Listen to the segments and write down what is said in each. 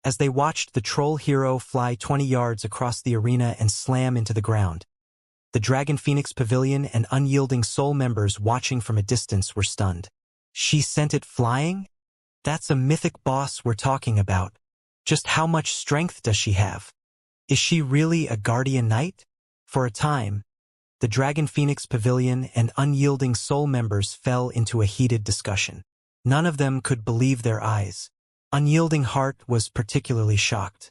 as they watched the troll hero fly 20 yards across the arena and slam into the ground. The Dragon Phoenix Pavilion and Unyielding Soul members watching from a distance were stunned. She sent it flying? That's a mythic boss we're talking about. Just how much strength does she have? Is she really a guardian knight? For a time, the Dragon Phoenix Pavilion and Unyielding Soul members fell into a heated discussion. None of them could believe their eyes. Unyielding Heart was particularly shocked.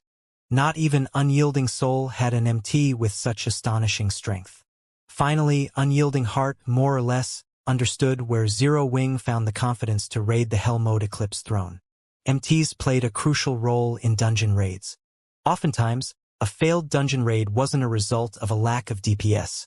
Not even Unyielding Soul had an MT with such astonishing strength. Finally, Unyielding Heart more or less understood where Zero Wing found the confidence to raid the Hell Mode Eclipse throne. MTs played a crucial role in dungeon raids. Oftentimes, a failed dungeon raid wasn't a result of a lack of DPS.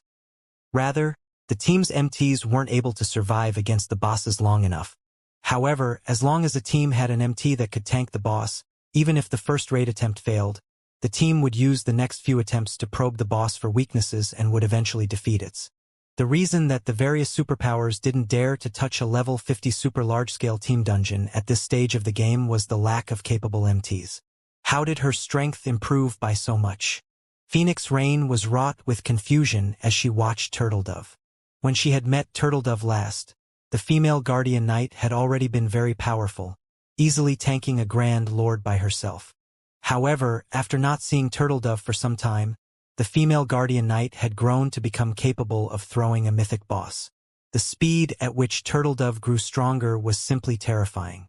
Rather, the team's MTs weren't able to survive against the bosses long enough. However, as long as a team had an MT that could tank the boss, even if the first raid attempt failed, the team would use the next few attempts to probe the boss for weaknesses and would eventually defeat it. The reason that the various superpowers didn't dare to touch a level 50 super large-scale team dungeon at this stage of the game was the lack of capable MTs. How did her strength improve by so much? Phoenix Rain was wrought with confusion as she watched Turtledove. When she had met Turtledove last, the female Guardian Knight had already been very powerful, easily tanking a Grand Lord by herself. However, after not seeing Turtledove for some time, the female Guardian Knight had grown to become capable of throwing a mythic boss. The speed at which Turtledove grew stronger was simply terrifying.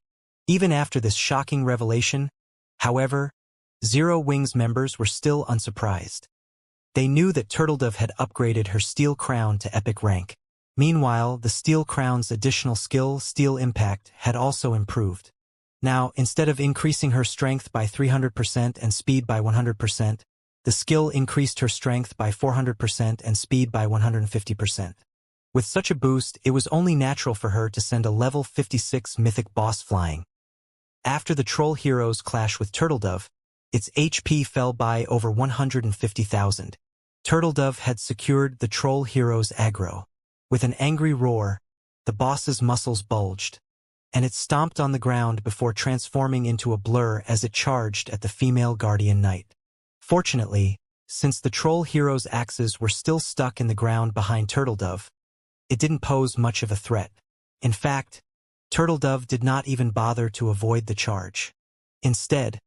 Even after this shocking revelation, however, Zero Wing's members were still unsurprised. They knew that Turtledove had upgraded her Steel Crown to epic rank. Meanwhile, the Steel Crown's additional skill, Steel Impact, had also improved. Now, instead of increasing her strength by 300% and speed by 100%, the skill increased her strength by 400% and speed by 150%. With such a boost, it was only natural for her to send a level 56 mythic boss flying. After the troll hero's clash with Turtledove, its HP fell by over 150,000. Turtledove had secured the troll hero's aggro. With an angry roar, the boss's muscles bulged, and it stomped on the ground before transforming into a blur as it charged at the female Guardian Knight. Fortunately, since the troll hero's axes were still stuck in the ground behind Turtledove, it didn't pose much of a threat. In fact, Turtledove did not even bother to avoid the charge. Instead,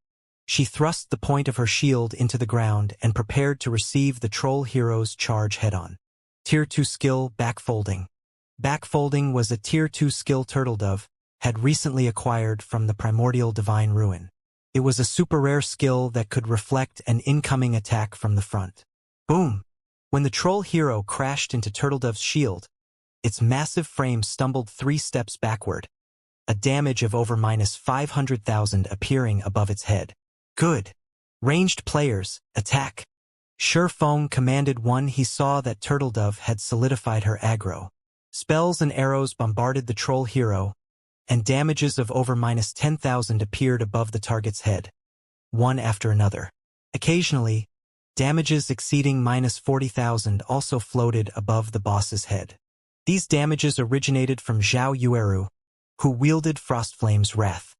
she thrust the point of her shield into the ground and prepared to receive the troll hero's charge head-on. Tier 2 skill, Backfolding. Backfolding was a Tier 2 skill Turtledove had recently acquired from the Primordial Divine Ruin. It was a super rare skill that could reflect an incoming attack from the front. Boom! When the troll hero crashed into Turtledove's shield, its massive frame stumbled 3 steps backward, a damage of over -500,000 appearing above its head. Good. Ranged players, attack. Sure Fong commanded one. He saw that Turtledove had solidified her aggro. Spells and arrows bombarded the troll hero, and damages of over -10,000 appeared above the target's head, one after another. Occasionally, damages exceeding -40,000 also floated above the boss's head. These damages originated from Zhao Yueru, who wielded Frostflame's Wrath.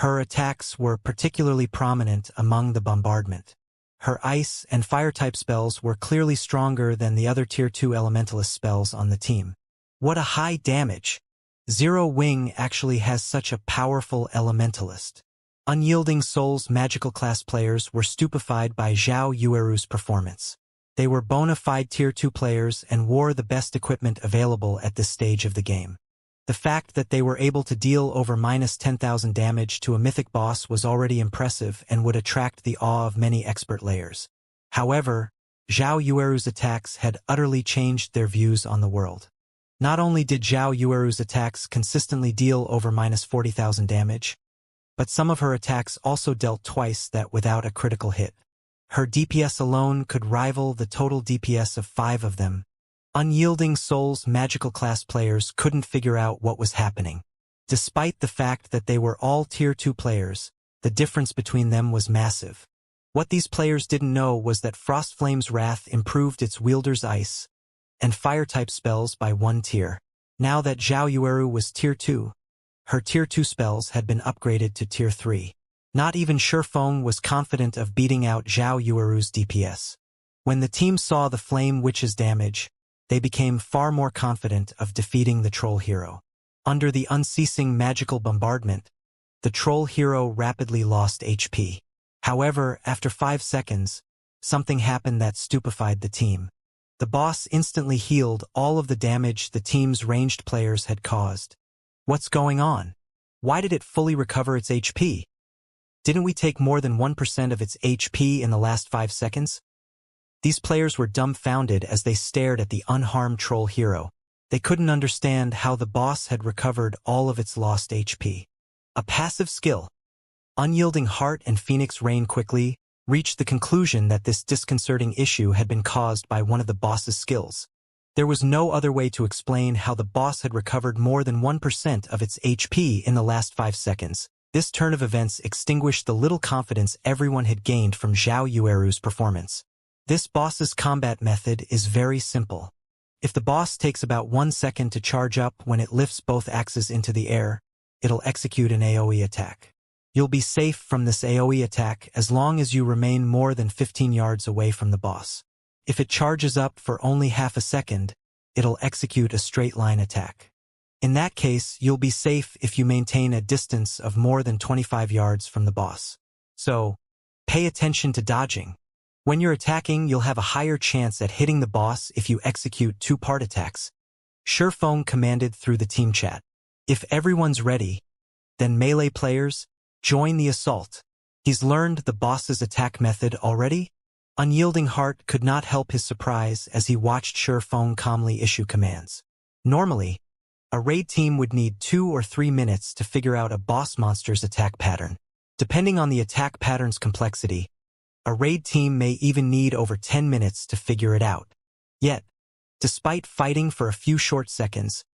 Her attacks were particularly prominent among the bombardment. Her ice and fire-type spells were clearly stronger than the other Tier 2 elementalist spells on the team. What a high damage! Zero Wing actually has such a powerful elementalist. Unyielding Soul's magical class players were stupefied by Zhao Yueru's performance. They were bona fide Tier 2 players and wore the best equipment available at this stage of the game. The fact that they were able to deal over -10,000 damage to a mythic boss was already impressive and would attract the awe of many expert players. However, Zhao Yueru's attacks had utterly changed their views on the world. Not only did Zhao Yueru's attacks consistently deal over -40,000 damage, but some of her attacks also dealt twice that without a critical hit. Her DPS alone could rival the total DPS of 5 of them. Unyielding Soul's magical class players couldn't figure out what was happening. Despite the fact that they were all Tier 2 players, the difference between them was massive. What these players didn't know was that Frostflame's Wrath improved its wielder's ice and fire-type spells by 1 tier. Now that Zhao Yueru was Tier 2, her Tier 2 spells had been upgraded to Tier 3. Not even Shifeng was confident of beating out Zhao Yueru's DPS. When the team saw the Flame Witch's damage, they became far more confident of defeating the troll hero. Under the unceasing magical bombardment, the troll hero rapidly lost HP. However, after 5 seconds, something happened that stupefied the team. The boss instantly healed all of the damage the team's ranged players had caused. What's going on? Why did it fully recover its HP? Didn't we take more than 1% of its HP in the last 5 seconds? These players were dumbfounded as they stared at the unharmed troll hero. They couldn't understand how the boss had recovered all of its lost HP. A passive skill. Unyielding Heart and Phoenix Rain quickly reached the conclusion that this disconcerting issue had been caused by one of the boss's skills. There was no other way to explain how the boss had recovered more than 1% of its HP in the last 5 seconds. This turn of events extinguished the little confidence everyone had gained from Zhao Yueru's performance. This boss's combat method is very simple. If the boss takes about 1 second to charge up when it lifts both axes into the air, it'll execute an AoE attack. You'll be safe from this AoE attack as long as you remain more than 15 yards away from the boss. If it charges up for only half a second, it'll execute a straight-line attack. In that case, you'll be safe if you maintain a distance of more than 25 yards from the boss. So, pay attention to dodging. When you're attacking, you'll have a higher chance at hitting the boss if you execute 2-part attacks. Shifeng commanded through the team chat. If everyone's ready, then melee players, join the assault. He's learned the boss's attack method already? Unyielding Heart could not help his surprise as he watched Shifeng calmly issue commands. Normally, a raid team would need 2 or 3 minutes to figure out a boss monster's attack pattern. Depending on the attack pattern's complexity, a raid team may even need over 10 minutes to figure it out. Yet, despite fighting for a few short seconds,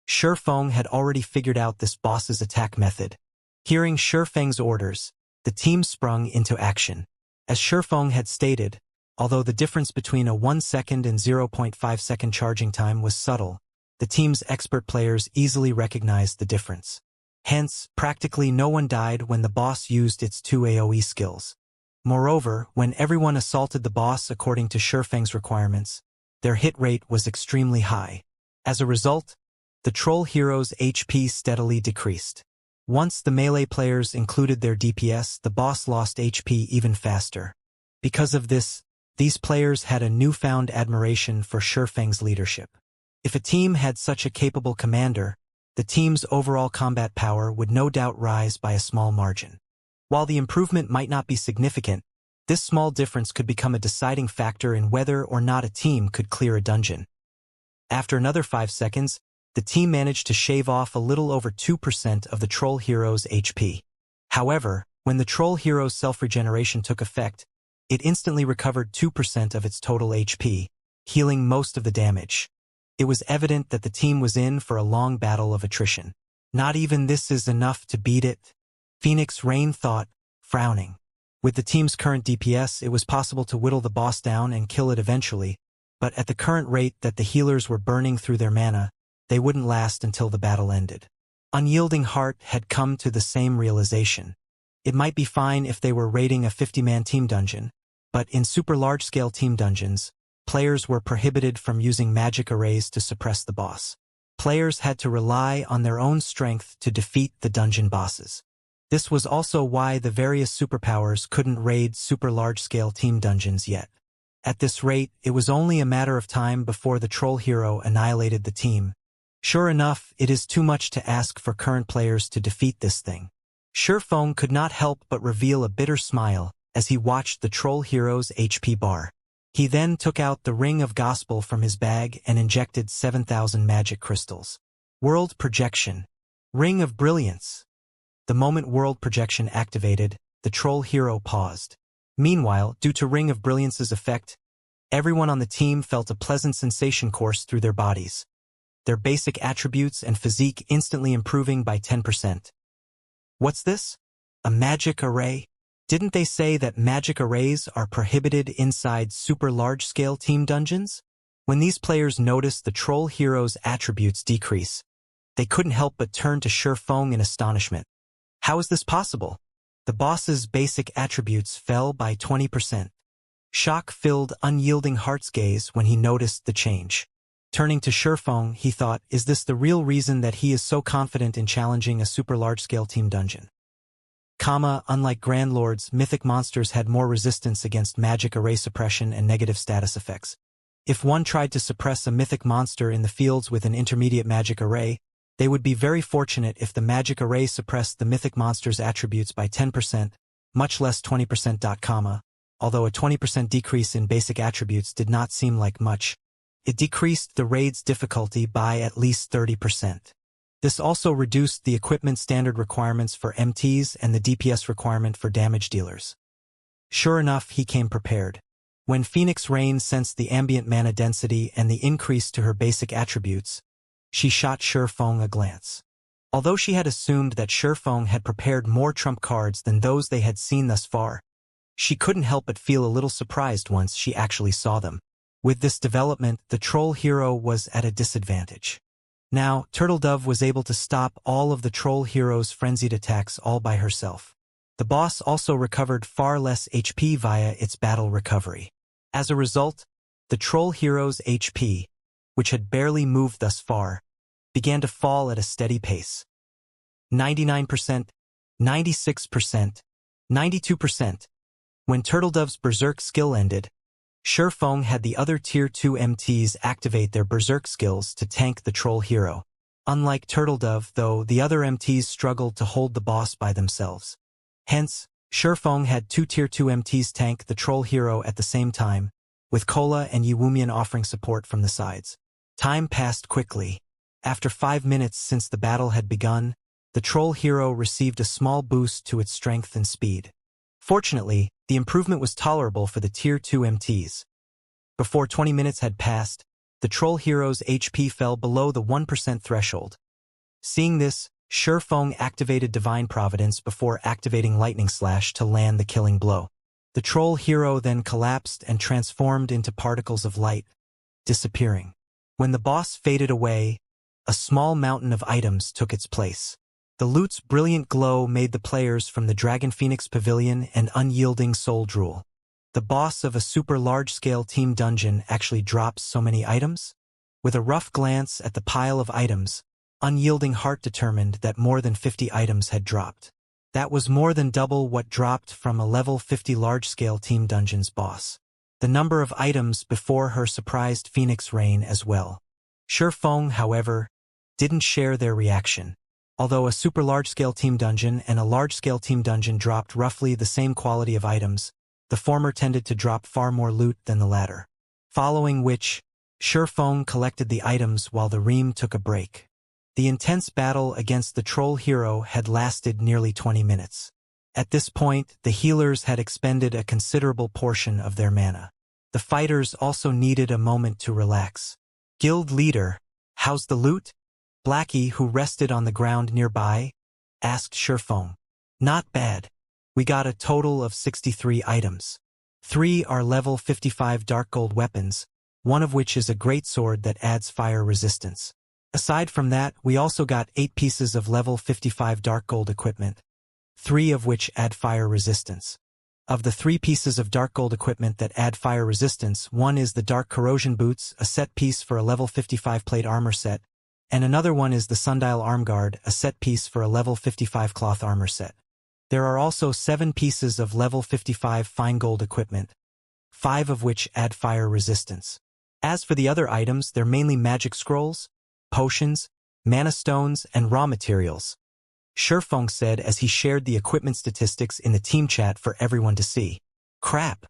Shifeng had already figured out this boss's attack method. Hearing Shifeng's orders, the team sprung into action. As Shifeng had stated, although the difference between a 1 second and 0.5 second charging time was subtle, the team's expert players easily recognized the difference. Hence, practically no one died when the boss used its 2 AoE skills. Moreover, when everyone assaulted the boss according to Shifeng's requirements, their hit rate was extremely high. As a result, the troll hero's HP steadily decreased. Once the melee players included their DPS, the boss lost HP even faster. Because of this, these players had a newfound admiration for Shifeng's leadership. If a team had such a capable commander, the team's overall combat power would no doubt rise by a small margin. While the improvement might not be significant, this small difference could become a deciding factor in whether or not a team could clear a dungeon. After another 5 seconds, the team managed to shave off a little over 2% of the troll hero's HP. However, when the troll hero's self-regeneration took effect, it instantly recovered 2% of its total HP, healing most of the damage. It was evident that the team was in for a long battle of attrition. Not even this is enough to beat it, Phoenix Rain thought, frowning. With the team's current DPS, it was possible to whittle the boss down and kill it eventually, but at the current rate that the healers were burning through their mana, they wouldn't last until the battle ended. Unyielding Heart had come to the same realization. It might be fine if they were raiding a 50-man team dungeon, but in super large-scale team dungeons, players were prohibited from using magic arrays to suppress the boss. Players had to rely on their own strength to defeat the dungeon bosses. This was also why the various superpowers couldn't raid super large-scale team dungeons yet. At this rate, it was only a matter of time before the troll hero annihilated the team. Sure enough, it is too much to ask for current players to defeat this thing. Shifeng could not help but reveal a bitter smile as he watched the troll hero's HP bar. He then took out the Ring of Gospel from his bag and injected 7,000 magic crystals. World Projection. Ring of Brilliance. The moment World Projection activated, the troll hero paused. Meanwhile, due to Ring of Brilliance's effect, everyone on the team felt a pleasant sensation course through their bodies, their basic attributes and physique instantly improving by 10%. What's this? A magic array? Didn't they say that magic arrays are prohibited inside super large-scale team dungeons? When these players noticed the troll hero's attributes decrease, they couldn't help but turn to Shifeng in astonishment. How is this possible? The boss's basic attributes fell by 20%. Shock filled unyielding Heart's gaze when he noticed the change. Turning to Shurfeng, he thought, is this the real reason that he is so confident in challenging a super large-scale team dungeon? Unlike Grand Lords, mythic monsters had more resistance against magic array suppression and negative status effects. If one tried to suppress a mythic monster in the fields with an intermediate magic array, they would be very fortunate if the magic array suppressed the mythic monster's attributes by 10%, much less 20%. Although a 20% decrease in basic attributes did not seem like much, it decreased the raid's difficulty by at least 30%. This also reduced the equipment standard requirements for MTs and the DPS requirement for damage dealers. Sure enough, he came prepared. When Phoenix Rain sensed the ambient mana density and the increase to her basic attributes, she shot Shurfeng a glance. Although she had assumed that Shurfeng had prepared more trump cards than those they had seen thus far, she couldn't help but feel a little surprised once she actually saw them. With this development, the troll hero was at a disadvantage. Now, Turtledove was able to stop all of the troll hero's frenzied attacks all by herself. The boss also recovered far less HP via its battle recovery. As a result, the troll hero's HP, which had barely moved thus far, began to fall at a steady pace. 99%, 96%, 92%. When Turtledove's Berserk skill ended, Shurfeng had the other Tier 2 MTs activate their Berserk skills to tank the troll hero. Unlike Turtledove, though, the other MTs struggled to hold the boss by themselves. Hence, Shurfeng had two Tier 2 MTs tank the troll hero at the same time, with Kola and Yiwumian offering support from the sides. Time passed quickly. After 5 minutes since the battle had begun, the troll hero received a small boost to its strength and speed. Fortunately, the improvement was tolerable for the Tier 2 MTs. Before 20 minutes had passed, the troll hero's HP fell below the 1% threshold. Seeing this, Shurfeng activated Divine Providence before activating Lightning Slash to land the killing blow. The troll hero then collapsed and transformed into particles of light, disappearing. When the boss faded away, a small mountain of items took its place. The loot's brilliant glow made the players from the Dragon Phoenix Pavilion an unyielding soul drool. The boss of a super large-scale team dungeon actually drops so many items? With a rough glance at the pile of items, Unyielding Heart determined that more than 50 items had dropped. That was more than double what dropped from a level 50 large-scale team dungeon's boss. The number of items before her surprised Phoenix Rain as well. Shurfeng, however, didn't share their reaction. Although a super large-scale team dungeon and a large-scale team dungeon dropped roughly the same quality of items, the former tended to drop far more loot than the latter. Following which, Shurfeng collected the items while the Ream took a break. The intense battle against the troll hero had lasted nearly 20 minutes. At this point, the healers had expended a considerable portion of their mana. The fighters also needed a moment to relax. Guild leader, how's the loot? Blackie, who rested on the ground nearby, asked Shurfeng. Not bad. We got a total of 63 items. 3 are level 55 dark gold weapons, one of which is a greatsword that adds fire resistance. Aside from that, we also got 8 pieces of level 55 dark gold equipment, 3 of which add fire resistance. Of the 3 pieces of dark gold equipment that add fire resistance, one is the Dark Corrosion Boots, a set piece for a level 55 plate armor set, and another one is the Sundial Arm Guard, a set piece for a level 55 cloth armor set. There are also 7 pieces of level 55 fine gold equipment, 5 of which add fire resistance. As for the other items, they're mainly magic scrolls, potions, mana stones, and raw materials, Shurfeng said as he shared the equipment statistics in the team chat for everyone to see. Crap!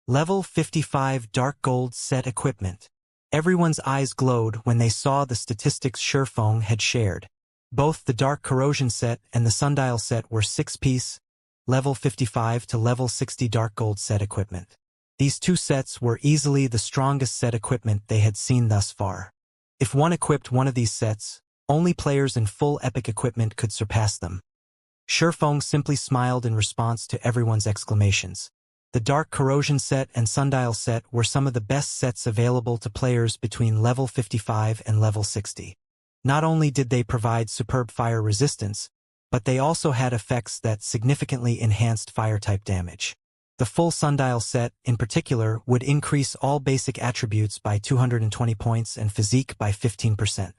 Level 55 dark gold set equipment. Everyone's eyes glowed when they saw the statistics Shurfeng had shared. Both the Dark Corrosion set and the Sundial set were 6-piece, level 55 to level 60 dark gold set equipment. These 2 sets were easily the strongest set equipment they had seen thus far. If one equipped one of these sets, only players in full epic equipment could surpass them. Shurfeng simply smiled in response to everyone's exclamations. The Dark Corrosion set and Sundial set were some of the best sets available to players between level 55 and level 60. Not only did they provide superb fire resistance, but they also had effects that significantly enhanced fire-type damage. The full sundial set, in particular, would increase all basic attributes by 220 points and physique by 15%.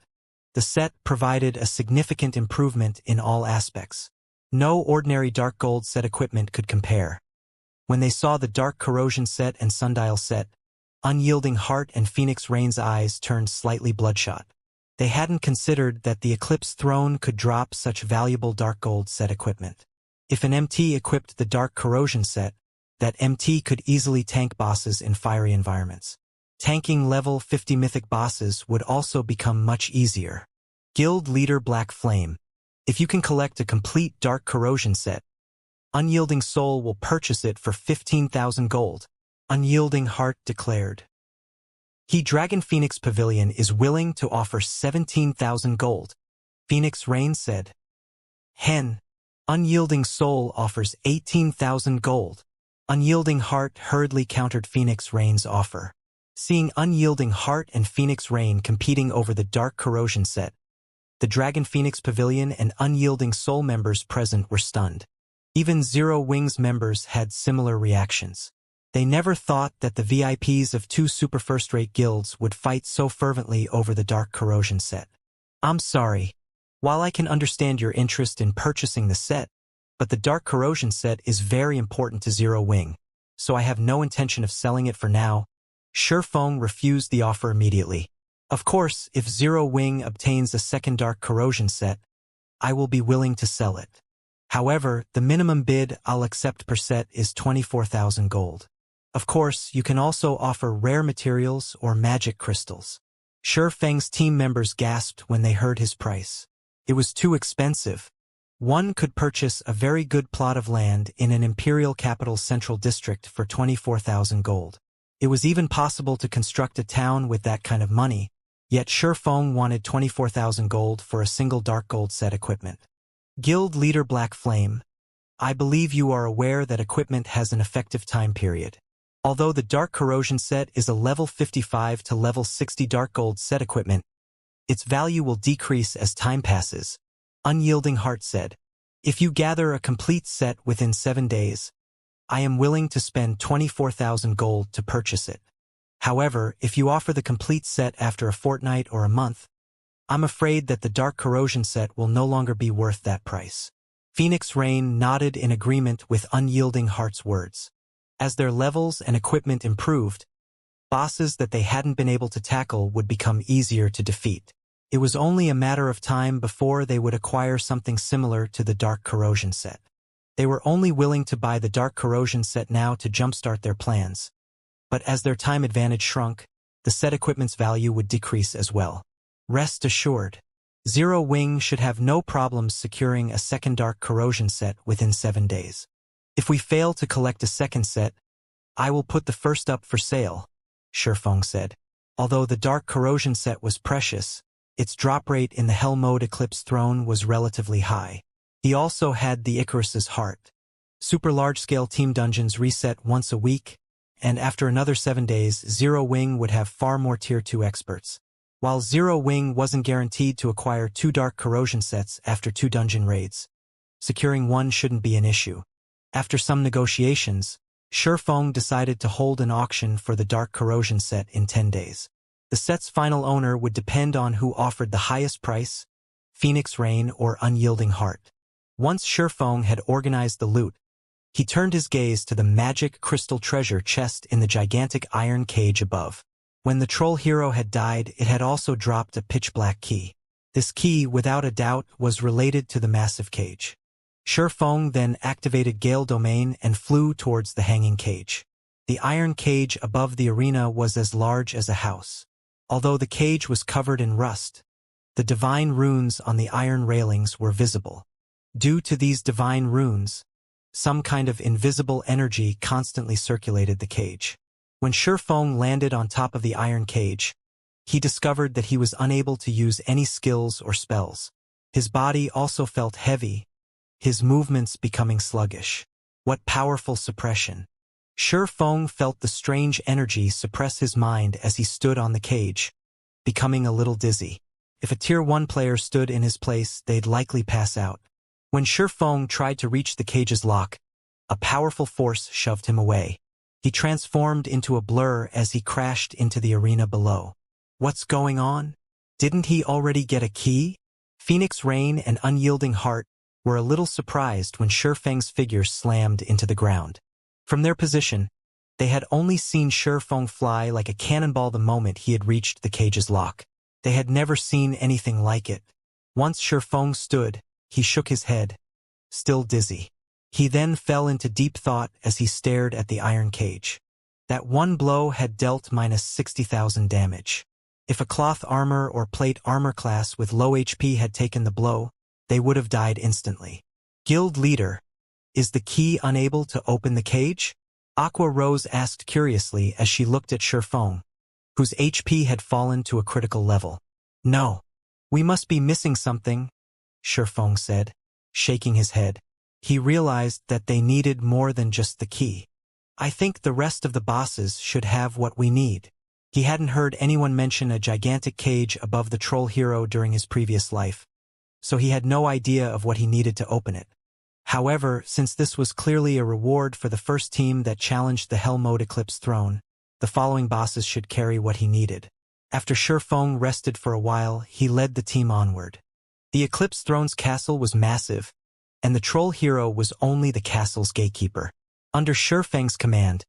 The set provided a significant improvement in all aspects. No ordinary dark gold set equipment could compare. When they saw the dark corrosion set and sundial set, Unyielding Heart and Phoenix Rain's eyes turned slightly bloodshot. They hadn't considered that the Eclipse Throne could drop such valuable dark gold set equipment. If an MT equipped the dark corrosion set, that MT could easily tank bosses in fiery environments. Tanking level 50 mythic bosses would also become much easier. Guild Leader Black Flame. If you can collect a complete dark corrosion set, Unyielding Soul will purchase it for 15,000 gold. Unyielding Heart declared. He Dragon Phoenix Pavilion is willing to offer 17,000 gold. Phoenix Rain said. Hen. Unyielding Soul offers 18,000 gold. Unyielding Heart hurriedly countered Phoenix Rain's offer. Seeing Unyielding Heart and Phoenix Rain competing over the dark corrosion set, the Dragon Phoenix Pavilion and Unyielding Soul members present were stunned. Even Zero Wings members had similar reactions. They never thought that the VIPs of two super first-rate guilds would fight so fervently over the dark corrosion set. I'm sorry. While I can understand your interest in purchasing the set, but the dark corrosion set is very important to Zero Wing, so I have no intention of selling it for now. Shurfeng refused the offer immediately. Of course, if Zero Wing obtains a second dark corrosion set, I will be willing to sell it. However, the minimum bid I'll accept per set is 24,000 gold. Of course, you can also offer rare materials or magic crystals. Shurfeng's team members gasped when they heard his price. It was too expensive. One could purchase a very good plot of land in an imperial capital's central district for 24,000 gold. It was even possible to construct a town with that kind of money, yet Shurfeng wanted 24,000 gold for a single dark gold set equipment. Guild Leader Black Flame. I believe you are aware that equipment has an effective time period. Although the dark corrosion set is a level 55 to level 60 dark gold set equipment, its value will decrease as time passes. Unyielding Heart said. If you gather a complete set within 7 days, I am willing to spend 24,000 gold to purchase it. However, if you offer the complete set after a fortnight or a month, I'm afraid that the dark corrosion set will no longer be worth that price. Phoenix Rain nodded in agreement with Unyielding Heart's words. As their levels and equipment improved, bosses that they hadn't been able to tackle would become easier to defeat. It was only a matter of time before they would acquire something similar to the dark corrosion set. They were only willing to buy the dark corrosion set now to jumpstart their plans. But as their time advantage shrunk, the set equipment's value would decrease as well. Rest assured, Zero Wing should have no problems securing a second dark corrosion set within 7 days. If we fail to collect a second set, I will put the first up for sale, Shurfeng said. Although the dark corrosion set was precious, its drop rate in the Hell Mode Eclipse Throne was relatively high. He also had the Icarus's Heart. Super large-scale team dungeons reset once a week, and after another 7 days, Zero Wing would have far more Tier 2 experts. While Zero Wing wasn't guaranteed to acquire 2 dark corrosion sets after 2 dungeon raids, securing one shouldn't be an issue. After some negotiations, Shurfeng decided to hold an auction for the dark corrosion set in 10 days. The set's final owner would depend on who offered the highest price, Phoenix Rain or Unyielding Heart. Once Shurfeng had organized the loot, he turned his gaze to the magic crystal treasure chest in the gigantic iron cage above. When the troll hero had died, it had also dropped a pitch-black key. This key, without a doubt, was related to the massive cage. Shurfeng then activated Gale Domain and flew towards the hanging cage. The iron cage above the arena was as large as a house. Although the cage was covered in rust, the divine runes on the iron railings were visible. Due to these divine runes, some kind of invisible energy constantly circulated the cage. When Shurfeng landed on top of the iron cage, he discovered that he was unable to use any skills or spells. His body also felt heavy, his movements becoming sluggish. What powerful suppression! Shurfeng felt the strange energy suppress his mind as he stood on the cage, becoming a little dizzy. If a Tier 1 player stood in his place, they'd likely pass out. When Shifeng tried to reach the cage's lock, a powerful force shoved him away. He transformed into a blur as he crashed into the arena below. What's going on? Didn't he already get a key? Phoenix Rain and Unyielding Heart were a little surprised when Shifeng's figure slammed into the ground. From their position, they had only seen Shifeng fly like a cannonball the moment he had reached the cage's lock. They had never seen anything like it. Once Shifeng stood, he shook his head, still dizzy. He then fell into deep thought as he stared at the iron cage. That one blow had dealt minus 60,000 damage. If a cloth armor or plate armor class with low HP had taken the blow, they would have died instantly. Guild leader, is the key unable to open the cage? Aqua Rose asked curiously as she looked at Shifeng, whose HP had fallen to a critical level. No. We must be missing something, Shifeng said, shaking his head. He realized that they needed more than just the key. I think the rest of the bosses should have what we need. He hadn't heard anyone mention a gigantic cage above the troll hero during his previous life, so he had no idea of what he needed to open it. However, since this was clearly a reward for the first team that challenged the Hell Mode Eclipse throne, the following bosses should carry what he needed. After Shifeng rested for a while, he led the team onward. The Eclipse Throne's castle was massive, and the troll hero was only the castle's gatekeeper. Under Shifeng's command,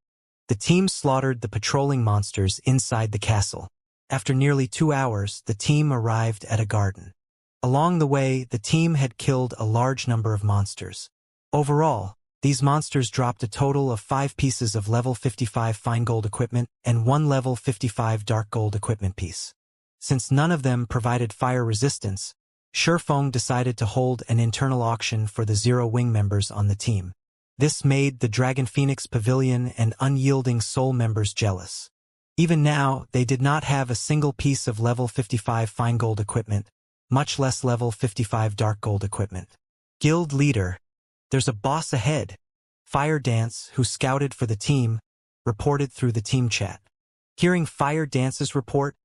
the team slaughtered the patrolling monsters inside the castle. After nearly 2 hours, the team arrived at a garden. Along the way, the team had killed a large number of monsters. Overall, these monsters dropped a total of 5 pieces of level 55 fine gold equipment and 1 level 55 dark gold equipment piece. Since none of them provided fire resistance, Shifeng decided to hold an internal auction for the Zero Wing members on the team. This made the Dragon Phoenix Pavilion and Unyielding Soul members jealous. Even now, they did not have a single piece of level 55 fine gold equipment, much less level 55 dark gold equipment. Guild leader, there's a boss ahead. Fire Dance, who scouted for the team, reported through the team chat. Hearing Fire Dance's report,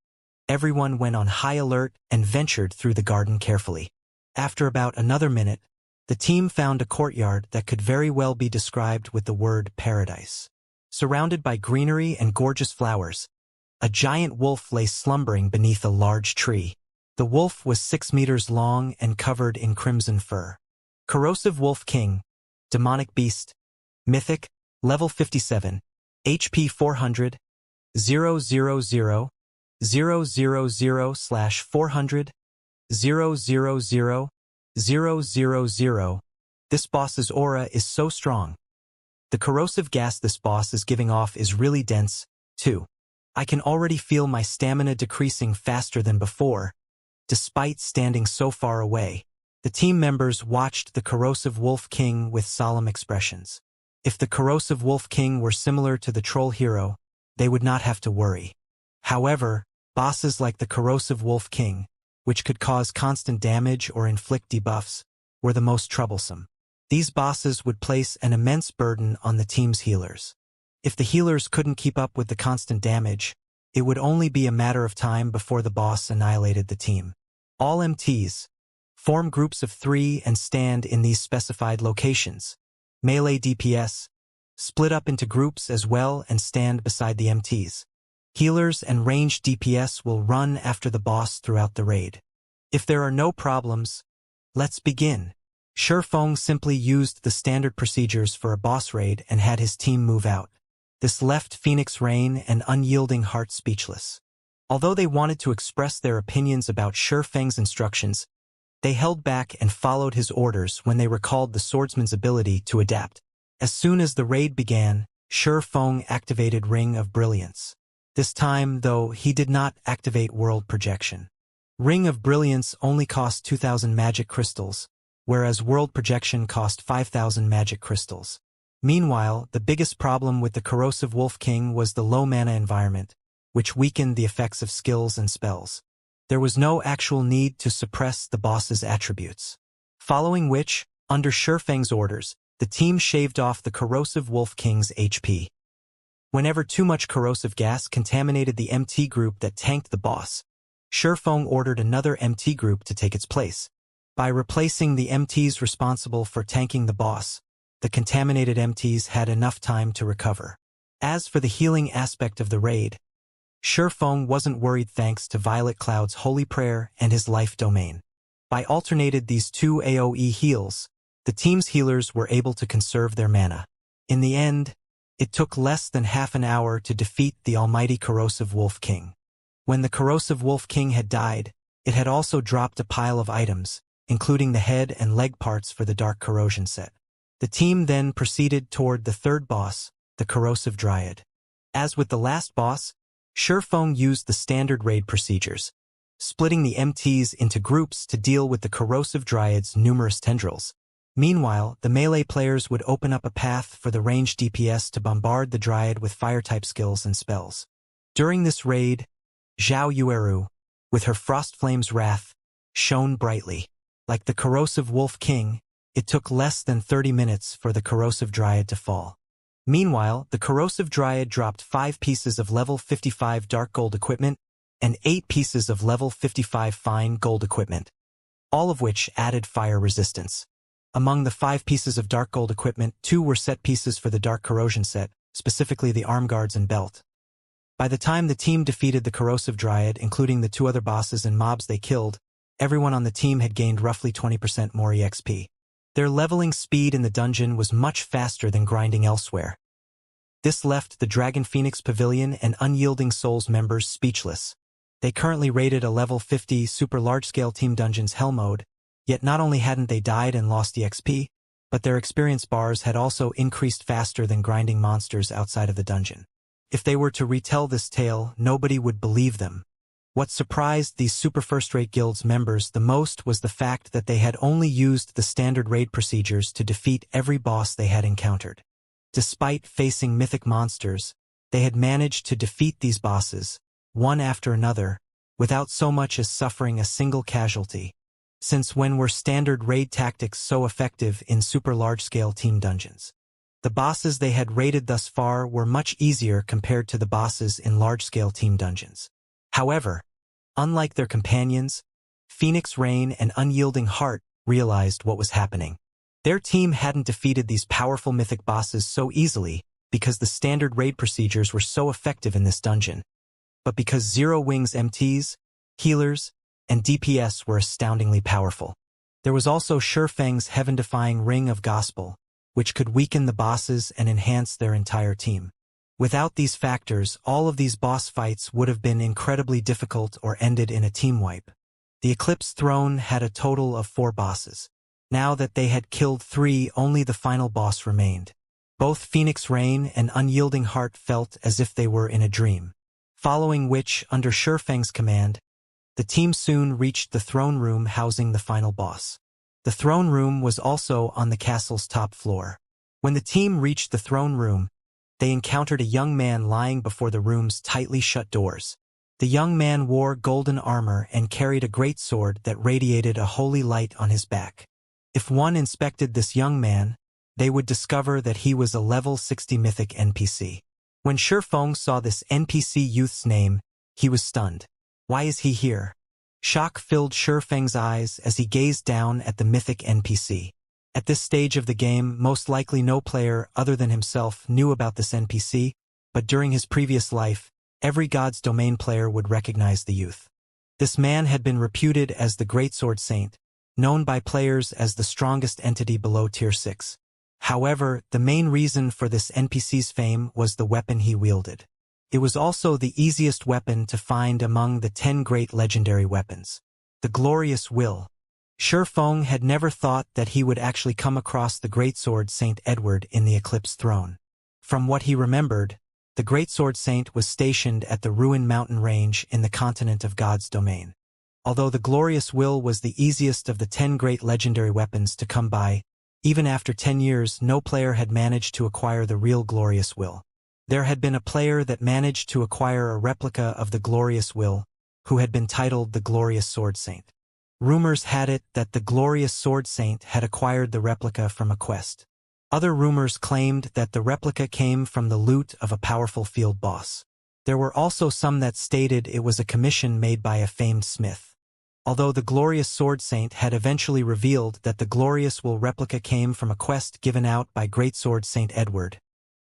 everyone went on high alert and ventured through the garden carefully. After about another minute, the team found a courtyard that could very well be described with the word paradise. Surrounded by greenery and gorgeous flowers, a giant wolf lay slumbering beneath a large tree. The wolf was 6 meters long and covered in crimson fur. Corrosive Wolf King, Demonic Beast, Mythic, Level 57, HP 400, 000, 000/400, 000. This boss's aura is so strong. The corrosive gas this boss is giving off is really dense, too. I can already feel my stamina decreasing faster than before, despite standing so far away. The team members watched the Corrosive Wolf King with solemn expressions. If the Corrosive Wolf King were similar to the Troll Hero, they would not have to worry. However, bosses like the Corrosive Wolf King, which could cause constant damage or inflict debuffs, were the most troublesome. These bosses would place an immense burden on the team's healers. If the healers couldn't keep up with the constant damage, it would only be a matter of time before the boss annihilated the team. All MTs form groups of 3 and stand in these specified locations. Melee DPS split up into groups as well and stand beside the MTs. Healers and ranged DPS will run after the boss throughout the raid. If there are no problems, let's begin. Shifeng simply used the standard procedures for a boss raid and had his team move out. This left Phoenix Rain and Unyielding Heart speechless. Although they wanted to express their opinions about Shifeng's instructions, they held back and followed his orders when they recalled the swordsman's ability to adapt. As soon as the raid began, Shifeng activated Ring of Brilliance. This time, though, he did not activate World Projection. Ring of Brilliance only cost 2,000 magic crystals, whereas World Projection cost 5,000 magic crystals. Meanwhile, the biggest problem with the Corrosive Wolf King was the low mana environment, which weakened the effects of skills and spells. There was no actual need to suppress the boss's attributes. Following which, under Shifeng's orders, the team shaved off the Corrosive Wolf King's HP. Whenever too much corrosive gas contaminated the MT group that tanked the boss, Shifeng ordered another MT group to take its place. By replacing the MTs responsible for tanking the boss, the contaminated MTs had enough time to recover. As for the healing aspect of the raid, Shifeng wasn't worried thanks to Violet Cloud's holy prayer and his life domain. By alternated these two AoE heals, the team's healers were able to conserve their mana. In the end, it took less than half an hour to defeat the almighty Corrosive Wolf King. When the Corrosive Wolf King had died, it had also dropped a pile of items, including the head and leg parts for the Dark Corrosion set. The team then proceeded toward the third boss, the Corrosive Dryad. As with the last boss, Shifeng used the standard raid procedures, splitting the MTs into groups to deal with the Corrosive Dryad's numerous tendrils. Meanwhile, the melee players would open up a path for the ranged DPS to bombard the Dryad with fire-type skills and spells. During this raid, Zhao Yueru, with her Frost Flame's Wrath, shone brightly. Like the Corrosive Wolf King, it took less than 30 minutes for the Corrosive Dryad to fall. Meanwhile, the Corrosive Dryad dropped 5 pieces of level 55 dark gold equipment and 8 pieces of level 55 fine gold equipment, all of which added fire resistance. Among the 5 pieces of dark gold equipment, 2 were set pieces for the Dark Corrosion set, specifically the arm guards and belt. By the time the team defeated the Corrosive Dryad, including the 2 other bosses and mobs they killed, everyone on the team had gained roughly 20% more EXP. Their leveling speed in the dungeon was much faster than grinding elsewhere. This left the Dragon Phoenix Pavilion and Unyielding Souls members speechless. They currently rated a level 50 super large-scale team dungeon's hell mode, yet not only hadn't they died and lost EXP, but their experience bars had also increased faster than grinding monsters outside of the dungeon. If they were to retell this tale, nobody would believe them. What surprised these super first-rate guilds members the most was the fact that they had only used the standard raid procedures to defeat every boss they had encountered. Despite facing mythic monsters, they had managed to defeat these bosses, one after another, without so much as suffering a single casualty. Since when were standard raid tactics so effective in super large-scale team dungeons? The bosses they had raided thus far were much easier compared to the bosses in large-scale team dungeons. However, unlike their companions, Phoenix Rain and Unyielding Heart realized what was happening. Their team hadn't defeated these powerful mythic bosses so easily because the standard raid procedures were so effective in this dungeon, but because Zero Wing's MTs, healers, and DPS were astoundingly powerful. There was also Shifeng's heaven-defying Ring of Gospel, which could weaken the bosses and enhance their entire team. Without these factors, all of these boss fights would have been incredibly difficult or ended in a team wipe. The Eclipse Throne had a total of 4 bosses. Now that they had killed 3, only the final boss remained. Both Phoenix Rain and Unyielding Heart felt as if they were in a dream. Following which, under Shifeng's command, the team soon reached the throne room housing the final boss. The throne room was also on the castle's top floor. When the team reached the throne room, they encountered a young man lying before the room's tightly shut doors. The young man wore golden armor and carried a great sword that radiated a holy light on his back. If one inspected this young man, they would discover that he was a level 60 mythic NPC. When Shifeng saw this NPC youth's name, he was stunned. Why is he here? Shock filled Shifeng's eyes as he gazed down at the mythic NPC. At this stage of the game, most likely no player other than himself knew about this NPC, but during his previous life, every God's Domain player would recognize the youth. This man had been reputed as the Greatsword Saint, known by players as the strongest entity below Tier 6. However, the main reason for this NPC's fame was the weapon he wielded. It was also the easiest weapon to find among the 10 great legendary weapons. The Glorious Will. Shifeng had never thought that he would actually come across the Greatsword Saint Edward in the Eclipse Throne. From what he remembered, the Greatsword Saint was stationed at the Ruin Mountain Range in the continent of God's Domain. Although the Glorious Will was the easiest of the 10 great legendary weapons to come by, even after 10 years no player had managed to acquire the real Glorious Will. There had been a player that managed to acquire a replica of the Glorious Will, who had been titled the Glorious Sword Saint. Rumors had it that the Glorious Sword Saint had acquired the replica from a quest. Other rumors claimed that the replica came from the loot of a powerful field boss. There were also some that stated it was a commission made by a famed smith. Although the Glorious Sword Saint had eventually revealed that the Glorious Will replica came from a quest given out by Greatsword Saint Edward,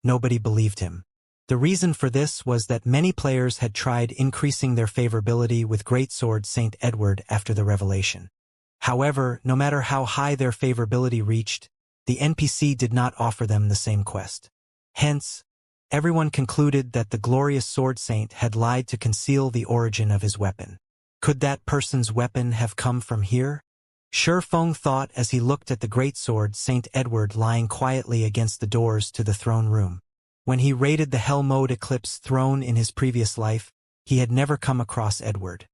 nobody believed him. The reason for this was that many players had tried increasing their favorability with Greatsword Saint Edward after the revelation. However, no matter how high their favorability reached, the NPC did not offer them the same quest. Hence, everyone concluded that the Glorious Sword Saint had lied to conceal the origin of his weapon. Could that person's weapon have come from here? Shifeng thought as he looked at the Greatsword Saint Edward lying quietly against the doors to the throne room. When he raided the Hell Mode Eclipse throne in his previous life, he had never come across Edward.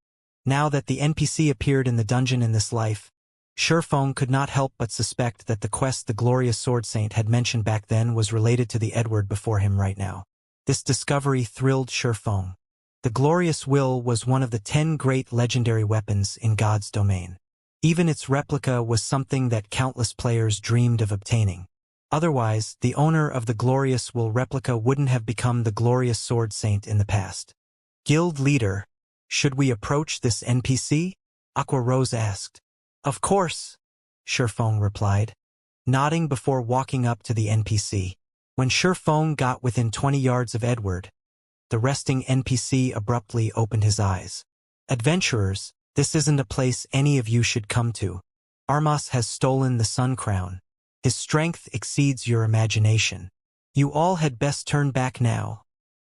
Now that the NPC appeared in the dungeon in this life, Shifeng could not help but suspect that the quest the Glorious Sword Saint had mentioned back then was related to the Edward before him right now. This discovery thrilled Shifeng. The Glorious Will was one of the 10 great legendary weapons in God's domain. Even its replica was something that countless players dreamed of obtaining. Otherwise, the owner of the Glorious Will replica wouldn't have become the Glorious Sword Saint in the past. Guild leader, should we approach this NPC? Aqua Rose asked. Of course, Shifeng replied, nodding before walking up to the NPC. When Shifeng got within 20 yards of Edward, the resting NPC abruptly opened his eyes. Adventurers, this isn't a place any of you should come to. Armas has stolen the Sun Crown. His strength exceeds your imagination. You all had best turn back now,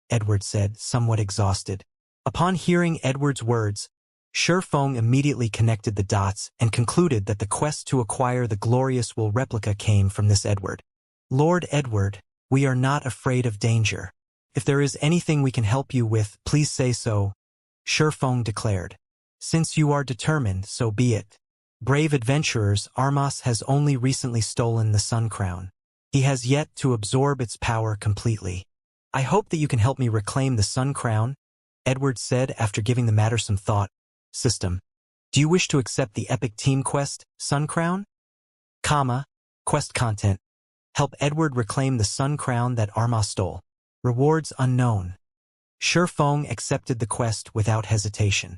Edward said, somewhat exhausted. Upon hearing Edward's words, Shifeng immediately connected the dots and concluded that the quest to acquire the Glorious Will replica came from this Edward. Lord Edward, we are not afraid of danger. If there is anything we can help you with, please say so, Shifeng declared. Since you are determined, so be it. Brave adventurers, Armas has only recently stolen the Sun Crown. He has yet to absorb its power completely. I hope that you can help me reclaim the Sun Crown, Edward said after giving the matter some thought. System. Do you wish to accept the epic team quest, Sun Crown? Quest content. Help Edward reclaim the Sun Crown that Armas stole. Rewards unknown. Shifeng accepted the quest without hesitation.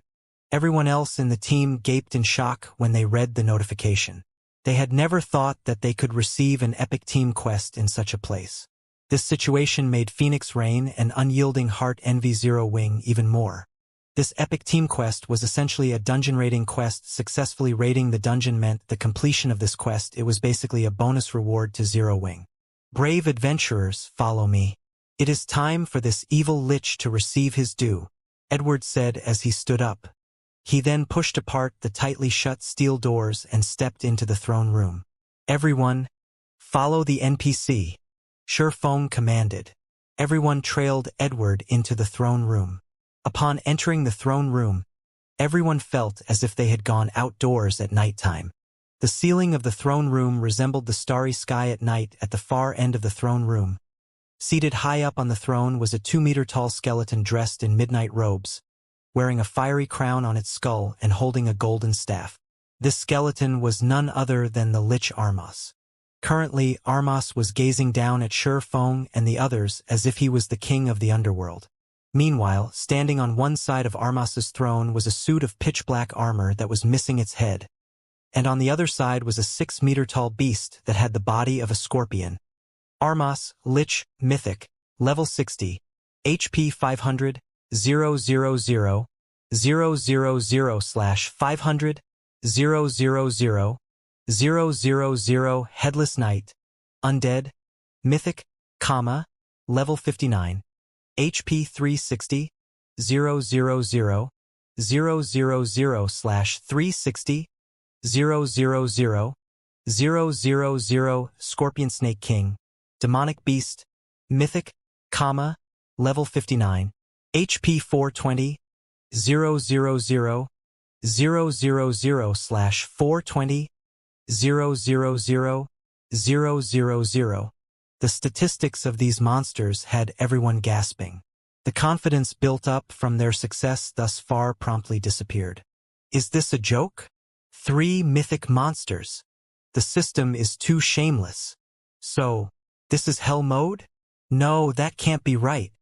Everyone else in the team gaped in shock when they read the notification. They had never thought that they could receive an epic team quest in such a place. This situation made Phoenix Rain and Unyielding Heart envy Zero Wing even more. This epic team quest was essentially a dungeon raiding quest. Successfully raiding the dungeon meant the completion of this quest. It was basically a bonus reward to Zero Wing. Brave adventurers, follow me. It is time for this evil lich to receive his due, Edward said as he stood up. He then pushed apart the tightly shut steel doors and stepped into the throne room. Everyone, follow the NPC, Shifeng commanded. Everyone trailed Edward into the throne room. Upon entering the throne room, everyone felt as if they had gone outdoors at nighttime. The ceiling of the throne room resembled the starry sky at night. At the far end of the throne room, seated high up on the throne, was a 2-meter-tall skeleton dressed in midnight robes, wearing a fiery crown on its skull and holding a golden staff. This skeleton was none other than the Lich Armas. Currently, Armas was gazing down at Shifeng and the others as if he was the king of the underworld. Meanwhile, standing on one side of Armas's throne was a suit of pitch-black armor that was missing its head, and on the other side was a 6-meter-tall beast that had the body of a scorpion. Armas, Lich, Mythic, Level 60, HP 500, 000, 000, 500, 000, 000, Headless Knight, Undead, Mythic, Level 59, HP 360, 000, 000, 360, 000, 000, Scorpion Snake King, Demonic Beast, Mythic, Level 59, HP 420, 000, 000, 420, 000, 000. The statistics of these monsters had everyone gasping. The confidence built up from their success thus far promptly disappeared. Is this a joke? 3 mythic monsters. The system is too shameless. So, this is Hell Mode? No, that can't be right.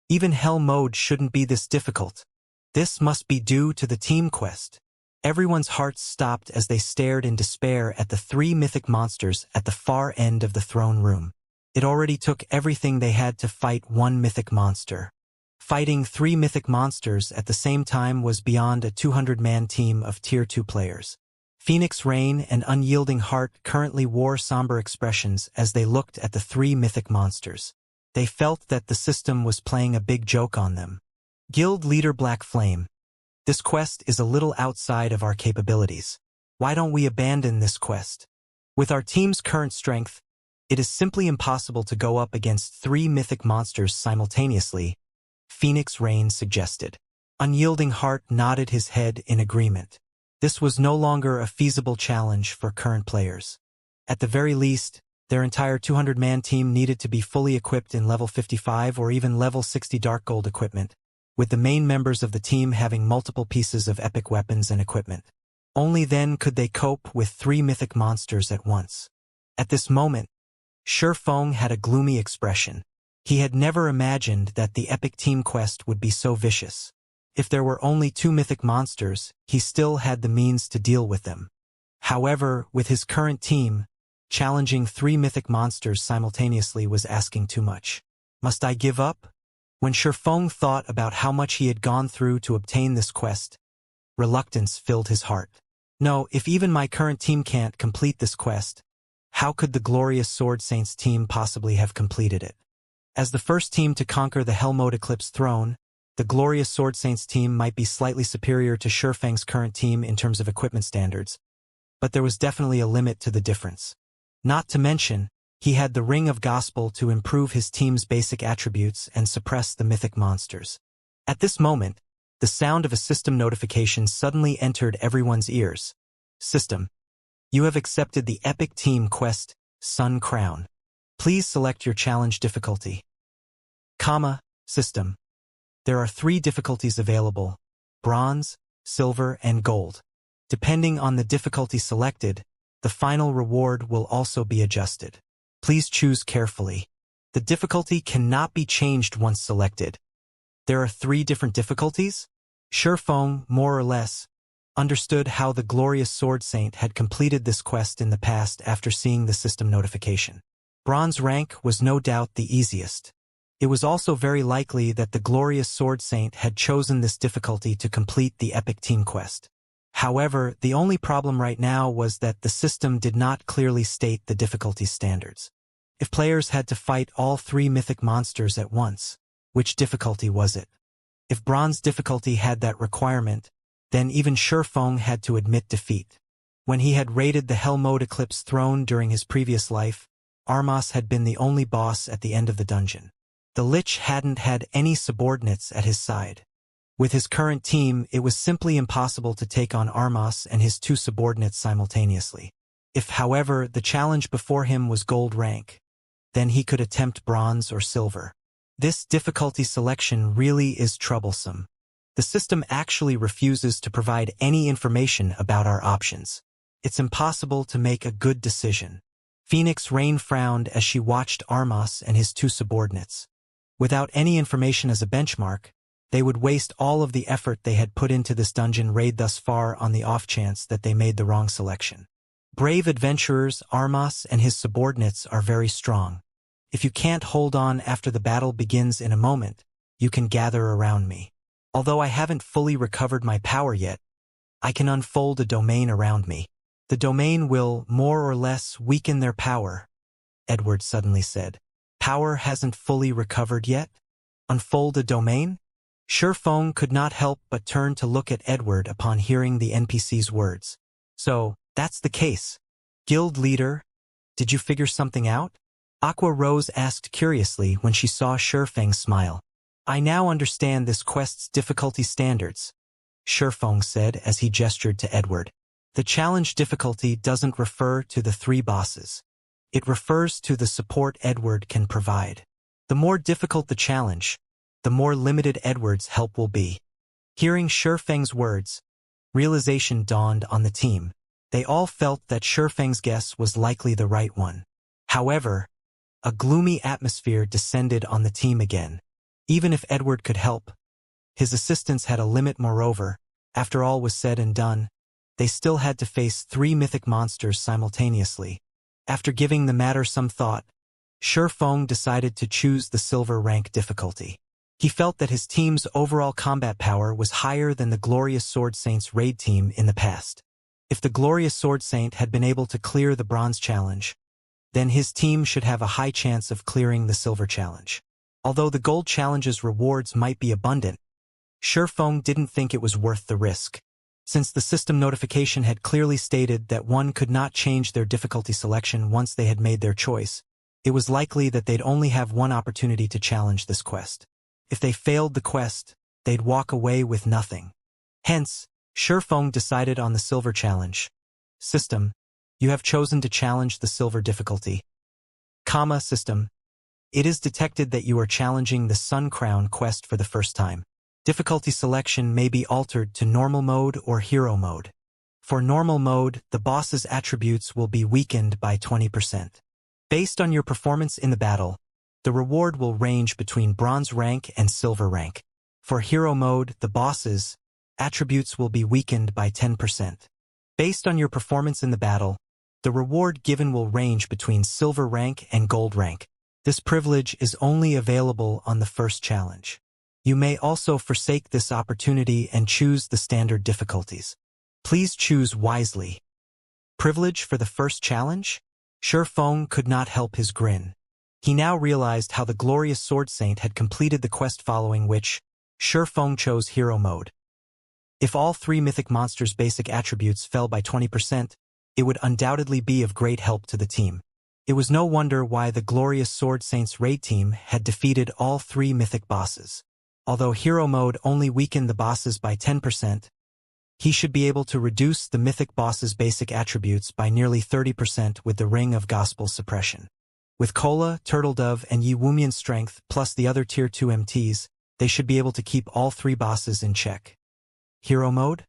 Even Hell Mode shouldn't be this difficult. This must be due to the team quest. Everyone's hearts stopped as they stared in despair at the three mythic monsters at the far end of the throne room. It already took everything they had to fight one mythic monster. Fighting three mythic monsters at the same time was beyond a 200-man team of Tier 2 players. Phoenix Rain and Unyielding Heart currently wore somber expressions as they looked at the three mythic monsters. They felt that the system was playing a big joke on them. Guild Leader Black Flame. This quest is a little outside of our capabilities. Why don't we abandon this quest? With our team's current strength, it is simply impossible to go up against three mythic monsters simultaneously, Phoenix Rain suggested. Unyielding Heart nodded his head in agreement. This was no longer a feasible challenge for current players. At the very least, their entire 200-man team needed to be fully equipped in level 55 or even level 60 Dark Gold equipment, with the main members of the team having multiple pieces of epic weapons and equipment. Only then could they cope with three mythic monsters at once. At this moment, Shifeng had a gloomy expression. He had never imagined that the epic team quest would be so vicious. If there were only two mythic monsters, he still had the means to deal with them. However, with his current team, challenging three mythic monsters simultaneously was asking too much. Must I give up? When Shifeng thought about how much he had gone through to obtain this quest, reluctance filled his heart. No, if even my current team can't complete this quest, how could the glorious Sword Saints team possibly have completed it? As the first team to conquer the Hellmode Eclipse throne, the glorious Sword Saints team might be slightly superior to Shifeng's current team in terms of equipment standards, but there was definitely a limit to the difference. Not to mention, he had the Ring of Gospel to improve his team's basic attributes and suppress the mythic monsters. At this moment, the sound of a system notification suddenly entered everyone's ears. System. You have accepted the Epic Team Quest, Sun Crown. Please select your challenge difficulty. System. There are 3 difficulties available: Bronze, Silver, and Gold. Depending on the difficulty selected, the final reward will also be adjusted. Please choose carefully. The difficulty cannot be changed once selected. There are 3 different difficulties? Shifeng, more or less, understood how the glorious Sword Saint had completed this quest in the past after seeing the system notification. Bronze rank was no doubt the easiest. It was also very likely that the glorious Sword Saint had chosen this difficulty to complete the Epic Team Quest. However, the only problem right now was that the system did not clearly state the difficulty standards. If players had to fight all 3 mythic monsters at once, which difficulty was it? If Bronze difficulty had that requirement, then even Shifeng had to admit defeat. When he had raided the Hellmode Eclipse throne during his previous life, Armas had been the only boss at the end of the dungeon. The Lich hadn't had any subordinates at his side. With his current team, it was simply impossible to take on Armas and his 2 subordinates simultaneously. If, however, the challenge before him was Gold rank, then he could attempt Bronze or Silver. This difficulty selection really is troublesome. The system actually refuses to provide any information about our options. It's impossible to make a good decision. Phoenix Rain frowned as she watched Armas and his 2 subordinates. Without any information as a benchmark, they would waste all of the effort they had put into this dungeon raid thus far on the off chance that they made the wrong selection. Brave adventurers, Armas and his subordinates are very strong. If you can't hold on after the battle begins in a moment, you can gather around me. Although I haven't fully recovered my power yet, I can unfold a domain around me. The domain will, more or less, weaken their power, Edward suddenly said. Power hasn't fully recovered yet? Unfold a domain? Shifeng could not help but turn to look at Edward upon hearing the NPC's words. So, that's the case. Guild leader, did you figure something out? Aqua Rose asked curiously when she saw Shifeng smile. I now understand this quest's difficulty standards, Shifeng said as he gestured to Edward. The challenge difficulty doesn't refer to the 3 bosses. It refers to the support Edward can provide. The more difficult the challenge, the more limited Edward's help will be. Hearing Shifeng's words, realization dawned on the team. They all felt that Shifeng's guess was likely the right one. However, a gloomy atmosphere descended on the team again. Even if Edward could help, his assistance had a limit. Moreover, after all was said and done, they still had to face 3 mythic monsters simultaneously. After giving the matter some thought, Feng decided to choose the silver rank difficulty. He felt that his team's overall combat power was higher than the Glorious Sword Saint's raid team in the past. If the Glorious Sword Saint had been able to clear the bronze challenge, then his team should have a high chance of clearing the silver challenge. Although the gold challenge's rewards might be abundant, Feng didn't think it was worth the risk. Since the system notification had clearly stated that one could not change their difficulty selection once they had made their choice, it was likely that they'd only have one opportunity to challenge this quest. If they failed the quest, they'd walk away with nothing. Hence, Feng decided on the silver challenge. System, you have chosen to challenge the silver difficulty. System, it is detected that you are challenging the Sun Crown quest for the first time. Difficulty selection may be altered to normal mode or hero mode. For normal mode, the boss's attributes will be weakened by 20%. Based on your performance in the battle, the reward will range between bronze rank and silver rank. For hero mode, the boss's attributes will be weakened by 10%. Based on your performance in the battle, the reward given will range between silver rank and gold rank. This privilege is only available on the first challenge. You may also forsake this opportunity and choose the standard difficulties. Please choose wisely. Privilege for the first challenge? Feng could not help his grin. He now realized how the Glorious Sword Saint had completed the quest following which, Feng chose hero mode. If all 3 mythic monsters' basic attributes fell by 20%, it would undoubtedly be of great help to the team. It was no wonder why the Glorious Sword Saint's raid team had defeated all 3 mythic bosses. Although hero mode only weakened the bosses by 10%, he should be able to reduce the mythic boss's basic attributes by nearly 30% with the Ring of Gospel Suppression. With Kola, Turtledove, and Yi Wumian's strength, plus the other Tier 2 MTs, they should be able to keep all 3 bosses in check. Hero mode?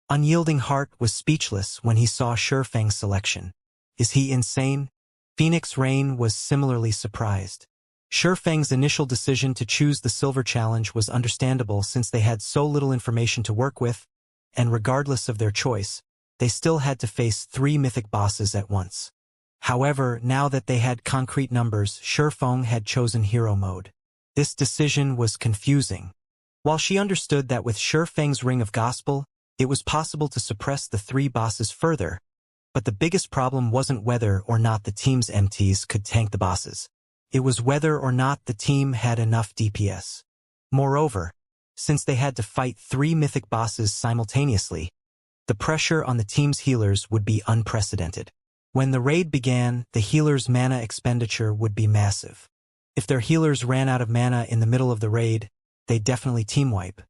Unyielding Heart was speechless when he saw Feng's selection. Is he insane? Phoenix Rain was similarly surprised. Feng's initial decision to choose the silver challenge was understandable since they had so little information to work with, and regardless of their choice, they still had to face 3 mythic bosses at once. However, now that they had concrete numbers, Feng had chosen hero mode. This decision was confusing. While she understood that with Feng's Ring of Gospel, it was possible to suppress the 3 bosses further, but the biggest problem wasn't whether or not the team's MTs could tank the bosses. It was whether or not the team had enough DPS. Moreover, since they had to fight 3 mythic bosses simultaneously, the pressure on the team's healers would be unprecedented. When the raid began, the healers' mana expenditure would be massive. If their healers ran out of mana in the middle of the raid, they'd definitely team wipe.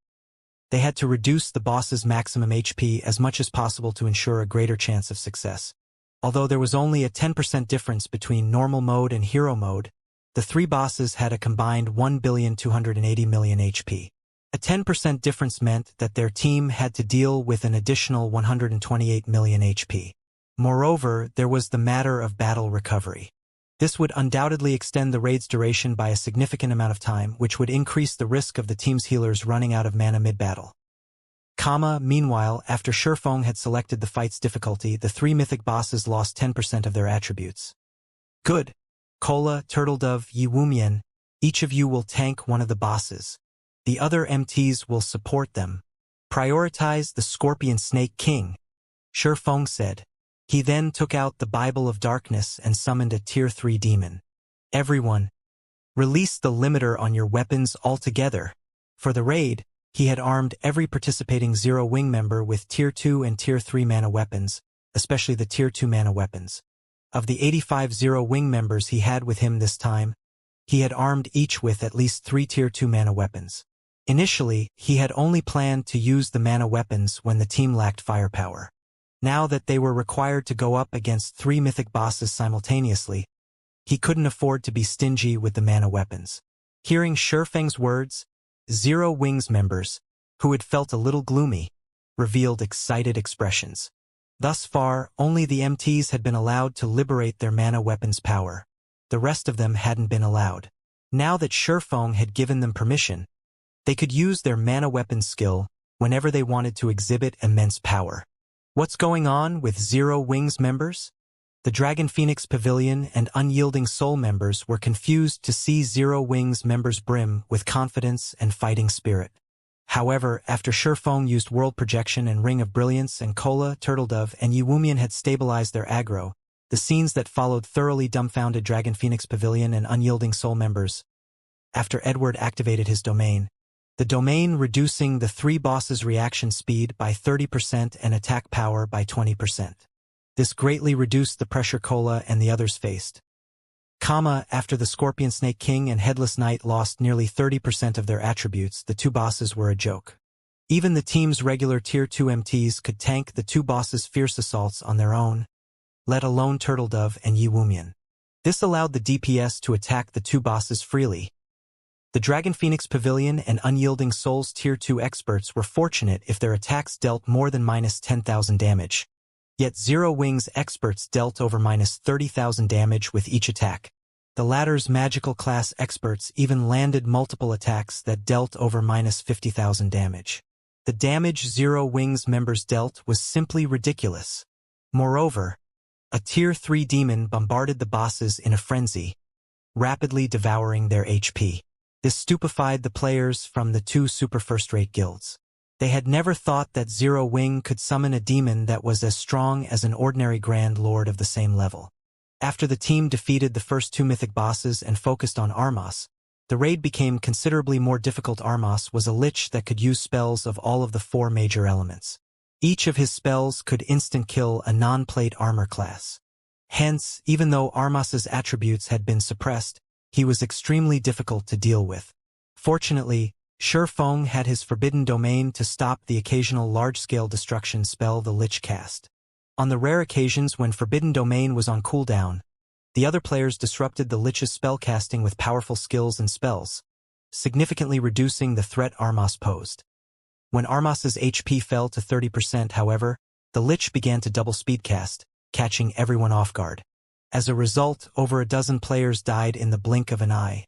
They had to reduce the boss's maximum HP as much as possible to ensure a greater chance of success. Although there was only a 10% difference between normal mode and hero mode, the 3 bosses had a combined 1,280,000,000 HP. A 10% difference meant that their team had to deal with an additional 128 million HP. Moreover, there was the matter of battle recovery. This would undoubtedly extend the raid's duration by a significant amount of time, which would increase the risk of the team's healers running out of mana mid-battle. Meanwhile, after Feng had selected the fight's difficulty, the 3 mythic bosses lost 10% of their attributes. Good. Kola, Turtledove, Yi Wumian, each of you will tank one of the bosses. The other MTs will support them. Prioritize the Scorpion Snake King, Feng said. He then took out the Bible of Darkness and summoned a Tier 3 demon. Everyone, release the limiter on your weapons altogether. For the raid, he had armed every participating Zero Wing member with Tier 2 and Tier 3 mana weapons, especially the Tier 2 mana weapons. Of the 85 Zero Wing members he had with him this time, he had armed each with at least 3 Tier 2 mana weapons. Initially, he had only planned to use the mana weapons when the team lacked firepower. Now that they were required to go up against 3 mythic bosses simultaneously, he couldn't afford to be stingy with the mana weapons. Hearing Feng's words, Zero Wings members, who had felt a little gloomy, revealed excited expressions. Thus far, only the MTs had been allowed to liberate their mana weapons' power. The rest of them hadn't been allowed. Now that Feng had given them permission, they could use their mana weapons skill whenever they wanted to exhibit immense power. What's going on with Zero Wings members? The Dragon Phoenix Pavilion and Unyielding Soul members were confused to see Zero Wings members brim with confidence and fighting spirit. However, after Shurfeng used World Projection and Ring of Brilliance and Kola, Turtledove, and Yiwumian had stabilized their aggro, the scenes that followed thoroughly dumbfounded Dragon Phoenix Pavilion and Unyielding Soul members. After Edward activated his domain, the domain reducing the three bosses' reaction speed by 30% and attack power by 20%. This greatly reduced the pressure Kola and the others faced. After the Scorpion Snake King and Headless Knight lost nearly 30% of their attributes, the two bosses were a joke. Even the team's regular Tier 2 MTs could tank the two bosses' fierce assaults on their own, let alone Turtledove and Yiwumian. This allowed the DPS to attack the two bosses freely. The Dragon Phoenix Pavilion and Unyielding Souls Tier 2 experts were fortunate if their attacks dealt more than -10,000 damage. Yet Zero Wings experts dealt over -30,000 damage with each attack. The latter's magical class experts even landed multiple attacks that dealt over -50,000 damage. The damage Zero Wings members dealt was simply ridiculous. Moreover, a Tier 3 demon bombarded the bosses in a frenzy, rapidly devouring their HP. This stupefied the players from the two super first-rate guilds. They had never thought that Zero Wing could summon a demon that was as strong as an ordinary Grand Lord of the same level. After the team defeated the first two mythic bosses and focused on Armas, the raid became considerably more difficult. Armas was a lich that could use spells of all of the four major elements. Each of his spells could instant kill a non-plate armor class. Hence, even though Armas's attributes had been suppressed, he was extremely difficult to deal with. Fortunately, Shurfeng had his forbidden domain to stop the occasional large-scale destruction spell the Lich cast. On the rare occasions when forbidden domain was on cooldown, the other players disrupted the Lich's spellcasting with powerful skills and spells, significantly reducing the threat Armas posed. When Armas's HP fell to 30%, however, the Lich began to double speedcast, catching everyone off guard. As a result, over a dozen players died in the blink of an eye.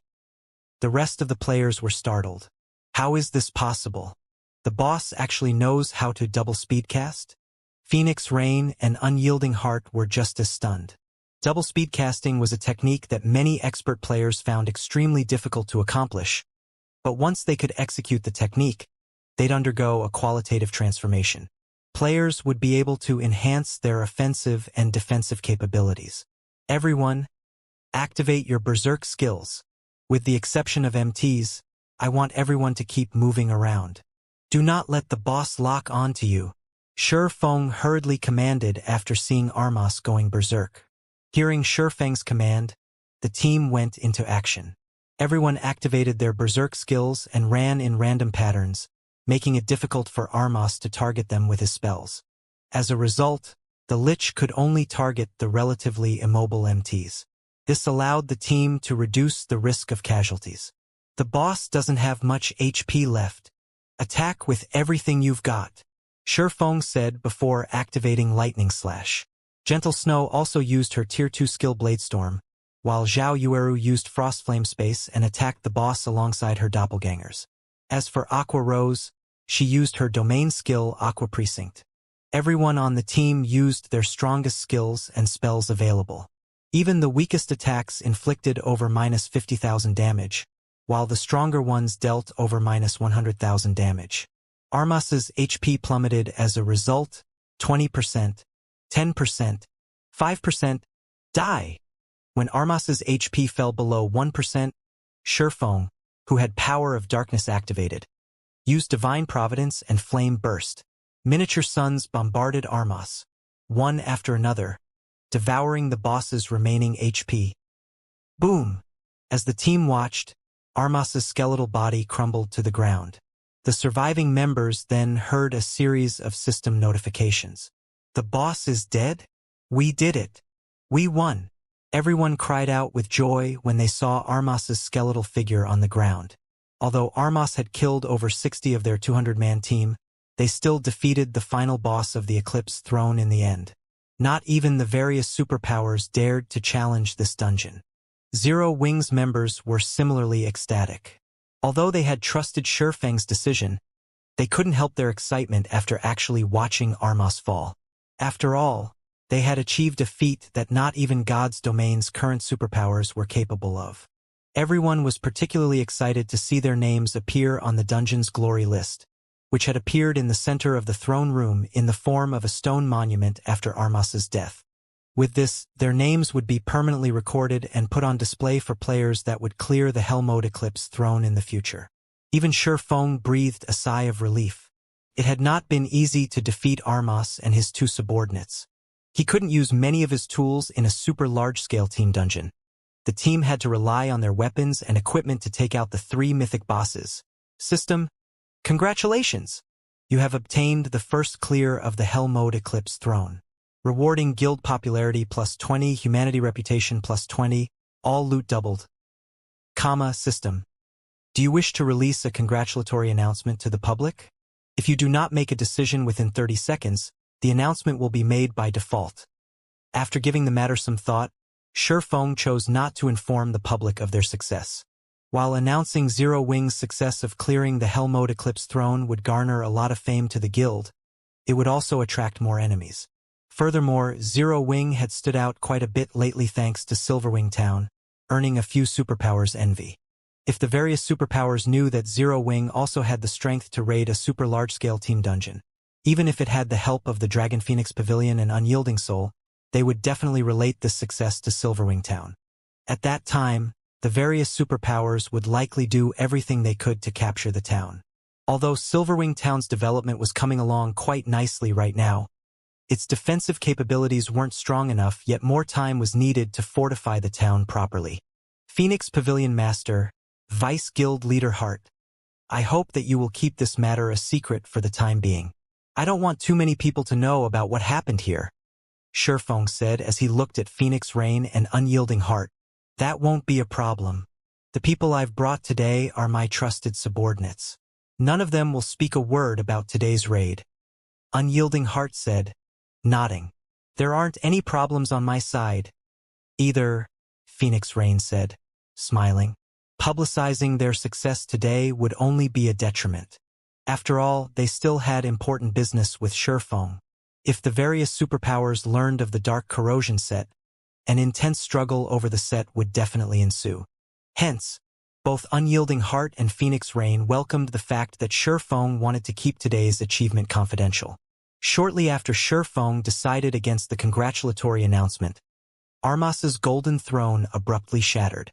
The rest of the players were startled. How is this possible? The boss actually knows how to double speedcast? Phoenix Rain and Unyielding Heart were just as stunned. Double speedcasting was a technique that many expert players found extremely difficult to accomplish, but once they could execute the technique, they'd undergo a qualitative transformation. Players would be able to enhance their offensive and defensive capabilities. Everyone, activate your berserk skills. With the exception of MTs, I want everyone to keep moving around. Do not let the boss lock onto you, Shurfeng hurriedly commanded after seeing Armas going berserk. Hearing Shurfeng's command, the team went into action. Everyone activated their berserk skills and ran in random patterns, making it difficult for Armas to target them with his spells. As a result, the Lich could only target the relatively immobile MTs. This allowed the team to reduce the risk of casualties. The boss doesn't have much HP left. Attack with everything you've got, Shurfeng said before activating Lightning Slash. Gentle Snow also used her Tier 2 skill Bladestorm, while Zhao Yueru used Frostflame Space and attacked the boss alongside her doppelgangers. As for Aqua Rose, she used her domain skill Aqua Precinct. Everyone on the team used their strongest skills and spells available. Even the weakest attacks inflicted over -50,000 damage, while the stronger ones dealt over -100,000 damage. Armas's HP plummeted as a result, 20%, 10%, 5%, die. When Armas's HP fell below 1%, Shurfeng, who had Power of Darkness activated, used Divine Providence and Flame Burst. Miniature suns bombarded Armas, one after another, devouring the boss's remaining HP. Boom! As the team watched, Armas's skeletal body crumbled to the ground. The surviving members then heard a series of system notifications. The boss is dead? We did it! We won! Everyone cried out with joy when they saw Armas's skeletal figure on the ground. Although Armas had killed over 60 of their 200-man team, they still defeated the final boss of the Eclipse Throne in the end. Not even the various superpowers dared to challenge this dungeon. Zero Wings members were similarly ecstatic. Although they had trusted Shurfeng's decision, they couldn't help their excitement after actually watching Armas fall. After all, they had achieved a feat that not even God's domain's current superpowers were capable of. Everyone was particularly excited to see their names appear on the dungeon's glory list, which had appeared in the center of the throne room in the form of a stone monument after Armas's death. With this, their names would be permanently recorded and put on display for players that would clear the Hell Mode Eclipse throne in the future. Even Feng breathed a sigh of relief. It had not been easy to defeat Armas and his two subordinates. He couldn't use many of his tools in a super large-scale team dungeon. The team had to rely on their weapons and equipment to take out the 3 mythic bosses. System, congratulations! You have obtained the first clear of the Hell Mode Eclipse throne. Rewarding guild popularity +20, humanity reputation +20, all loot doubled. System. Do you wish to release a congratulatory announcement to the public? If you do not make a decision within 30 seconds, the announcement will be made by default. After giving the matter some thought, Feng chose not to inform the public of their success. While announcing Zero Wing's success of clearing the Hell Mode Eclipse throne would garner a lot of fame to the guild, it would also attract more enemies. Furthermore, Zero Wing had stood out quite a bit lately thanks to Silverwing Town, earning a few superpowers envy. If the various superpowers knew that Zero Wing also had the strength to raid a super large-scale team dungeon, even if it had the help of the Dragon Phoenix Pavilion and Unyielding Soul, they would definitely relate this success to Silverwing Town. At that time, the various superpowers would likely do everything they could to capture the town. Although Silverwing Town's development was coming along quite nicely right now, its defensive capabilities weren't strong enough, yet more time was needed to fortify the town properly. Phoenix Pavilion Master, Vice Guild Leader Hart. I hope that you will keep this matter a secret for the time being. I don't want too many people to know about what happened here, Feng said as he looked at Phoenix Rain and Unyielding Heart. That won't be a problem. The people I've brought today are my trusted subordinates. None of them will speak a word about today's raid. Unyielding Heart said, nodding. There aren't any problems on my side. Either, Phoenix Rain said, smiling. Publicizing their success today would only be a detriment. After all, they still had important business with Feng. If the various superpowers learned of the Dark Corrosion set, an intense struggle over the set would definitely ensue. Hence, both Unyielding Heart and Phoenix Rain welcomed the fact that Feng wanted to keep today's achievement confidential. Shortly after Feng decided against the congratulatory announcement, Armas's golden throne abruptly shattered.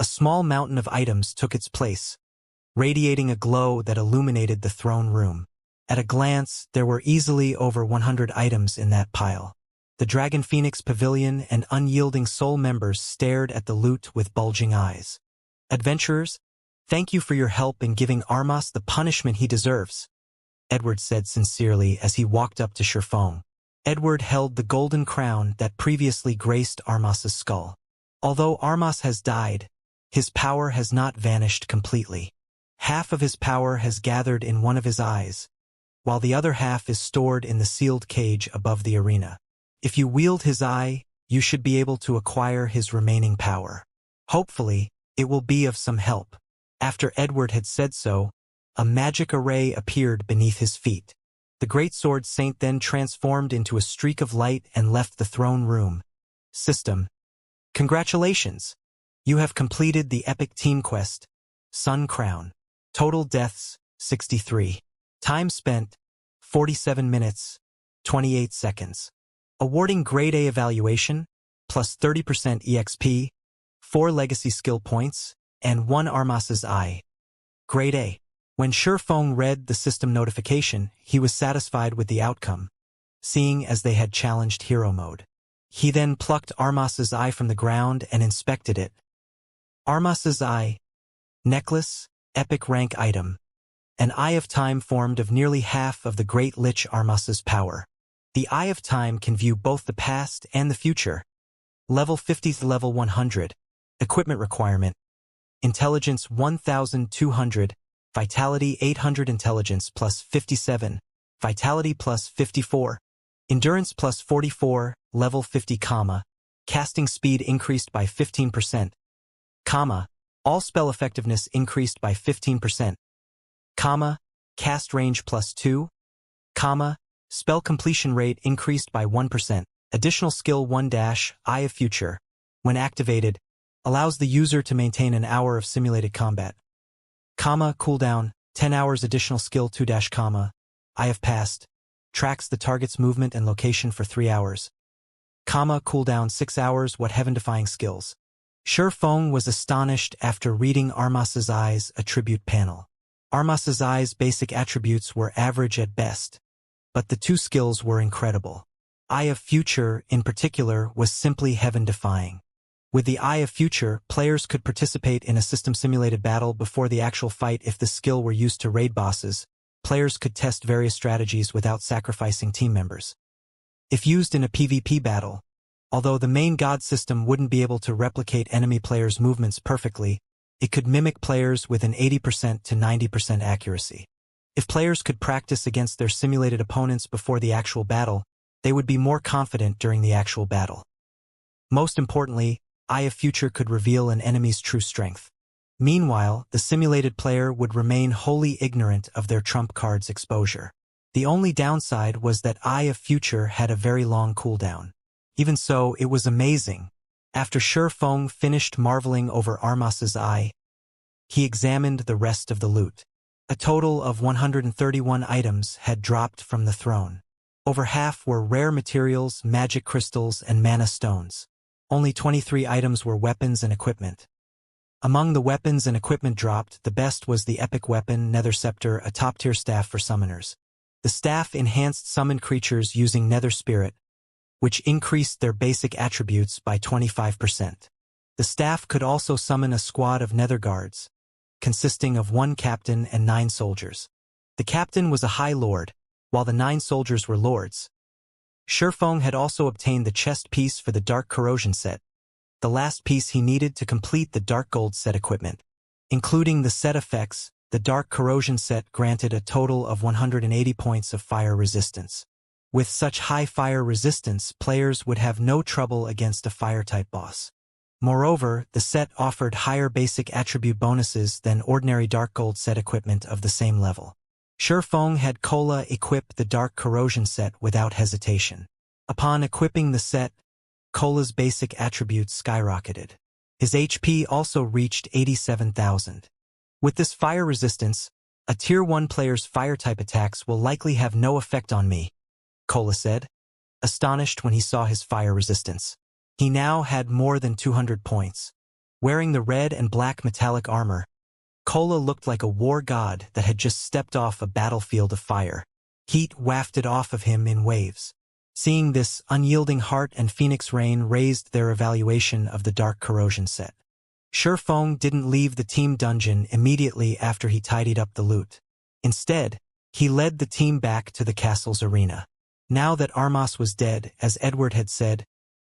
A small mountain of items took its place, radiating a glow that illuminated the throne room. At a glance, there were easily over 100 items in that pile. The Dragon Phoenix Pavilion and Unyielding Soul members stared at the loot with bulging eyes. Adventurers, thank you for your help in giving Armas the punishment he deserves, Edward said sincerely as he walked up to Feng. Edward held the golden crown that previously graced Armas's skull. Although Armas has died, his power has not vanished completely. Half of his power has gathered in one of his eyes, while the other half is stored in the sealed cage above the arena. If you wield his eye, you should be able to acquire his remaining power. Hopefully, it will be of some help. After Edward had said so, a magic array appeared beneath his feet. The Great Sword Saint then transformed into a streak of light and left the throne room. System. Congratulations! You have completed the epic team quest, Sun Crown. Total deaths, 63. Time spent, 47 minutes, 28 seconds. Awarding Grade A evaluation, plus 30% EXP, 4 legacy skill points, and 1 Armas's eye. Grade A. When Feng read the system notification, he was satisfied with the outcome, seeing as they had challenged hero mode. He then plucked Armas's eye from the ground and inspected it. Armas's eye. Necklace, epic rank item. An Eye of Time formed of nearly half of the Great Lich Armas's power. The Eye of Time can view both the past and the future. Level 50 to level 100. Equipment requirement. Intelligence 1200. Vitality 800. Intelligence plus 57. Vitality plus 54. Endurance plus 44. Level 50, Casting speed increased by 15%. All spell effectiveness increased by 15%. Cast range plus 2. Spell completion rate increased by 1%. Additional skill 1-Eye of Future, when activated, allows the user to maintain an hour of simulated combat. Cooldown, 10 hours. Additional skill 2-, Eye of Past, tracks the target's movement and location for 3 hours. Cooldown 6 hours. What heaven-defying skills. Shi Feng was astonished after reading Armas's Eye's attribute panel. Armas's Eye's basic attributes were average at best, but the two skills were incredible. Eye of Future, in particular, was simply heaven-defying. With the Eye of Future, players could participate in a system-simulated battle before the actual fight. If the skill were used to raid bosses, players could test various strategies without sacrificing team members. If used in a PvP battle, although the main god system wouldn't be able to replicate enemy players' movements perfectly, it could mimic players with an 80% to 90% accuracy. If players could practice against their simulated opponents before the actual battle, they would be more confident during the actual battle. Most importantly, Eye of Future could reveal an enemy's true strength. Meanwhile, the simulated player would remain wholly ignorant of their trump card's exposure. The only downside was that Eye of Future had a very long cooldown. Even so, it was amazing. After Shi Feng finished marveling over Armas's Eye, he examined the rest of the loot. A total of 131 items had dropped from the throne. Over half were rare materials, magic crystals, and mana stones. Only 23 items were weapons and equipment. Among the weapons and equipment dropped, the best was the epic weapon Nether Scepter, a top-tier staff for summoners. The staff enhanced summoned creatures using Nether Spirit, which increased their basic attributes by 25%. The staff could also summon a squad of Nether Guards, consisting of 1 captain and 9 soldiers. The captain was a High Lord, while the 9 soldiers were lords. Shi Feng had also obtained the chest piece for the Dark Corrosion set, the last piece he needed to complete the Dark Gold set equipment. Including the set effects, the Dark Corrosion set granted a total of 180 points of fire resistance. With such high fire resistance, players would have no trouble against a fire-type boss. Moreover, the set offered higher basic attribute bonuses than ordinary Dark Gold set equipment of the same level. Shi Feng had Cola equip the Dark Corrosion set without hesitation. Upon equipping the set, Cola's basic attributes skyrocketed. His HP also reached 87,000. With this fire resistance, a Tier 1 player's fire-type attacks will likely have no effect on me, Cola said, astonished when he saw his fire resistance. He now had more than 200 points. Wearing the red and black metallic armor, Cola looked like a war god that had just stepped off a battlefield of fire. Heat wafted off of him in waves. Seeing this, Unyielding Heart and Phoenix Rain raised their evaluation of the Dark Corrosion set. Shi Feng didn't leave the team dungeon immediately after he tidied up the loot. Instead, he led the team back to the castle's arena. Now that Armas was dead, as Edward had said,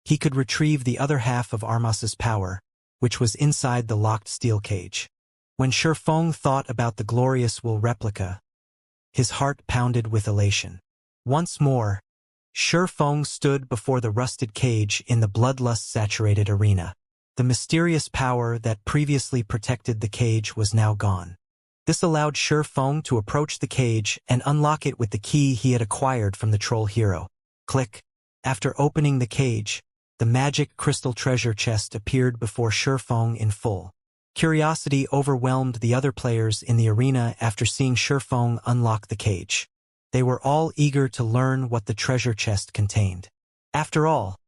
he could retrieve the other half of Armas's power, which was inside the locked steel cage. When Shi Feng thought about the glorious wool replica, his heart pounded with elation. Once more, Shi Feng stood before the rusted cage in the bloodlust-saturated arena. The mysterious power that previously protected the cage was now gone. This allowed Shi Feng to approach the cage and unlock it with the key he had acquired from the troll hero. Click. After opening the cage, the magic crystal treasure chest appeared before Shi Feng in full. Curiosity overwhelmed the other players in the arena after seeing Shi Feng unlock the cage. They were all eager to learn what the treasure chest contained. After all,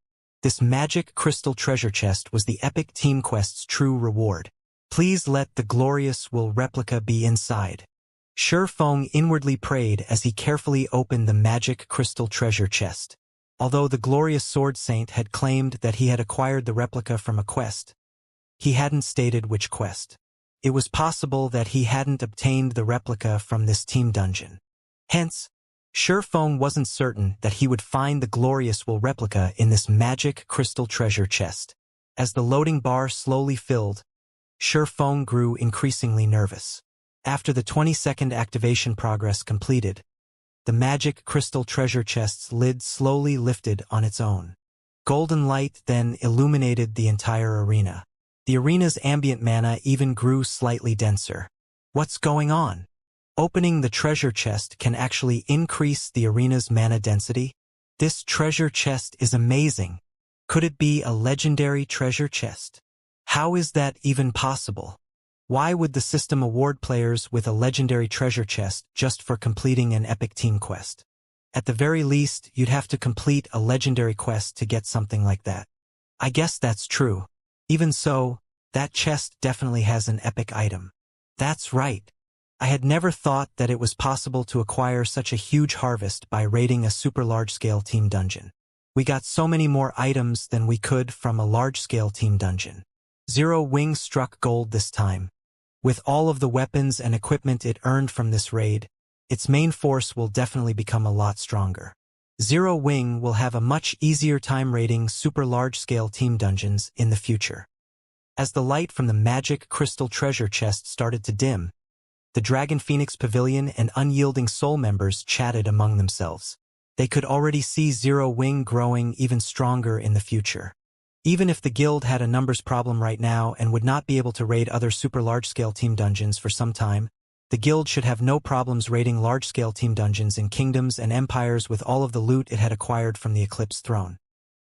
this magic crystal treasure chest was the epic team quest's true reward. Please let the glorious wool replica be inside. Shi Feng inwardly prayed as he carefully opened the magic crystal treasure chest. Although the glorious sword saint had claimed that he had acquired the replica from a quest, he hadn't stated which quest. It was possible that he hadn't obtained the replica from this team dungeon. Hence, Shi Feng wasn't certain that he would find the glorious wool replica in this magic crystal treasure chest. As the loading bar slowly filled, Shi Feng grew increasingly nervous. After the 20-second activation progress completed, the magic crystal treasure chest's lid slowly lifted on its own. Golden light then illuminated the entire arena. The arena's ambient mana even grew slightly denser. What's going on? Opening the treasure chest can actually increase the arena's mana density. This treasure chest is amazing. Could it be a legendary treasure chest? How is that even possible? Why would the system award players with a legendary treasure chest just for completing an epic team quest? At the very least, you'd have to complete a legendary quest to get something like that. I guess that's true. Even so, that chest definitely has an epic item. That's right. I had never thought that it was possible to acquire such a huge harvest by raiding a super large-scale team dungeon. We got so many more items than we could from a large-scale team dungeon. Zero Wing struck gold this time. With all of the weapons and equipment it earned from this raid, its main force will definitely become a lot stronger. Zero Wing will have a much easier time raiding super large-scale team dungeons in the future. As the light from the magic crystal treasure chest started to dim, the Dragon Phoenix Pavilion and Unyielding Soul members chatted among themselves. They could already see Zero Wing growing even stronger in the future. Even if the guild had a numbers problem right now and would not be able to raid other super large-scale team dungeons for some time, the guild should have no problems raiding large-scale team dungeons in kingdoms and empires with all of the loot it had acquired from the Eclipse Throne.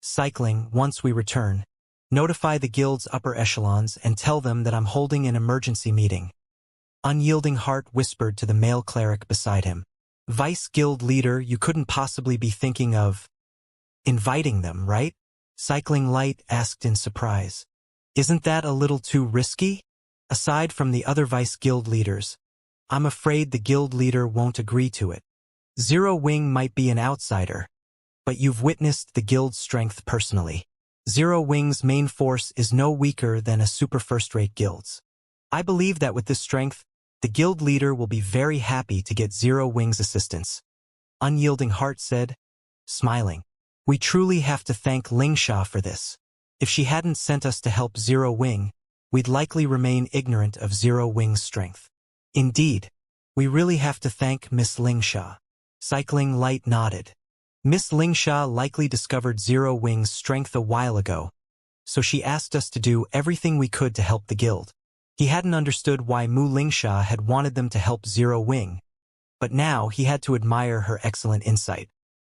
Cycling, once we return, notify the guild's upper echelons and tell them that I'm holding an emergency meeting. Unyielding Heart whispered to the male cleric beside him. Vice guild leader, you couldn't possibly be thinking of inviting them, right? Cycling Light asked in surprise. Isn't that a little too risky? Aside from the other vice guild leaders, I'm afraid the guild leader won't agree to it. Zero Wing might be an outsider, but you've witnessed the guild's strength personally. Zero Wing's main force is no weaker than a super first-rate guild's. I believe that with this strength, the guild leader will be very happy to get Zero Wing's assistance. Unyielding Heart said, smiling. We truly have to thank Lingsha for this. If she hadn't sent us to help Zero Wing, we'd likely remain ignorant of Zero Wing's strength. Indeed, we really have to thank Miss Lingsha. Cycling Light nodded. Miss Lingsha likely discovered Zero Wing's strength a while ago, so she asked us to do everything we could to help the guild. He hadn't understood why Mu Lingsha had wanted them to help Zero Wing, but now he had to admire her excellent insight.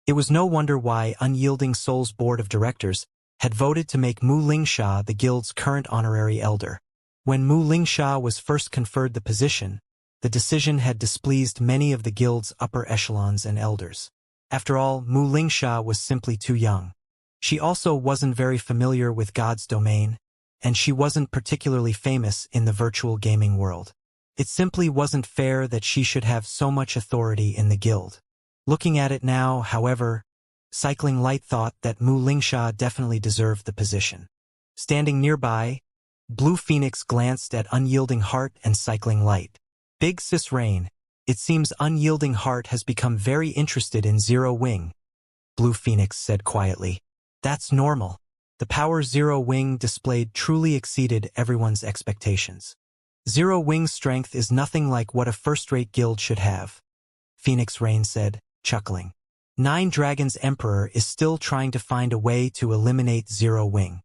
It was no wonder why Unyielding Soul's board of directors had voted to make Mu Lingsha the guild's current honorary elder. When Mu Lingsha was first conferred the position, the decision had displeased many of the guild's upper echelons and elders. After all, Mu Lingsha was simply too young. She also wasn't very familiar with God's domain, and she wasn't particularly famous in the virtual gaming world. It simply wasn't fair that she should have so much authority in the guild. Looking at it now, however, Cycling Light thought that Mu Lingsha definitely deserved the position. Standing nearby, Blue Phoenix glanced at Unyielding Heart and Cycling Light. Big Sis Rain, it seems Unyielding Heart has become very interested in Zero Wing, Blue Phoenix said quietly. That's normal. The power Zero Wing displayed truly exceeded everyone's expectations. Zero Wing's strength is nothing like what a first-rate guild should have, Phoenix Rain said, chuckling. Nine Dragons Emperor is still trying to find a way to eliminate Zero Wing.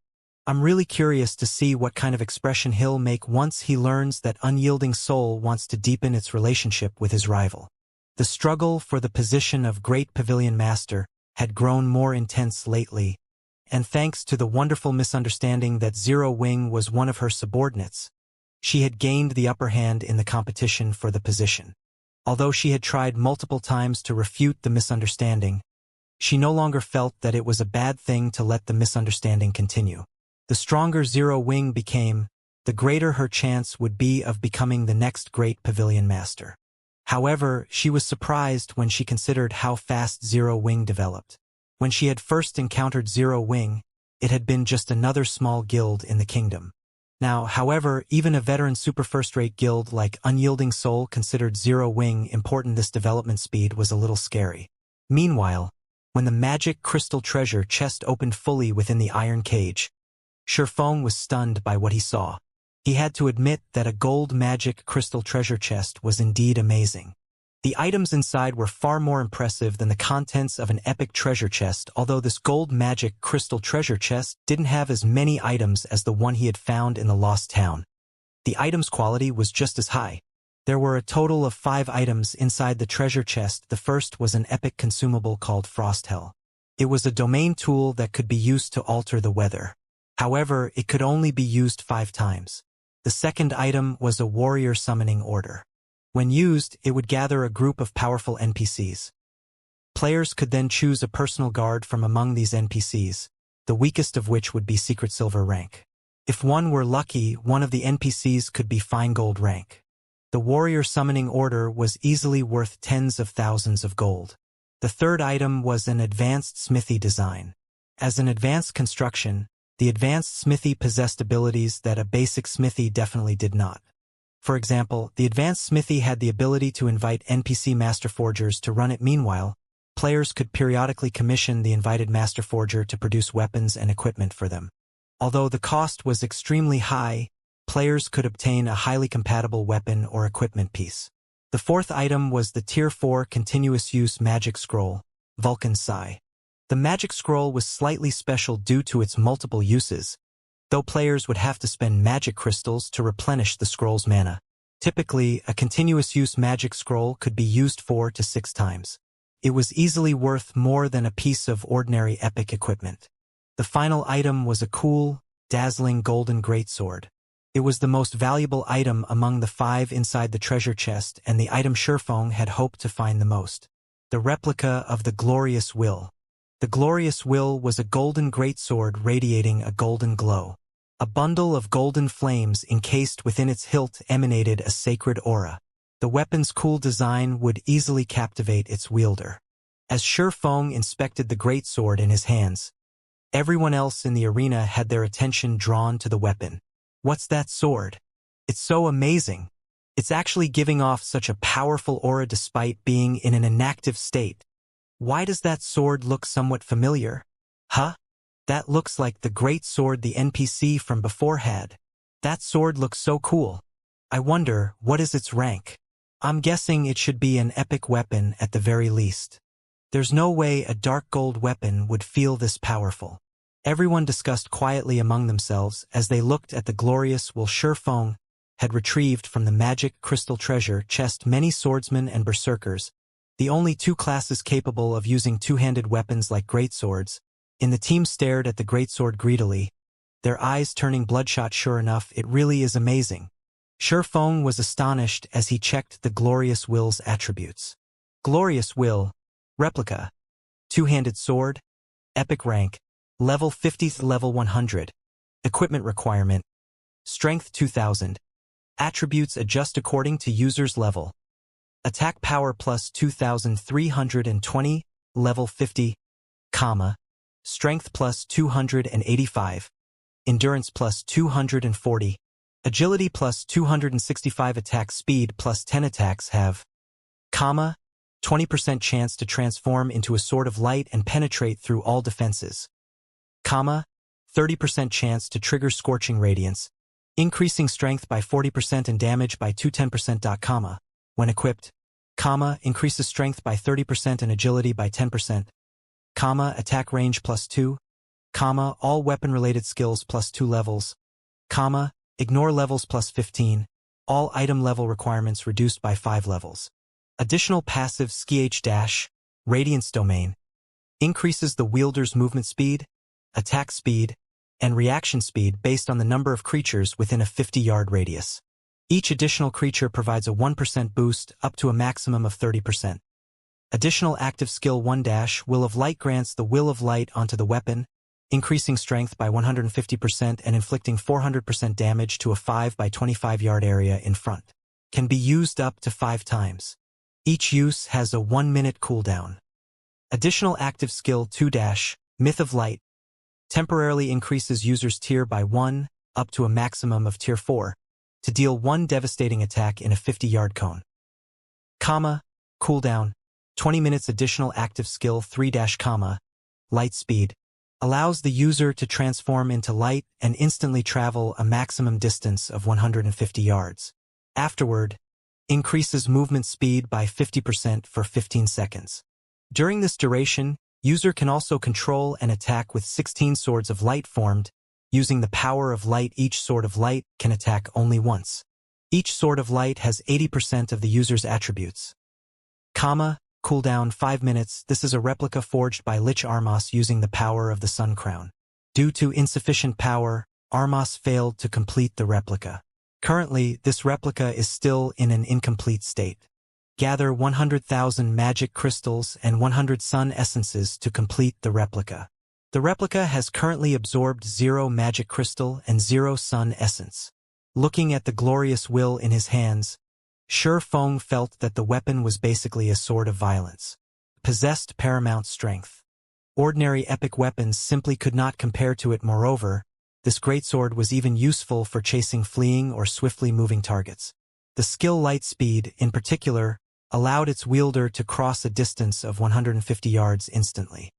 I'm really curious to see what kind of expression he'll make once he learns that Unyielding Soul wants to deepen its relationship with his rival. The struggle for the position of Great Pavilion Master had grown more intense lately, and thanks to the wonderful misunderstanding that Zero Wing was one of her subordinates, she had gained the upper hand in the competition for the position. Although she had tried multiple times to refute the misunderstanding, she no longer felt that it was a bad thing to let the misunderstanding continue. The stronger Zero Wing became, the greater her chance would be of becoming the next Great Pavilion Master. However, she was surprised when she considered how fast Zero Wing developed. When she had first encountered Zero Wing, it had been just another small guild in the kingdom. Now, however, even a veteran super first-rate guild like Unyielding Soul considered Zero Wing important. This development speed was a little scary. Meanwhile, when the magic crystal treasure chest opened fully within the iron cage, Shifeng was stunned by what he saw. He had to admit that a gold magic crystal treasure chest was indeed amazing. The items inside were far more impressive than the contents of an epic treasure chest, although this gold magic crystal treasure chest didn't have as many items as the one he had found in the Lost Town. The item's quality was just as high. There were a total of 5 items inside the treasure chest. The first was an epic consumable called Frosthell. It was a domain tool that could be used to alter the weather. However, it could only be used 5 times. The second item was a warrior summoning order. When used, it would gather a group of powerful NPCs. Players could then choose a personal guard from among these NPCs, the weakest of which would be Secret Silver rank. If one were lucky, one of the NPCs could be Fine Gold rank. The warrior summoning order was easily worth tens of thousands of gold. The third item was an advanced smithy design. As an advanced construction, the advanced smithy possessed abilities that a basic smithy definitely did not. For example, the advanced smithy had the ability to invite NPC master forgers to run it. Meanwhile, players could periodically commission the invited master forger to produce weapons and equipment for them. Although the cost was extremely high, players could obtain a highly compatible weapon or equipment piece. The fourth item was the Tier 4 Continuous Use Magic Scroll, Vulcan Psi. The magic scroll was slightly special due to its multiple uses, though players would have to spend magic crystals to replenish the scroll's mana. Typically, a continuous use magic scroll could be used 4 to 6 times. It was easily worth more than a piece of ordinary epic equipment. The final item was a cool, dazzling golden greatsword. It was the most valuable item among the 5 inside the treasure chest, and the item Sherfong had hoped to find the most. The replica of the Glorious Will. The Glorious Will was a golden greatsword radiating a golden glow. A bundle of golden flames encased within its hilt emanated a sacred aura. The weapon's cool design would easily captivate its wielder. As Sherfong inspected the greatsword in his hands, everyone else in the arena had their attention drawn to the weapon. What's that sword? It's so amazing. It's actually giving off such a powerful aura despite being in an inactive state. Why does that sword look somewhat familiar? Huh? That looks like the great sword the NPC from before had. That sword looks so cool. I wonder, what is its rank? I'm guessing it should be an epic weapon at the very least. There's no way a dark gold weapon would feel this powerful. Everyone discussed quietly among themselves as they looked at the glorious will Sherfong had retrieved from the magic crystal treasure chest many swordsmen and berserkers, the only 2 classes capable of using two-handed weapons like greatswords. The team stared at the greatsword greedily, their eyes turning bloodshot. Sure enough, it really is amazing. Sherfong was astonished as he checked the Glorious Will's attributes. Glorious Will, Replica, Two-handed sword, Epic rank, Level 50, Level 100. Equipment requirement, Strength 2000. Attributes adjust according to user's level. Attack power plus 2320, Level 50, Strength plus 285. Endurance plus 240. Agility plus 265. Attack speed plus 10. Attacks have, 20% chance to transform into a sword of light and penetrate through all defenses, 30% chance to trigger scorching radiance, increasing strength by 40% and damage by 210%, when equipped, increases strength by 30% and agility by 10%, attack range plus 2, all weapon-related skills plus 2 levels, ignore levels plus 15, all item level requirements reduced by 5 levels. Additional passive /, Radiance Domain, increases the wielder's movement speed, attack speed, and reaction speed based on the number of creatures within a 50-yard radius. Each additional creature provides a 1% boost up to a maximum of 30%. Additional active skill 1 - Will of Light grants the Will of Light onto the weapon, increasing strength by 150% and inflicting 400% damage to a 5 by 25-yard area in front. Can be used up to 5 times. Each use has a 1-minute cooldown. Additional active skill 2 - Myth of Light, temporarily increases user's tier by 1, up to a maximum of tier 4, to deal 1 devastating attack in a 50-yard cone. Cooldown, 20 minutes. Additional active skill 3 - Light Speed, allows the user to transform into light and instantly travel a maximum distance of 150 yards. Afterward, increases movement speed by 50% for 15 seconds. During this duration, user can also control and attack with 16 swords of light formed. Using the power of light, each sword of light can attack only once. Each sword of light has 80% of the user's attributes. Cooldown 5 minutes. This is a replica forged by Lich Armas using the power of the Sun Crown. Due to insufficient power, Armas failed to complete the replica. Currently, this replica is still in an incomplete state. Gather 100,000 magic crystals and 100 sun essences to complete the replica. The replica has currently absorbed 0 magic crystal and 0 sun essence. Looking at the glorious will in his hands, Shi Feng felt that the weapon was basically a sword of violence. Possessed paramount strength. Ordinary epic weapons simply could not compare to it. Moreover, this greatsword was even useful for chasing fleeing or swiftly moving targets. The skill light speed, in particular, allowed its wielder to cross a distance of 150 yards instantly.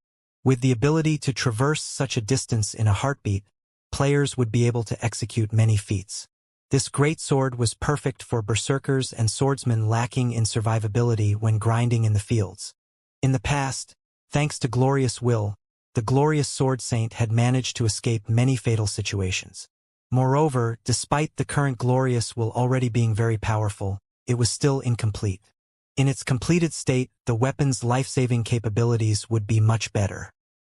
With the ability to traverse such a distance in a heartbeat, players would be able to execute many feats. This greatsword was perfect for berserkers and swordsmen lacking in survivability when grinding in the fields. In the past, thanks to Glorious Will, the glorious sword saint had managed to escape many fatal situations. Moreover, despite the current Glorious Will already being very powerful, it was still incomplete. In its completed state, the weapon's life-saving capabilities would be much better.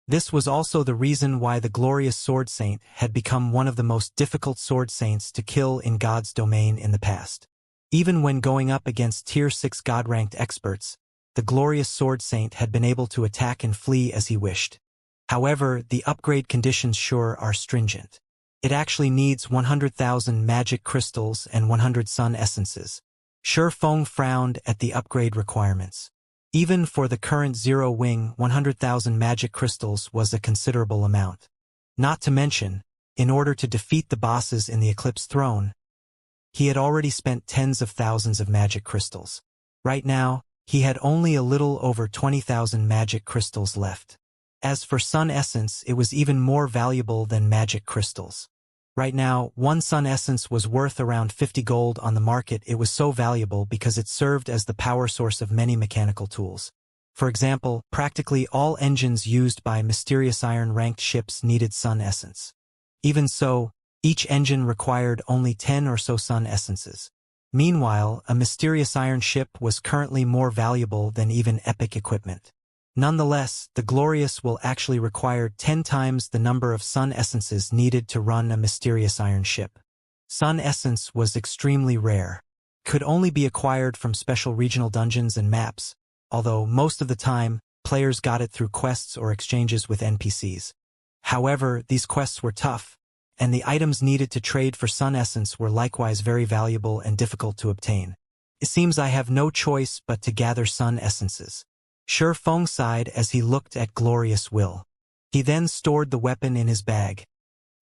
This was also the reason why the glorious sword saint had become one of the most difficult sword saints to kill in God's domain in the past. Even when going up against Tier 6 God-ranked experts, the glorious sword saint had been able to attack and flee as he wished. However, the upgrade conditions sure are stringent. It actually needs 100,000 magic crystals and 100 sun essences. Shi Feng frowned at the upgrade requirements. Even for the current Zero Wing, 100,000 magic crystals was a considerable amount. Not to mention, in order to defeat the bosses in the Eclipse Throne, he had already spent tens of thousands of magic crystals. Right now, he had only a little over 20,000 magic crystals left. As for Sun Essence, it was even more valuable than magic crystals. Right now, one Sun Essence was worth around 50 gold on the market. It was so valuable because it served as the power source of many mechanical tools. For example, practically all engines used by Mysterious Iron-ranked ships needed Sun Essence. Even so, each engine required only 10 or so Sun Essences. Meanwhile, a Mysterious Iron ship was currently more valuable than even epic equipment. Nonetheless, the Glorious will actually require 10 times the number of Sun Essences needed to run a Mysterious Iron ship. Sun Essence was extremely rare. Could only be acquired from special regional dungeons and maps, although most of the time, players got it through quests or exchanges with NPCs. However, these quests were tough, and the items needed to trade for Sun Essence were likewise very valuable and difficult to obtain. It seems I have no choice but to gather Sun Essences. Shi Feng sighed as he looked at Glorious Will. He then stored the weapon in his bag,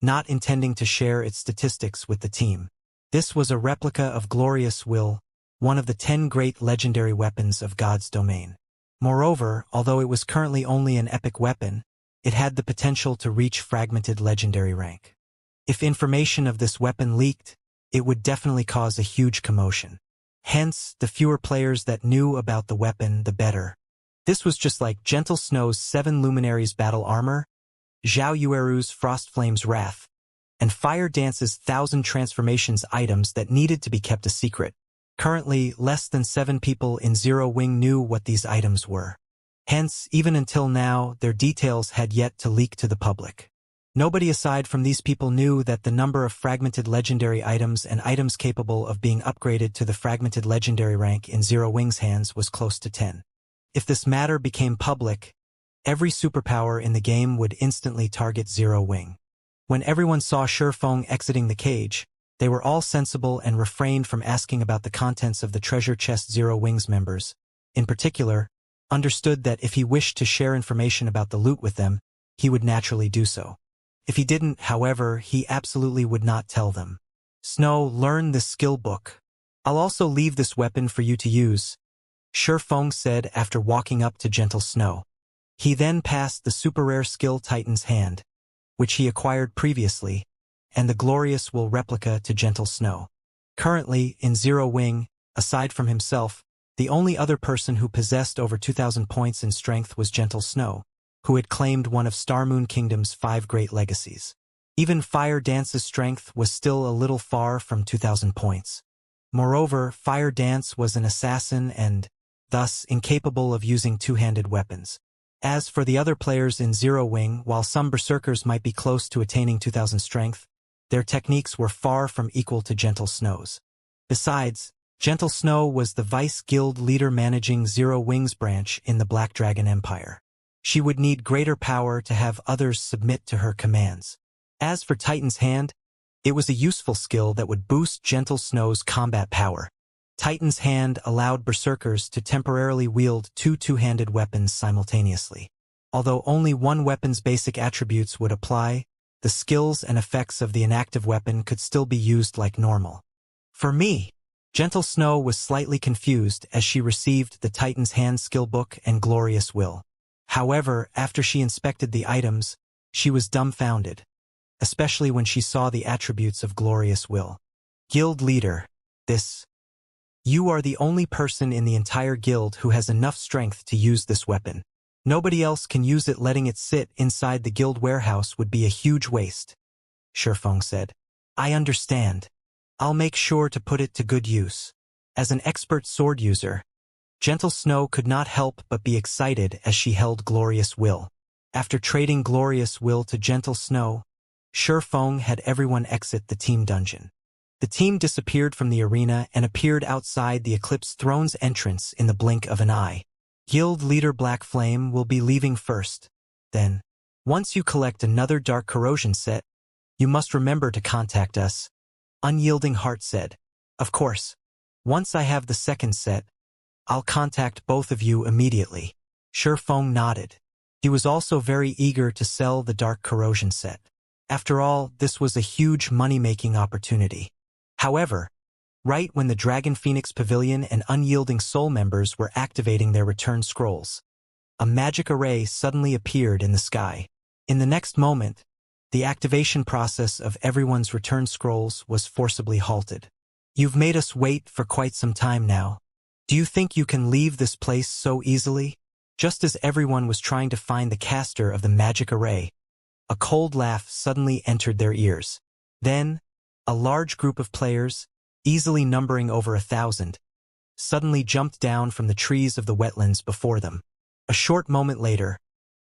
not intending to share its statistics with the team. This was a replica of Glorious Will, one of the 10 great legendary weapons of God's domain. Moreover, although it was currently only an epic weapon, it had the potential to reach fragmented legendary rank. If information of this weapon leaked, it would definitely cause a huge commotion. Hence, the fewer players that knew about the weapon, the better. This was just like Gentle Snow's 7 Luminaries battle armor, Zhao Yueru's Frost Flame's Wrath, and Fire Dance's 1,000 transformations items that needed to be kept a secret. Currently, less than 7 people in Zero Wing knew what these items were. Hence, even until now, their details had yet to leak to the public. Nobody aside from these people knew that the number of fragmented legendary items and items capable of being upgraded to the fragmented legendary rank in Zero Wing's hands was close to 10. If this matter became public, every superpower in the game would instantly target Zero Wing. When everyone saw Shi Feng exiting the cage, they were all sensible and refrained from asking about the contents of the treasure chest. Zero Wing's members, in particular, understood that if he wished to share information about the loot with them, he would naturally do so. If he didn't, however, he absolutely would not tell them. Snow, learn this skill book. I'll also leave this weapon for you to use, Shi Feng said after walking up to Gentle Snow. He then passed the super rare skill Titan's Hand, which he acquired previously, and the Glorious Will replica to Gentle Snow. Currently, in Zero Wing, aside from himself, the only other person who possessed over 2,000 points in strength was Gentle Snow, who had claimed one of Star Moon Kingdom's 5 great legacies. Even Fire Dance's strength was still a little far from 2,000 points. Moreover, Fire Dance was an assassin and, thus, incapable of using two-handed weapons. As for the other players in Zero Wing, while some berserkers might be close to attaining 2000 strength, their techniques were far from equal to Gentle Snow's. Besides, Gentle Snow was the vice guild leader managing Zero Wing's branch in the Black Dragon Empire. She would need greater power to have others submit to her commands. As for Titan's Hand, it was a useful skill that would boost Gentle Snow's combat power. Titan's Hand allowed berserkers to temporarily wield two-handed weapons simultaneously. Although only one weapon's basic attributes would apply, the skills and effects of the inactive weapon could still be used like normal. For me, Gentle Snow was slightly confused as she received the Titan's Hand skill book and Glorious Will. However, after she inspected the items, she was dumbfounded, especially when she saw the attributes of Glorious Will. Guild Leader, you are the only person in the entire guild who has enough strength to use this weapon. Nobody else can use it. Letting it sit inside the guild warehouse would be a huge waste, Shifeng said. I understand. I'll make sure to put it to good use. As an expert sword user, Gentle Snow could not help but be excited as she held Glorious Will. After trading Glorious Will to Gentle Snow, Shifeng had everyone exit the team dungeon. The team disappeared from the arena and appeared outside the Eclipse Throne's entrance in the blink of an eye. Guild Leader Black Flame will be leaving first. Then, once you collect another Dark Corrosion set, you must remember to contact us, Unyielding Heart said. Of course. Once I have the second set, I'll contact both of you immediately. Shifeng nodded. He was also very eager to sell the Dark Corrosion set. After all, this was a huge money-making opportunity. However, right when the Dragon Phoenix Pavilion and Unyielding Soul members were activating their return scrolls, a magic array suddenly appeared in the sky. In the next moment, the activation process of everyone's return scrolls was forcibly halted. You've made us wait for quite some time now. Do you think you can leave this place so easily? Just as everyone was trying to find the caster of the magic array, a cold laugh suddenly entered their ears. Then, a large group of players, easily numbering over 1,000, suddenly jumped down from the trees of the wetlands before them. A short moment later,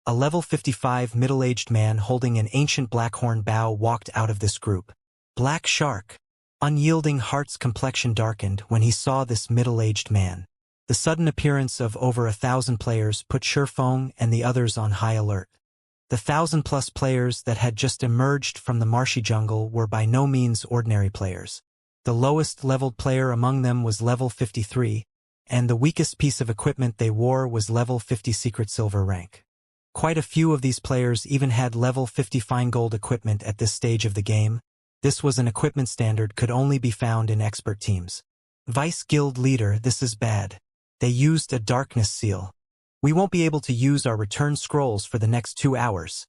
a level 55 middle-aged man holding an ancient blackhorn bow walked out of this group. Black Shark. Unyielding Heart's complexion darkened when he saw this middle-aged man. The sudden appearance of over 1,000 players put Shifeng and the others on high alert. The 1,000-plus players that had just emerged from the marshy jungle were by no means ordinary players. The lowest-leveled player among them was level 53, and the weakest piece of equipment they wore was level 50 secret silver rank. Quite a few of these players even had level 50 fine gold equipment at this stage of the game. This was an equipment standard could only be found in expert teams. Vice Guild Leader, this is bad. They used a darkness seal. We won't be able to use our return scrolls for the next 2 hours.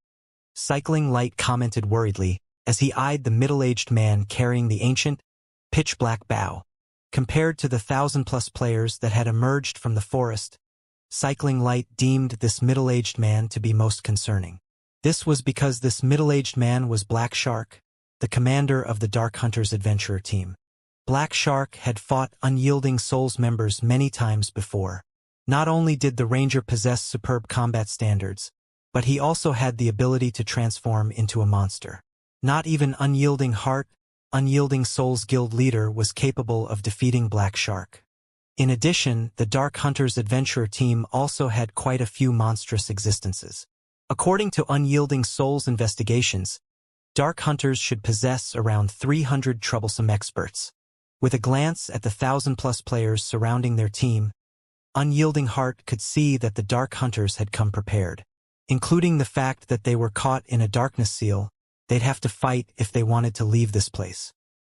Cycling Light commented worriedly as he eyed the middle-aged man carrying the ancient, pitch-black bow. Compared to the 1,000-plus players that had emerged from the forest, Cycling Light deemed this middle-aged man to be most concerning. This was because this middle-aged man was Black Shark, the commander of the Dark Hunters Adventurer team. Black Shark had fought Unyielding Souls members many times before. Not only did the Ranger possess superb combat standards, but he also had the ability to transform into a monster. Not even Unyielding Heart, Unyielding Souls Guild Leader was capable of defeating Black Shark. In addition, the Dark Hunters Adventurer team also had quite a few monstrous existences. According to Unyielding Souls investigations, Dark Hunters should possess around 300 troublesome experts. With a glance at the 1,000-plus players surrounding their team, Unyielding Heart could see that the Dark Hunters had come prepared. Including the fact that they were caught in a darkness seal, they'd have to fight if they wanted to leave this place.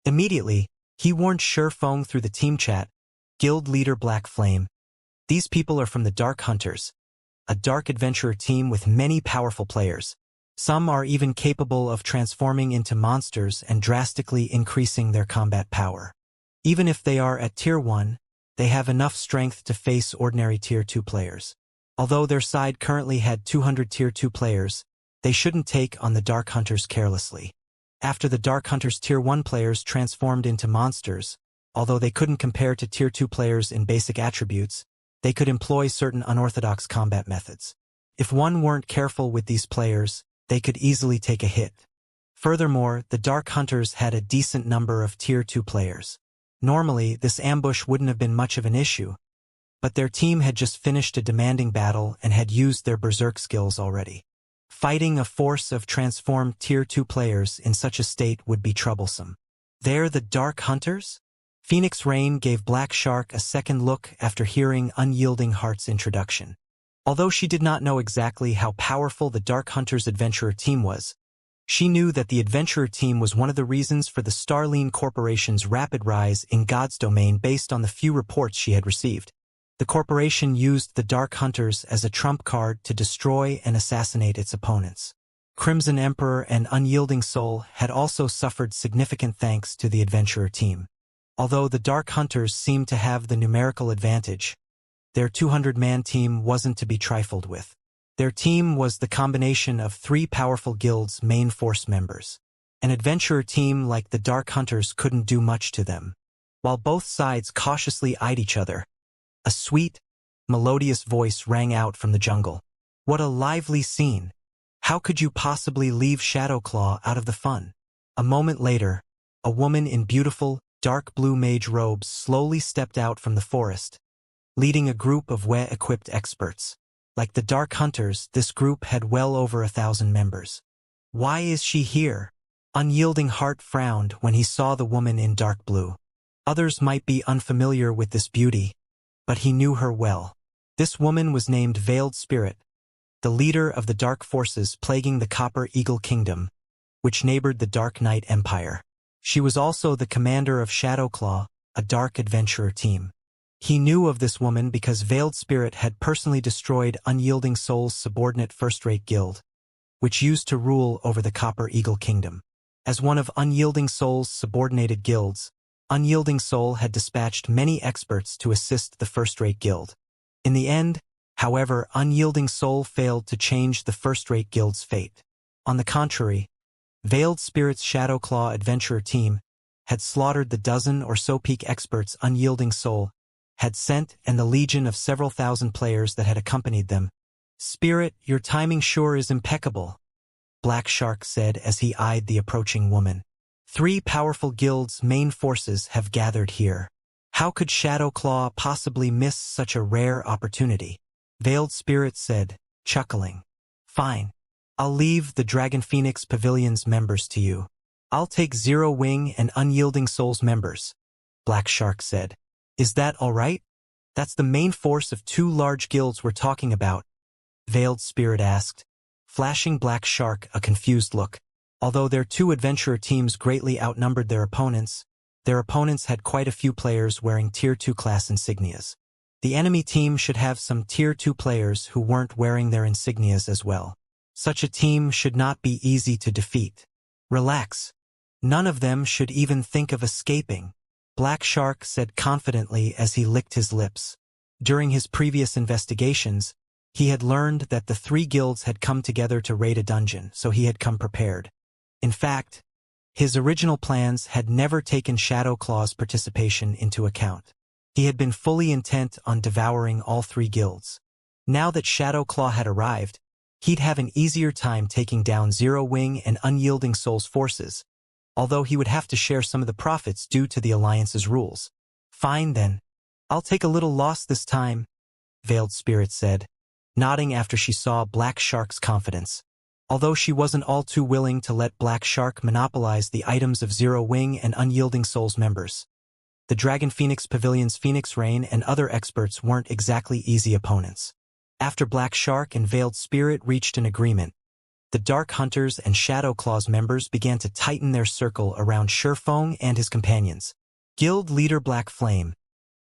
Immediately, he warned Shifeng through the team chat, Guild Leader Black Flame. These people are from the Dark Hunters, a dark adventurer team with many powerful players. Some are even capable of transforming into monsters and drastically increasing their combat power. Even if they are at Tier 1, they have enough strength to face ordinary Tier 2 players. Although their side currently had 200 Tier 2 players, they shouldn't take on the Dark Hunters carelessly. After the Dark Hunters Tier 1 players transformed into monsters, Although they couldn't compare to Tier 2 players in basic attributes, they could employ certain unorthodox combat methods. If one weren't careful with these players, they could easily take a hit. Furthermore, the Dark Hunters had a decent number of Tier 2 players. Normally, this ambush wouldn't have been much of an issue, but their team had just finished a demanding battle and had used their berserk skills already. Fighting a force of transformed Tier 2 players in such a state would be troublesome. They're the Dark Hunters? Phoenix Rain gave Black Shark a second look after hearing Unyielding Heart's introduction. Although she did not know exactly how powerful the Dark Hunters Adventurer team was, she knew that the Adventurer team was one of the reasons for the Starline Corporation's rapid rise in God's domain based on the few reports she had received. The corporation used the Dark Hunters as a trump card to destroy and assassinate its opponents. Crimson Emperor and Unyielding Soul had also suffered significant thanks to the Adventurer team. Although the Dark Hunters seemed to have the numerical advantage, their 200-man team wasn't to be trifled with. Their team was the combination of 3 powerful guilds' main force members. An adventurer team like the Dark Hunters couldn't do much to them. While both sides cautiously eyed each other, a sweet, melodious voice rang out from the jungle. What a lively scene! How could you possibly leave Shadowclaw out of the fun? A moment later, a woman in beautiful, dark blue mage robes slowly stepped out from the forest, leading a group of well-equipped experts. Like the Dark Hunters, this group had well over 1,000 members. Why is she here? Unyielding Heart frowned when he saw the woman in dark blue. Others might be unfamiliar with this beauty, but he knew her well. This woman was named Veiled Spirit, the leader of the dark forces plaguing the Copper Eagle Kingdom, which neighbored the Dark Knight Empire. She was also the commander of Shadowclaw, a dark adventurer team. He knew of this woman because Veiled Spirit had personally destroyed Unyielding Soul's subordinate first-rate guild, which used to rule over the Copper Eagle Kingdom. As one of Unyielding Soul's subordinated guilds, Unyielding Soul had dispatched many experts to assist the first-rate guild. In the end, however, Unyielding Soul failed to change the first-rate guild's fate. On the contrary, Veiled Spirit's Shadowclaw adventurer team had slaughtered the dozen or so peak experts Unyielding Soul had sent and the legion of several thousand players that had accompanied them. Spirit, your timing sure is impeccable, Black Shark said as he eyed the approaching woman. 3 powerful guilds' main forces have gathered here. How could Shadowclaw possibly miss such a rare opportunity? Veiled Spirit said, chuckling. Fine. I'll leave the Dragon Phoenix Pavilion's members to you. I'll take Zero Wing and Unyielding Soul's members, Black Shark said. Is that all right? That's the main force of 2 large guilds we're talking about, Veiled Spirit asked, flashing Black Shark a confused look. Although their 2 adventurer teams greatly outnumbered their opponents had quite a few players wearing Tier 2 class insignias. The enemy team should have some Tier 2 players who weren't wearing their insignias as well. Such a team should not be easy to defeat. Relax. None of them should even think of escaping, Black Shark said confidently as he licked his lips. During his previous investigations, he had learned that the 3 guilds had come together to raid a dungeon, so he had come prepared. In fact, his original plans had never taken Shadowclaw's participation into account. He had been fully intent on devouring all 3 guilds. Now that Shadowclaw had arrived, he'd have an easier time taking down Zero Wing and Unyielding Soul's forces, although he would have to share some of the profits due to the Alliance's rules. Fine then. I'll take a little loss this time, Veiled Spirit said, nodding after she saw Black Shark's confidence. Although she wasn't all too willing to let Black Shark monopolize the items of Zero Wing and Unyielding Soul's members. The Dragon Phoenix Pavilion's Phoenix Rain and other experts weren't exactly easy opponents. After Black Shark and Veiled Spirit reached an agreement, the Dark Hunters and Shadowclaw's members began to tighten their circle around Shurfeng and his companions. Guild leader Black Flame.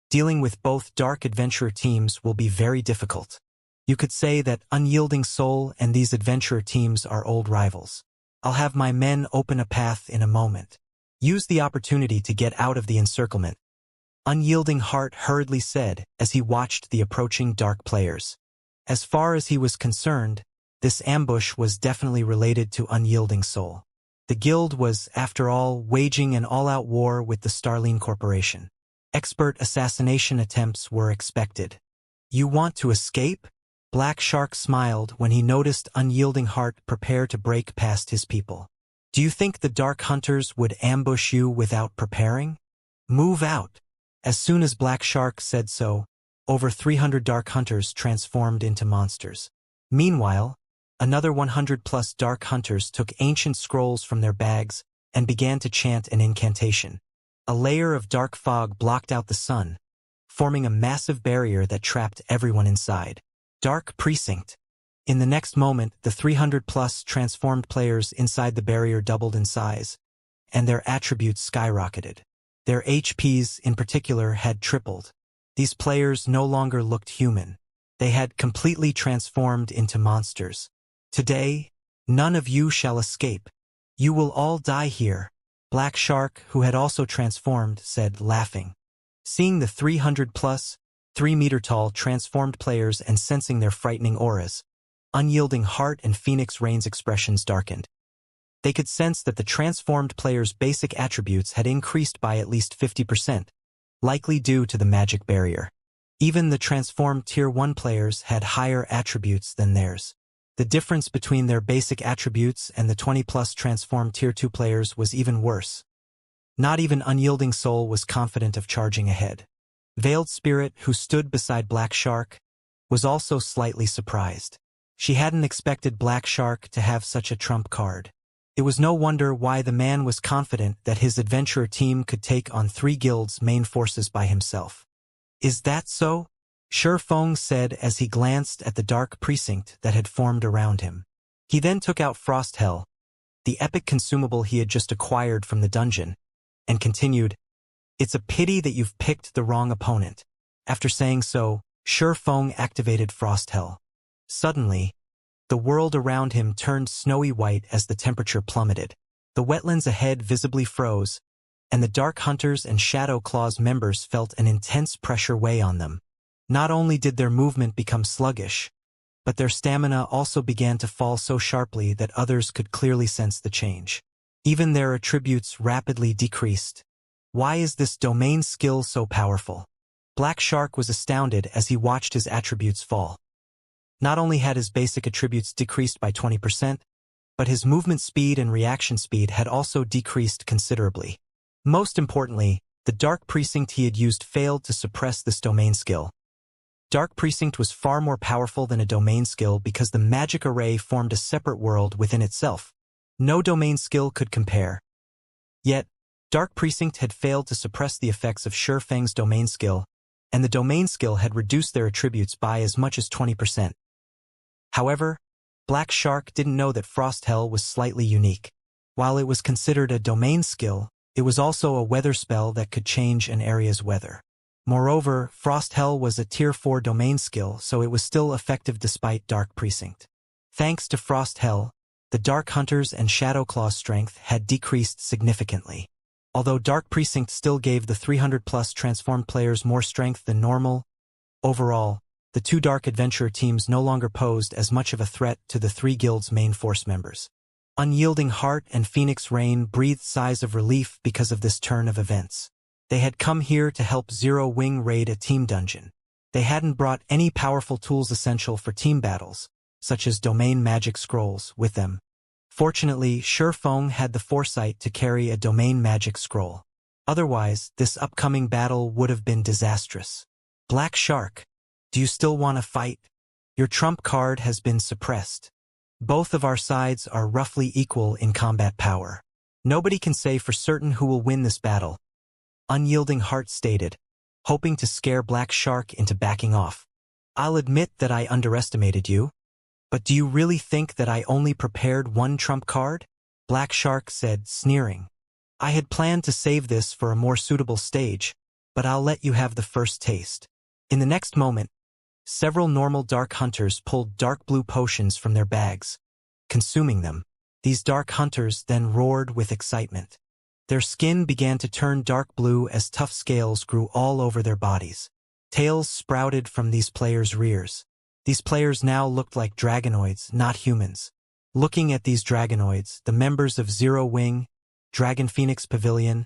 Dealing with both dark adventurer teams will be very difficult. You could say that Unyielding Soul and these adventurer teams are old rivals. I'll have my men open a path in a moment. Use the opportunity to get out of the encirclement, Unyielding Heart hurriedly said as he watched the approaching dark players. As far as he was concerned, this ambush was definitely related to Unyielding Soul. The guild was, after all, waging an all-out war with the Starline Corporation. Expert assassination attempts were expected. You want to escape? Black Shark smiled when he noticed Unyielding Heart prepare to break past his people. Do you think the Dark Hunters would ambush you without preparing? Move out. As soon as Black Shark said so, over 300 Dark Hunters transformed into monsters. Meanwhile, another 100+ Dark Hunters took ancient scrolls from their bags and began to chant an incantation. A layer of dark fog blocked out the sun, forming a massive barrier that trapped everyone inside. Dark Precinct. In the next moment, the 300+ transformed players inside the barrier doubled in size, and their attributes skyrocketed. Their HPs, in particular, had tripled. These players no longer looked human. They had completely transformed into monsters. Today, none of you shall escape. You will all die here, Black Shark, who had also transformed, said, laughing. Seeing the 300+, 3-meter-tall transformed players and sensing their frightening auras, Unyielding Heart and Phoenix Rain's expressions darkened. They could sense that the transformed players' basic attributes had increased by at least 50%, likely due to the magic barrier. Even the transformed Tier 1 players had higher attributes than theirs. The difference between their basic attributes and the 20+ transformed Tier 2 players was even worse. Not even Unyielding Soul was confident of charging ahead. Veiled Spirit, who stood beside Black Shark, was also slightly surprised. She hadn't expected Black Shark to have such a trump card. It was no wonder why the man was confident that his adventurer team could take on 3 guilds' main forces by himself. Is that so? Feng said as he glanced at the dark precinct that had formed around him. He then took out Frost Hell, the epic consumable he had just acquired from the dungeon, and continued, "It's a pity that you've picked the wrong opponent." After saying so, Feng activated Frost Hell. Suddenly, the world around him turned snowy white as the temperature plummeted. The wetlands ahead visibly froze, and the Dark Hunters and Shadow Claws members felt an intense pressure weigh on them. Not only did their movement become sluggish, but their stamina also began to fall so sharply that others could clearly sense the change. Even their attributes rapidly decreased. Why is this domain skill so powerful? Black Shark was astounded as he watched his attributes fall. Not only had his basic attributes decreased by 20%, but his movement speed and reaction speed had also decreased considerably. Most importantly, the Dark Precinct he had used failed to suppress this domain skill. Dark Precinct was far more powerful than a domain skill because the magic array formed a separate world within itself. No domain skill could compare. Yet, Dark Precinct had failed to suppress the effects of Feng's domain skill, and the domain skill had reduced their attributes by as much as 20%. However, Black Shark didn't know that Frost Hell was slightly unique. While it was considered a domain skill, it was also a weather spell that could change an area's weather. Moreover, Frost Hell was a Tier 4 domain skill, so it was still effective despite Dark Precinct. Thanks to Frost Hell, the Dark Hunters and Shadow Claw's strength had decreased significantly. Although Dark Precinct still gave the 300+ transformed players more strength than normal, overall, the 2 Dark Adventurer teams no longer posed as much of a threat to the 3 guilds' main force members. Unyielding Heart and Phoenix Rain breathed sighs of relief because of this turn of events. They had come here to help Zero Wing raid a team dungeon. They hadn't brought any powerful tools essential for team battles, such as domain magic scrolls, with them. Fortunately, Feng had the foresight to carry a domain magic scroll. Otherwise, this upcoming battle would have been disastrous. Black Shark, do you still want to fight? Your trump card has been suppressed. Both of our sides are roughly equal in combat power. Nobody can say for certain who will win this battle, Unyielding Heart stated, hoping to scare Black Shark into backing off. I'll admit that I underestimated you. But do you really think that I only prepared 1 trump card? Black Shark said, sneering. I had planned to save this for a more suitable stage, but I'll let you have the first taste. In the next moment, several normal Dark Hunters pulled dark blue potions from their bags, consuming them. These Dark Hunters then roared with excitement. Their skin began to turn dark blue as tough scales grew all over their bodies. Tails sprouted from these players' rears. These players now looked like dragonoids, not humans. Looking at these dragonoids, the members of Zero Wing, Dragon Phoenix Pavilion,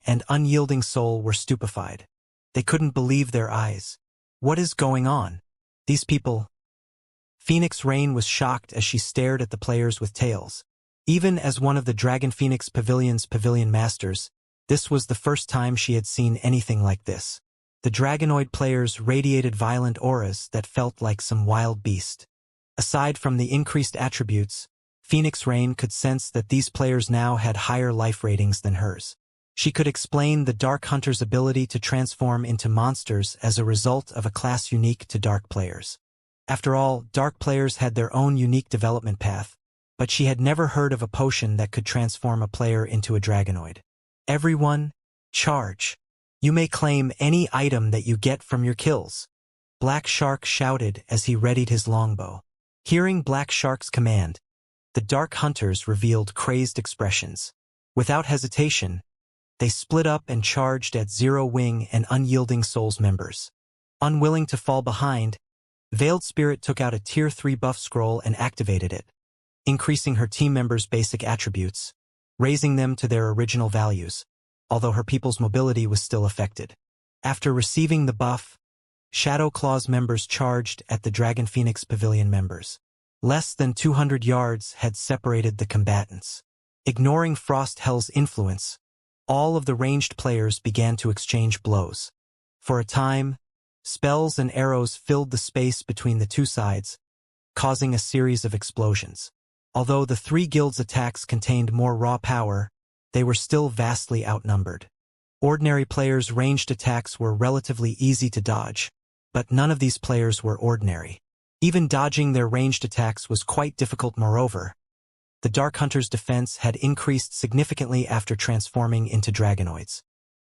and Unyielding Soul were stupefied. They couldn't believe their eyes. What is going on? These people... Phoenix Rain was shocked as she stared at the players with tails. Even as one of the Dragon Phoenix Pavilion's pavilion masters, this was the first time she had seen anything like this. The Dragonoid players radiated violent auras that felt like some wild beast. Aside from the increased attributes, Phoenix Rain could sense that these players now had higher life ratings than hers. She could explain the Dark Hunter's ability to transform into monsters as a result of a class unique to Dark players. After all, Dark players had their own unique development path, but she had never heard of a potion that could transform a player into a Dragonoid. Everyone, charge. You may claim any item that you get from your kills. Black Shark shouted as he readied his longbow. Hearing Black Shark's command, the Dark Hunters revealed crazed expressions. Without hesitation, they split up and charged at Zero Wing and Unyielding Soul's members. Unwilling to fall behind, Veiled Spirit took out a Tier 3 buff scroll and activated it, increasing her team members' basic attributes, raising them to their original values, although her people's mobility was still affected. After receiving the buff, Shadow Claw's members charged at the Dragon Phoenix Pavilion members. Less than 200 yards had separated the combatants. Ignoring Frost Hell's influence, all of the ranged players began to exchange blows. For a time, spells and arrows filled the space between the two sides, causing a series of explosions. Although the three guilds' attacks contained more raw power, they were still vastly outnumbered. Ordinary players' ranged attacks were relatively easy to dodge, but none of these players were ordinary. Even dodging their ranged attacks was quite difficult. Moreover, the Dark Hunter's defense had increased significantly after transforming into Dragonoids.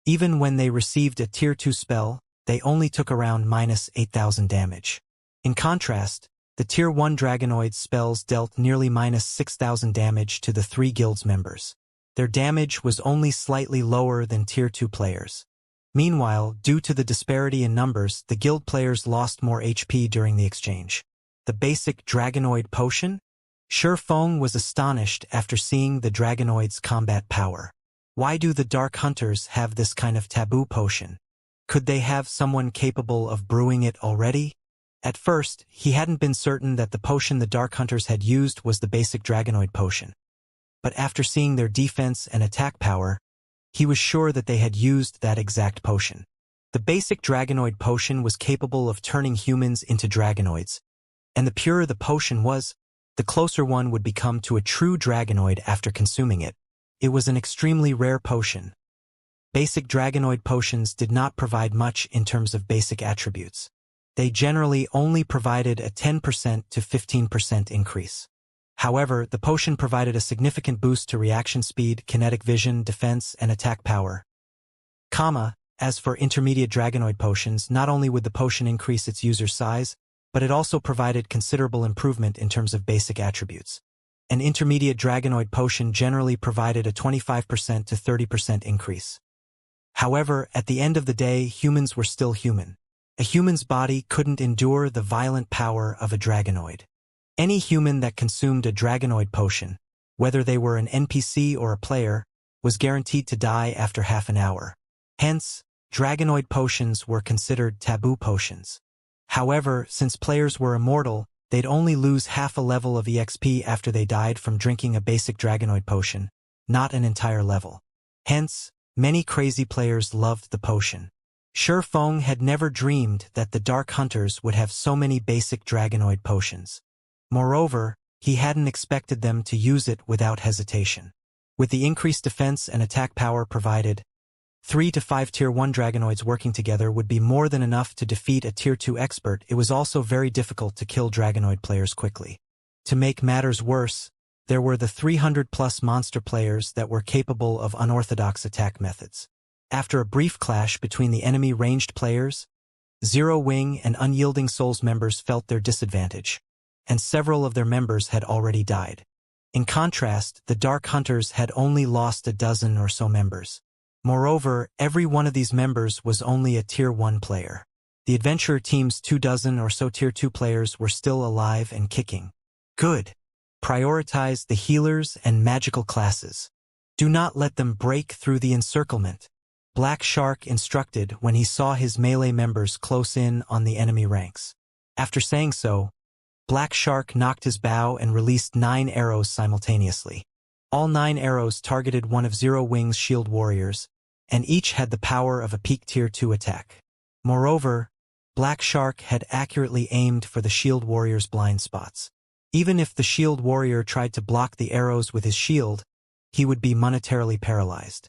Even when they received a Tier 2 spell, they only took around -8,000 damage. In contrast, the Tier 1 Dragonoid spells dealt nearly -6,000 damage to the three guilds members. Their damage was only slightly lower than Tier 2 players. Meanwhile, due to the disparity in numbers, the guild players lost more HP during the exchange. The basic Dragonoid potion? Feng was astonished after seeing the Dragonoid's combat power. Why do the Dark Hunters have this kind of taboo potion? Could they have someone capable of brewing it already? At first, he hadn't been certain that the potion the Dark Hunters had used was the basic Dragonoid potion. But after seeing their defense and attack power, he was sure that they had used that exact potion. The basic Dragonoid potion was capable of turning humans into Dragonoids, and the purer the potion was, the closer one would become to a true Dragonoid after consuming it. It was an extremely rare potion. Basic Dragonoid potions did not provide much in terms of basic attributes. They generally only provided a 10% to 15% increase. However, the potion provided a significant boost to reaction speed, kinetic vision, defense, and attack power. As for intermediate Dragonoid potions, not only would the potion increase its user's size, but it also provided considerable improvement in terms of basic attributes. An intermediate Dragonoid potion generally provided a 25% to 30% increase. However, at the end of the day, humans were still human. A human's body couldn't endure the violent power of a Dragonoid. Any human that consumed a Dragonoid potion, whether they were an NPC or a player, was guaranteed to die after half an hour. Hence, Dragonoid potions were considered taboo potions. However, since players were immortal, they'd only lose half a level of EXP after they died from drinking a basic Dragonoid potion, not an entire level. Hence, many crazy players loved the potion. Feng had never dreamed that the Dark Hunters would have so many basic Dragonoid potions. Moreover, he hadn't expected them to use it without hesitation. With the increased defense and attack power provided, 3 to 5 Tier 1 Dragonoids working together would be more than enough to defeat a Tier 2 expert. It was also very difficult to kill Dragonoid players quickly. To make matters worse, there were the 300+ monster players that were capable of unorthodox attack methods. After a brief clash between the enemy ranged players, Zero Wing and Unyielding Soul's members felt their disadvantage, and several of their members had already died. In contrast, the Dark Hunters had only lost a dozen or so members. Moreover, every one of these members was only a Tier 1 player. The adventurer team's 24 or so Tier 2 players were still alive and kicking. Good. Prioritize the healers and magical classes. Do not let them break through the encirclement. Black Shark instructed when he saw his melee members close in on the enemy ranks. After saying so, Black Shark knocked his bow and released 9 arrows simultaneously. All 9 arrows targeted one of Zero Wing's shield warriors, and each had the power of a peak tier 2 attack. Moreover, Black Shark had accurately aimed for the shield warrior's blind spots. Even if the shield warrior tried to block the arrows with his shield, he would be monetarily paralyzed.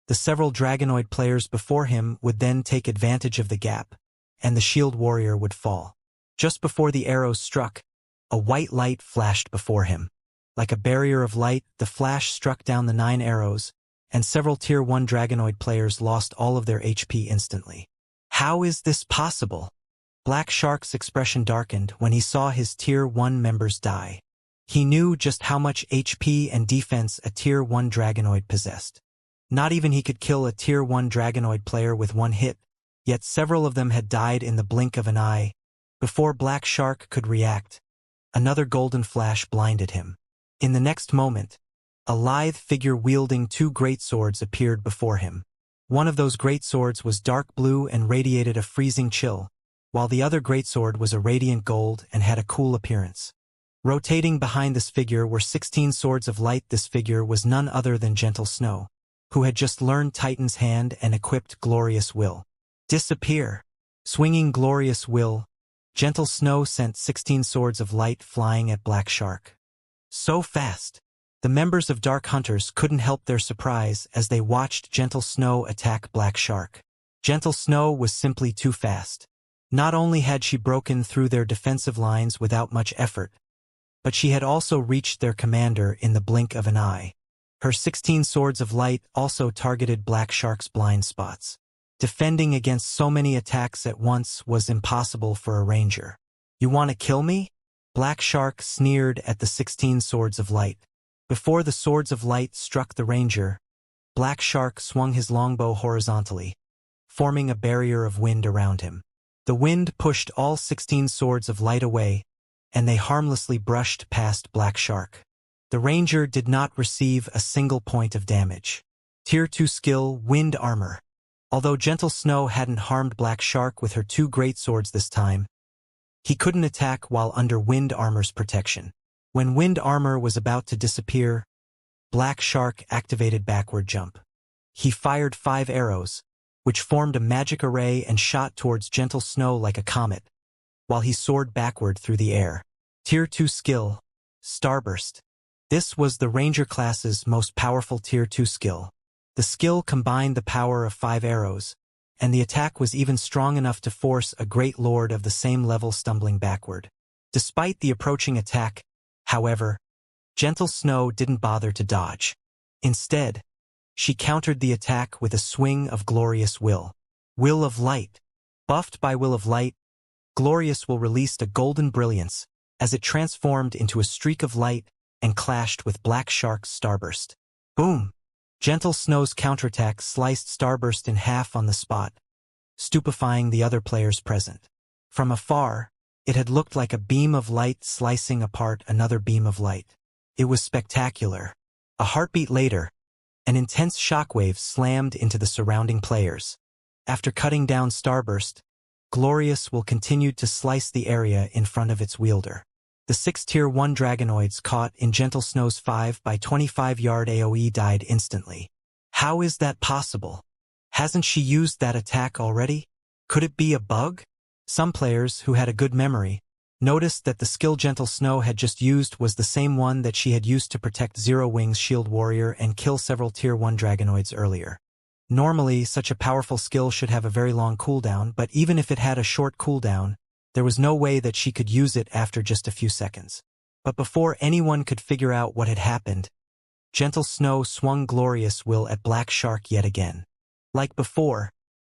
The several Dragonoid players before him would then take advantage of the gap, and the shield warrior would fall. Just before the arrows struck, a white light flashed before him. Like a barrier of light, the flash struck down the 9 arrows, and several Tier 1 Dragonoid players lost all of their HP instantly. How is this possible? Black Shark's expression darkened when he saw his Tier 1 members die. He knew just how much HP and defense a Tier 1 Dragonoid possessed. Not even he could kill a Tier 1 Dragonoid player with one hit, yet several of them had died in the blink of an eye. Before Black Shark could react, another golden flash blinded him. In the next moment, a lithe figure wielding 2 greatswords appeared before him. One of those greatswords was dark blue and radiated a freezing chill, while the other greatsword was a radiant gold and had a cool appearance. Rotating behind this figure were 16 swords of light. This figure was none other than Gentle Snow, who had just learned Titan's Hand and equipped Glorious Will. Disappear! Swinging Glorious Will, Gentle Snow sent 16 swords of light flying at Black Shark. So fast! The members of Dark Hunters couldn't help their surprise as they watched Gentle Snow attack Black Shark. Gentle Snow was simply too fast. Not only had she broken through their defensive lines without much effort, but she had also reached their commander in the blink of an eye. Her 16 swords of light also targeted Black Shark's blind spots. Defending against so many attacks at once was impossible for a ranger. "You want to kill me?" Black Shark sneered at the 16 swords of light. Before the swords of light struck the ranger, Black Shark swung his longbow horizontally, forming a barrier of wind around him. The wind pushed all 16 swords of light away, and they harmlessly brushed past Black Shark. The ranger did not receive a single point of damage. Tier 2 skill, Wind Armor. Although Gentle Snow hadn't harmed Black Shark with her 2 greatswords this time, he couldn't attack while under Wind Armor's protection. When Wind Armor was about to disappear, Black Shark activated Backward Jump. He fired 5 arrows, which formed a magic array and shot towards Gentle Snow like a comet, while he soared backward through the air. Tier 2 skill, Starburst. This was the Ranger class's most powerful Tier 2 skill. The skill combined the power of 5 arrows, and the attack was even strong enough to force a Great Lord of the same level stumbling backward. Despite the approaching attack, however, Gentle Snow didn't bother to dodge. Instead, she countered the attack with a swing of Glorious Will. Will of Light. Buffed by Will of Light, Glorious Will released a golden brilliance as it transformed into a streak of light and clashed with Black Shark's Starburst. Boom! Gentle Snow's counterattack sliced Starburst in half on the spot, stupefying the other players present. From afar, it had looked like a beam of light slicing apart another beam of light. It was spectacular. A heartbeat later, an intense shockwave slammed into the surrounding players. After cutting down Starburst, Glorious Will continued to slice the area in front of its wielder. The 6 Tier 1 Dragonoids caught in Gentle Snow's 5 by 25-yard AoE died instantly. How is that possible? Hasn't she used that attack already? Could it be a bug? Some players, who had a good memory, noticed that the skill Gentle Snow had just used was the same one that she had used to protect Zero Wing's shield warrior and kill several Tier 1 Dragonoids earlier. Normally, such a powerful skill should have a very long cooldown, but even if it had a short cooldown, there was no way that she could use it after just a few seconds. But before anyone could figure out what had happened, Gentle Snow swung Glorious Will at Black Shark yet again. Like before,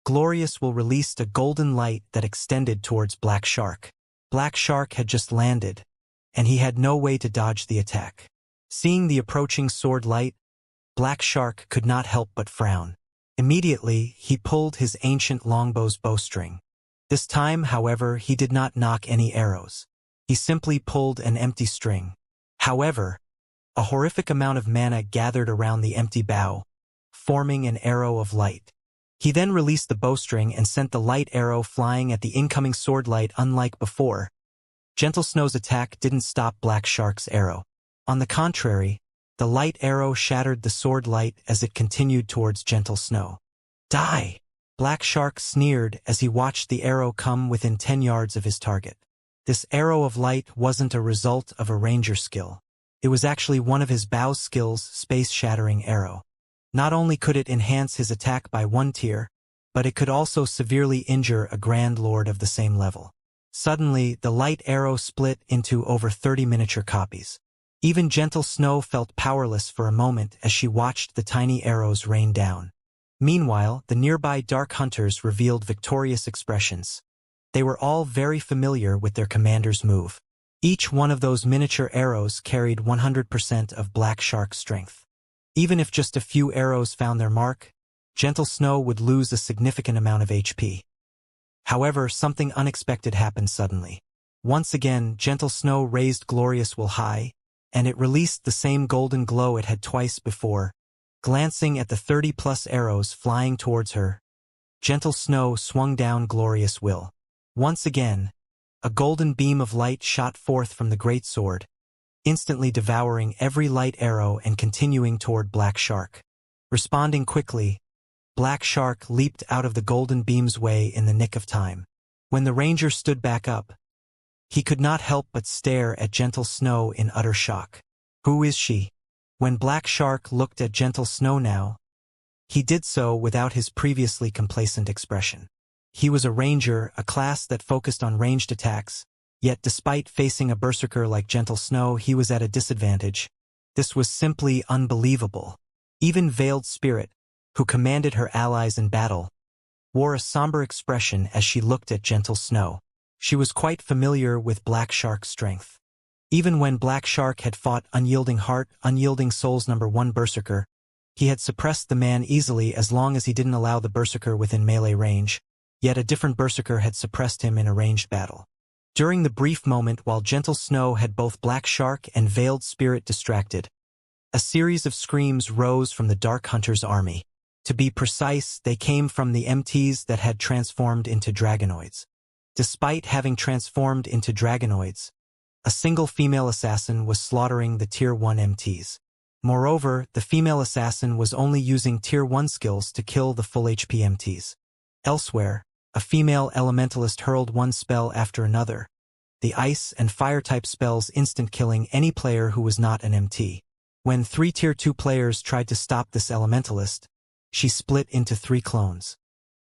Glorious Will released a golden light that extended towards Black Shark. Black Shark had just landed, and he had no way to dodge the attack. Seeing the approaching sword light, Black Shark could not help but frown. Immediately, he pulled his ancient longbow's bowstring. This time, however, he did not knock any arrows. He simply pulled an empty string. However, a horrific amount of mana gathered around the empty bow, forming an arrow of light. He then released the bowstring and sent the light arrow flying at the incoming sword light. Unlike before, Gentle Snow's attack didn't stop Black Shark's arrow. On the contrary, the light arrow shattered the sword light as it continued towards Gentle Snow. Die! Black Shark sneered as he watched the arrow come within 10 yards of his target. This arrow of light wasn't a result of a ranger skill. It was actually one of his bow's skills, Space-Shattering Arrow. Not only could it enhance his attack by 1 tier, but it could also severely injure a Grand Lord of the same level. Suddenly, the light arrow split into over 30 miniature copies. Even Gentle Snow felt powerless for a moment as she watched the tiny arrows rain down. Meanwhile, the nearby Dark Hunters revealed victorious expressions. They were all very familiar with their commander's move. Each one of those miniature arrows carried 100% of Black Shark's strength. Even if just a few arrows found their mark, Gentle Snow would lose a significant amount of HP. However, something unexpected happened suddenly. Once again, Gentle Snow raised Glorious Will high, and it released the same golden glow it had twice before. Glancing at the 30-plus arrows flying towards her, Gentle Snow swung down Glorious Will. Once again, a golden beam of light shot forth from the great sword, instantly devouring every light arrow and continuing toward Black Shark. Responding quickly, Black Shark leaped out of the golden beam's way in the nick of time. When the ranger stood back up, he could not help but stare at Gentle Snow in utter shock. Who is she? When Black Shark looked at Gentle Snow now, he did so without his previously complacent expression. He was a ranger, a class that focused on ranged attacks, yet despite facing a berserker like Gentle Snow, he was at a disadvantage. This was simply unbelievable. Even Veiled Spirit, who commanded her allies in battle, wore a somber expression as she looked at Gentle Snow. She was quite familiar with Black Shark's strength. Even when Black Shark had fought Unyielding Heart, Unyielding Soul's #1 berserker, he had suppressed the man easily as long as he didn't allow the berserker within melee range, yet a different berserker had suppressed him in a ranged battle. During the brief moment while Gentle Snow had both Black Shark and Veiled Spirit distracted, a series of screams rose from the Dark Hunter's army. To be precise, they came from the MTs that had transformed into dragonoids. Despite having transformed into dragonoids, a single female assassin was slaughtering the Tier 1 MTs. Moreover, the female assassin was only using Tier 1 skills to kill the full HP MTs. Elsewhere, a female elementalist hurled one spell after another, the ice and fire type spells instant killing any player who was not an MT. When 3 Tier 2 players tried to stop this elementalist, she split into 3 clones.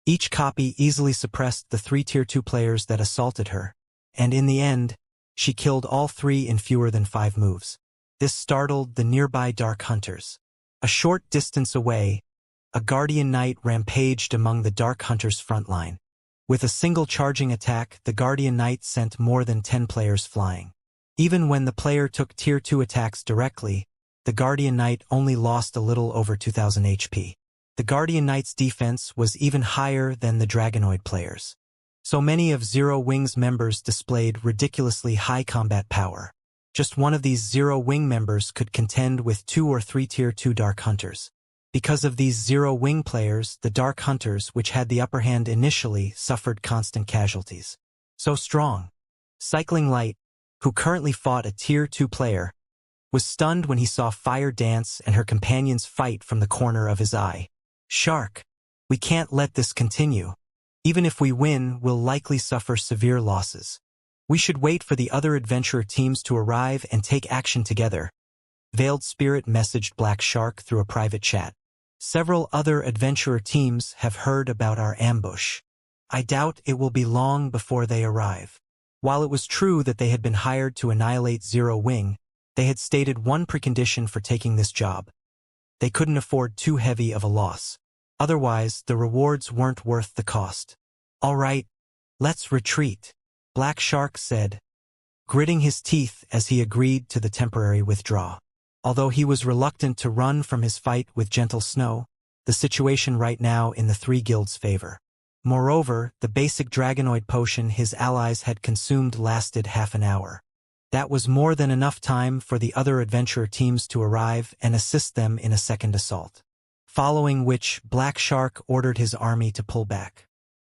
Each copy easily suppressed the 3 Tier 2 players that assaulted her, and in the end, she killed all 3 in fewer than 5 moves. This startled the nearby Dark Hunters. A short distance away, a Guardian Knight rampaged among the Dark Hunters' front line. With a single charging attack, the Guardian Knight sent more than 10 players flying. Even when the player took Tier 2 attacks directly, the Guardian Knight only lost a little over 2000 HP. The Guardian Knight's defense was even higher than the Dragonoid players. So many of Zero Wing's members displayed ridiculously high combat power. Just one of these Zero Wing members could contend with 2 or 3 Tier 2 Dark Hunters. Because of these Zero Wing players, the Dark Hunters, which had the upper hand initially, suffered constant casualties. So strong. Cycling Light, who currently fought a Tier 2 player, was stunned when he saw Fire Dance and her companions fight from the corner of his eye. Shark, we can't let this continue. Even if we win, we'll likely suffer severe losses. We should wait for the other adventurer teams to arrive and take action together. Veiled Spirit messaged Black Shark through a private chat. Several other adventurer teams have heard about our ambush. I doubt it will be long before they arrive. While it was true that they had been hired to annihilate Zero Wing, they had stated one precondition for taking this job. They couldn't afford too heavy of a loss. Otherwise, the rewards weren't worth the cost. All right, let's retreat, Black Shark said, gritting his teeth as he agreed to the temporary withdrawal. Although he was reluctant to run from his fight with Gentle Snow, the situation right now in the 3 guilds' favor. Moreover, the basic Dragonoid potion his allies had consumed lasted half an hour. That was more than enough time for the other adventurer teams to arrive and assist them in a second assault. following which Black Shark ordered his army to pull back.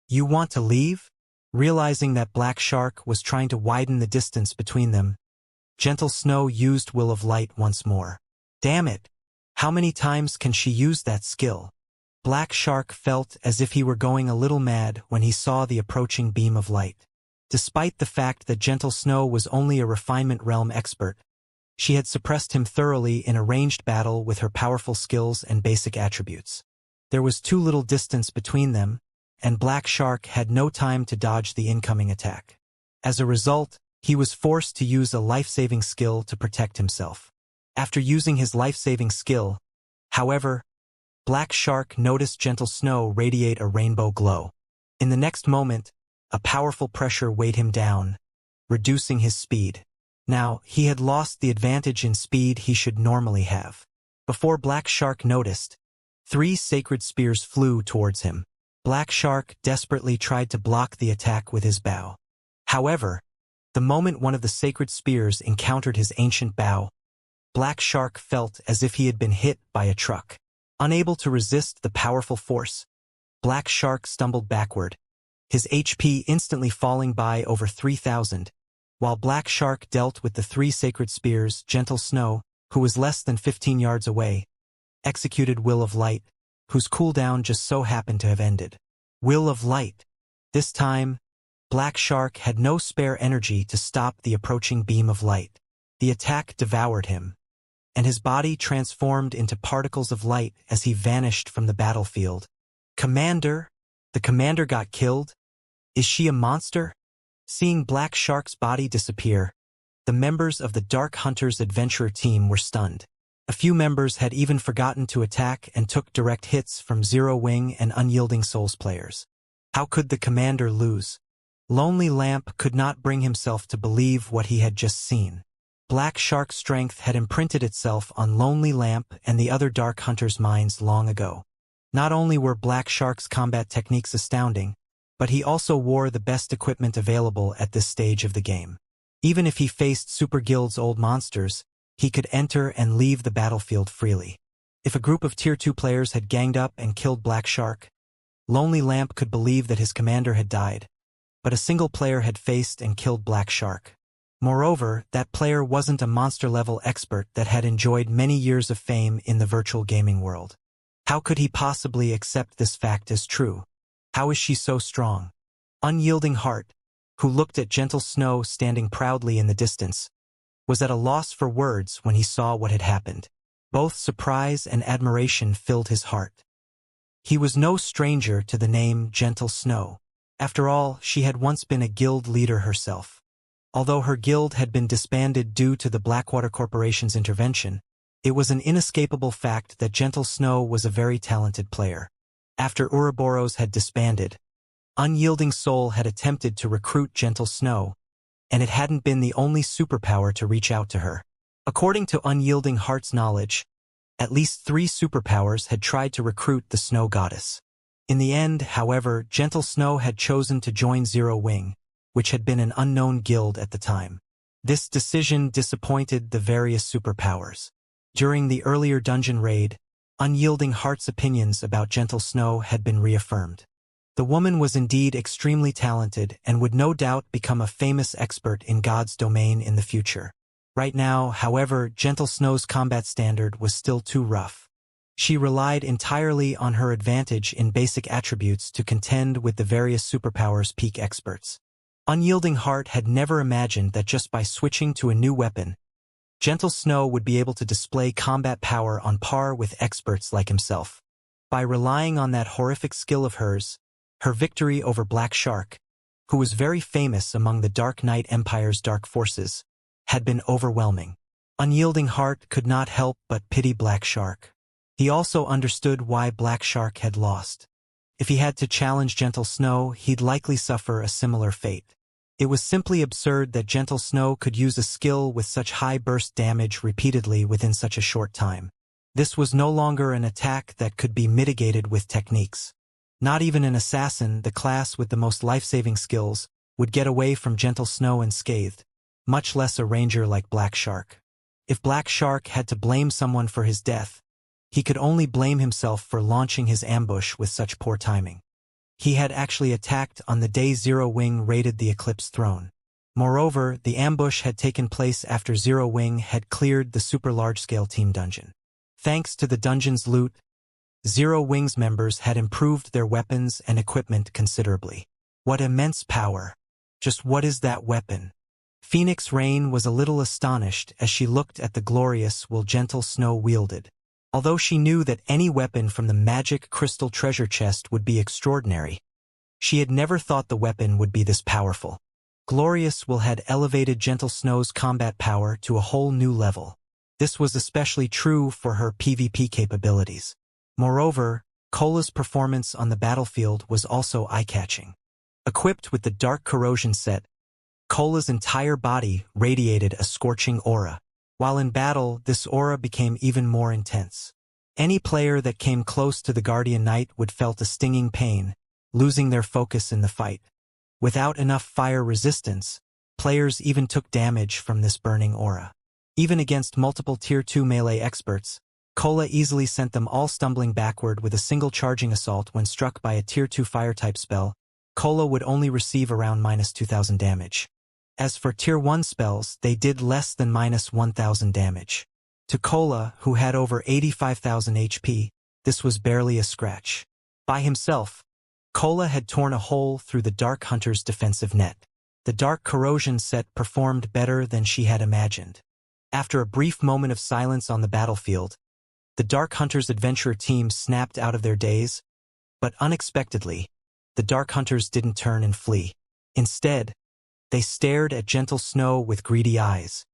"You want to leave?" Realizing that Black Shark was trying to widen the distance between them, Gentle Snow used Will of Light once more. Damn it! How many times can she use that skill? Black Shark felt as if he were going a little mad when he saw the approaching beam of light. Despite the fact that Gentle Snow was only a refinement realm expert, she had suppressed him thoroughly in a ranged battle with her powerful skills and basic attributes. There was too little distance between them, and Black Shark had no time to dodge the incoming attack. As a result, he was forced to use a life-saving skill to protect himself. After using his life-saving skill, however, Black Shark noticed Gentle Snow radiate a rainbow glow. In the next moment, a powerful pressure weighed him down, reducing his speed. Now, he had lost the advantage in speed he should normally have. Before Black Shark noticed, 3 sacred spears flew towards him. Black Shark desperately tried to block the attack with his bow. However, the moment one of the sacred spears encountered his ancient bow, Black Shark felt as if he had been hit by a truck. Unable to resist the powerful force, Black Shark stumbled backward, his HP instantly falling by over 3,000. While Black Shark dealt with the 3 sacred spears, Gentle Snow, who was less than 15 yards away, executed Will of Light, whose cooldown just so happened to have ended. Will of Light. This time, Black Shark had no spare energy to stop the approaching beam of light. The attack devoured him, and his body transformed into particles of light as he vanished from the battlefield. "Commander? The commander got killed? Is she a monster?" Seeing Black Shark's body disappear, the members of the Dark Hunters adventurer team were stunned. A few members had even forgotten to attack and took direct hits from Zero Wing and Unyielding Souls players. How could the commander lose? Lonely Lamp could not bring himself to believe what he had just seen. Black Shark's strength had imprinted itself on Lonely Lamp and the other Dark Hunters' minds long ago. Not only were Black Shark's combat techniques astounding, but he also wore the best equipment available at this stage of the game. Even if he faced Super Guild's old monsters, he could enter and leave the battlefield freely. If a group of Tier 2 players had ganged up and killed Black Shark, Lonely Lamp could believe that his commander had died, but a single player had faced and killed Black Shark. Moreover, that player wasn't a monster-level expert that had enjoyed many years of fame in the virtual gaming world. How could he possibly accept this fact as true? How is she so strong? Unyielding Heart, who looked at Gentle Snow standing proudly in the distance, was at a loss for words when he saw what had happened. Both surprise and admiration filled his heart. He was no stranger to the name Gentle Snow. After all, she had once been a guild leader herself. Although her guild had been disbanded due to the Blackwater Corporation's intervention, it was an inescapable fact that Gentle Snow was a very talented player. After Ouroboros had disbanded, Unyielding Soul had attempted to recruit Gentle Snow, and it hadn't been the only superpower to reach out to her. According to Unyielding Heart's knowledge, at least 3 superpowers had tried to recruit the Snow Goddess. In the end, however, Gentle Snow had chosen to join Zero Wing, which had been an unknown guild at the time. This decision disappointed the various superpowers. During the earlier dungeon raid, Unyielding Heart's opinions about Gentle Snow had been reaffirmed. The woman was indeed extremely talented and would no doubt become a famous expert in God's domain in the future. Right now, however, Gentle Snow's combat standard was still too rough. She relied entirely on her advantage in basic attributes to contend with the various superpowers' peak experts. Unyielding Heart had never imagined that just by switching to a new weapon, Gentle Snow would be able to display combat power on par with experts like himself. By relying on that horrific skill of hers, her victory over Black Shark, who was very famous among the Dark Knight Empire's dark forces, had been overwhelming. Unyielding Heart could not help but pity Black Shark. He also understood why Black Shark had lost. If he had to challenge Gentle Snow, he'd likely suffer a similar fate. It was simply absurd that Gentle Snow could use a skill with such high burst damage repeatedly within such a short time. This was no longer an attack that could be mitigated with techniques. Not even an assassin, the class with the most life-saving skills, would get away from Gentle Snow unscathed, much less a ranger like Black Shark. If Black Shark had to blame someone for his death, He could only blame himself for launching his ambush with such poor timing. He had actually attacked on the day Zero Wing raided the Eclipse throne. Moreover, the ambush had taken place after Zero Wing had cleared the super large-scale team dungeon. Thanks to the dungeon's loot, Zero Wing's members had improved their weapons and equipment considerably. What immense power! Just what is that weapon? Phoenix Rain was a little astonished as she looked at the glorious will Gentle Snow wielded. Although she knew that any weapon from the magic crystal treasure chest would be extraordinary, she had never thought the weapon would be this powerful. Glorious Will had elevated Gentle Snow's combat power to a whole new level. This was especially true for her PvP capabilities. Moreover, Cola's performance on the battlefield was also eye-catching. Equipped with the Dark Corrosion set, Cola's entire body radiated a scorching aura. While in battle, this aura became even more intense. Any player that came close to the Guardian Knight would felt a stinging pain, losing their focus in the fight. Without enough fire resistance, players even took damage from this burning aura. Even against multiple Tier 2 melee experts, Cola easily sent them all stumbling backward with a single charging assault when struck by a Tier 2 fire-type spell. Cola would only receive around -2,000 damage. As for Tier 1 spells, they did less than -1,000 damage. To Cola, who had over 85,000 HP, this was barely a scratch. By himself, Cola had torn a hole through the Dark Hunter's defensive net. The Dark Corrosion set performed better than she had imagined. After a brief moment of silence on the battlefield, the Dark Hunter's adventurer team snapped out of their daze, but unexpectedly, the Dark Hunters didn't turn and flee. Instead, they stared at Gentle Snow with greedy eyes.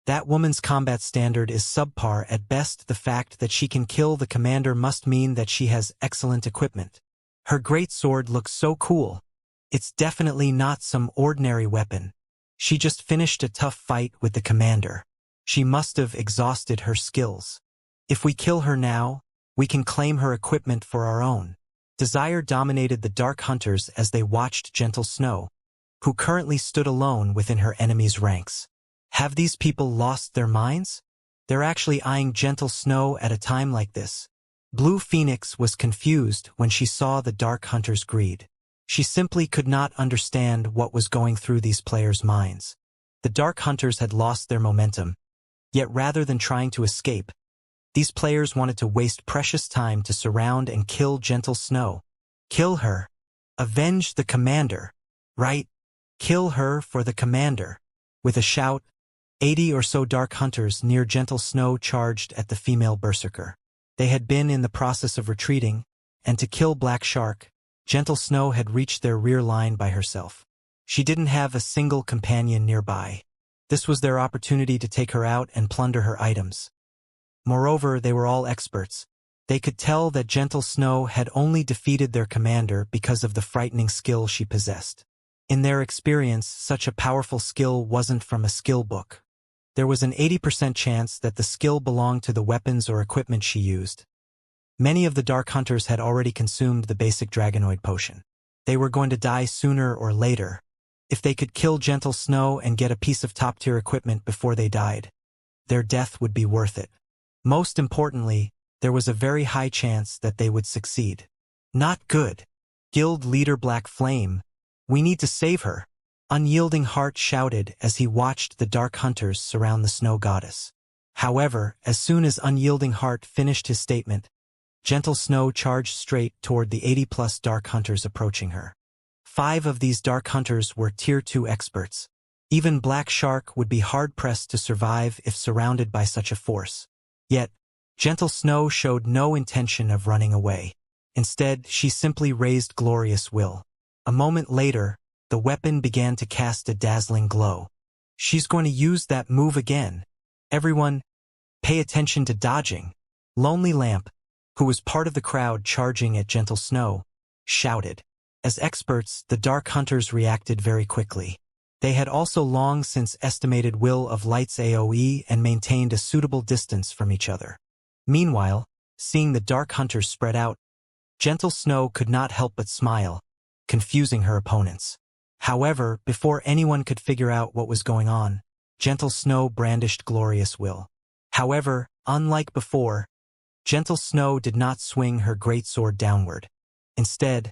That woman's combat standard is subpar at best. The fact that she can kill the commander must mean that she has excellent equipment. Her great sword looks so cool. It's definitely not some ordinary weapon. She just finished a tough fight with the commander. She must have exhausted her skills. If we kill her now, we can claim her equipment for our own. Desire dominated the Dark Hunters as they watched Gentle Snow, who currently stood alone within her enemy's ranks. Have these people lost their minds? They're actually eyeing Gentle Snow at a time like this. Blue Phoenix was confused when she saw the Dark Hunter's greed. She simply could not understand what was going through these players' minds. The Dark Hunters had lost their momentum, yet rather than trying to escape, these players wanted to waste precious time to surround and kill Gentle Snow. Kill her. Avenge the commander. Right? Kill her for the commander. With a shout, 80 or so Dark Hunters near Gentle Snow charged at the female berserker. They had been in the process of retreating, and to kill Black Shark, Gentle Snow had reached their rear line by herself. She didn't have a single companion nearby. This was their opportunity to take her out and plunder her items. Moreover, they were all experts. They could tell that Gentle Snow had only defeated their commander because of the frightening skill she possessed. In their experience, such a powerful skill wasn't from a skill book. There was an 80% chance that the skill belonged to the weapons or equipment she used. Many of the Dark Hunters had already consumed the basic Dragonoid potion. They were going to die sooner or later. If they could kill Gentle Snow and get a piece of top-tier equipment before they died, their death would be worth it. Most importantly, there was a very high chance that they would succeed. Not good. Guild leader Black Flame, we need to save her. Unyielding Heart shouted as he watched the Dark Hunters surround the Snow Goddess. However, as soon as Unyielding Heart finished his statement, Gentle Snow charged straight toward the 80+ Dark Hunters approaching her. 5 of these Dark Hunters were Tier 2 experts. Even Black Shark would be hard-pressed to survive if surrounded by such a force. Yet, Gentle Snow showed no intention of running away. Instead, she simply raised Glorious Will. A moment later, the weapon began to cast a dazzling glow. She's going to use that move again. Everyone, pay attention to dodging. Lonely Lamp, who was part of the crowd charging at Gentle Snow, shouted. As experts, the Dark Hunters reacted very quickly. They had also long since estimated Will of Light's AoE and maintained a suitable distance from each other. Meanwhile, seeing the Dark Hunters spread out, Gentle Snow could not help but smile, confusing her opponents. However, before anyone could figure out what was going on, Gentle Snow brandished Glorious Will. However, unlike before, Gentle Snow did not swing her greatsword downward. Instead,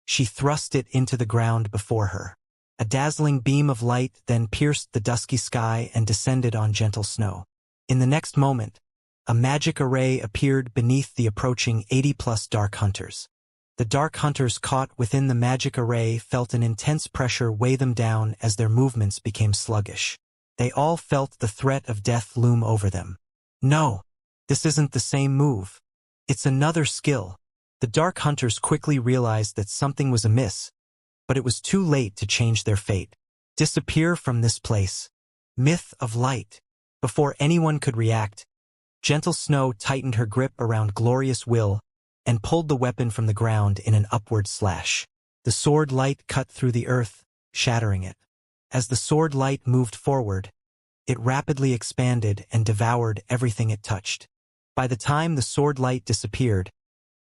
she thrust it into the ground before her. A dazzling beam of light then pierced the dusky sky and descended on Gentle Snow. In the next moment, a magic array appeared beneath the approaching 80-plus Dark Hunters. The Dark Hunters caught within the magic array felt an intense pressure weigh them down as their movements became sluggish. They all felt the threat of death loom over them. No, this isn't the same move. It's another skill. The Dark Hunters quickly realized that something was amiss, but it was too late to change their fate. Disappear from this place. Myth of Light. Before anyone could react, Gentle Snow tightened her grip around Glorious Will and pulled the weapon from the ground in an upward slash. The sword light cut through the earth, shattering it. As the sword light moved forward, it rapidly expanded and devoured everything it touched. By the time the sword light disappeared,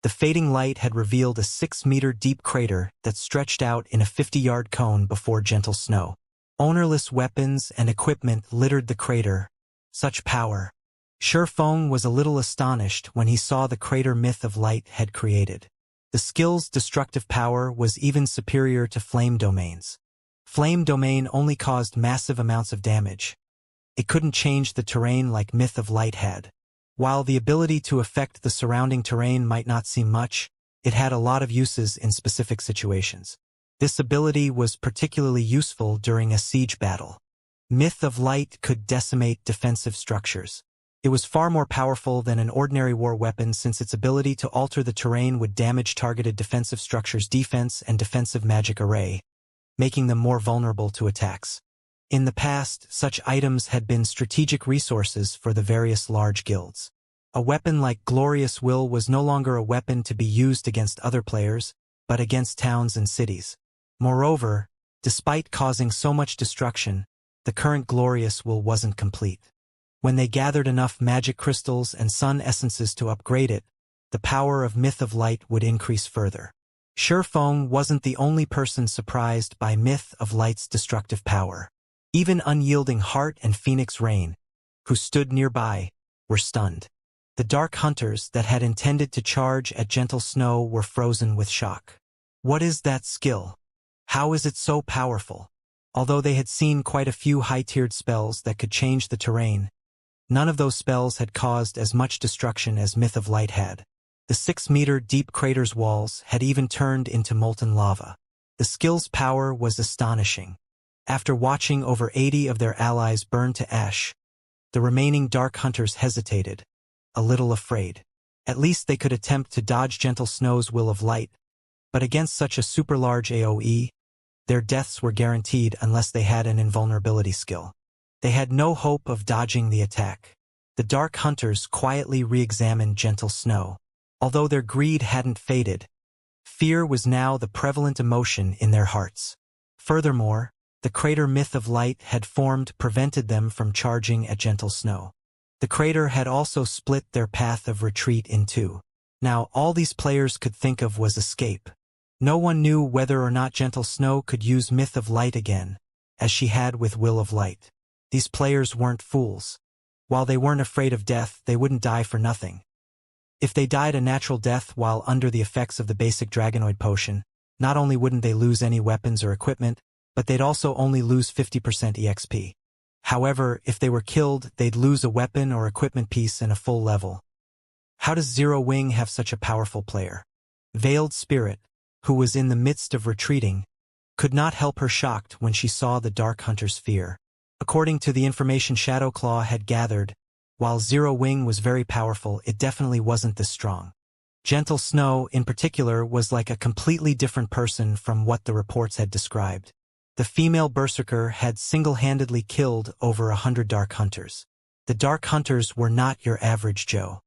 the fading light had revealed a 6-meter-deep crater that stretched out in a 50-yard cone before Gentle Snow. Ownerless weapons and equipment littered the crater. Such power. Shurfeng was a little astonished when he saw the crater Myth of Light had created. The skill's destructive power was even superior to Flame Domain's. Flame Domain only caused massive amounts of damage. It couldn't change the terrain like Myth of Light had. While the ability to affect the surrounding terrain might not seem much, it had a lot of uses in specific situations. This ability was particularly useful during a siege battle. Myth of Light could decimate defensive structures. It was far more powerful than an ordinary war weapon since its ability to alter the terrain would damage targeted defensive structures' defense and defensive magic array, making them more vulnerable to attacks. In the past, such items had been strategic resources for the various large guilds. A weapon like Glorious Will was no longer a weapon to be used against other players, but against towns and cities. Moreover, despite causing so much destruction, the current Glorious Will wasn't complete. When they gathered enough magic crystals and sun essences to upgrade it, the power of Myth of Light would increase further. Shurfeng wasn't the only person surprised by Myth of Light's destructive power. Even Unyielding Heart and Phoenix Rain, who stood nearby, were stunned. The Dark Hunters that had intended to charge at Gentle Snow were frozen with shock. What is that skill? How is it so powerful? Although they had seen quite a few high-tiered spells that could change the terrain, none of those spells had caused as much destruction as Myth of Light had. The 6-meter-deep crater's walls had even turned into molten lava. The skill's power was astonishing. After watching over 80 of their allies burn to ash, the remaining Dark Hunters hesitated, a little afraid. At least they could attempt to dodge Gentle Snow's Will of Light, but against such a super-large AoE, their deaths were guaranteed unless they had an invulnerability skill. They had no hope of dodging the attack. The Dark Hunters quietly re-examined Gentle Snow. Although their greed hadn't faded, fear was now the prevalent emotion in their hearts. Furthermore, the crater Myth of Light had formed prevented them from charging at Gentle Snow. The crater had also split their path of retreat in two. Now all these players could think of was escape. No one knew whether or not Gentle Snow could use Myth of Light again, as she had with Will of Light. These players weren't fools. While they weren't afraid of death, they wouldn't die for nothing. If they died a natural death while under the effects of the basic Dragonoid potion, not only wouldn't they lose any weapons or equipment, but they'd also only lose 50% EXP. However, if they were killed, they'd lose a weapon or equipment piece and a full level. How does Zero Wing have such a powerful player? Veiled Spirit, who was in the midst of retreating, could not help her shocked when she saw the Dark Hunter's fear. According to the information Shadowclaw had gathered, while Zero Wing was very powerful, it definitely wasn't this strong. Gentle Snow, in particular, was like a completely different person from what the reports had described. The female berserker had single-handedly killed over 100 Dark Hunters. The Dark Hunters were not your average Joe.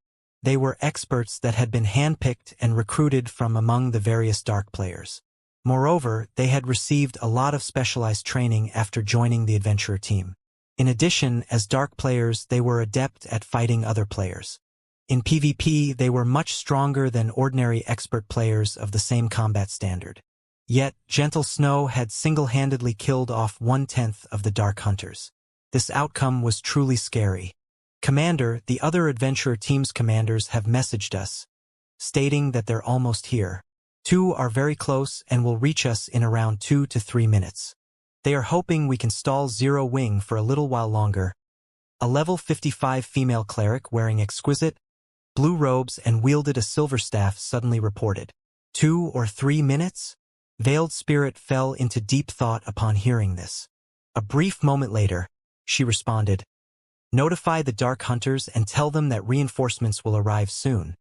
They were experts that had been handpicked and recruited from among the various Dark players. Moreover, they had received a lot of specialized training after joining the adventurer team. In addition, as Dark players, they were adept at fighting other players. In PvP, they were much stronger than ordinary expert players of the same combat standard. Yet, Gentle Snow had single-handedly killed off 1/10 of the Dark Hunters. This outcome was truly scary. "Commander, the other adventurer team's commanders have messaged us, stating that they're almost here. 2 are very close and will reach us in around 2 to 3 minutes. They are hoping we can stall Zero Wing for a little while longer." A level 55 female cleric wearing exquisite blue robes and wielded a silver staff suddenly reported. 2 or 3 minutes? Veiled Spirit fell into deep thought upon hearing this. A brief moment later, she responded, "Notify the Dark Hunters and tell them that reinforcements will arrive soon.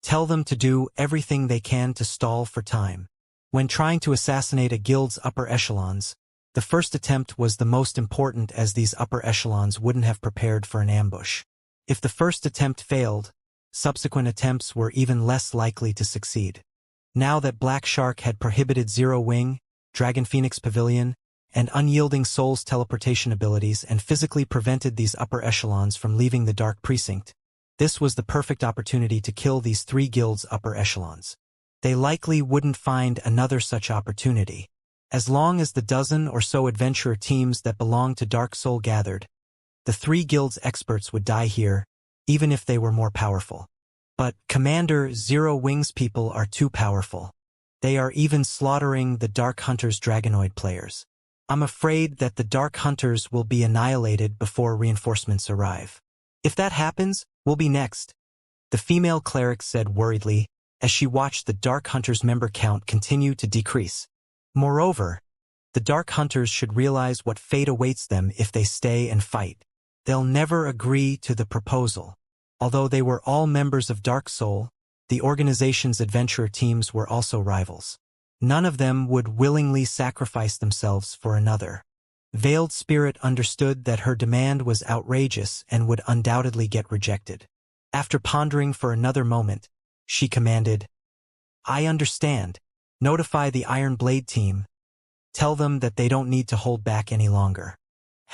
Tell them to do everything they can to stall for time." When trying to assassinate a guild's upper echelons, the first attempt was the most important, as these upper echelons wouldn't have prepared for an ambush. If the first attempt failed, subsequent attempts were even less likely to succeed. Now that Black Shark had prohibited Zero Wing, Dragon Phoenix Pavilion, and Unyielding Soul's teleportation abilities and physically prevented these upper echelons from leaving the Dark Precinct, this was the perfect opportunity to kill these 3 guilds' upper echelons. They likely wouldn't find another such opportunity. As long as the dozen or so adventurer teams that belonged to Dark Soul gathered, the 3 guilds' experts would die here, even if they were more powerful. But Commander, Zero Wing's people are too powerful. They are even slaughtering the Dark Hunters' Dragonoid players. I'm afraid that the Dark Hunters will be annihilated before reinforcements arrive. If that happens, we'll be next, the female cleric said worriedly, as she watched the Dark Hunters' member count continue to decrease. Moreover, the Dark Hunters should realize what fate awaits them if they stay and fight. They'll never agree to the proposal. Although they were all members of Dark Soul, the organization's adventurer teams were also rivals. None of them would willingly sacrifice themselves for another. Veiled Spirit understood that her demand was outrageous and would undoubtedly get rejected. After pondering for another moment, she commanded, "I understand. Notify the Iron Blade team. Tell them that they don't need to hold back any longer.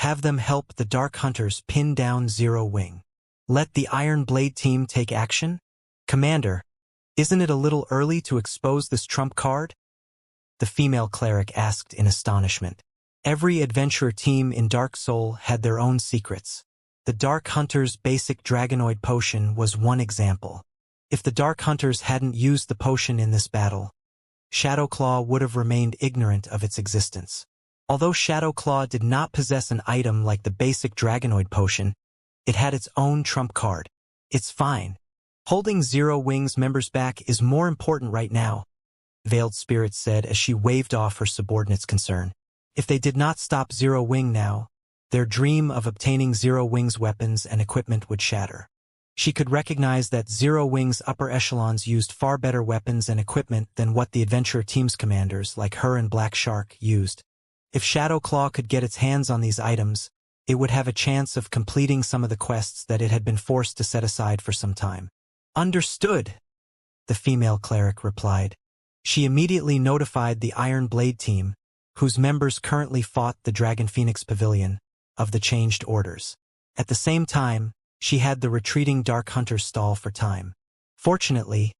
Have them help the Dark Hunters pin down Zero Wing. Let the Iron Blade team take action? Commander, isn't it a little early to expose this trump card?" the female cleric asked in astonishment. Every adventurer team in Dark Soul had their own secrets. The Dark Hunters' basic Dragonoid potion was one example. If the Dark Hunters hadn't used the potion in this battle, Shadowclaw would have remained ignorant of its existence. Although Shadowclaw did not possess an item like the basic Dragonoid potion, it had its own trump card. "It's fine. Holding Zero Wing's members back is more important right now," Veiled Spirit said as she waved off her subordinate's concern. If they did not stop Zero Wing now, their dream of obtaining Zero Wing's weapons and equipment would shatter. She could recognize that Zero Wing's upper echelons used far better weapons and equipment than what the adventurer team's commanders, like her and Black Shark, used. If Shadowclaw could get its hands on these items, it would have a chance of completing some of the quests that it had been forced to set aside for some time. "Understood," the female cleric replied. She immediately notified the Iron Blade team, whose members currently fought the Dragon Phoenix Pavilion, of the changed orders. At the same time, she had the retreating Dark Hunters stall for time. Fortunately,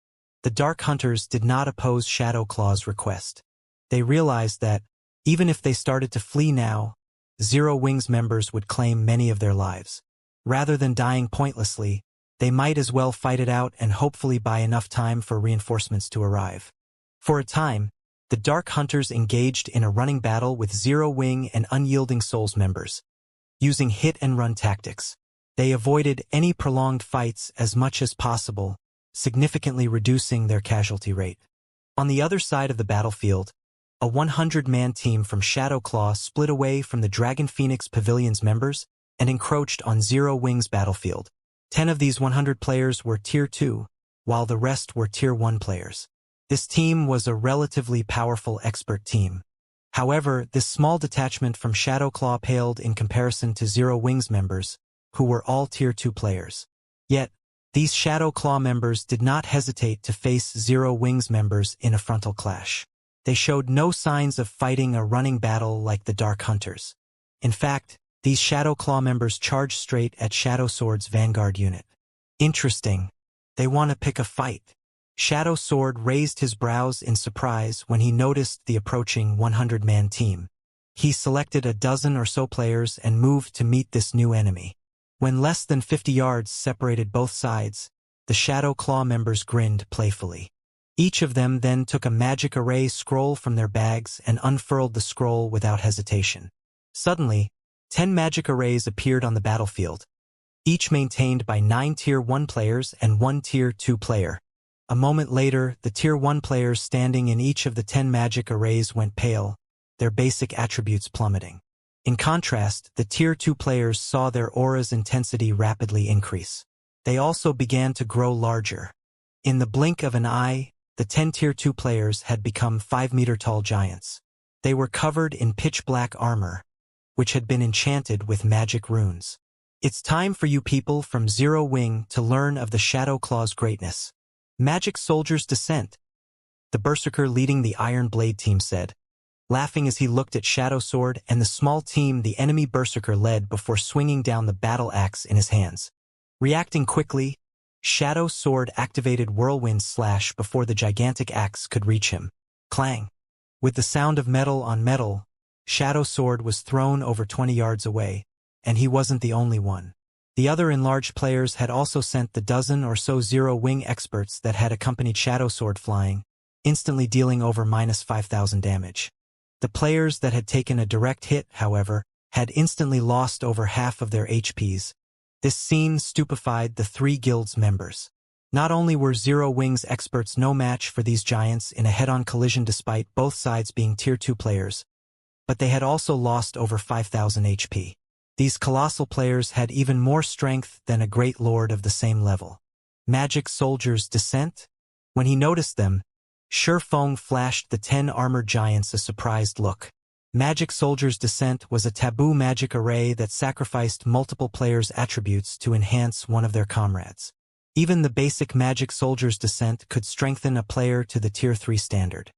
the Dark Hunters did not oppose Shadowclaw's request. They realized that, even if they started to flee now, Zero Wing's members would claim many of their lives. Rather than dying pointlessly, they might as well fight it out and hopefully buy enough time for reinforcements to arrive. For a time, the Dark Hunters engaged in a running battle with Zero Wing and Unyielding Soul's members. Using hit-and-run tactics, they avoided any prolonged fights as much as possible, significantly reducing their casualty rate. On the other side of the battlefield, a 100-man team from Shadowclaw split away from the Dragon Phoenix Pavilion's members and encroached on Zero Wing's battlefield. 10 of these 100 players were Tier 2, while the rest were Tier 1 players. This team was a relatively powerful expert team. However, this small detachment from Shadowclaw paled in comparison to Zero Wing's members, who were all Tier 2 players. Yet, these Shadowclaw members did not hesitate to face Zero Wing's members in a frontal clash. They showed no signs of fighting a running battle like the Dark Hunters. In fact, these Shadowclaw members charged straight at Shadow Sword's vanguard unit. Interesting. They want to pick a fight. Shadow Sword raised his brows in surprise when he noticed the approaching 100-man team. He selected a dozen or so players and moved to meet this new enemy. When less than 50 yards separated both sides, the Shadow Claw members grinned playfully. Each of them then took a magic array scroll from their bags and unfurled the scroll without hesitation. Suddenly, 10 magic arrays appeared on the battlefield, each maintained by 9 Tier 1 players and 1 Tier 2 player. A moment later, the Tier 1 players standing in each of the 10 magic arrays went pale, their basic attributes plummeting. In contrast, the Tier 2 players saw their aura's intensity rapidly increase. They also began to grow larger. In the blink of an eye, the 10 Tier 2 players had become 5-meter-tall giants. They were covered in pitch-black armor, which had been enchanted with magic runes. It's time for you people from Zero Wing to learn of the Shadow Claw's greatness. Magic Soldier's Descent, the berserker leading the Iron Blade team said, laughing as he looked at Shadow Sword and the small team the enemy berserker led before swinging down the battle axe in his hands. Reacting quickly, Shadow Sword activated Whirlwind Slash before the gigantic axe could reach him. Clang! With the sound of metal on metal, Shadow Sword was thrown over 20 yards away, and he wasn't the only one. The other enlarged players had also sent the dozen or so Zero Wing experts that had accompanied Shadow Sword flying, instantly dealing over -5,000 damage. The players that had taken a direct hit, however, had instantly lost over half of their HPs. This scene stupefied the 3 guilds members. Not only were Zero Wing's experts no match for these giants in a head-on collision despite both sides being Tier 2 players, but they had also lost over 5,000 HP. These colossal players had even more strength than a great lord of the same level. Magic Soldier's Descent? When he noticed them, Shurfeng flashed the 10 armored giants a surprised look. Magic Soldier's Descent was a taboo magic array that sacrificed multiple players' attributes to enhance one of their comrades. Even the basic Magic Soldier's Descent could strengthen a player to the Tier 3 standard.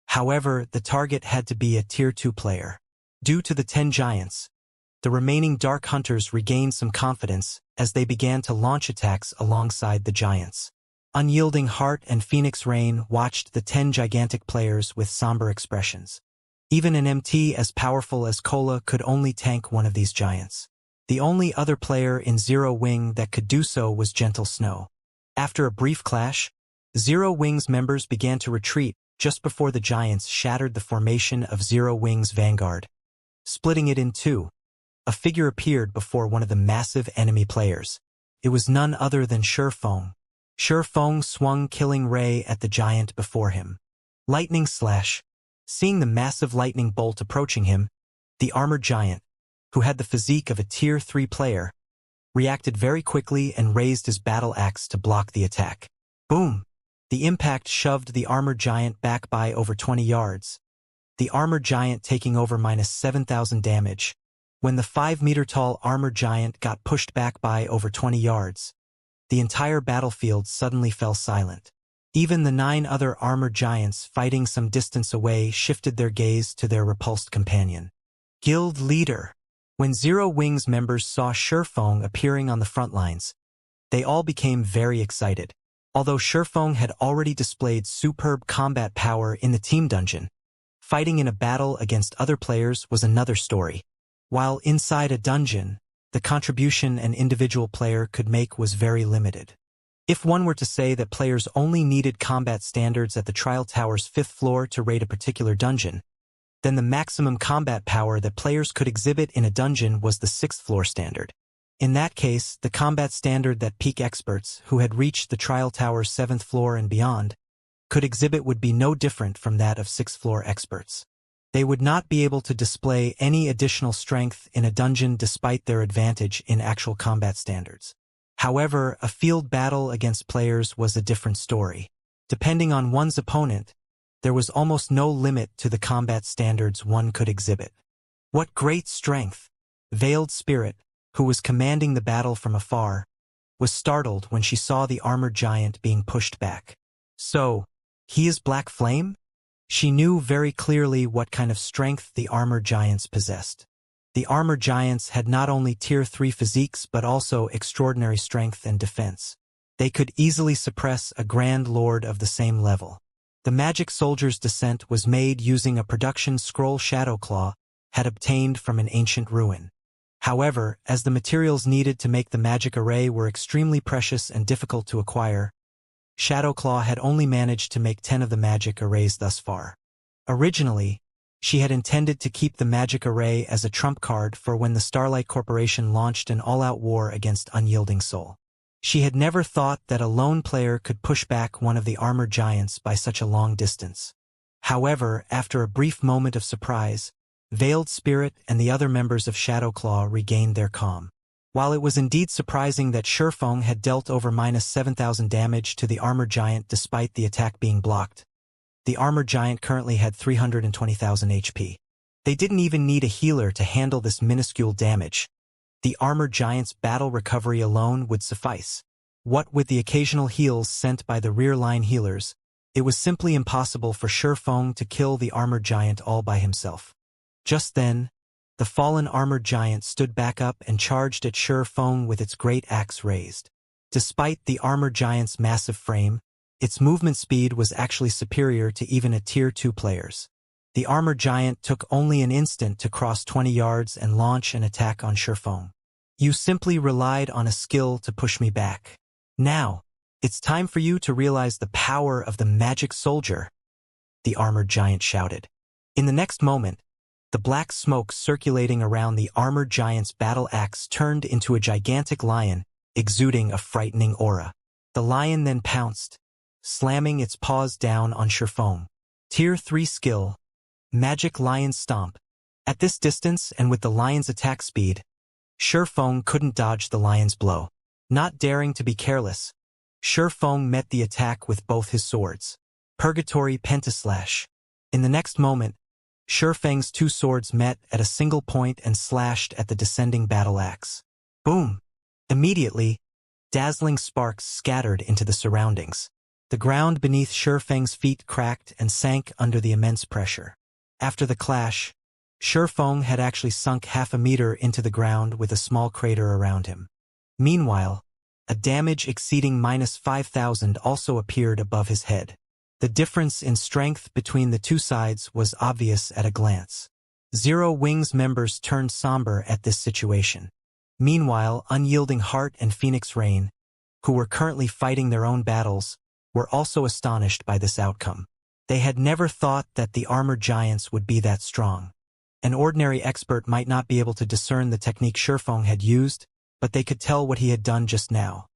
However, the target had to be a Tier 2 player. Due to the 10 giants, the remaining Dark Hunters regained some confidence as they began to launch attacks alongside the giants. Unyielding Heart and Phoenix Rain watched the 10 gigantic players with somber expressions. Even an MT as powerful as Kola could only tank one of these giants. The only other player in Zero Wing that could do so was Gentle Snow. After a brief clash, Zero Wing's members began to retreat just before the giants shattered the formation of Zero Wing's vanguard. Splitting it in two, a figure appeared before one of the massive enemy players. It was none other than Shurfeng. Shurfeng swung Killing Ray at the giant before him. Lightning Slash. Seeing the massive lightning bolt approaching him, the armored giant, who had the physique of a Tier 3 player, reacted very quickly and raised his battle axe to block the attack. Boom! The impact shoved the armored giant back by over 20 yards, the armored giant taking over -7,000 damage. When the 5-meter-tall armored giant got pushed back by over 20 yards, the entire battlefield suddenly fell silent. Even the 9 other armored giants fighting some distance away shifted their gaze to their repulsed companion. Guild Leader. When Zero Wing's members saw Shurfeng appearing on the front lines, they all became very excited. Although Shurfeng had already displayed superb combat power in the team dungeon, fighting in a battle against other players was another story. While inside a dungeon, the contribution an individual player could make was very limited. If one were to say that players only needed combat standards at the Trial Tower's 5th floor to raid a particular dungeon, then the maximum combat power that players could exhibit in a dungeon was the 6th floor standard. In that case, the combat standard that peak experts, who had reached the Trial Tower's 7th floor and beyond, could exhibit would be no different from that of 6th floor experts. They would not be able to display any additional strength in a dungeon despite their advantage in actual combat standards. However, a field battle against players was a different story. Depending on one's opponent, there was almost no limit to the combat standards one could exhibit. What great strength! Veiled Spirit, who was commanding the battle from afar, was startled when she saw the armored giant being pushed back. So, he is Black Flame? She knew very clearly what kind of strength the armored giants possessed. The armored giants had not only Tier 3 physiques but also extraordinary strength and defense. They could easily suppress a Grand Lord of the same level. The Magic Soldier's Descent was made using a production scroll Shadowclaw had obtained from an ancient ruin. However, as the materials needed to make the magic array were extremely precious and difficult to acquire, Shadowclaw had only managed to make 10 of the magic arrays thus far. Originally, she had intended to keep the magic array as a trump card for when the Starlight Corporation launched an all-out war against Unyielding Soul. She had never thought that a lone player could push back one of the armored giants by such a long distance. However, after a brief moment of surprise, Veiled Spirit and the other members of Shadowclaw regained their calm. While it was indeed surprising that Shurfeng had dealt over -7,000 damage to the armored giant despite the attack being blocked, the armored giant currently had 320,000 HP. They didn't even need a healer to handle this minuscule damage. The armored giant's battle recovery alone would suffice. What with the occasional heals sent by the rear-line healers, it was simply impossible for Shurfeng to kill the armored giant all by himself. Just then, the fallen armored giant stood back up and charged at Shurfeng with its great axe raised. Despite the armored giant's massive frame, its movement speed was actually superior to even a Tier 2 player's. The armored giant took only an instant to cross 20 yards and launch an attack on Shurfeng. You simply relied on a skill to push me back. Now, it's time for you to realize the power of the magic soldier, the armored giant shouted. In the next moment, the black smoke circulating around the armored giant's battle axe turned into a gigantic lion, exuding a frightening aura. The lion then pounced, slamming its paws down on Shurfeng. Tier 3 skill, Magic Lion Stomp. At this distance and with the lion's attack speed, Shurfeng couldn't dodge the lion's blow. Not daring to be careless, Shurfeng met the attack with both his swords. Purgatory Pentaslash. In the next moment, Shurfeng's two swords met at a single point and slashed at the descending battle axe. Boom! Immediately, dazzling sparks scattered into the surroundings. The ground beneath Shurfeng's feet cracked and sank under the immense pressure. After the clash, Shurfeng had actually sunk half a meter into the ground with a small crater around him. Meanwhile, a damage exceeding -5,000 also appeared above his head. The difference in strength between the two sides was obvious at a glance. Zero Wings members turned somber at this situation. Meanwhile, Unyielding Heart and Phoenix Rain, who were currently fighting their own battles, were also astonished by this outcome. They had never thought that the armored giants would be that strong. An ordinary expert might not be able to discern the technique Shurfeng had used, but they could tell what he had done just now.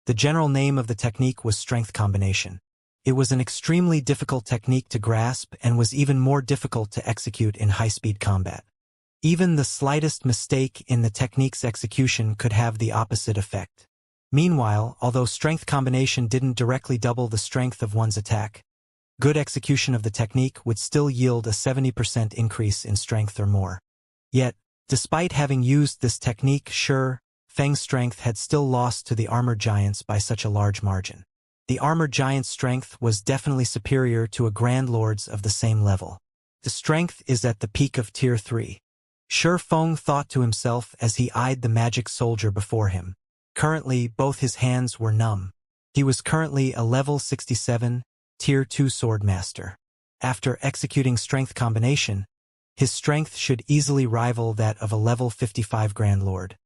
The general name of the technique was Strength Combination. It was an extremely difficult technique to grasp and was even more difficult to execute in high-speed combat. Even the slightest mistake in the technique's execution could have the opposite effect. Meanwhile, although Strength Combination didn't directly double the strength of one's attack, good execution of the technique would still yield a 70% increase in strength or more. Yet, despite having used this technique, Shurfeng's strength had still lost to the armored giants by such a large margin. The armored giant's strength was definitely superior to a Grand Lord's of the same level. The strength is at the peak of Tier 3. Shurfeng thought to himself as he eyed the magic soldier before him. Currently, both his hands were numb. He was currently a level 67, Tier 2 Swordmaster. After executing Strength Combination, his strength should easily rival that of a level 55 Grand Lord.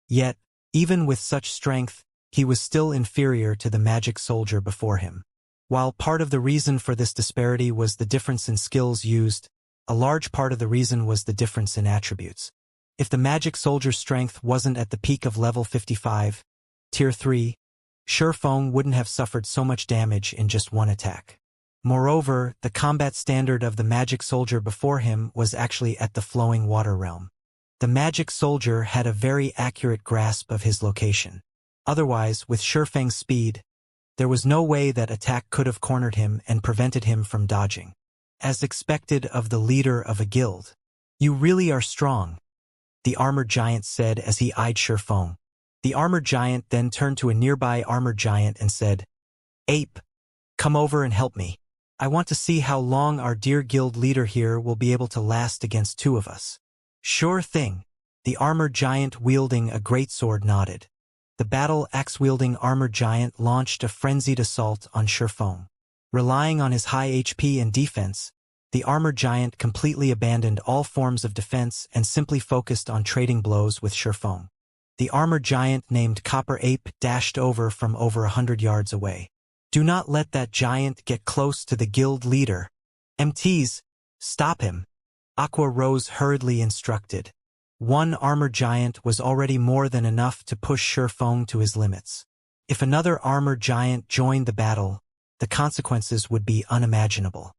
Yet, even with such strength, he was still inferior to the magic soldier before him. While part of the reason for this disparity was the difference in skills used, a large part of the reason was the difference in attributes. If the magic soldier's strength wasn't at the peak of level 55, Tier 3, Shurfeng wouldn't have suffered so much damage in just one attack. Moreover, the combat standard of the magic soldier before him was actually at the Flowing Water Realm. The magic soldier had a very accurate grasp of his location. Otherwise, with Shurfeng's speed, there was no way that attack could have cornered him and prevented him from dodging. As expected of the leader of a guild. You really are strong, the armored giant said as he eyed Shurfeng. The armored giant then turned to a nearby armored giant and said, "Ape, come over and help me. I want to see how long our dear guild leader here will be able to last against two of us." "Sure thing," the armored giant wielding a greatsword nodded. The battle axe-wielding armored giant launched a frenzied assault on Shurfeng. Relying on his high HP and defense, the armored giant completely abandoned all forms of defense and simply focused on trading blows with Sherfong. The armored giant named Copper Ape dashed over from over 100 yards away. Do not let that giant get close to the guild leader. MTs, stop him. Aqua Rose hurriedly instructed. One armored giant was already more than enough to push Sherfong to his limits. If another armored giant joined the battle, the consequences would be unimaginable.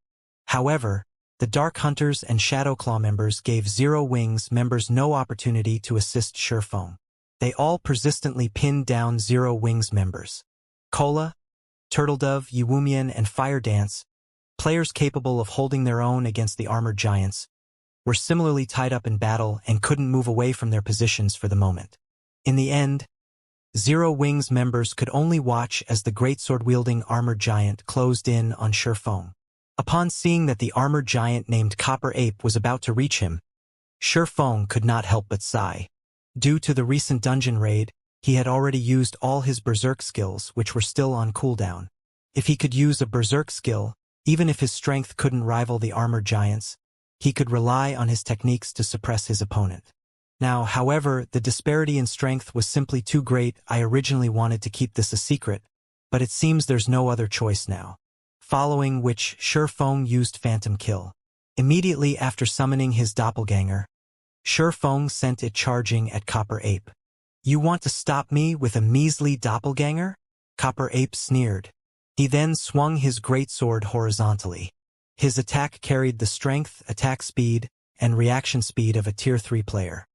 However, the Dark Hunters and Shadowclaw members gave Zero Wings members no opportunity to assist Sherfong. They all persistently pinned down Zero Wings members. Cola, Turtledove, Yuwumian, and Fire Dance, players capable of holding their own against the armored giants, were similarly tied up in battle and couldn't move away from their positions for the moment. In the end, Zero Wings members could only watch as the greatsword-wielding armored giant closed in on Sherfong. Upon seeing that the armored giant named Copper Ape was about to reach him, Sherfong could not help but sigh. Due to the recent dungeon raid, he had already used all his berserk skills, which were still on cooldown. If he could use a berserk skill, even if his strength couldn't rival the armored giant's, he could rely on his techniques to suppress his opponent. Now, however, the disparity in strength was simply too great. I originally wanted to keep this a secret, but it seems there's no other choice now. Following which, Sherfong used Phantom Kill. Immediately after summoning his doppelganger, Sherfong sent it charging at Copper Ape. You want to stop me with a measly doppelganger? Copper Ape sneered. He then swung his greatsword horizontally. His attack carried the strength, attack speed, and reaction speed of a Tier 3 player.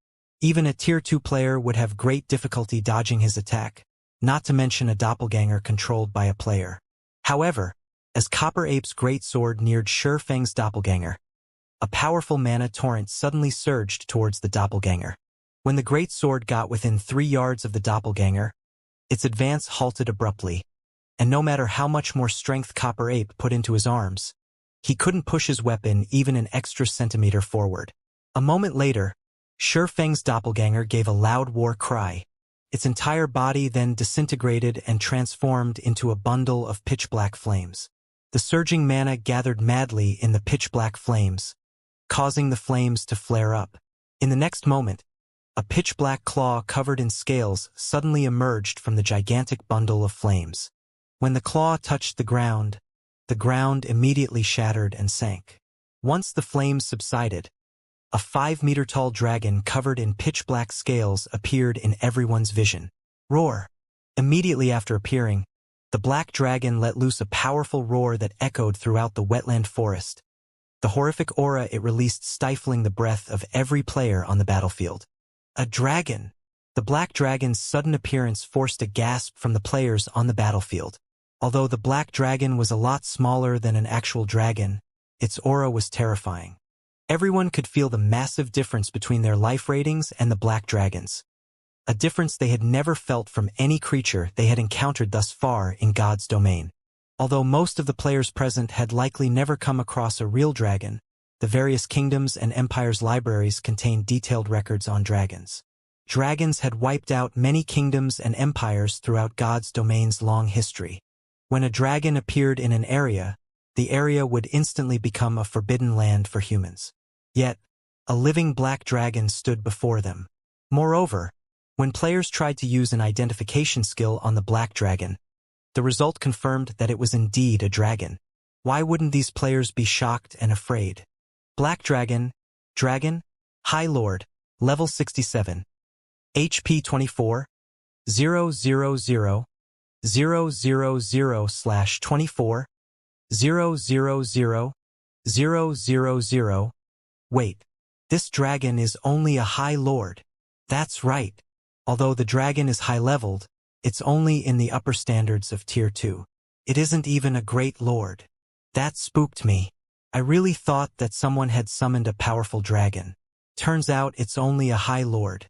Even a Tier 2 player would have great difficulty dodging his attack, not to mention a doppelganger controlled by a player. However, as Copper Ape's greatsword neared Sherfeng's doppelganger, a powerful mana torrent suddenly surged towards the doppelganger. When the greatsword got within 3 yards of the doppelganger, its advance halted abruptly, and no matter how much more strength Copper Ape put into his arms, he couldn't push his weapon even an extra centimeter forward. A moment later, Sherfeng's doppelganger gave a loud war cry. Its entire body then disintegrated and transformed into a bundle of pitch-black flames. The surging mana gathered madly in the pitch-black flames, causing the flames to flare up. In the next moment, a pitch-black claw covered in scales suddenly emerged from the gigantic bundle of flames. When the claw touched the ground immediately shattered and sank. Once the flames subsided, a 5-meter-tall dragon covered in pitch-black scales appeared in everyone's vision. Roar! Immediately after appearing, the black dragon let loose a powerful roar that echoed throughout the wetland forest. The horrific aura it released stifling the breath of every player on the battlefield. A dragon! The black dragon's sudden appearance forced a gasp from the players on the battlefield. Although the black dragon was a lot smaller than an actual dragon, its aura was terrifying. Everyone could feel the massive difference between their life ratings and the black dragon's. A difference they had never felt from any creature they had encountered thus far in God's domain. Although most of the players present had likely never come across a real dragon, the various kingdoms and empires' libraries contained detailed records on dragons. Dragons had wiped out many kingdoms and empires throughout God's domain's long history. When a dragon appeared in an area, the area would instantly become a forbidden land for humans. Yet, a living black dragon stood before them. Moreover, when players tried to use an identification skill on the black dragon, the result confirmed that it was indeed a dragon. Why wouldn't these players be shocked and afraid? Black Dragon, High Lord, level 67, HP 24, 000, 000/24, 000, Wait, this dragon is only a High Lord. That's right. Although the dragon is high-leveled, it's only in the upper standards of Tier 2. It isn't even a Great Lord. That spooked me. I really thought that someone had summoned a powerful dragon. Turns out it's only a High Lord.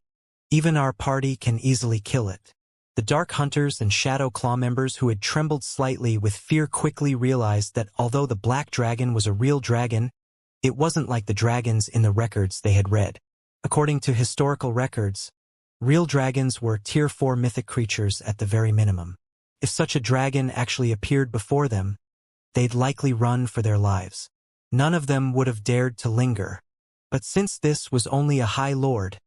Even our party can easily kill it. The Dark Hunters and Shadow Claw members who had trembled slightly with fear quickly realized that although the black dragon was a real dragon, it wasn't like the dragons in the records they had read. According to historical records, real dragons were Tier 4 mythic creatures at the very minimum. If such a dragon actually appeared before them, they'd likely run for their lives. None of them would have dared to linger. But since this was only a High Lord,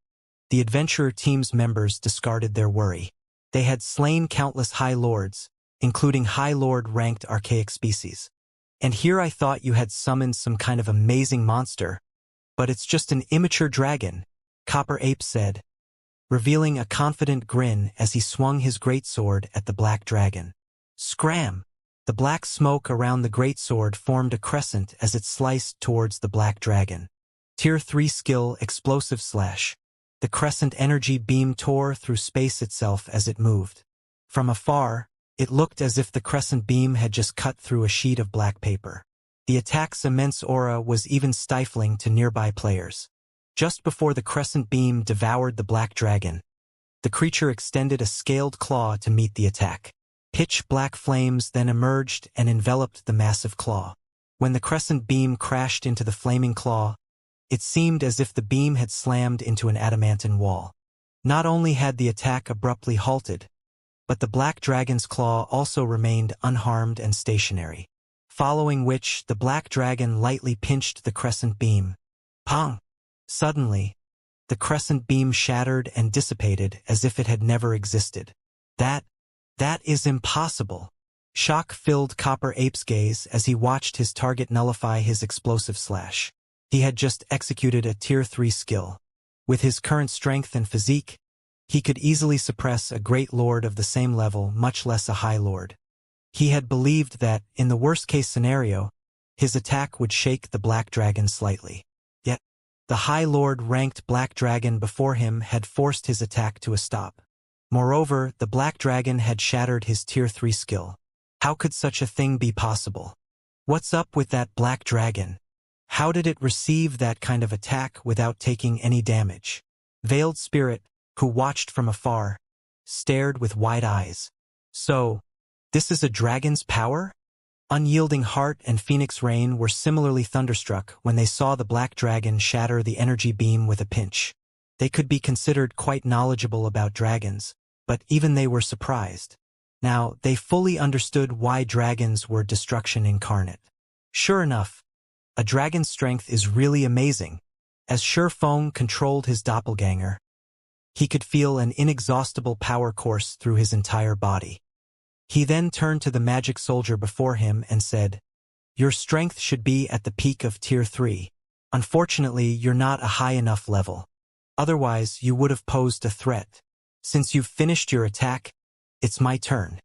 the adventurer team's members discarded their worry. They had slain countless High Lords, including High Lord-ranked archaic species. And here I thought you had summoned some kind of amazing monster, but it's just an immature dragon, Copper Ape said, revealing a confident grin as he swung his greatsword at the black dragon. Scram! The black smoke around the greatsword formed a crescent as it sliced towards the black dragon. Tier 3 skill Explosive Slash. The crescent energy beam tore through space itself as it moved. From afar, it looked as if the crescent beam had just cut through a sheet of black paper. The attack's immense aura was even stifling to nearby players. Just before the crescent beam devoured the black dragon, the creature extended a scaled claw to meet the attack. Pitch black flames then emerged and enveloped the massive claw. When the crescent beam crashed into the flaming claw, it seemed as if the beam had slammed into an adamantine wall. Not only had the attack abruptly halted, but the black dragon's claw also remained unharmed and stationary. Following which, the black dragon lightly pinched the crescent beam. Pong! Suddenly, the crescent beam shattered and dissipated as if it had never existed. That is impossible. Shock filled Copper Ape's gaze as he watched his target nullify his explosive slash. He had just executed a Tier 3 skill. With his current strength and physique, he could easily suppress a Great Lord of the same level, much less a High Lord. He had believed that, in the worst-case scenario, his attack would shake the Black Dragon slightly. Yet, the High Lord-ranked Black Dragon before him had forced his attack to a stop. Moreover, the Black Dragon had shattered his Tier 3 skill. How could such a thing be possible? What's up with that Black Dragon? How did it receive that kind of attack without taking any damage? Veiled Spirit, who watched from afar, stared with wide eyes. So, this is a dragon's power? Unyielding Heart and Phoenix Rain were similarly thunderstruck when they saw the Black Dragon shatter the energy beam with a pinch. They could be considered quite knowledgeable about dragons, but even they were surprised. Now, they fully understood why dragons were destruction incarnate. Sure enough, a dragon's strength is really amazing. As Shurfeng controlled his doppelganger, he could feel an inexhaustible power course through his entire body. He then turned to the magic soldier before him and said, "Your strength should be at the peak of Tier 3. Unfortunately, you're not a high enough level. Otherwise, you would have posed a threat. Since you've finished your attack, it's my turn."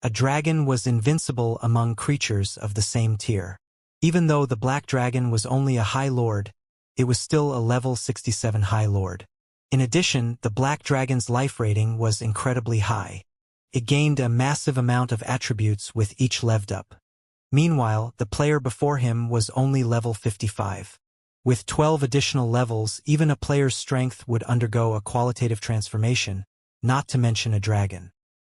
A dragon was invincible among creatures of the same tier. Even though the Black Dragon was only a High Lord, it was still a level 67 High Lord. In addition, the Black Dragon's life rating was incredibly high. It gained a massive amount of attributes with each leveled up. Meanwhile, the player before him was only level 55. With 12 additional levels, even a player's strength would undergo a qualitative transformation, not to mention a dragon.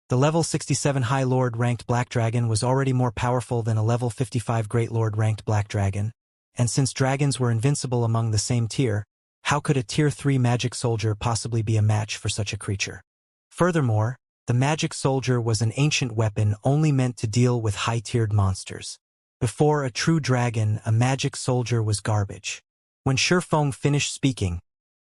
The level 67 High Lord ranked Black Dragon was already more powerful than a level 55 Great Lord ranked Black Dragon, and since dragons were invincible among the same tier, how could a Tier 3 magic soldier possibly be a match for such a creature? Furthermore, the magic soldier was an ancient weapon only meant to deal with high-tiered monsters. Before a true dragon, a magic soldier was garbage. When Shurfeng finished speaking,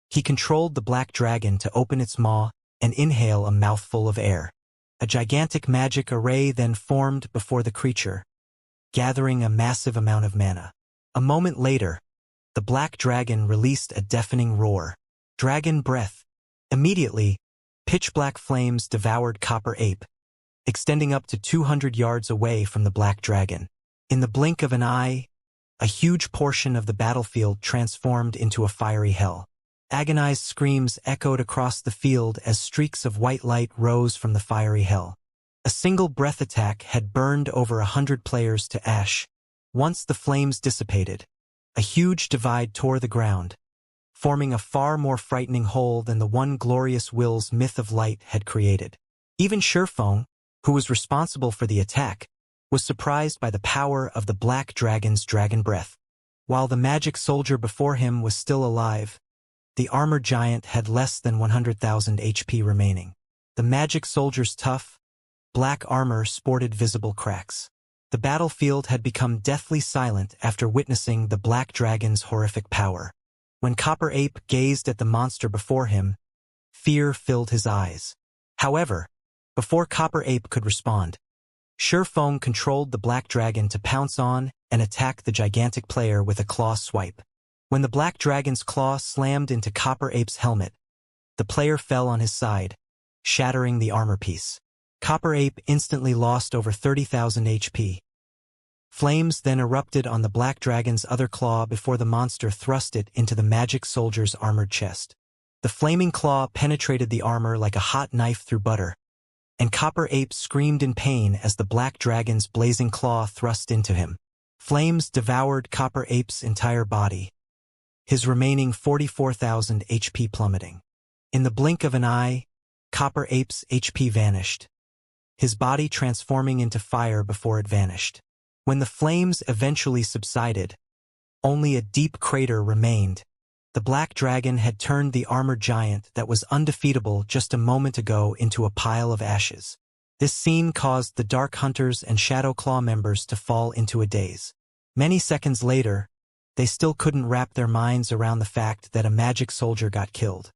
he controlled the Black Dragon to open its maw and inhale a mouthful of air. A gigantic magic array then formed before the creature, gathering a massive amount of mana. A moment later, the Black Dragon released a deafening roar. Dragon Breath. Immediately, pitch-black flames devoured Copper Ape, extending up to 200 yards away from the Black Dragon. In the blink of an eye, a huge portion of the battlefield transformed into a fiery hell. Agonized screams echoed across the field as streaks of white light rose from the fiery hell. A single breath attack had burned over 100 players to ash. Once the flames dissipated, a huge divide tore the ground, forming a far more frightening hole than the one Glorious Will's Myth of Light had created. Even Shurfeng, who was responsible for the attack, was surprised by the power of the Black Dragon's Dragon Breath. While the magic soldier before him was still alive, the armored giant had less than 100,000 HP remaining. The magic soldier's tough, black armor sported visible cracks. The battlefield had become deathly silent after witnessing the Black Dragon's horrific power. When Copper Ape gazed at the monster before him, fear filled his eyes. However, before Copper Ape could respond, Sherfong controlled the Black Dragon to pounce on and attack the gigantic player with a claw swipe. When the Black Dragon's claw slammed into Copper Ape's helmet, the player fell on his side, shattering the armor piece. Copper Ape instantly lost over 30,000 HP. Flames then erupted on the Black Dragon's other claw before the monster thrust it into the magic soldier's armored chest. The flaming claw penetrated the armor like a hot knife through butter, and Copper Ape screamed in pain as the Black Dragon's blazing claw thrust into him. Flames devoured Copper Ape's entire body, his remaining 44,000 HP plummeting. In the blink of an eye, Copper Ape's HP vanished, his body transforming into fire before it vanished. When the flames eventually subsided, only a deep crater remained. The Black Dragon had turned the armored giant that was undefeatable just a moment ago into a pile of ashes. This scene caused the Dark Hunters and Shadow Claw members to fall into a daze. Many seconds later, they still couldn't wrap their minds around the fact that a magic soldier got killed.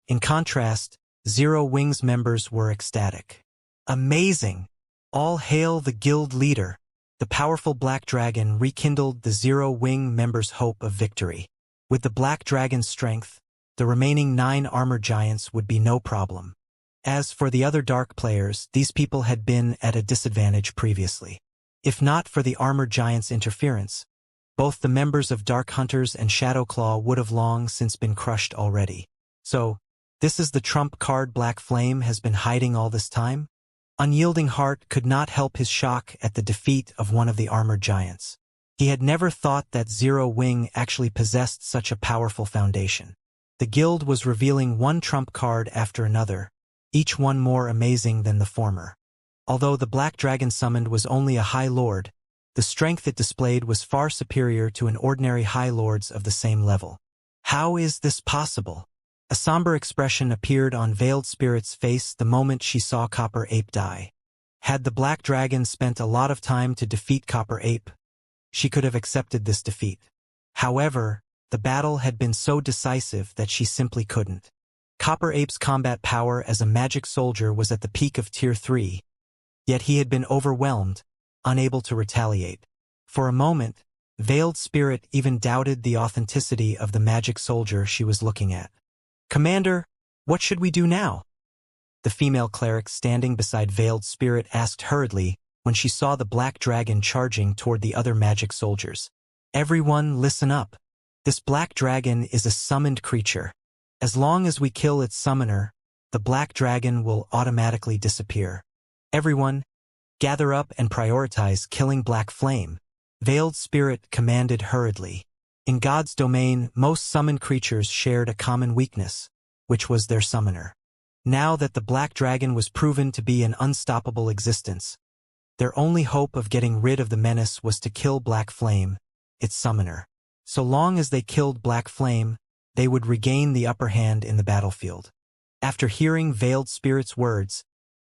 In contrast, Zero Wings members were ecstatic. Amazing! All hail the guild leader! The powerful Black Dragon rekindled the Zero Wing members' hope of victory. With the Black Dragon's strength, the remaining 9 armored giants would be no problem. As for the other dark players, these people had been at a disadvantage previously. If not for the armored giants' interference, both the members of Dark Hunters and Shadow Claw would have long since been crushed already. So, this is the trump card Black Flame has been hiding all this time? Unyielding Heart could not help his shock at the defeat of one of the armored giants. He had never thought that Zero Wing actually possessed such a powerful foundation. The guild was revealing one trump card after another, each one more amazing than the former. Although the Black Dragon summoned was only a High Lord, the strength it displayed was far superior to an ordinary High Lord's of the same level. How is this possible? A somber expression appeared on Veiled Spirit's face the moment she saw Copper Ape die. Had the Black Dragon spent a lot of time to defeat Copper Ape, she could have accepted this defeat. However, the battle had been so decisive that she simply couldn't. Copper Ape's combat power as a magic soldier was at the peak of Tier 3, yet he had been overwhelmed, unable to retaliate. For a moment, Veiled Spirit even doubted the authenticity of the magic soldier she was looking at. "Commander, what should we do now?" The female cleric standing beside Veiled Spirit asked hurriedly when she saw the Black Dragon charging toward the other magic soldiers. "Everyone listen up. This Black Dragon is a summoned creature. As long as we kill its summoner, the Black Dragon will automatically disappear. Everyone, gather up and prioritize killing Black Flame," Veiled Spirit commanded hurriedly. In God's domain, most summoned creatures shared a common weakness, which was their summoner. Now that the Black Dragon was proven to be an unstoppable existence, their only hope of getting rid of the menace was to kill Black Flame, its summoner. So long as they killed Black Flame, they would regain the upper hand in the battlefield. After hearing Veiled Spirit's words,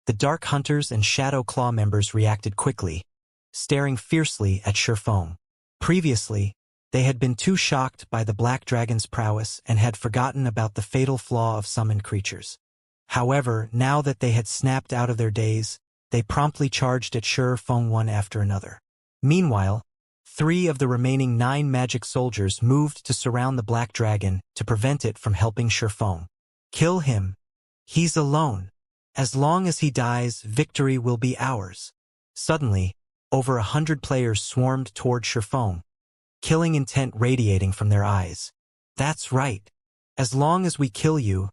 the Dark Hunters and Shadow Claw members reacted quickly, staring fiercely at Sherfong. Previously, they had been too shocked by the Black Dragon's prowess and had forgotten about the fatal flaw of summoned creatures. However, now that they had snapped out of their daze, they promptly charged at Sherfong one after another. Meanwhile, 3 of the remaining 9 magic soldiers moved to surround the Black Dragon to prevent it from helping Sherfong. "Kill him. He's alone. As long as he dies, victory will be ours." Suddenly, over 100 players swarmed toward Sherfong, killing intent radiating from their eyes. "That's right. As long as we kill you,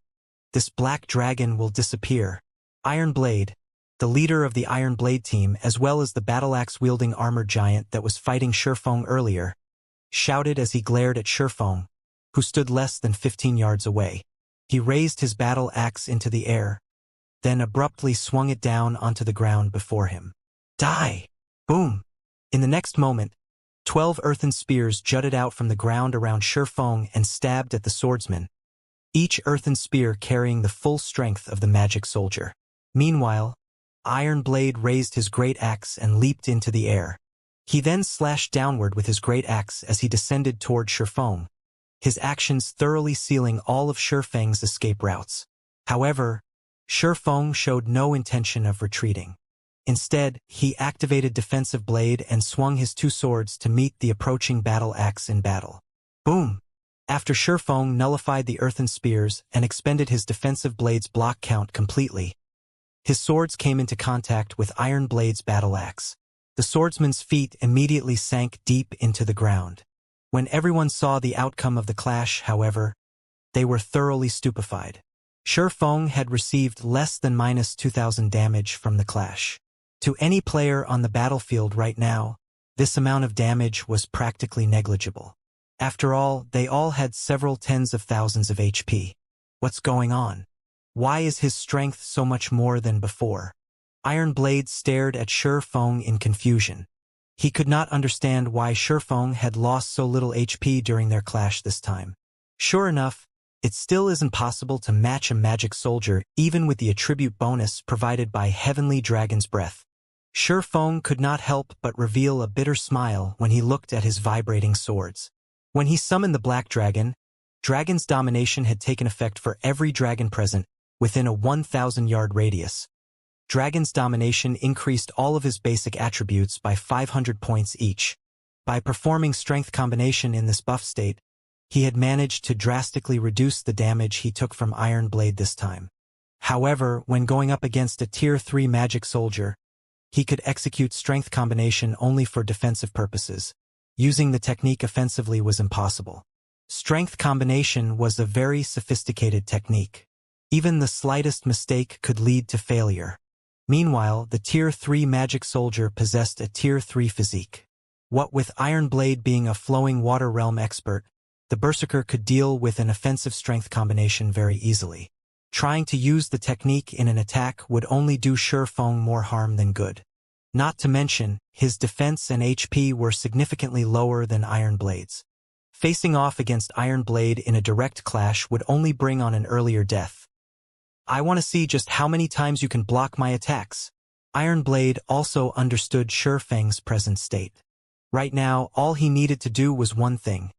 this Black Dragon will disappear." Iron Blade, the leader of the Iron Blade team as well as the battle-axe-wielding armored giant that was fighting Sherfong earlier, shouted as he glared at Sherfong, who stood less than 15 yards away. He raised his battle axe into the air, then abruptly swung it down onto the ground before him. "Die!" Boom! In the next moment, 12 earthen spears jutted out from the ground around Sherfong and stabbed at the swordsman, each earthen spear carrying the full strength of the magic soldier. Meanwhile, Iron Blade raised his great axe and leaped into the air. He then slashed downward with his great axe as he descended toward Shifeng, his actions thoroughly sealing all of Shifeng's escape routes. However, Shifeng showed no intention of retreating. Instead, he activated Defensive Blade and swung his two swords to meet the approaching battle axe in battle. Boom! After Shifeng nullified the earthen spears and expended his Defensive Blade's block count completely, his swords came into contact with Iron Blade's battle axe. The swordsman's feet immediately sank deep into the ground. When everyone saw the outcome of the clash, however, they were thoroughly stupefied. Shifeng had received less than -2,000 damage from the clash. To any player on the battlefield right now, this amount of damage was practically negligible. After all, they all had several tens of thousands of HP. What's going on? Why is his strength so much more than before? Iron Blade stared at Shifeng in confusion. He could not understand why Shifeng had lost so little HP during their clash this time. Sure enough, it still isn't possible to match a magic soldier even with the attribute bonus provided by Heavenly Dragon's Breath. Shifeng could not help but reveal a bitter smile when he looked at his vibrating swords. When he summoned the Black Dragon, Dragon's domination had taken effect for every dragon present within a 1,000-yard radius. Dragon's domination increased all of his basic attributes by 500 points each. By performing Strength Combination in this buff state, he had managed to drastically reduce the damage he took from Iron Blade this time. However, when going up against a Tier 3 magic soldier, he could execute Strength Combination only for defensive purposes. Using the technique offensively was impossible. Strength Combination was a very sophisticated technique. Even the slightest mistake could lead to failure. Meanwhile, the Tier 3 magic soldier possessed a Tier 3 physique. What with Iron Blade being a flowing water realm expert, the Berserker could deal with an offensive strength combination very easily. Trying to use the technique in an attack would only do Shifeng more harm than good. Not to mention, his defense and HP were significantly lower than Iron Blade's. Facing off against Iron Blade in a direct clash would only bring on an earlier death. I want to see just how many times you can block my attacks. Iron Blade also understood Shifeng's present state. Right now, all he needed to do was one thing: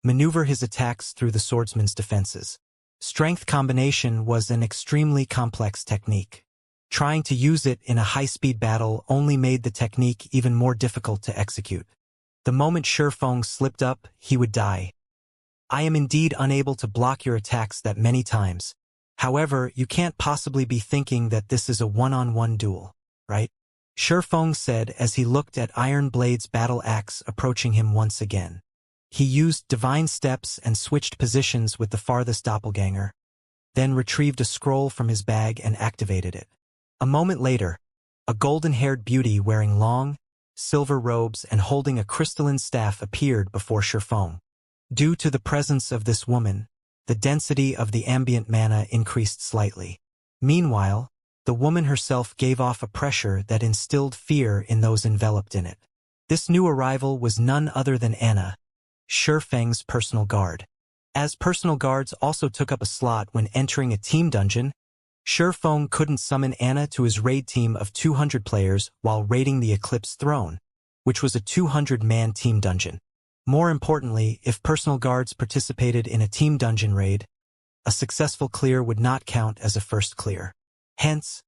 maneuver his attacks through the swordsman's defenses. Strength Combination was an extremely complex technique. Trying to use it in a high-speed battle only made the technique even more difficult to execute. The moment Shifeng slipped up, he would die. I am indeed unable to block your attacks that many times. However, you can't possibly be thinking that this is a one-on-one duel, right? Shifeng said as he looked at Iron Blade's battle axe approaching him once again. He used divine steps and switched positions with the farthest doppelganger, then retrieved a scroll from his bag and activated it. A moment later, a golden-haired beauty wearing long, silver robes and holding a crystalline staff appeared before Shifeng. Due to the presence of this woman, the density of the ambient mana increased slightly. Meanwhile, the woman herself gave off a pressure that instilled fear in those enveloped in it. This new arrival was none other than Anna, Shifeng's personal guard. As personal guards also took up a slot when entering a team dungeon, Shifeng couldn't summon Anna to his raid team of 200 players while raiding the Eclipse Throne, which was a 200-man team dungeon. More importantly, if personal guards participated in a team dungeon raid, a successful clear would not count as a first clear. Hence,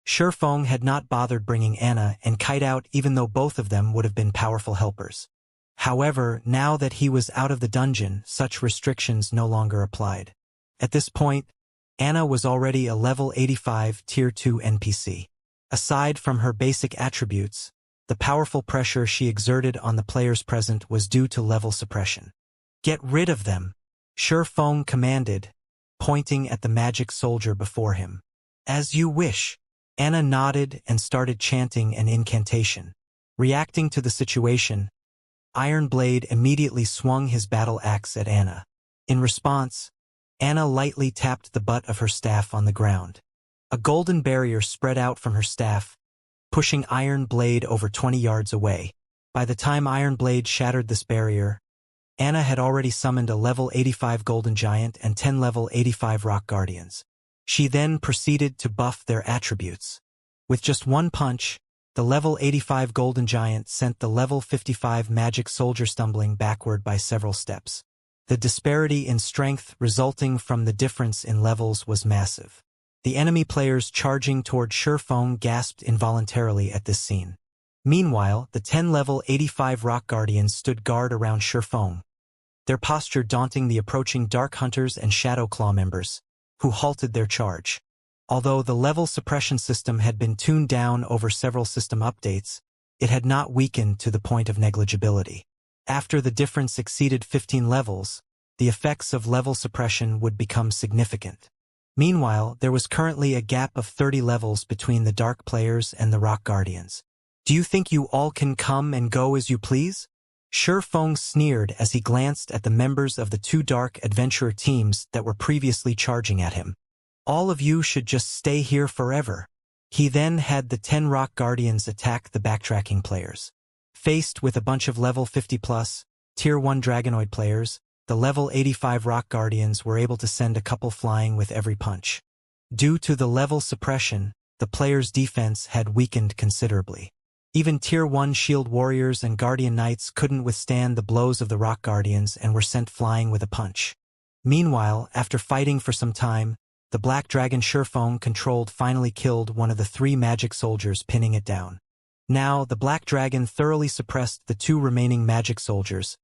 Shifeng had not bothered bringing Anna and Kite out even though both of them would have been powerful helpers. However, now that he was out of the dungeon, such restrictions no longer applied. At this point, Anna was already a level 85 Tier 2 NPC. Aside from her basic attributes, the powerful pressure she exerted on the players present was due to level suppression. Get rid of them, Shifeng commanded, pointing at the magic soldier before him. As you wish. Anna nodded and started chanting an incantation. Reacting to the situation, Iron Blade immediately swung his battle axe at Anna. In response, Anna lightly tapped the butt of her staff on the ground. A golden barrier spread out from her staff, pushing Iron Blade over 20 yards away. By the time Iron Blade shattered this barrier, Anna had already summoned a level 85 Golden Giant and 10 level 85 Rock Guardians. She then proceeded to buff their attributes. With just one punch, The level 85 Golden Giant sent the level 55 Magic Soldier stumbling backward by several steps. The disparity in strength resulting from the difference in levels was massive. The enemy players charging toward Shurfeng gasped involuntarily at this scene. Meanwhile, the 10 level 85 Rock Guardians stood guard around Shurfeng, their posture daunting the approaching Dark Hunters and Shadow Claw members, who halted their charge. Although the level suppression system had been tuned down over several system updates, it had not weakened to the point of negligibility. After the difference exceeded 15 levels, the effects of level suppression would become significant. Meanwhile, there was currently a gap of 30 levels between the Dark players and the Rock Guardians. "Do you think you all can come and go as you please?" Shurfeng sneered as he glanced at the members of the two Dark adventurer teams that were previously charging at him. "All of you should just stay here forever." He then had the 10 Rock Guardians attack the backtracking players. Faced with a bunch of level 50+, Tier 1 Dragonoid players, the level 85 Rock Guardians were able to send a couple flying with every punch. Due to the level suppression, the players' defense had weakened considerably. Even Tier 1 Shield Warriors and Guardian Knights couldn't withstand the blows of the Rock Guardians and were sent flying with a punch. Meanwhile, after fighting for some time, the Black Dragon Shurfeng controlled finally killed one of the 3 magic soldiers, pinning it down. Now, the Black Dragon thoroughly suppressed the 2 remaining magic soldiers,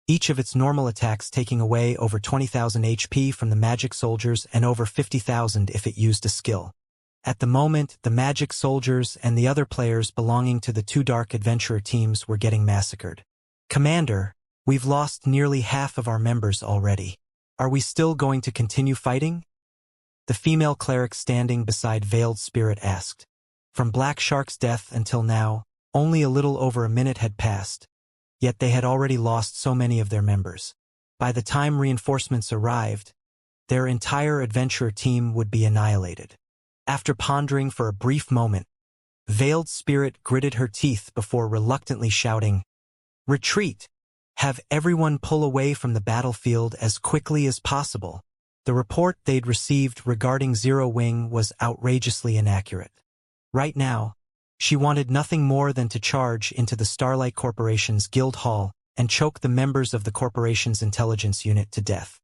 each of its normal attacks taking away over 20,000 HP from the magic soldiers and over 50,000 if it used a skill. At the moment, the magic soldiers and the other players belonging to the 2 Dark adventurer teams were getting massacred. "Commander, we've lost nearly half of our members already. Are we still going to continue fighting?" The female cleric standing beside Veiled Spirit asked. From Black Shark's death until now, only a little over a minute had passed, yet they had already lost so many of their members. By the time reinforcements arrived, their entire adventurer team would be annihilated. After pondering for a brief moment, Veiled Spirit gritted her teeth before reluctantly shouting, "Retreat! Have everyone pull away from the battlefield as quickly as possible." The report they'd received regarding Zero Wing was outrageously inaccurate. Right now, she wanted nothing more than to charge into the Starlight Corporation's guild hall and choke the members of the corporation's intelligence unit to death.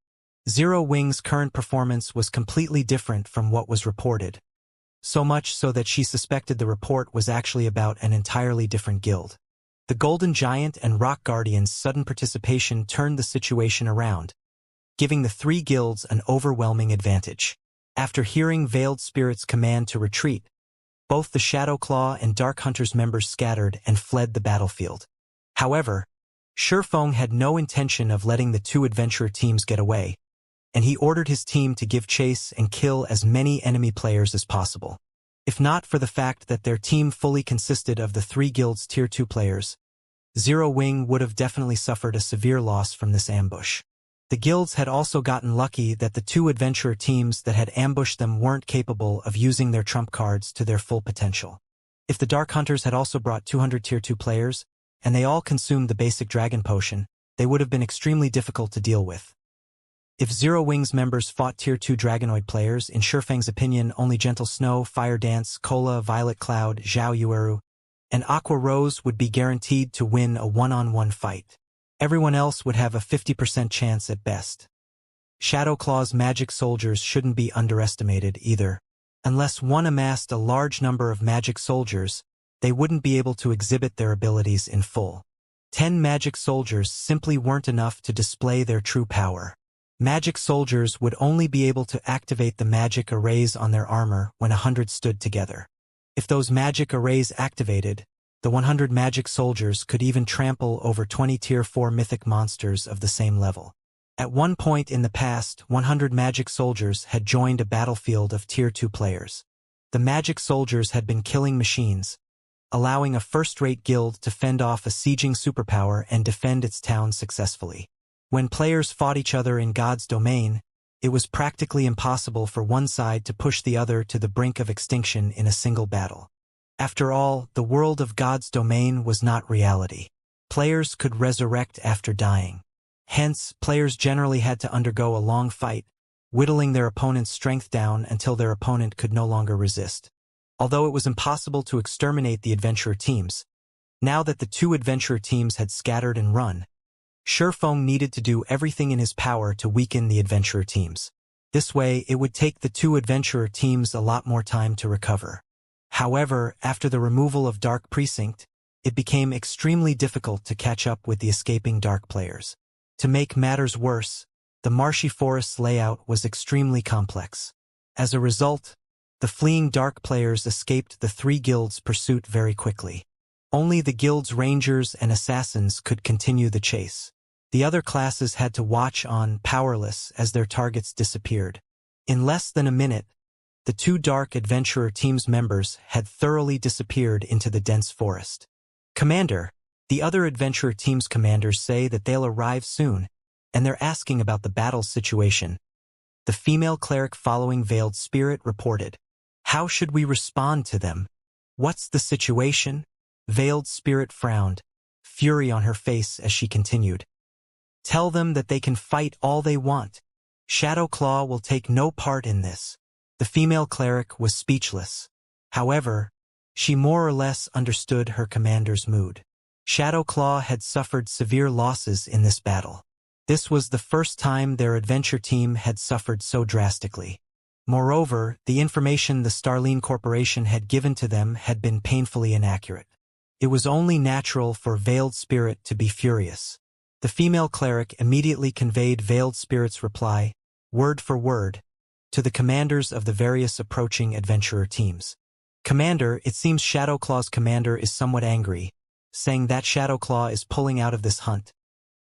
Zero Wing's current performance was completely different from what was reported, so much so that she suspected the report was actually about an entirely different guild. The Golden Giant and Rock Guardian's sudden participation turned the situation around, giving the 3 guilds an overwhelming advantage. After hearing Veiled Spirit's command to retreat, both the Shadow Claw and Dark Hunters members scattered and fled the battlefield. However, Shurfeng had no intention of letting the 2 adventurer teams get away, and he ordered his team to give chase and kill as many enemy players as possible. If not for the fact that their team fully consisted of the 3 guilds' Tier 2 players, Zero Wing would have definitely suffered a severe loss from this ambush. The guilds had also gotten lucky that the 2 adventurer teams that had ambushed them weren't capable of using their trump cards to their full potential. If the Dark Hunters had also brought 200 Tier 2 players, and they all consumed the basic Dragon Potion, they would have been extremely difficult to deal with. If Zero Wing's members fought Tier 2 Dragonoid players, in Shurfeng's opinion only Gentle Snow, Fire Dance, Cola, Violet Cloud, Zhao Yueru, and Aqua Rose would be guaranteed to win a one-on-one fight. Everyone else would have a 50% chance at best. Shadow Claw's magic soldiers shouldn't be underestimated either. Unless one amassed a large number of magic soldiers, they wouldn't be able to exhibit their abilities in full. 10 magic soldiers simply weren't enough to display their true power. Magic soldiers would only be able to activate the magic arrays on their armor when 100 stood together. If those magic arrays activated, the 100 magic soldiers could even trample over 20 Tier 4 mythic monsters of the same level. At one point in the past, 100 magic soldiers had joined a battlefield of Tier 2 players. The magic soldiers had been killing machines, allowing a first-rate guild to fend off a sieging superpower and defend its town successfully. When players fought each other in God's domain, it was practically impossible for one side to push the other to the brink of extinction in a single battle. After all, the world of God's domain was not reality. Players could resurrect after dying. Hence, players generally had to undergo a long fight, whittling their opponent's strength down until their opponent could no longer resist. Although it was impossible to exterminate the adventurer teams, now that the two adventurer teams had scattered and run, Shifeng needed to do everything in his power to weaken the adventurer teams. This way, it would take the two adventurer teams a lot more time to recover. However, after the removal of Dark Precinct, it became extremely difficult to catch up with the escaping Dark players. To make matters worse, the marshy forest's layout was extremely complex. As a result, the fleeing Dark players escaped the three guilds' pursuit very quickly. Only the guild's rangers and assassins could continue the chase. The other classes had to watch on, powerless, as their targets disappeared. In less than a minute, the two Dark Adventurer team's members had thoroughly disappeared into the dense forest. Commander, the other Adventurer team's commanders say that they'll arrive soon, and they're asking about the battle situation. The female cleric following Veiled Spirit reported. How should we respond to them? What's the situation? Veiled Spirit frowned, fury on her face as she continued. Tell them that they can fight all they want. Shadowclaw will take no part in this. The female cleric was speechless. However, she more or less understood her commander's mood. Shadowclaw had suffered severe losses in this battle. This was the first time their adventure team had suffered so drastically. Moreover, the information the Starline Corporation had given to them had been painfully inaccurate. It was only natural for Veiled Spirit to be furious. The female cleric immediately conveyed Veiled Spirit's reply, word for word, to the commanders of the various approaching adventurer teams. Commander, it seems Shadowclaw's commander is somewhat angry, saying that Shadowclaw is pulling out of this hunt,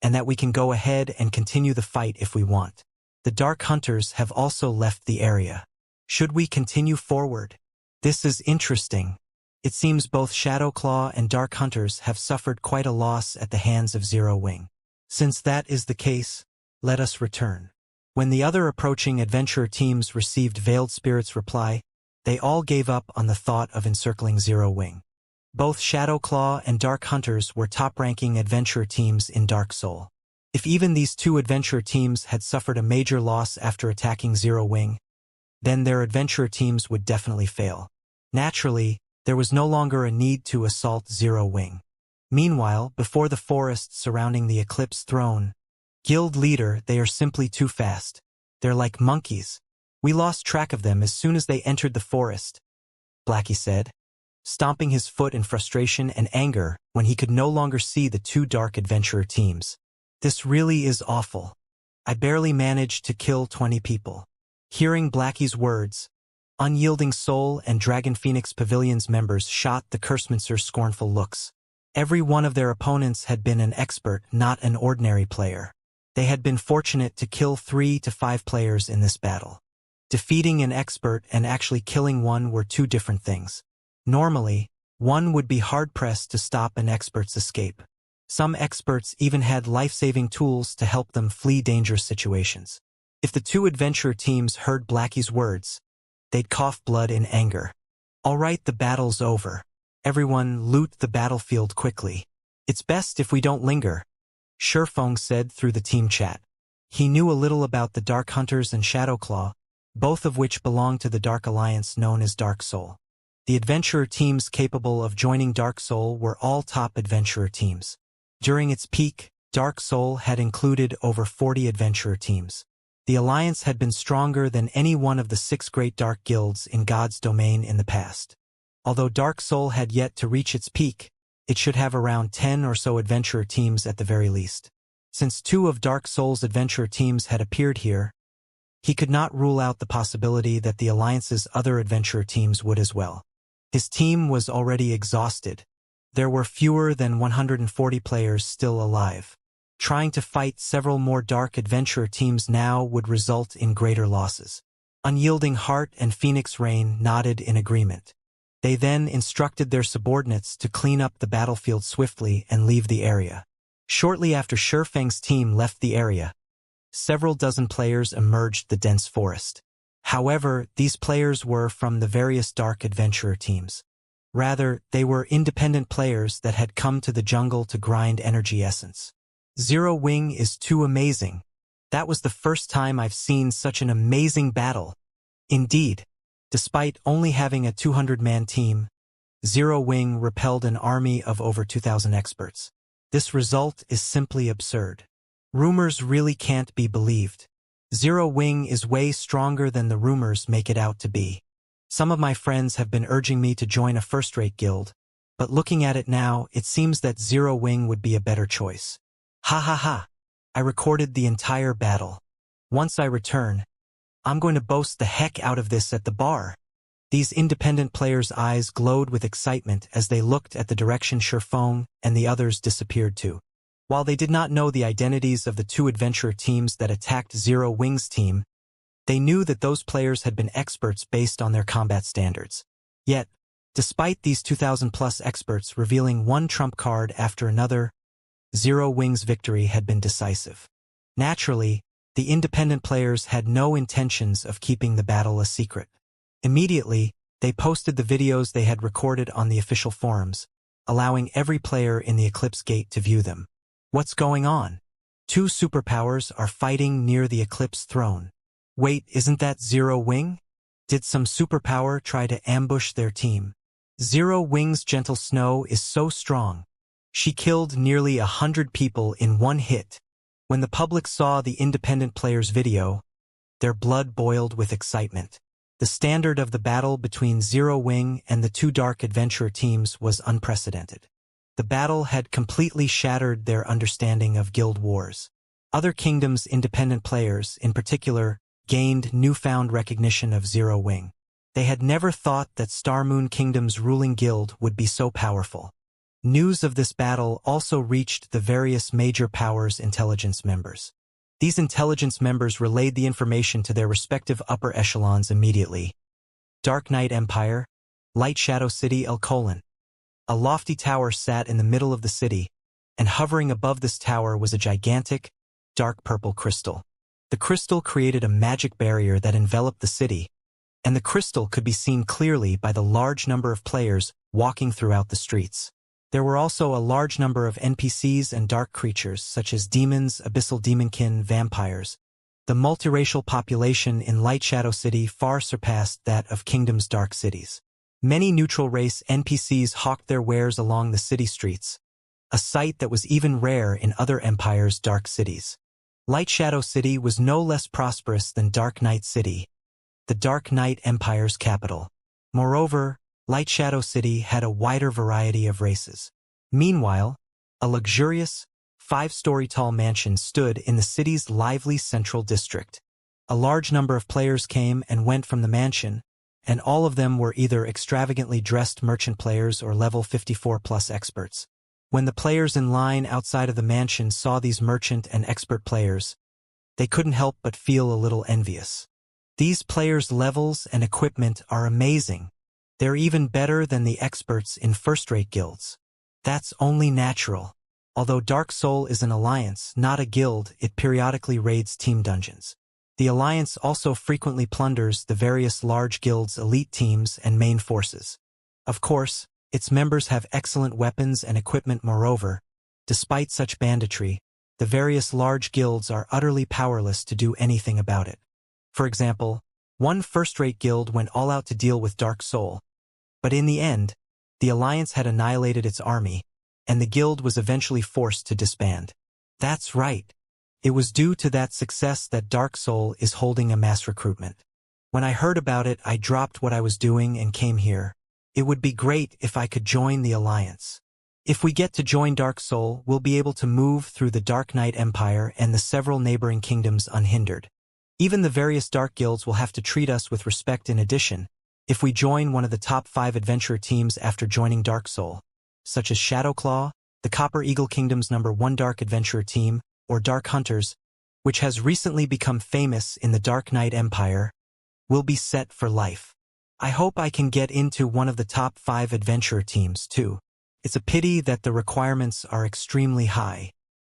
and that we can go ahead and continue the fight if we want. The Dark Hunters have also left the area. Should we continue forward? This is interesting. It seems both Shadowclaw and Dark Hunters have suffered quite a loss at the hands of Zero Wing. Since that is the case, let us return. When the other approaching adventurer teams received Veiled Spirit's reply, they all gave up on the thought of encircling Zero Wing. Both Shadowclaw and Dark Hunters were top-ranking adventurer teams in Dark Soul. If even these two adventurer teams had suffered a major loss after attacking Zero Wing, then their adventurer teams would definitely fail. Naturally, there was no longer a need to assault Zero Wing. Meanwhile, before the forest surrounding the Eclipse Throne, Guild leader, they are simply too fast. They're like monkeys. We lost track of them as soon as they entered the forest, Blackie said, stomping his foot in frustration and anger when he could no longer see the two Dark Adventurer teams. This really is awful. I barely managed to kill 20 people. Hearing Blackie's words, Unyielding Soul and Dragon Phoenix Pavilion's members shot the Cursemancer's scornful looks. Every one of their opponents had been an expert, not an ordinary player. They had been fortunate to kill 3 to 5 players in this battle. Defeating an expert and actually killing one were two different things. Normally, one would be hard-pressed to stop an expert's escape. Some experts even had life-saving tools to help them flee dangerous situations. If the two adventurer teams heard Blackie's words, they'd cough blood in anger. All right, the battle's over. Everyone loot the battlefield quickly. It's best if we don't linger, Shifeng said through the team chat. He knew a little about the Dark Hunters and Shadowclaw, both of which belonged to the Dark Alliance known as Dark Soul. The adventurer teams capable of joining Dark Soul were all top adventurer teams. During its peak, Dark Soul had included over 40 adventurer teams. The alliance had been stronger than any one of the 6 great dark guilds in God's domain in the past. Although Dark Soul had yet to reach its peak, it should have around 10 or so adventurer teams at the very least. Since 2 of Dark Soul's adventurer teams had appeared here, he could not rule out the possibility that the alliance's other adventurer teams would as well. His team was already exhausted. There were fewer than 140 players still alive. Trying to fight several more dark adventurer teams now would result in greater losses. Unyielding Heart and Phoenix Rain nodded in agreement. They then instructed their subordinates to clean up the battlefield swiftly and leave the area. Shortly after Shifeng's team left the area, several dozen players emerged the dense forest. However, these players were from the various dark adventurer teams. Rather, they were independent players that had come to the jungle to grind energy essence. Zero Wing is too amazing. That was the first time I've seen such an amazing battle. Indeed, Despite only having a 200-man team, Zero Wing repelled an army of over 2,000 experts. This result is simply absurd. Rumors really can't be believed. Zero Wing is way stronger than the rumors make it out to be. Some of my friends have been urging me to join a first-rate guild, but looking at it now, it seems that Zero Wing would be a better choice. Ha ha ha! I recorded the entire battle. Once I return, I'm going to boast the heck out of this at the bar. These independent players' eyes glowed with excitement as they looked at the direction Shifeng and the others disappeared to. While they did not know the identities of the two adventurer teams that attacked Zero Wing's team, they knew that those players had been experts based on their combat standards. Yet, despite these 2,000-plus experts revealing one trump card after another, Zero Wing's victory had been decisive. Naturally, the independent players had no intentions of keeping the battle a secret. Immediately, they posted the videos they had recorded on the official forums, allowing every player in the Eclipse Gate to view them. What's going on? Two superpowers are fighting near the Eclipse throne. Wait, isn't that Zero Wing? Did some superpower try to ambush their team? Zero Wing's gentle snow is so strong. She killed nearly 100 people in one hit. When the public saw the independent players' video, their blood boiled with excitement. The standard of the battle between Zero Wing and the two Dark Adventurer teams was unprecedented. The battle had completely shattered their understanding of guild wars. Other kingdoms' independent players, in particular, gained newfound recognition of Zero Wing. They had never thought that Star Moon Kingdom's ruling guild would be so powerful. News of this battle also reached the various major powers' intelligence members. These intelligence members relayed the information to their respective upper echelons immediately. Dark Knight Empire, Light Shadow City El Colon. A lofty tower sat in the middle of the city, and hovering above this tower was a gigantic, dark purple crystal. The crystal created a magic barrier that enveloped the city, and the crystal could be seen clearly by the large number of players walking throughout the streets. There were also a large number of NPCs and dark creatures such as demons, abyssal demonkin, vampires. The multiracial population in Light Shadow City far surpassed that of Kingdom's dark cities. Many neutral race NPCs hawked their wares along the city streets, a sight that was even rare in other empires' dark cities. Light Shadow City was no less prosperous than Dark Knight City, the Dark Knight Empire's capital. Moreover, Light Shadow City had a wider variety of races. Meanwhile, a luxurious, 5-story tall mansion stood in the city's lively central district. A large number of players came and went from the mansion, and all of them were either extravagantly dressed merchant players or level 54+ experts. When the players in line outside of the mansion saw these merchant and expert players, they couldn't help but feel a little envious. These players' levels and equipment are amazing. They're even better than the experts in first-rate guilds. That's only natural. Although Dark Soul is an alliance, not a guild, it periodically raids team dungeons. The alliance also frequently plunders the various large guilds' elite teams and main forces. Of course, its members have excellent weapons and equipment. Moreover, despite such banditry, the various large guilds are utterly powerless to do anything about it. For example, one first-rate guild went all out to deal with Dark Soul, but in the end, the alliance had annihilated its army, and the guild was eventually forced to disband. That's right. It was due to that success that Dark Soul is holding a mass recruitment. When I heard about it, I dropped what I was doing and came here. It would be great if I could join the alliance. If we get to join Dark Soul, we'll be able to move through the Dark Knight Empire and the several neighboring kingdoms unhindered. Even the various dark guilds will have to treat us with respect. In addition, if we join one of the top 5 adventurer teams after joining Dark Soul, such as Shadowclaw, the Copper Eagle Kingdom's #1 Dark Adventurer team, or Dark Hunters, which has recently become famous in the Dark Knight Empire, will be set for life. I hope I can get into one of the top 5 adventurer teams, too. It's a pity that the requirements are extremely high.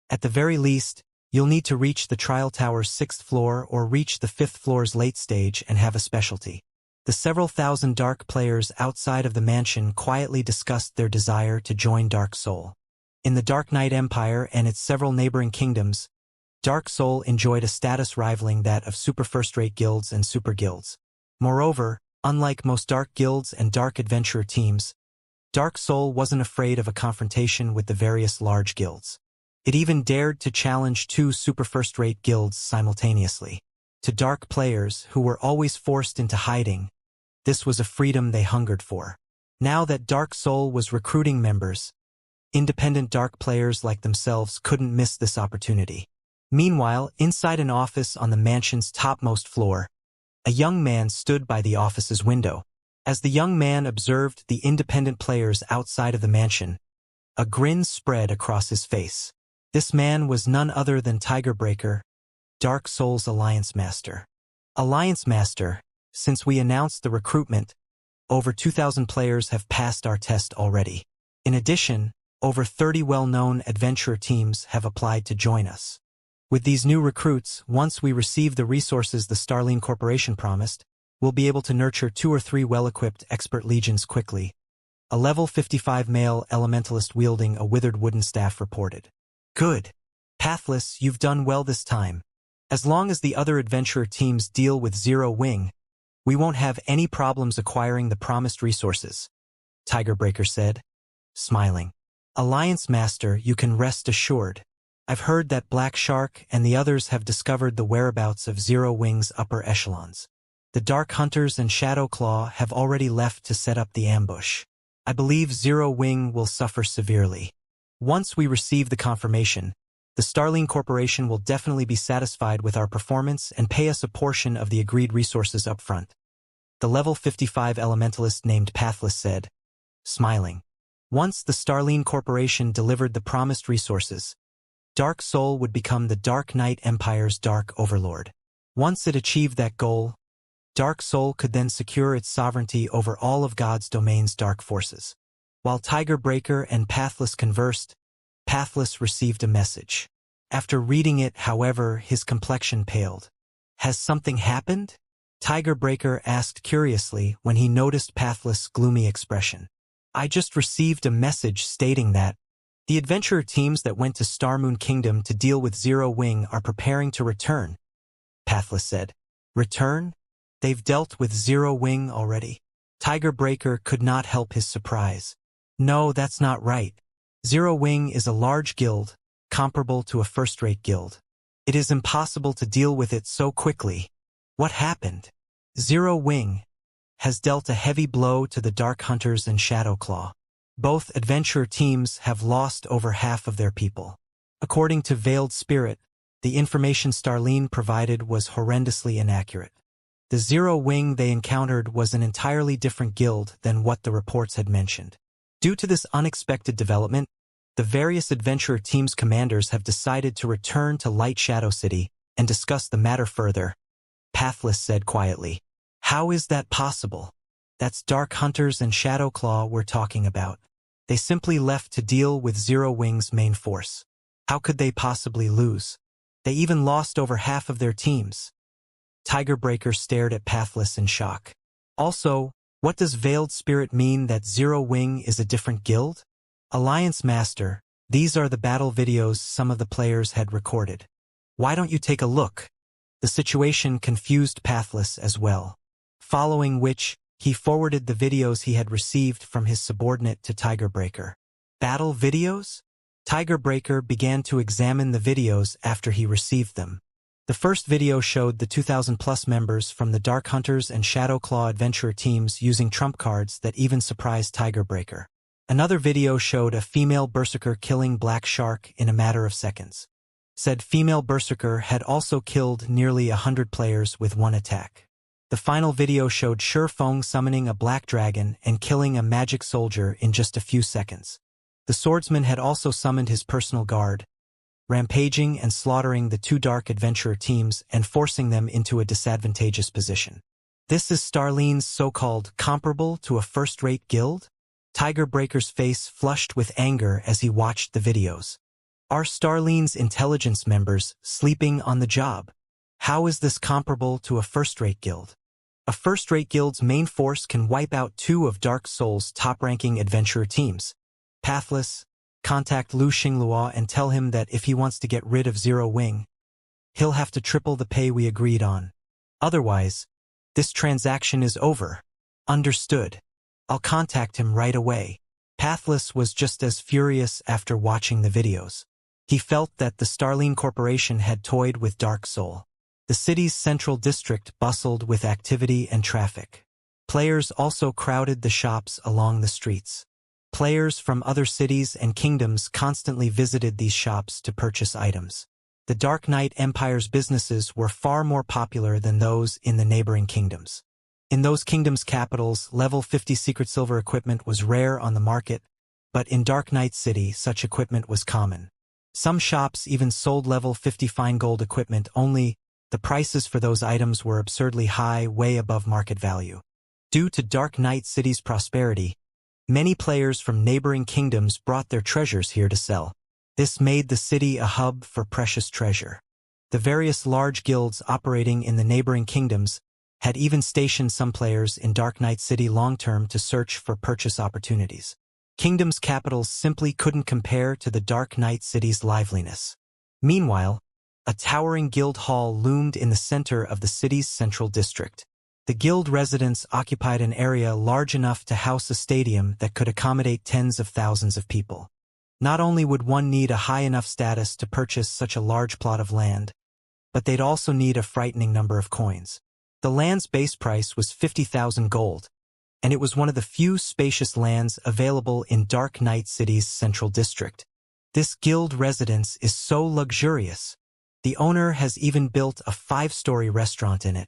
At the very least, you'll need to reach the Trial Tower's 6th floor or reach the 5th floor's late stage and have a specialty. The several thousand dark players outside of the mansion quietly discussed their desire to join Dark Soul. In the Dark Knight Empire and its several neighboring kingdoms, Dark Soul enjoyed a status rivaling that of super first-rate guilds and super guilds. Moreover, Unlike most dark guilds and dark adventurer teams, Dark Soul wasn't afraid of a confrontation with the various large guilds. It even dared to challenge two super first-rate guilds simultaneously. To dark players who were always forced into hiding, this was a freedom they hungered for. Now that Dark Soul was recruiting members, independent dark players like themselves couldn't miss this opportunity. Meanwhile, inside an office on the mansion's topmost floor, a young man stood by the office's window. As the young man observed the independent players outside of the mansion, a grin spread across his face. This man was none other than Tigerbreaker, Dark Soul's Alliance Master. Alliance Master, since we announced the recruitment, over 2,000 players have passed our test already. In addition, over 30 well-known adventurer teams have applied to join us. With these new recruits, once we receive the resources the Starline Corporation promised, we'll be able to nurture 2 or 3 well-equipped expert legions quickly. A level 55 male elementalist wielding a withered wooden staff reported. Good. Pathless, you've done well this time. As long as the other adventurer teams deal with Zero Wing, we won't have any problems acquiring the promised resources, Tigerbreaker said, smiling. Alliance Master, you can rest assured. I've heard that Black Shark and the others have discovered the whereabouts of Zero Wing's upper echelons. The Dark Hunters and Shadow Claw have already left to set up the ambush. I believe Zero Wing will suffer severely. Once we receive the confirmation, the Starline Corporation will definitely be satisfied with our performance and pay us a portion of the agreed resources up front. The level 55 elementalist named Pathless said, smiling. Once the Starline Corporation delivered the promised resources, Dark Soul would become the Dark Knight Empire's Dark Overlord. Once it achieved that goal, Dark Soul could then secure its sovereignty over all of God's domain's dark forces. While Tigerbreaker and Pathless conversed, Pathless received a message. After reading it, however, his complexion paled. Has something happened? Tigerbreaker asked curiously when he noticed Pathless' gloomy expression. I just received a message stating that the adventurer teams that went to Starmoon Kingdom to deal with Zero Wing are preparing to return, Pathless said. Return? They've dealt with Zero Wing already. Tigerbreaker could not help his surprise. No, that's not right. Zero Wing is a large guild, comparable to a first-rate guild. It is impossible to deal with it so quickly. What happened? Zero Wing has dealt a heavy blow to the Dark Hunters and Shadow Claw. Both adventurer teams have lost over half of their people. According to Veiled Spirit, the information Starline provided was horrendously inaccurate. The Zero Wing they encountered was an entirely different guild than what the reports had mentioned. Due to this unexpected development, the various adventurer teams' commanders have decided to return to Light Shadow City and discuss the matter further, Pathless said quietly. How is that possible? That's Dark Hunters and Shadow Claw we're talking about. They simply left to deal with Zero Wing's main force. How could they possibly lose? They even lost over half of their teams. Tigerbreaker stared at Pathless in shock. Also, what does Veiled Spirit mean that Zero Wing is a different guild? Alliance Master, these are the battle videos some of the players had recorded. Why don't you take a look? The situation confused Pathless as well. Following which, he forwarded the videos he had received from his subordinate to Tigerbreaker. Battle videos? Tigerbreaker began to examine the videos after he received them. The first video showed the 2,000-plus members from the Dark Hunters and Shadow Claw adventurer teams using trump cards that even surprised Tigerbreaker. Another video showed a female berserker killing Black Shark in a matter of seconds. Said female berserker had also killed nearly 100 players with one attack. The final video showed Shurfeng summoning a black dragon and killing a magic soldier in just a few seconds. The swordsman had also summoned his personal guard, rampaging and slaughtering the 2 dark adventurer teams and forcing them into a disadvantageous position. This is Starline's so-called comparable to a first-rate guild? Tigerbreaker's face flushed with anger as he watched the videos. Are Starline's intelligence members sleeping on the job? How is this comparable to a first-rate guild? A first-rate guild's main force can wipe out 2 of Dark Soul's top-ranking adventurer teams. Pathless, contact Lu Xinglua and tell him that if he wants to get rid of Zero Wing, he'll have to triple the pay we agreed on. Otherwise, this transaction is over. Understood. I'll contact him right away. Pathless was just as furious after watching the videos. He felt that the Starline Corporation had toyed with Dark Soul. The city's central district bustled with activity and traffic. Players also crowded the shops along the streets. Players from other cities and kingdoms constantly visited these shops to purchase items. The Dark Knight Empire's businesses were far more popular than those in the neighboring kingdoms. In those kingdoms' capitals, level 50 secret silver equipment was rare on the market, but in Dark Knight City such equipment was common. Some shops even sold level 50 fine gold equipment, only the prices for those items were absurdly high, way above market value. Due to Dark Knight City's prosperity, many players from neighboring kingdoms brought their treasures here to sell. This made the city a hub for precious treasure. The various large guilds operating in the neighboring kingdoms had even stationed some players in Dark Knight City long-term to search for purchase opportunities. Kingdoms' capitals simply couldn't compare to the Dark Knight City's liveliness. Meanwhile, a towering guild hall loomed in the center of the city's central district. The guild residents occupied an area large enough to house a stadium that could accommodate tens of thousands of people. Not only would one need a high enough status to purchase such a large plot of land, but they'd also need a frightening number of coins. The land's base price was 50,000 gold, and it was one of the few spacious lands available in Dark Knight City's central district. This guild residence is so luxurious. The owner has even built a 5-story restaurant in it.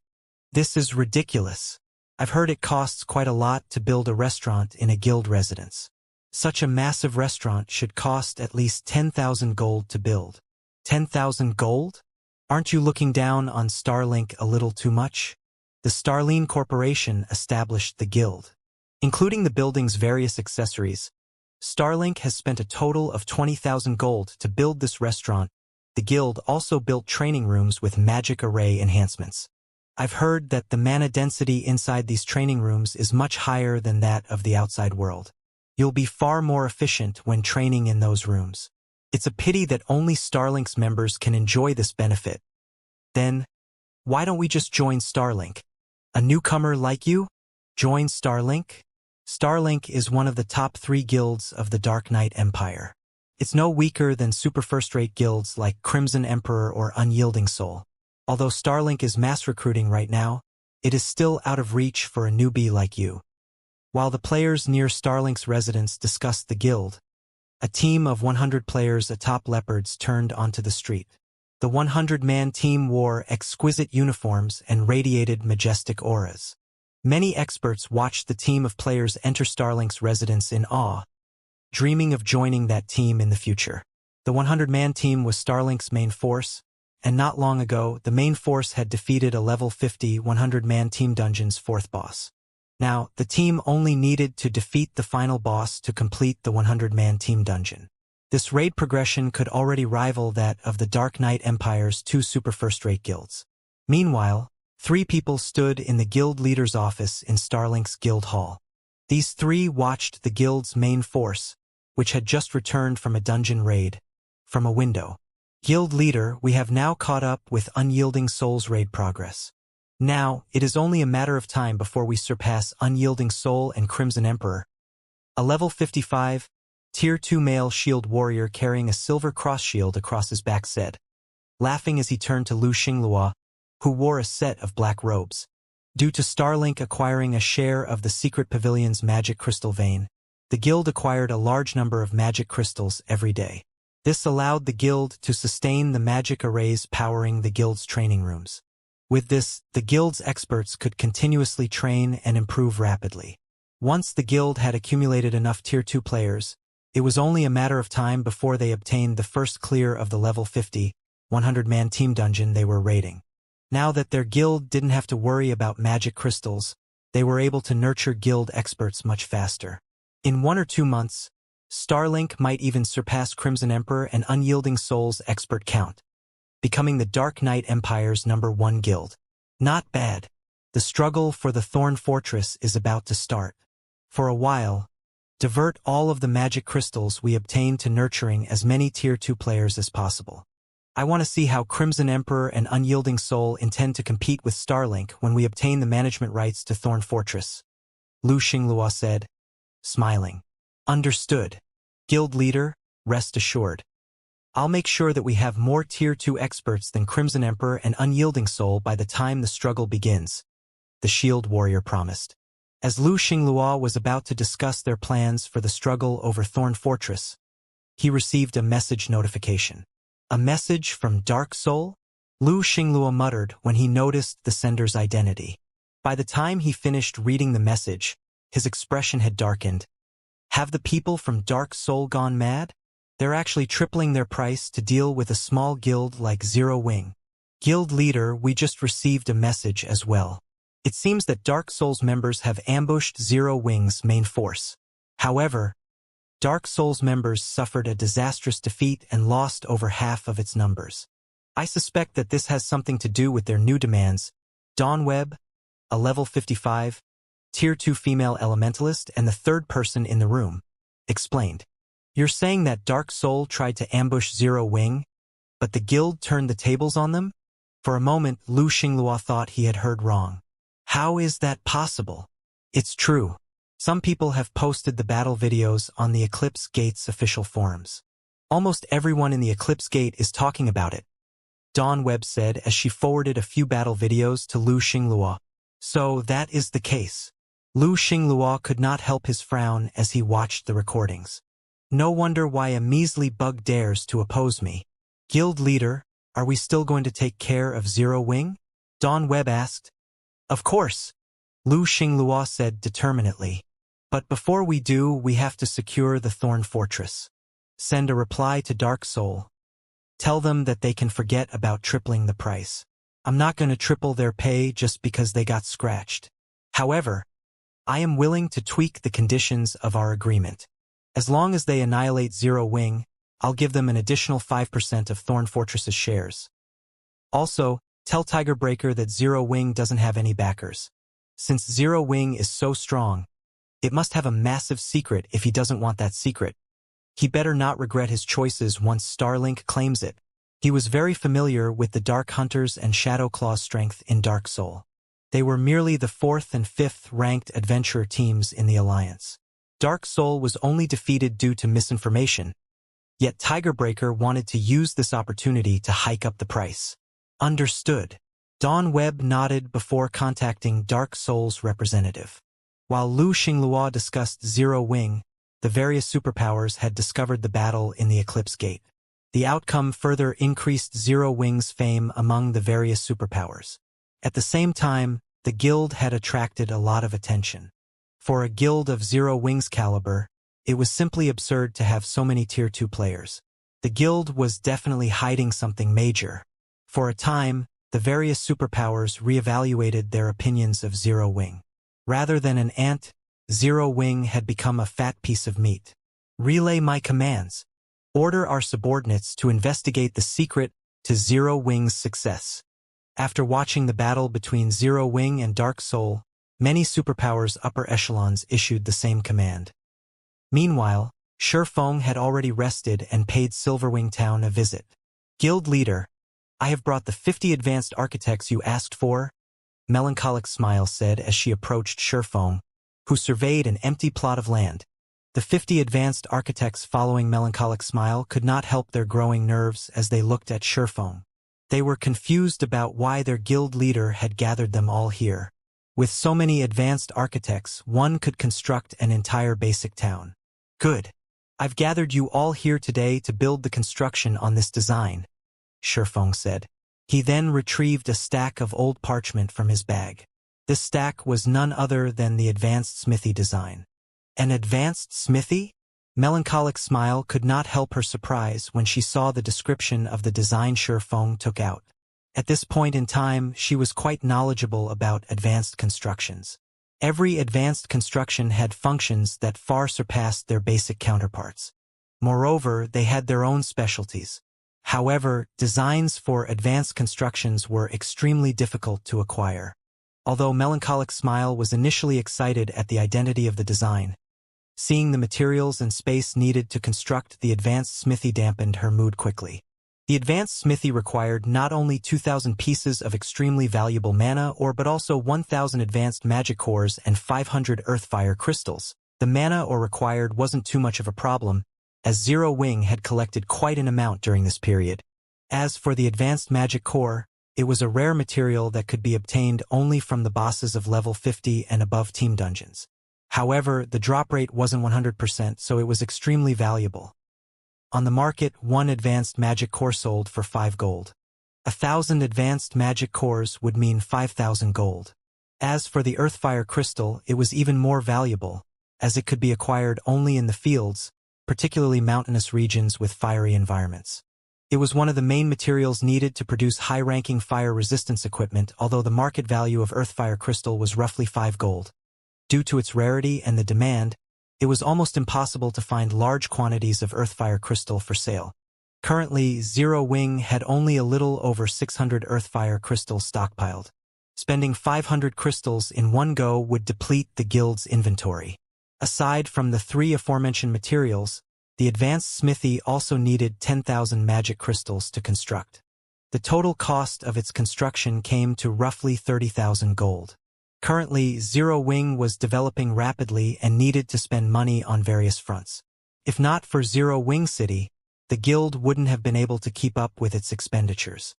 This is ridiculous. I've heard it costs quite a lot to build a restaurant in a guild residence. Such a massive restaurant should cost at least 10,000 gold to build. 10,000 gold? Aren't you looking down on Starlink a little too much? The Starline Corporation established the guild. Including the building's various accessories, Starlink has spent a total of 20,000 gold to build this restaurant. The guild also built training rooms with magic array enhancements. I've heard that the mana density inside these training rooms is much higher than that of the outside world. You'll be far more efficient when training in those rooms. It's a pity that only Starlink's members can enjoy this benefit. Then, why don't we just join Starlink? A newcomer like you? Join Starlink? Starlink is one of the top 3 guilds of the Dark Knight Empire. It's no weaker than super first-rate guilds like Crimson Emperor or Unyielding Soul. Although Starlink is mass recruiting right now, it is still out of reach for a newbie like you. While the players near Starlink's residence discussed the guild, a team of 100 players atop leopards turned onto the street. The 100-man team wore exquisite uniforms and radiated majestic auras. Many experts watched the team of players enter Starlink's residence in awe, dreaming of joining that team in the future. The 100-man team was Starlink's main force, and not long ago, the main force had defeated a level 50 100-man team dungeon's 4th boss. Now, the team only needed to defeat the final boss to complete the 100-man team dungeon. This raid progression could already rival that of the Dark Knight Empire's 2 super first-rate guilds. Meanwhile, 3 people stood in the guild leader's office in Starlink's guild hall. These 3 watched the guild's main force, which had just returned from a dungeon raid, from a window. Guild leader, we have now caught up with Unyielding Soul's raid progress. Now, it is only a matter of time before we surpass Unyielding Soul and Crimson Emperor. A level 55, Tier 2 male shield warrior carrying a silver cross shield across his back said, laughing as he turned to Lu Xinglua, who wore a set of black robes. Due to Starlink acquiring a share of the secret pavilion's magic crystal vein, the guild acquired a large number of magic crystals every day. This allowed the guild to sustain the magic arrays powering the guild's training rooms. With this, the guild's experts could continuously train and improve rapidly. Once the guild had accumulated enough Tier 2 players, it was only a matter of time before they obtained the first clear of the level 50, 100-man team dungeon they were raiding. Now that their guild didn't have to worry about magic crystals, they were able to nurture guild experts much faster. In 1 or 2 months, Starlink might even surpass Crimson Emperor and Unyielding Soul's expert count, becoming the Dark Knight Empire's #1 guild. Not bad. The struggle for the Thorn Fortress is about to start. For a while, divert all of the magic crystals we obtain to nurturing as many Tier 2 players as possible. I want to see how Crimson Emperor and Unyielding Soul intend to compete with Starlink when we obtain the management rights to Thorn Fortress. Lu Xinglua said, smiling. Understood. Guild leader, rest assured. I'll make sure that we have more Tier 2 experts than Crimson Emperor and Unyielding Soul by the time the struggle begins, the Shield Warrior promised. As Lu Xinglua was about to discuss their plans for the struggle over Thorn Fortress, he received a message notification. A message from Dark Soul? Lu Xinglua muttered when he noticed the sender's identity. By the time he finished reading the message, his expression had darkened. Have the people from Dark Soul gone mad? They're actually tripling their price to deal with a small guild like Zero Wing. Guild leader, we just received a message as well. It seems that Dark Soul's members have ambushed Zero Wing's main force. However, Dark Soul's members suffered a disastrous defeat and lost over half of its numbers. I suspect that this has something to do with their new demands. Dawn Webb, a level 55, Tier 2 female elementalist and the third person in the room, explained. You're saying that Dark Soul tried to ambush Zero Wing, but the guild turned the tables on them? For a moment, Lu Xinglua thought he had heard wrong. How is that possible? It's true. Some people have posted the battle videos on the Eclipse Gate's official forums. Almost everyone in the Eclipse Gate is talking about it, Dawn Webb said as she forwarded a few battle videos to Lu Xinglua. So that is the case. Lu Xinglua could not help his frown as he watched the recordings. No wonder why a measly bug dares to oppose me. Guild leader, are we still going to take care of Zero Wing? Dawn Webb asked. Of course, Lu Xinglua said determinedly. But before we do, we have to secure the Thorn Fortress. Send a reply to Dark Soul. Tell them that they can forget about tripling the price. I'm not going to triple their pay just because they got scratched. However, I am willing to tweak the conditions of our agreement. As long as they annihilate Zero Wing, I'll give them an additional 5% of Thorn Fortress's shares. Also, tell Tigerbreaker that Zero Wing doesn't have any backers. Since Zero Wing is so strong, it must have a massive secret if he doesn't want that secret. He better not regret his choices once Starlink claims it. He was very familiar with the Dark Hunters and Shadowclaw's strength in Dark Soul. They were merely the 4th and 5th ranked adventurer teams in the Alliance. Dark Soul was only defeated due to misinformation, yet Tigerbreaker wanted to use this opportunity to hike up the price. Understood. Dawn Webb nodded before contacting Dark Soul's representative. While Lu Xinglua discussed Zero Wing, the various superpowers had discovered the battle in the Eclipse Gate. The outcome further increased Zero Wing's fame among the various superpowers. At the same time, the guild had attracted a lot of attention. For a guild of Zero Wing's caliber, it was simply absurd to have so many Tier 2 players. The guild was definitely hiding something major. For a time, the various superpowers reevaluated their opinions of Zero Wing. Rather than an ant, Zero Wing had become a fat piece of meat. Relay my commands. Order our subordinates to investigate the secret to Zero Wing's success. After watching the battle between Zero Wing and Dark Soul, many superpowers' upper echelons issued the same command. Meanwhile, Shifeng had already rested and paid Silverwing Town a visit. Guild leader, I have brought the 50 advanced architects you asked for, Melancholic Smile said as she approached Shifeng, who surveyed an empty plot of land. The 50 advanced architects following Melancholic Smile could not help their growing nerves as they looked at Shifeng. They were confused about why their guild leader had gathered them all here. With so many advanced architects, one could construct an entire basic town. Good. I've gathered you all here today to build the construction on this design, Shifeng said. He then retrieved a stack of old parchment from his bag. This stack was none other than the advanced smithy design. An advanced smithy? Melancholic Smile could not help her surprise when she saw the description of the design Shifeng took out. At this point in time, she was quite knowledgeable about advanced constructions. Every advanced construction had functions that far surpassed their basic counterparts. Moreover, they had their own specialties. However, designs for advanced constructions were extremely difficult to acquire. Although Melancholic Smile was initially excited at the identity of the design, seeing the materials and space needed to construct the advanced smithy dampened her mood quickly. The advanced smithy required not only 2,000 pieces of extremely valuable mana but also 1,000 advanced magic cores and 500 earthfire crystals. The mana ore required wasn't too much of a problem, as Zero Wing had collected quite an amount during this period. As for the advanced magic core, it was a rare material that could be obtained only from the bosses of level 50 and above team dungeons. However, the drop rate wasn't 100%, so it was extremely valuable. On the market, one advanced magic core sold for 5 gold. 1,000 advanced magic cores would mean 5,000 gold. As for the earthfire crystal, it was even more valuable, as it could be acquired only in the fields, particularly mountainous regions with fiery environments. It was one of the main materials needed to produce high-ranking fire resistance equipment, although the market value of earthfire crystal was roughly 5 gold. Due to its rarity and the demand, it was almost impossible to find large quantities of earthfire crystal for sale. Currently, Zero Wing had only a little over 600 earthfire crystals stockpiled. Spending 500 crystals in one go would deplete the guild's inventory. Aside from the 3 aforementioned materials, the advanced smithy also needed 10,000 magic crystals to construct. The total cost of its construction came to roughly 30,000 gold. Currently, Zero Wing was developing rapidly and needed to spend money on various fronts. If not for Zero Wing City, the guild wouldn't have been able to keep up with its expenditures.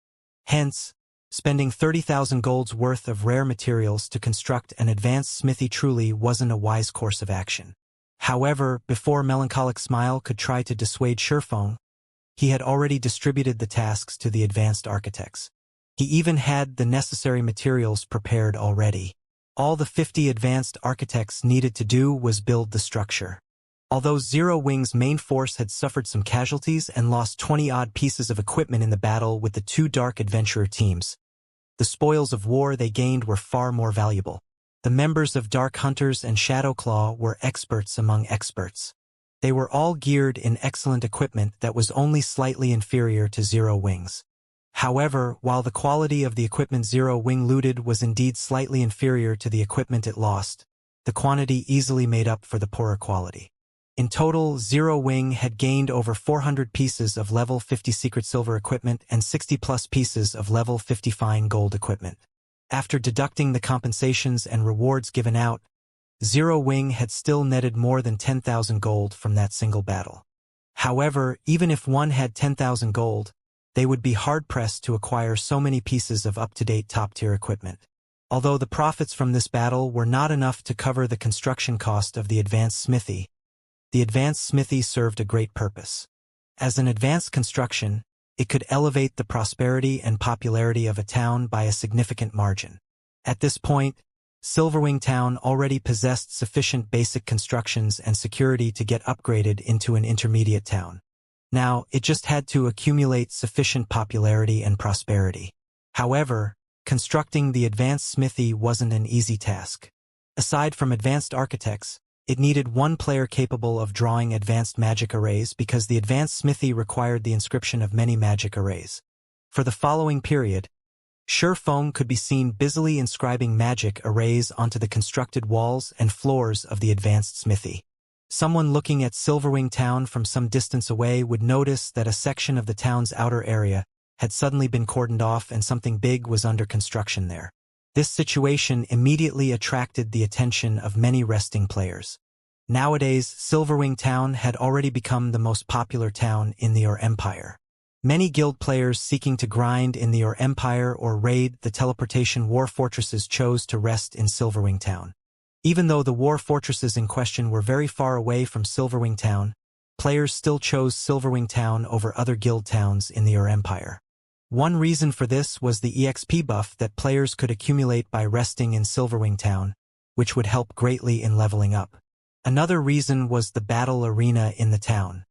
Hence, spending 30,000 gold's worth of rare materials to construct an advanced smithy truly wasn't a wise course of action. However, before Melancholic Smile could try to dissuade Sherfong, he had already distributed the tasks to the advanced architects. He even had the necessary materials prepared already. All the 50 advanced architects needed to do was build the structure. Although Zero Wing's main force had suffered some casualties and lost 20-odd pieces of equipment in the battle with the 2 Dark Adventurer teams, the spoils of war they gained were far more valuable. The members of Dark Hunters and Shadowclaw were experts among experts. They were all geared in excellent equipment that was only slightly inferior to Zero Wing's. However, while the quality of the equipment Zero Wing looted was indeed slightly inferior to the equipment it lost, the quantity easily made up for the poorer quality. In total, Zero Wing had gained over 400 pieces of level 50 secret silver equipment and 60+ pieces of level 50 fine gold equipment. After deducting the compensations and rewards given out, Zero Wing had still netted more than 10,000 gold from that single battle. However, even if one had 10,000 gold, they would be hard-pressed to acquire so many pieces of up-to-date top-tier equipment. Although the profits from this battle were not enough to cover the construction cost of the advanced smithy, the advanced smithy served a great purpose. As an advanced construction, it could elevate the prosperity and popularity of a town by a significant margin. At this point, Silverwing Town already possessed sufficient basic constructions and security to get upgraded into an intermediate town. Now, it just had to accumulate sufficient popularity and prosperity. However, constructing the advanced smithy wasn't an easy task. Aside from advanced architects, it needed one player capable of drawing advanced magic arrays because the advanced smithy required the inscription of many magic arrays. For the following period, Sherfong could be seen busily inscribing magic arrays onto the constructed walls and floors of the advanced smithy. Someone looking at Silverwing Town from some distance away would notice that a section of the town's outer area had suddenly been cordoned off and something big was under construction there. This situation immediately attracted the attention of many resting players. Nowadays, Silverwing Town had already become the most popular town in the Ur Empire. Many guild players seeking to grind in the Ur Empire or raid the teleportation war fortresses chose to rest in Silverwing Town. Even though the war fortresses in question were very far away from Silverwing Town, players still chose Silverwing Town over other guild towns in the Ur Empire. One reason for this was the EXP buff that players could accumulate by resting in Silverwing Town, which would help greatly in leveling up. Another reason was the battle arena in the town.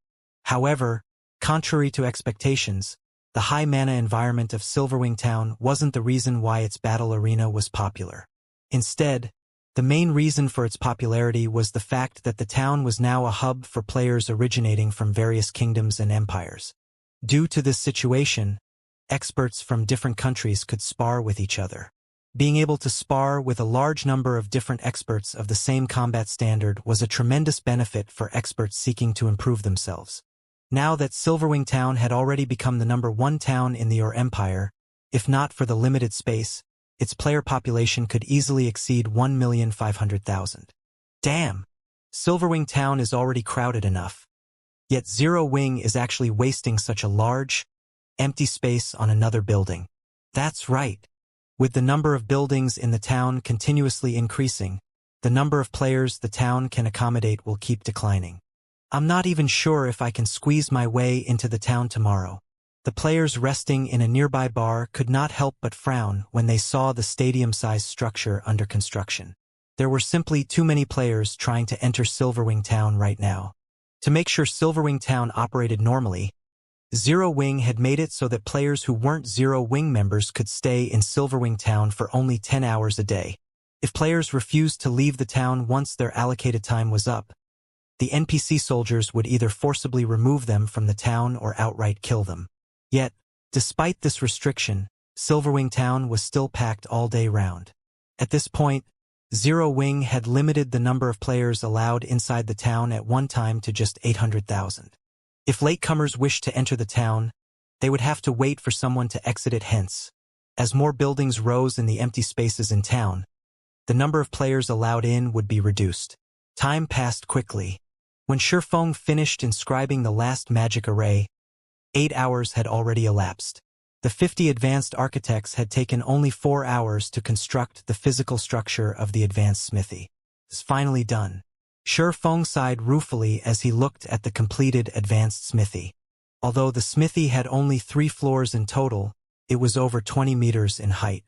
However, contrary to expectations, the high mana environment of Silverwing Town wasn't the reason why its battle arena was popular. Instead, the main reason for its popularity was the fact that the town was now a hub for players originating from various kingdoms and empires. Due to this situation, experts from different countries could spar with each other. Being able to spar with a large number of different experts of the same combat standard was a tremendous benefit for experts seeking to improve themselves. Now that Silverwing Town had already become the #1 town in the Empire, if not for the limited space, its player population could easily exceed 1,500,000. Damn! Silverwing Town is already crowded enough. Yet Zero Wing is actually wasting such a large, empty space on another building. That's right. With the number of buildings in the town continuously increasing, the number of players the town can accommodate will keep declining. I'm not even sure if I can squeeze my way into the town tomorrow. The players resting in a nearby bar could not help but frown when they saw the stadium-sized structure under construction. There were simply too many players trying to enter Silverwing Town right now. To make sure Silverwing Town operated normally, Zero Wing had made it so that players who weren't Zero Wing members could stay in Silverwing Town for only 10 hours a day. If players refused to leave the town once their allocated time was up, the NPC soldiers would either forcibly remove them from the town or outright kill them. Yet, despite this restriction, Silverwing Town was still packed all day round. At this point, Zero Wing had limited the number of players allowed inside the town at one time to just 800,000. If latecomers wished to enter the town, they would have to wait for someone to exit it hence. As more buildings rose in the empty spaces in town, the number of players allowed in would be reduced. Time passed quickly. When Shifeng finished inscribing the last magic array, 8 hours had already elapsed. The 50 advanced architects had taken only 4 hours to construct the physical structure of the advanced smithy. It's finally done. Shifeng sighed ruefully as he looked at the completed advanced smithy. Although the smithy had only 3 floors in total, it was over 20 meters in height.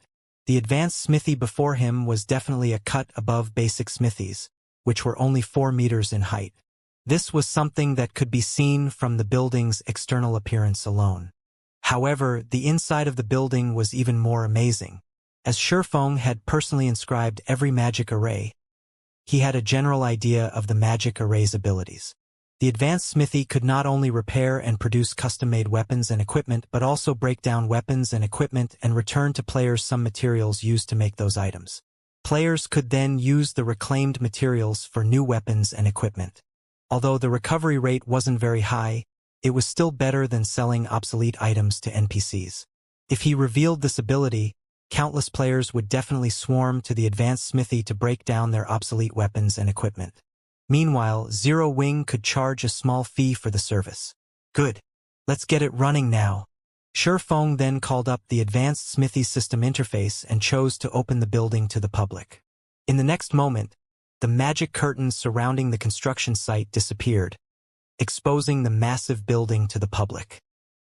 The advanced smithy before him was definitely a cut above basic smithies, which were only 4 meters in height. This was something that could be seen from the building's external appearance alone. However, the inside of the building was even more amazing. As Shifeng had personally inscribed every magic array, he had a general idea of the magic array's abilities. The advanced smithy could not only repair and produce custom-made weapons and equipment, but also break down weapons and equipment and return to players some materials used to make those items. Players could then use the reclaimed materials for new weapons and equipment. Although the recovery rate wasn't very high, it was still better than selling obsolete items to NPCs. If he revealed this ability, countless players would definitely swarm to the advanced smithy to break down their obsolete weapons and equipment. Meanwhile, Zero Wing could charge a small fee for the service. Good. Let's get it running now. Shifeng then called up the advanced smithy system interface and chose to open the building to the public. In the next moment, the magic curtains surrounding the construction site disappeared, exposing the massive building to the public.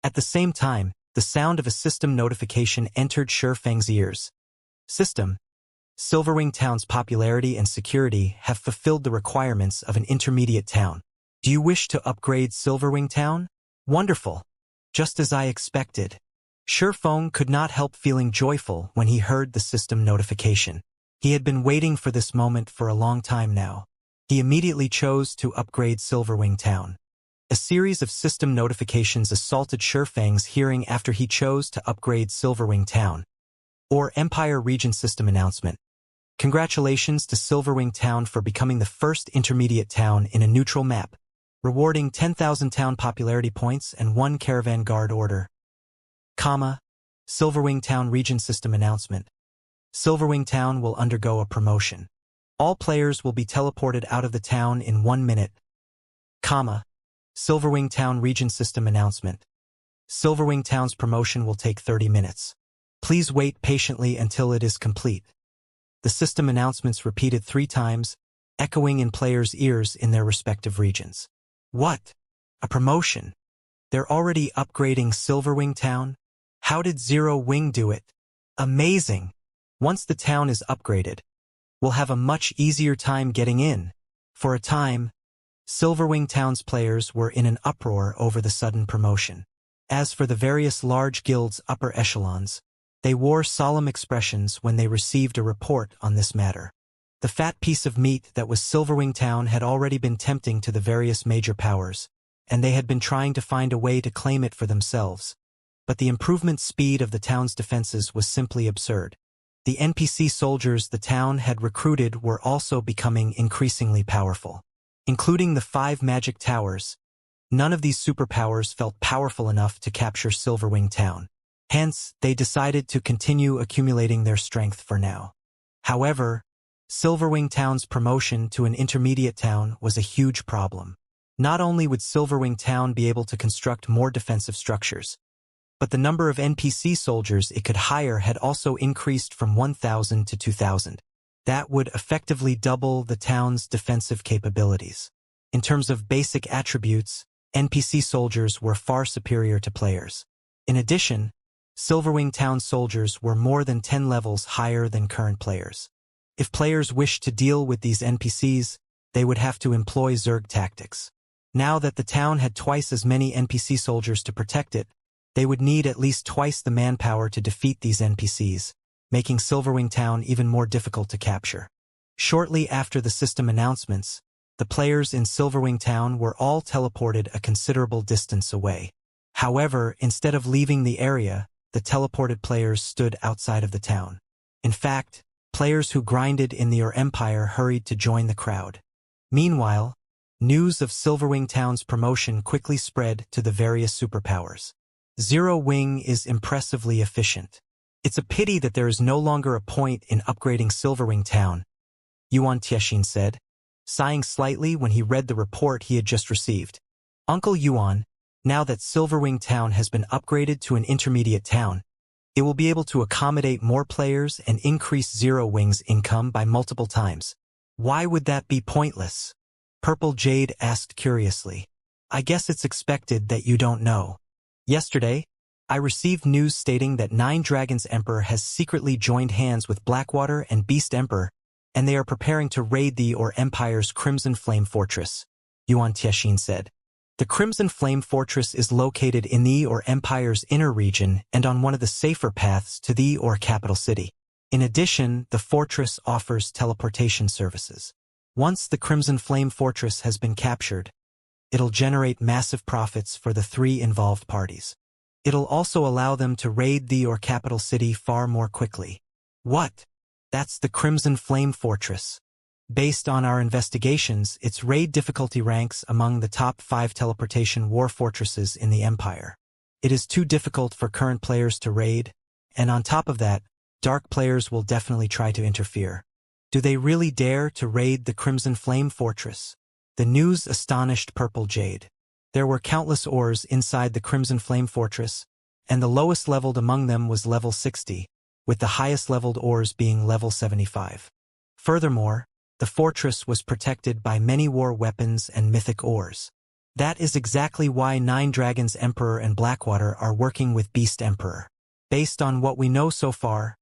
At the same time, the sound of a system notification entered Shifeng's ears. System. Silverwing Town's popularity and security have fulfilled the requirements of an intermediate town. Do you wish to upgrade Silverwing Town? Wonderful. Just as I expected. Shifeng could not help feeling joyful when he heard the system notification. He had been waiting for this moment for a long time now. He immediately chose to upgrade Silverwing Town. A series of system notifications assaulted Shifeng's hearing after he chose to upgrade Silverwing Town. Or Empire Region System Announcement. Congratulations to Silverwing Town for becoming the first intermediate town in a neutral map, rewarding 10,000 town popularity points and 1 caravan guard order. Silverwing Town Region System Announcement. Silverwing Town will undergo a promotion. All players will be teleported out of the town in 1 minute. Silverwing Town Region System Announcement. Silverwing Town's promotion will take 30 minutes. Please wait patiently until it is complete. The system announcements repeated 3 times, echoing in players' ears in their respective regions. What? A promotion? They're already upgrading Silverwing Town? How did Zero Wing do it? Amazing! Once the town is upgraded, we'll have a much easier time getting in. For a time, Silverwing Town's players were in an uproar over the sudden promotion. As for the various large guilds' upper echelons, they wore solemn expressions when they received a report on this matter. The fat piece of meat that was Silverwing Town had already been tempting to the various major powers, and they had been trying to find a way to claim it for themselves. But the improvement speed of the town's defenses was simply absurd. The NPC soldiers the town had recruited were also becoming increasingly powerful. Including the 5 magic towers, None of these superpowers felt powerful enough to capture Silverwing Town. Hence, they decided to continue accumulating their strength for now. However, Silverwing Town's promotion to an intermediate town was a huge problem. Not only would Silverwing Town be able to construct more defensive structures, but the number of NPC soldiers it could hire had also increased from 1,000 to 2,000. That would effectively double the town's defensive capabilities. In terms of basic attributes, NPC soldiers were far superior to players. In addition, Silverwing Town soldiers were more than 10 levels higher than current players. If players wished to deal with these NPCs, they would have to employ Zerg tactics. Now that the town had twice as many NPC soldiers to protect it, they would need at least twice the manpower to defeat these NPCs, making Silverwing Town even more difficult to capture. Shortly after the system announcements, the players in Silverwing Town were all teleported a considerable distance away. However, instead of leaving the area, the teleported players stood outside of the town. In fact, players who grinded in the Empire hurried to join the crowd. Meanwhile, news of Silverwing Town's promotion quickly spread to the various superpowers. Zero Wing is impressively efficient. It's a pity that there is no longer a point in upgrading Silverwing Town, Yuan Tiexin said, sighing slightly when he read the report he had just received. Uncle Yuan, now that Silverwing Town has been upgraded to an intermediate town, it will be able to accommodate more players and increase Zero Wing's income by multiple times. Why would that be pointless? Purple Jade asked curiously. I guess it's expected that you don't know. Yesterday, I received news stating that Nine Dragons Emperor has secretly joined hands with Blackwater and Beast Emperor, and they are preparing to raid the Empire's Crimson Flame Fortress, Yuan Tiexin said. The Crimson Flame Fortress is located in the Empire's inner region and on one of the safer paths to the capital city. In addition, the fortress offers teleportation services. Once the Crimson Flame Fortress has been captured, it'll generate massive profits for the three involved parties. It'll also allow them to raid the capital city far more quickly. What? That's the Crimson Flame Fortress. Based on our investigations, its raid difficulty ranks among the top 5 teleportation war fortresses in the Empire. It is too difficult for current players to raid, and on top of that, dark players will definitely try to interfere. Do they really dare to raid the Crimson Flame Fortress? The news astonished Purple Jade. There were countless ores inside the Crimson Flame Fortress, and the lowest leveled among them was level 60, with the highest leveled ores being level 75. Furthermore, the fortress was protected by many war weapons and mythic ores. That is exactly why Nine Dragons Emperor and Blackwater are working with Beast Emperor. Based on what we know so far,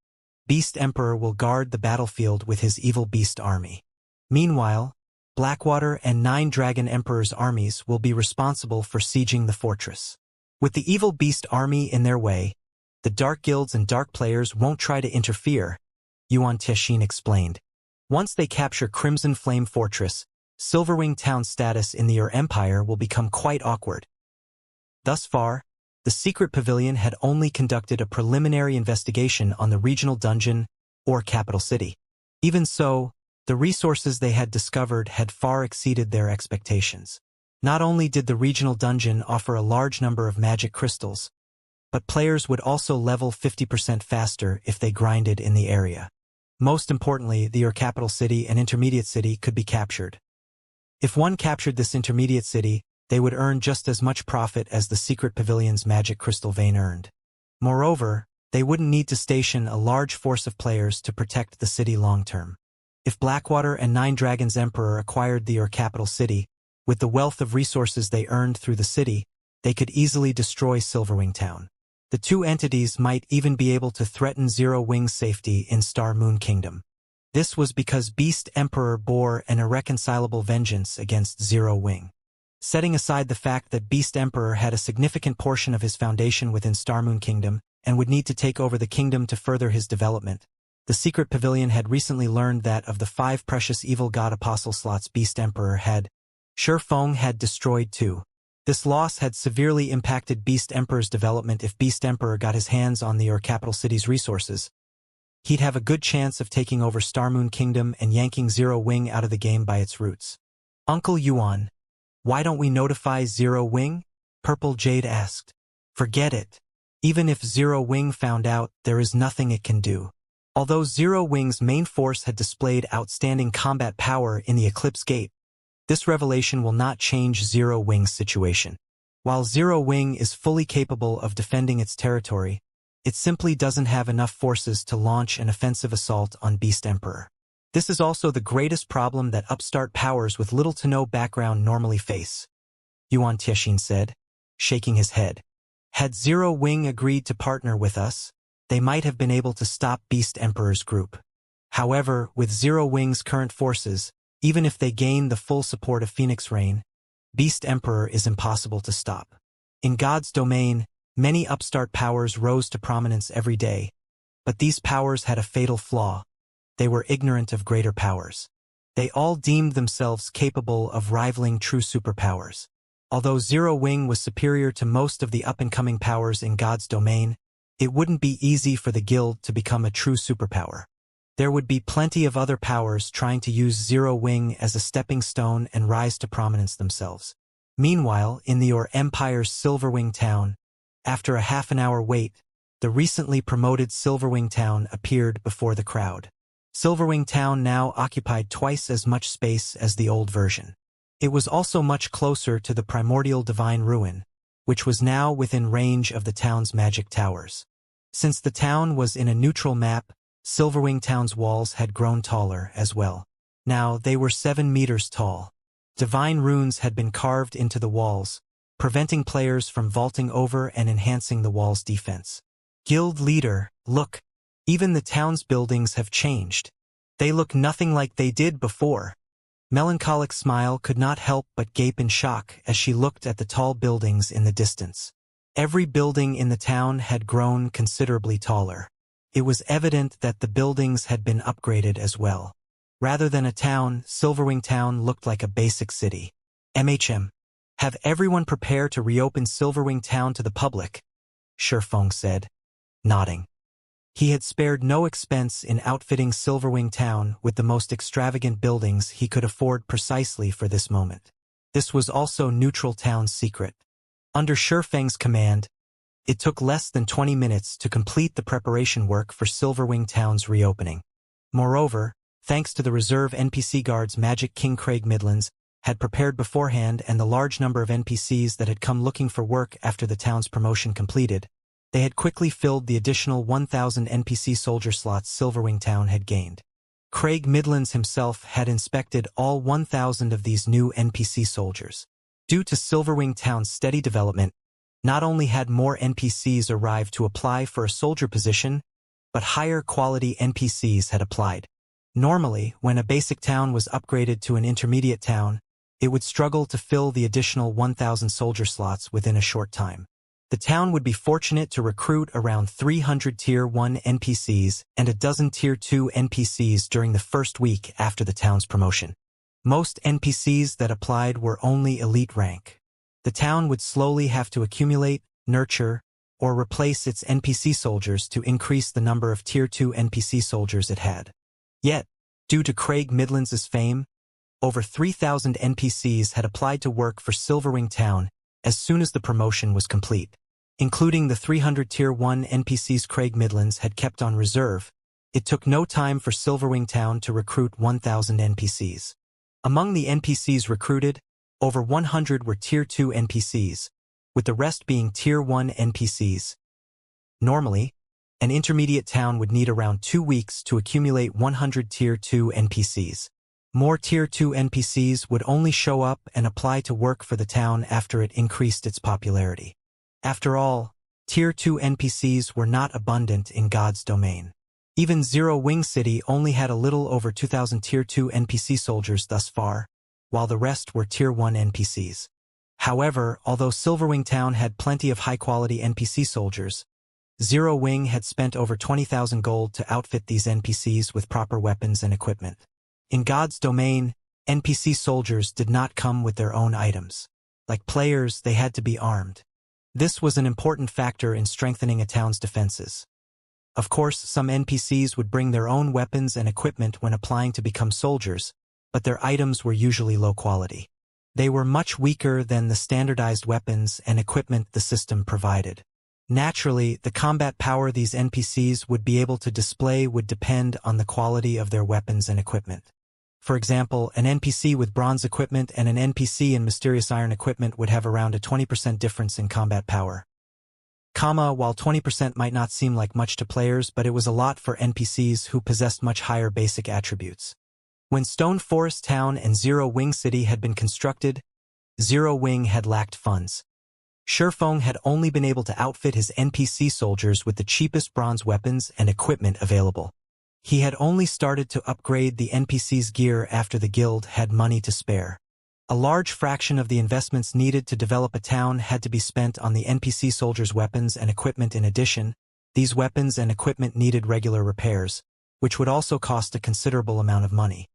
Beast Emperor will guard the battlefield with his evil beast army. Meanwhile, Blackwater and Nine Dragon Emperor's armies will be responsible for sieging the fortress. With the evil beast army in their way, the dark guilds and dark players won't try to interfere, Yuan Tiexin explained. Once they capture Crimson Flame Fortress, Silverwing Town's status in the Empire will become quite awkward. Thus far, the Secret Pavilion had only conducted a preliminary investigation on the regional dungeon or capital city. Even so, the resources they had discovered had far exceeded their expectations. Not only did the regional dungeon offer a large number of magic crystals, but players would also level 50% faster if they grinded in the area. Most importantly, the capital city and intermediate city could be captured. If one captured this intermediate city, they would earn just as much profit as the Secret Pavilion's magic crystal vein earned. Moreover, they wouldn't need to station a large force of players to protect the city long-term. If Blackwater and Nine Dragons Emperor acquired the capital city, with the wealth of resources they earned through the city, they could easily destroy Silverwing Town. The two entities might even be able to threaten Zero Wing's safety in Star Moon Kingdom. This was because Beast Emperor bore an irreconcilable vengeance against Zero Wing. Setting aside the fact that Beast Emperor had a significant portion of his foundation within Star Moon Kingdom and would need to take over the kingdom to further his development, the Secret Pavilion had recently learned that of the 5 precious evil god apostle slots Beast Emperor had, Shi Feng had destroyed 2. This loss had severely impacted Beast Emperor's development. If Beast Emperor got his hands on the capital city's resources, he'd have a good chance of taking over Star Moon Kingdom and yanking Zero Wing out of the game by its roots. Uncle Yuan, Why don't we notify Zero Wing? Purple Jade asked. Forget it. Even if Zero Wing found out, there is nothing it can do. Although Zero Wing's main force had displayed outstanding combat power in the Eclipse Gate, this revelation will not change Zero Wing's situation. While Zero Wing is fully capable of defending its territory, it simply doesn't have enough forces to launch an offensive assault on Beast Emperor. This is also the greatest problem that upstart powers with little to no background normally face, Yuan Tiexin said, shaking his head. Had Zero Wing agreed to partner with us, they might have been able to stop Beast Emperor's group. However, with Zero Wing's current forces, even if they gain the full support of Phoenix Rain, Beast Emperor is impossible to stop. In God's domain, many upstart powers rose to prominence every day, but these powers had a fatal flaw. They were ignorant of greater powers. They all deemed themselves capable of rivaling true superpowers. Although Zero Wing was superior to most of the up-and-coming powers in God's domain, it wouldn't be easy for the guild to become a true superpower. There would be plenty of other powers trying to use Zero Wing as a stepping stone and rise to prominence themselves. Meanwhile, in the Empire's Silverwing Town, after a half-an-hour wait, the recently promoted Silverwing Town appeared before the crowd. Silverwing Town now occupied twice as much space as the old version. It was also much closer to the primordial divine ruin, which was now within range of the town's magic towers. Since the town was in a neutral map, Silverwing Town's walls had grown taller as well. Now they were 7 meters tall. Divine runes had been carved into the walls, preventing players from vaulting over and enhancing the wall's defense. Guild leader, look, even the town's buildings have changed. They look nothing like they did before. Melancholic Smile could not help but gape in shock as she looked at the tall buildings in the distance. Every building in the town had grown considerably taller. It was evident that the buildings had been upgraded as well. Rather than a town, Silverwing Town looked like a basic city. Have everyone prepare to reopen Silverwing Town to the public, Shifeng said, nodding. He had spared no expense in outfitting Silverwing Town with the most extravagant buildings he could afford precisely for this moment. This was also Neutral Town's secret. Under Shifeng's command, it took less than 20 minutes to complete the preparation work for Silverwing Town's reopening. Moreover, thanks to the reserve NPC guards Magic King Craig Midlands had prepared beforehand and the large number of NPCs that had come looking for work after the town's promotion completed, they had quickly filled the additional 1,000 NPC soldier slots Silverwing Town had gained. Craig Midlands himself had inspected all 1,000 of these new NPC soldiers. Due to Silverwing Town's steady development, not only had more NPCs arrived to apply for a soldier position, but higher quality NPCs had applied. Normally, when a basic town was upgraded to an intermediate town, it would struggle to fill the additional 1,000 soldier slots within a short time. The town would be fortunate to recruit around 300 Tier 1 NPCs and a dozen Tier 2 NPCs during the first week after the town's promotion. Most NPCs that applied were only elite rank. The town would slowly have to accumulate, nurture, or replace its NPC soldiers to increase the number of Tier 2 NPC soldiers it had. Yet, due to Craig Midlands' fame, over 3,000 NPCs had applied to work for Silverwing Town as soon as the promotion was complete. Including the 300 Tier 1 NPCs Craig Midlands had kept on reserve, it took no time for Silverwing Town to recruit 1,000 NPCs. Among the NPCs recruited, over 100 were Tier 2 NPCs, with the rest being Tier 1 NPCs. Normally, an intermediate town would need around 2 weeks to accumulate 100 Tier 2 NPCs. More Tier 2 NPCs would only show up and apply to work for the town after it increased its popularity. After all, Tier 2 NPCs were not abundant in God's domain. Even Zero Wing City only had a little over 2,000 Tier 2 NPC soldiers thus far, while the rest were Tier 1 NPCs. However, although Silverwing Town had plenty of high-quality NPC soldiers, Zero Wing had spent over 20,000 gold to outfit these NPCs with proper weapons and equipment. In God's domain, NPC soldiers did not come with their own items. Like players, they had to be armed. This was an important factor in strengthening a town's defenses. Of course, some NPCs would bring their own weapons and equipment when applying to become soldiers, but their items were usually low quality. They were much weaker than the standardized weapons and equipment the system provided. Naturally, the combat power these NPCs would be able to display would depend on the quality of their weapons and equipment. For example, an NPC with bronze equipment and an NPC in mysterious iron equipment would have around a 20% difference in combat power. While 20% might not seem like much to players, but it was a lot for NPCs who possessed much higher basic attributes. When Stone Forest Town and Zero Wing City had been constructed, Zero Wing had lacked funds. Shurfeng had only been able to outfit his NPC soldiers with the cheapest bronze weapons and equipment available. He had only started to upgrade the NPC's gear after the guild had money to spare. A large fraction of the investments needed to develop a town had to be spent on the NPC soldiers' weapons and equipment. In addition, these weapons and equipment needed regular repairs, which would also cost a considerable amount of money.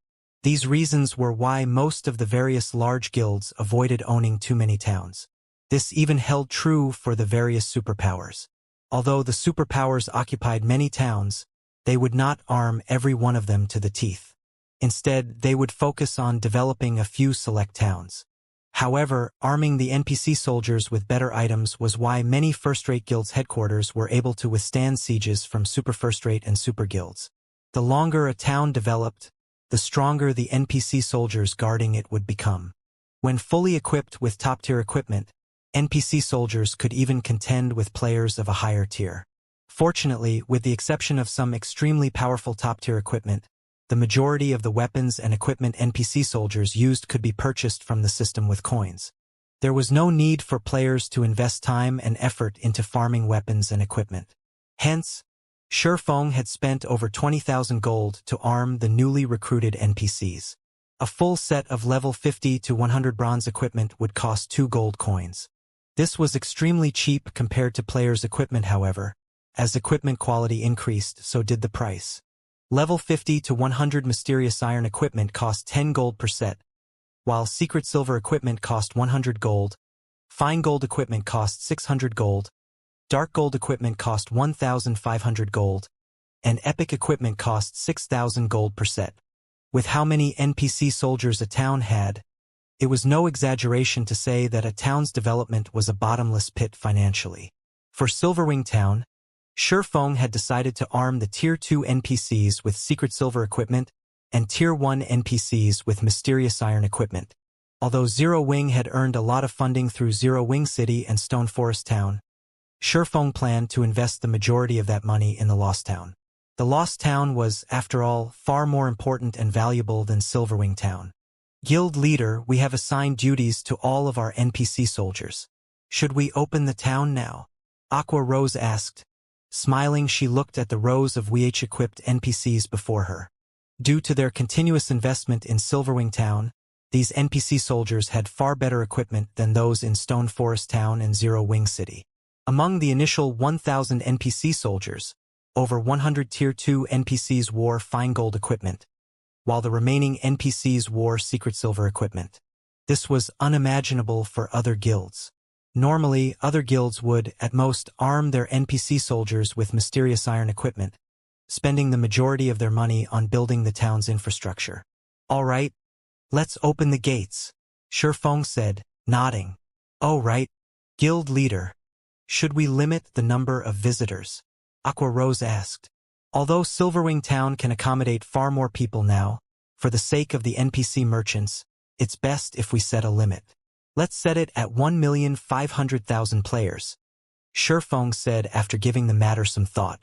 These reasons were why most of the various large guilds avoided owning too many towns. This even held true for the various superpowers. Although the superpowers occupied many towns, they would not arm every one of them to the teeth. Instead, they would focus on developing a few select towns. However, arming the NPC soldiers with better items was why many first-rate guilds' headquarters were able to withstand sieges from super first-rate and super guilds. The longer a town developed, the stronger the NPC soldiers guarding it would become. When fully equipped with top-tier equipment, NPC soldiers could even contend with players of a higher tier. Fortunately, with the exception of some extremely powerful top-tier equipment, the majority of the weapons and equipment NPC soldiers used could be purchased from the system with coins. There was no need for players to invest time and effort into farming weapons and equipment. Hence, Shurfeng had spent over 20,000 gold to arm the newly recruited NPCs. A full set of level 50 to 100 bronze equipment would cost 2 gold coins. This was extremely cheap compared to players' equipment, however. As equipment quality increased, so did the price. Level 50 to 100 mysterious iron equipment cost 10 gold per set, while secret silver equipment cost 100 gold, fine gold equipment cost 600 gold, dark gold equipment cost 1,500 gold, and epic equipment cost 6,000 gold per set. With how many NPC soldiers a town had, it was no exaggeration to say that a town's development was a bottomless pit financially. For Silverwing Town, Shurfeng had decided to arm the Tier 2 NPCs with secret silver equipment and Tier 1 NPCs with mysterious iron equipment. Although Zero Wing had earned a lot of funding through Zero Wing City and Stone Forest Town, Shurfeng planned to invest the majority of that money in the Lost Town. The Lost Town was, after all, far more important and valuable than Silverwing Town. Guild leader, we have assigned duties to all of our NPC soldiers. Should we open the town now? Aqua Rose asked. Smiling, she looked at the rows of WH-equipped NPCs before her. Due to their continuous investment in Silverwing Town, these NPC soldiers had far better equipment than those in Stone Forest Town and Zero Wing City. Among the initial 1,000 NPC soldiers, over 100 Tier 2 NPCs wore fine gold equipment, while the remaining NPCs wore secret silver equipment. This was unimaginable for other guilds. Normally, other guilds would, at most, arm their NPC soldiers with mysterious iron equipment, spending the majority of their money on building the town's infrastructure. All right, let's open the gates, Shurfeng said, nodding. Oh right, guild leader. Should we limit the number of visitors? Aqua Rose asked. Although Silverwing Town can accommodate far more people now, for the sake of the NPC merchants, it's best if we set a limit. Let's set it at 1,500,000 players, Shurfeng said after giving the matter some thought.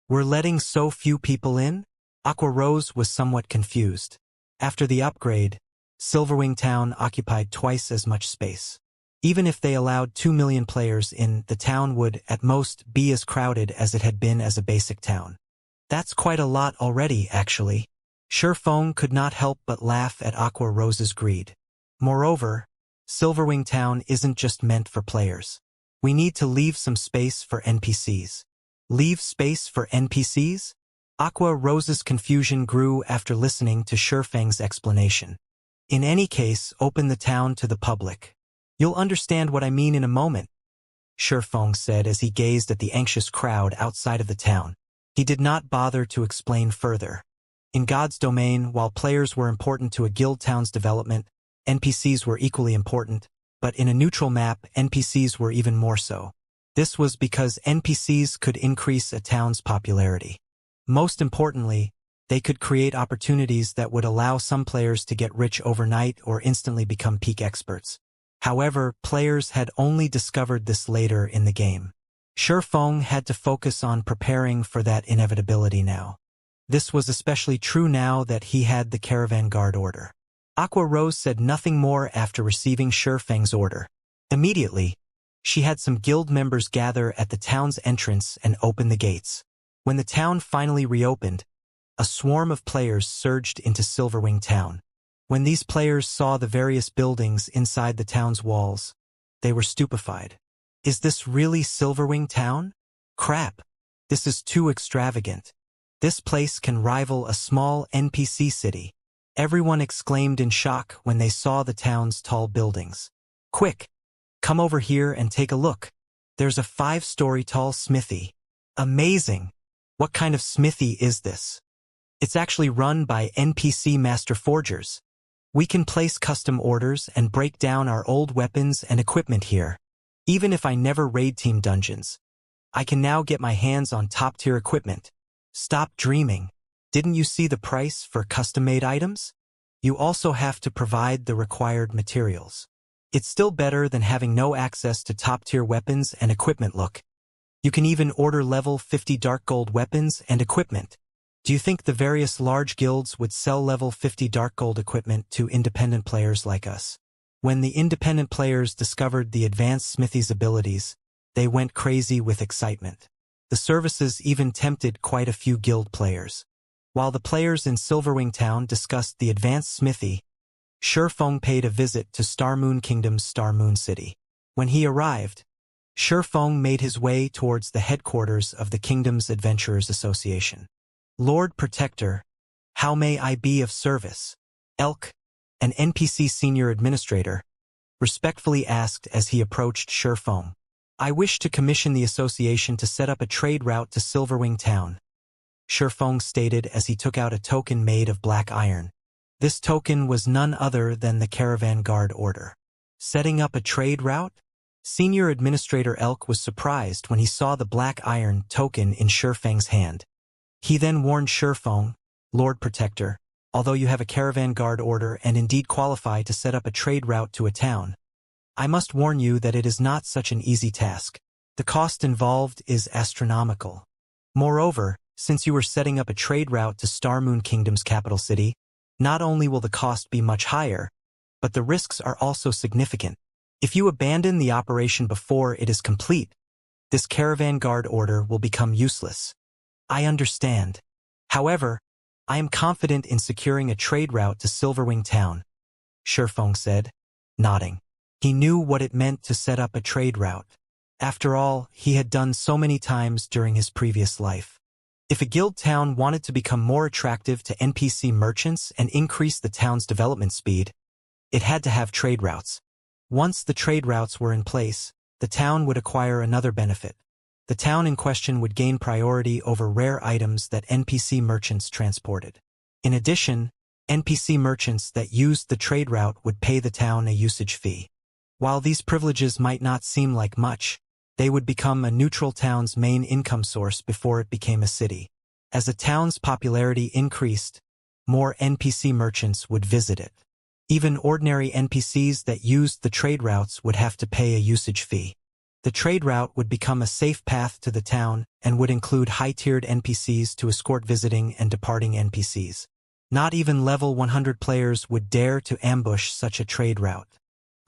We're letting so few people in? Aqua Rose was somewhat confused. After the upgrade, Silverwing Town occupied twice as much space. Even if they allowed 2 million players in, the town would, at most, be as crowded as it had been as a basic town. That's quite a lot already, actually. Shurfeng could not help but laugh at Aqua Rose's greed. Moreover, Silverwing Town isn't just meant for players. We need to leave some space for NPCs. Leave space for NPCs? Aqua Rose's confusion grew after listening to Shurfeng's explanation. In any case, open the town to the public. You'll understand what I mean in a moment, Shurfeng said as he gazed at the anxious crowd outside of the town. He did not bother to explain further. In God's domain, while players were important to a guild town's development, NPCs were equally important, but in a neutral map, NPCs were even more so. This was because NPCs could increase a town's popularity. Most importantly, they could create opportunities that would allow some players to get rich overnight or instantly become peak experts. However, players had only discovered this later in the game. Shifeng had to focus on preparing for that inevitability now. This was especially true now that he had the Caravan Guard order. Aqua Rose said nothing more after receiving Shifeng's order. Immediately, she had some guild members gather at the town's entrance and open the gates. When the town finally reopened, a swarm of players surged into Silverwing Town. When these players saw the various buildings inside the town's walls, they were stupefied. Is this really Silverwing Town? Crap! This is too extravagant. This place can rival a small NPC city. Everyone exclaimed in shock when they saw the town's tall buildings. Quick! Come over here and take a look. There's a 5-story tall smithy. Amazing! What kind of smithy is this? It's actually run by NPC master forgers. We can place custom orders and break down our old weapons and equipment here. Even if I never raid team dungeons, I can now get my hands on top-tier equipment. Stop dreaming. Didn't you see the price for custom-made items? You also have to provide the required materials. It's still better than having no access to top-tier weapons and equipment. Look. You can even order level 50 dark gold weapons and equipment. Do you think the various large guilds would sell level 50 dark gold equipment to independent players like us? When the independent players discovered the advanced smithy's abilities, they went crazy with excitement. The services even tempted quite a few guild players. While the players in Silverwing Town discussed the advanced smithy, Shifeng paid a visit to Starmoon Kingdom's Starmoon City. When he arrived, Shifeng made his way towards the headquarters of the kingdom's Adventurers Association. Lord Protector, how may I be of service? Elk, an NPC senior administrator, respectfully asked as he approached Shifeng. I wish to commission the association to set up a trade route to Silverwing Town, Shifeng stated as he took out a token made of black iron. This token was none other than the Caravan Guard order. Setting up a trade route? Senior Administrator Elk was surprised when he saw the black iron token in Shifeng's hand. He then warned Shifeng, Lord Protector, although you have a Caravan Guard order and indeed qualify to set up a trade route to a town, I must warn you that it is not such an easy task. The cost involved is astronomical. Moreover, since you are setting up a trade route to Starmoon Kingdom's capital city, not only will the cost be much higher, but the risks are also significant. If you abandon the operation before it is complete, this Caravan Guard order will become useless. I understand. However, I am confident in securing a trade route to Silverwing Town, Shifeng said, nodding. He knew what it meant to set up a trade route. After all, he had done so many times during his previous life. If a guild town wanted to become more attractive to NPC merchants and increase the town's development speed, it had to have trade routes. Once the trade routes were in place, the town would acquire another benefit. The town in question would gain priority over rare items that NPC merchants transported. In addition, NPC merchants that used the trade route would pay the town a usage fee. While these privileges might not seem like much, they would become a neutral town's main income source before it became a city. As the town's popularity increased, more NPC merchants would visit it. Even ordinary NPCs that used the trade routes would have to pay a usage fee. The trade route would become a safe path to the town and would include high-tiered NPCs to escort visiting and departing NPCs. Not even level 100 players would dare to ambush such a trade route.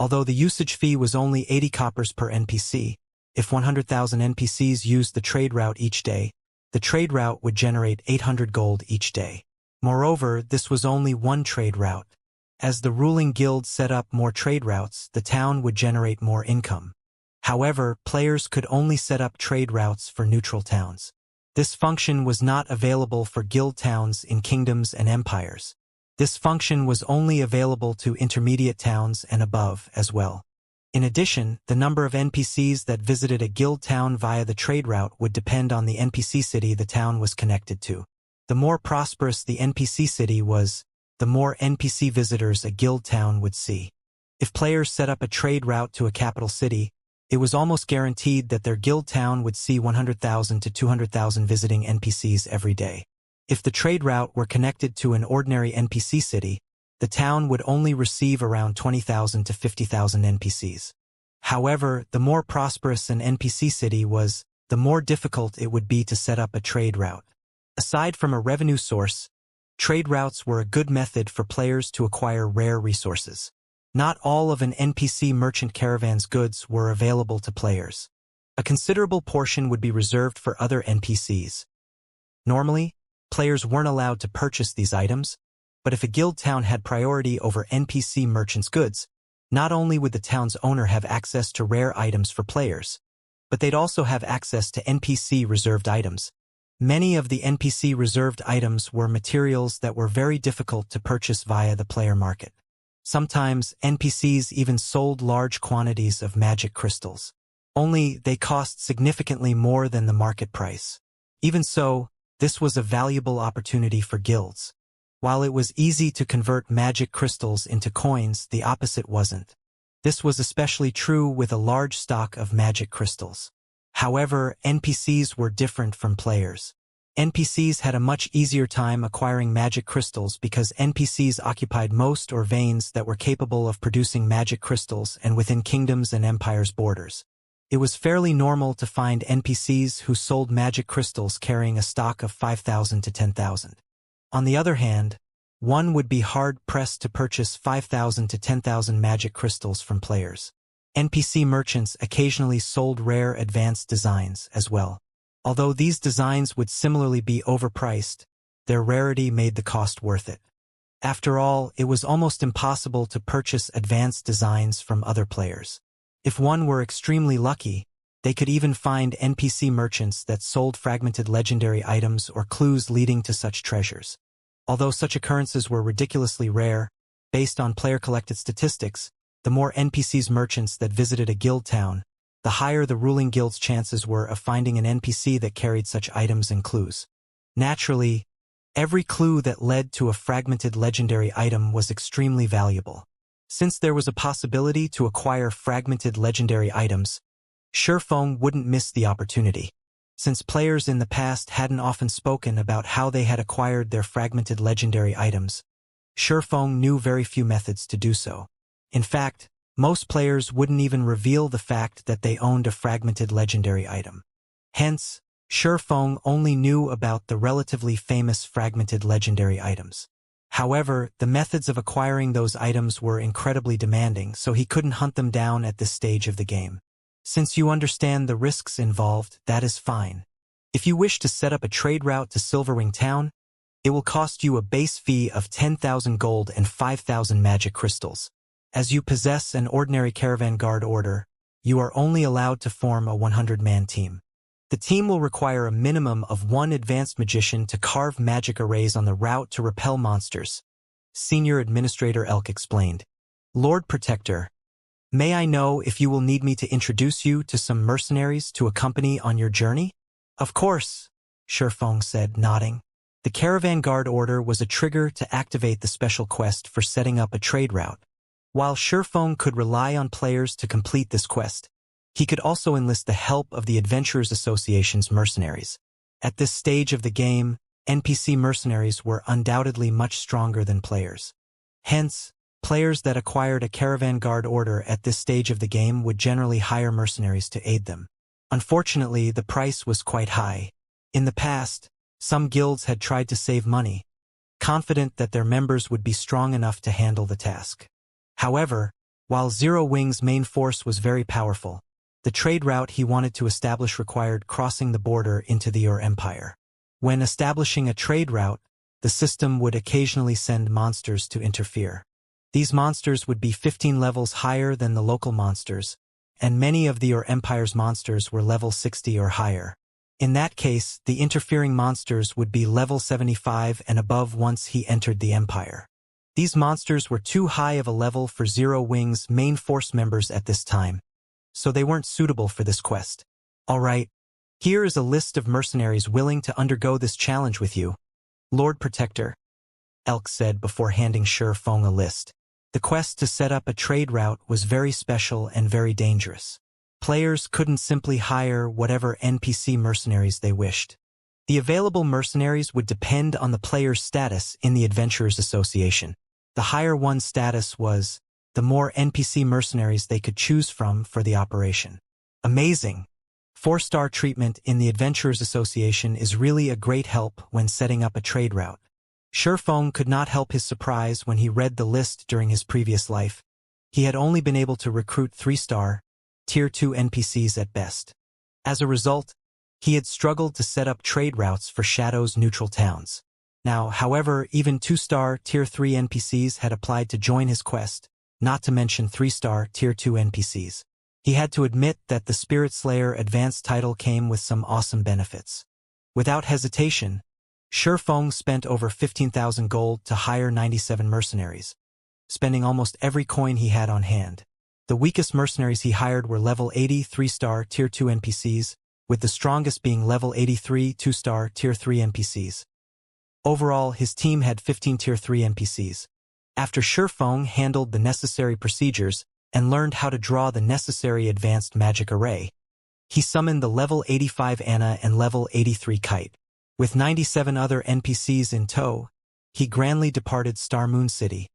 Although the usage fee was only 80 coppers per NPC, if 100,000 NPCs used the trade route each day, the trade route would generate 800 gold each day. Moreover, this was only one trade route. As the ruling guild set up more trade routes, the town would generate more income. However, players could only set up trade routes for neutral towns. This function was not available for guild towns in kingdoms and empires. This function was only available to intermediate towns and above as well. In addition, the number of NPCs that visited a guild town via the trade route would depend on the NPC city the town was connected to. The more prosperous the NPC city was, the more NPC visitors a guild town would see. If players set up a trade route to a capital city, it was almost guaranteed that their guild town would see 100,000 to 200,000 visiting NPCs every day. If the trade route were connected to an ordinary NPC city, the town would only receive around 20,000 to 50,000 NPCs. However, the more prosperous an NPC city was, the more difficult it would be to set up a trade route. Aside from a revenue source, trade routes were a good method for players to acquire rare resources. Not all of an NPC merchant caravan's goods were available to players. A considerable portion would be reserved for other NPCs. Normally, players weren't allowed to purchase these items, but if a guild town had priority over NPC merchants' goods, not only would the town's owner have access to rare items for players, but they'd also have access to NPC reserved items. Many of the NPC reserved items were materials that were very difficult to purchase via the player market. Sometimes NPCs even sold large quantities of magic crystals. Only they cost significantly more than the market price. Even so, this was a valuable opportunity for guilds. While it was easy to convert magic crystals into coins, the opposite wasn't. This was especially true with a large stock of magic crystals. However, NPCs were different from players. NPCs had a much easier time acquiring magic crystals because NPCs occupied most or veins that were capable of producing magic crystals and within kingdoms and empires' borders. It was fairly normal to find NPCs who sold magic crystals carrying a stock of 5,000 to 10,000. On the other hand, one would be hard-pressed to purchase 5,000 to 10,000 magic crystals from players. NPC merchants occasionally sold rare advanced designs as well. Although these designs would similarly be overpriced, their rarity made the cost worth it. After all, it was almost impossible to purchase advanced designs from other players. If one were extremely lucky, they could even find NPC merchants that sold fragmented legendary items or clues leading to such treasures. Although such occurrences were ridiculously rare, based on player-collected statistics, the more NPCs merchants that visited a guild town, the higher the ruling guild's chances were of finding an NPC that carried such items and clues. Naturally, every clue that led to a fragmented legendary item was extremely valuable. Since there was a possibility to acquire fragmented legendary items, Sherfong wouldn't miss the opportunity. Since players in the past hadn't often spoken about how they had acquired their fragmented legendary items, Sherfong knew very few methods to do so. In fact, most players wouldn't even reveal the fact that they owned a fragmented legendary item. Hence, Sherfong only knew about the relatively famous fragmented legendary items. However, the methods of acquiring those items were incredibly demanding, so he couldn't hunt them down at this stage of the game. Since you understand the risks involved, that is fine. If you wish to set up a trade route to Silverwing Town, it will cost you a base fee of 10,000 gold and 5,000 magic crystals. As you possess an ordinary caravan guard order, you are only allowed to form a 100-man team. The team will require a minimum of one advanced magician to carve magic arrays on the route to repel monsters, Senior Administrator Elk explained. Lord Protector, may I know if you will need me to introduce you to some mercenaries to accompany on your journey? Of course, Sherfong said, nodding. The caravan guard order was a trigger to activate the special quest for setting up a trade route. While Sherfong could rely on players to complete this quest, he could also enlist the help of the Adventurers Association's mercenaries. At this stage of the game, NPC mercenaries were undoubtedly much stronger than players. Hence, players that acquired a caravan guard order at this stage of the game would generally hire mercenaries to aid them. Unfortunately, the price was quite high. In the past, some guilds had tried to save money, confident that their members would be strong enough to handle the task. However, while Zero Wing's main force was very powerful, the trade route he wanted to establish required crossing the border into the Ur Empire. When establishing a trade route, the system would occasionally send monsters to interfere. These monsters would be 15 levels higher than the local monsters, and many of the Ur Empire's monsters were level 60 or higher. In that case, the interfering monsters would be level 75 and above once he entered the Empire. These monsters were too high of a level for Zero Wing's main force members at this time, so they weren't suitable for this quest. Alright, here is a list of mercenaries willing to undergo this challenge with you, Lord Protector. Elk said before handing Feng a list. The quest to set up a trade route was very special and very dangerous. Players couldn't simply hire whatever NPC mercenaries they wished. The available mercenaries would depend on the player's status in the Adventurers Association. The higher one's status was, the more NPC mercenaries they could choose from for the operation. Amazing! 4-star treatment in the Adventurers Association is really a great help when setting up a trade route. Feng could not help his surprise when he read the list during his previous life. He had only been able to recruit 3-star, Tier 2 NPCs at best. As a result, he had struggled to set up trade routes for Shadow's neutral towns. Now, however, even 2-star Tier 3 NPCs had applied to join his quest, not to mention 3-star Tier 2 NPCs. He had to admit that the Spirit Slayer advanced title came with some awesome benefits. Without hesitation, Feng spent over 15,000 gold to hire 97 mercenaries, spending almost every coin he had on hand. The weakest mercenaries he hired were level 80 3-star Tier 2 NPCs, with the strongest being level 83 2-star Tier 3 NPCs. Overall, his team had 15 Tier 3 NPCs. After Feng handled the necessary procedures and learned how to draw the necessary advanced magic array, he summoned the level 85 Anna and level 83 Kite. With 97 other NPCs in tow, he grandly departed Star Moon City,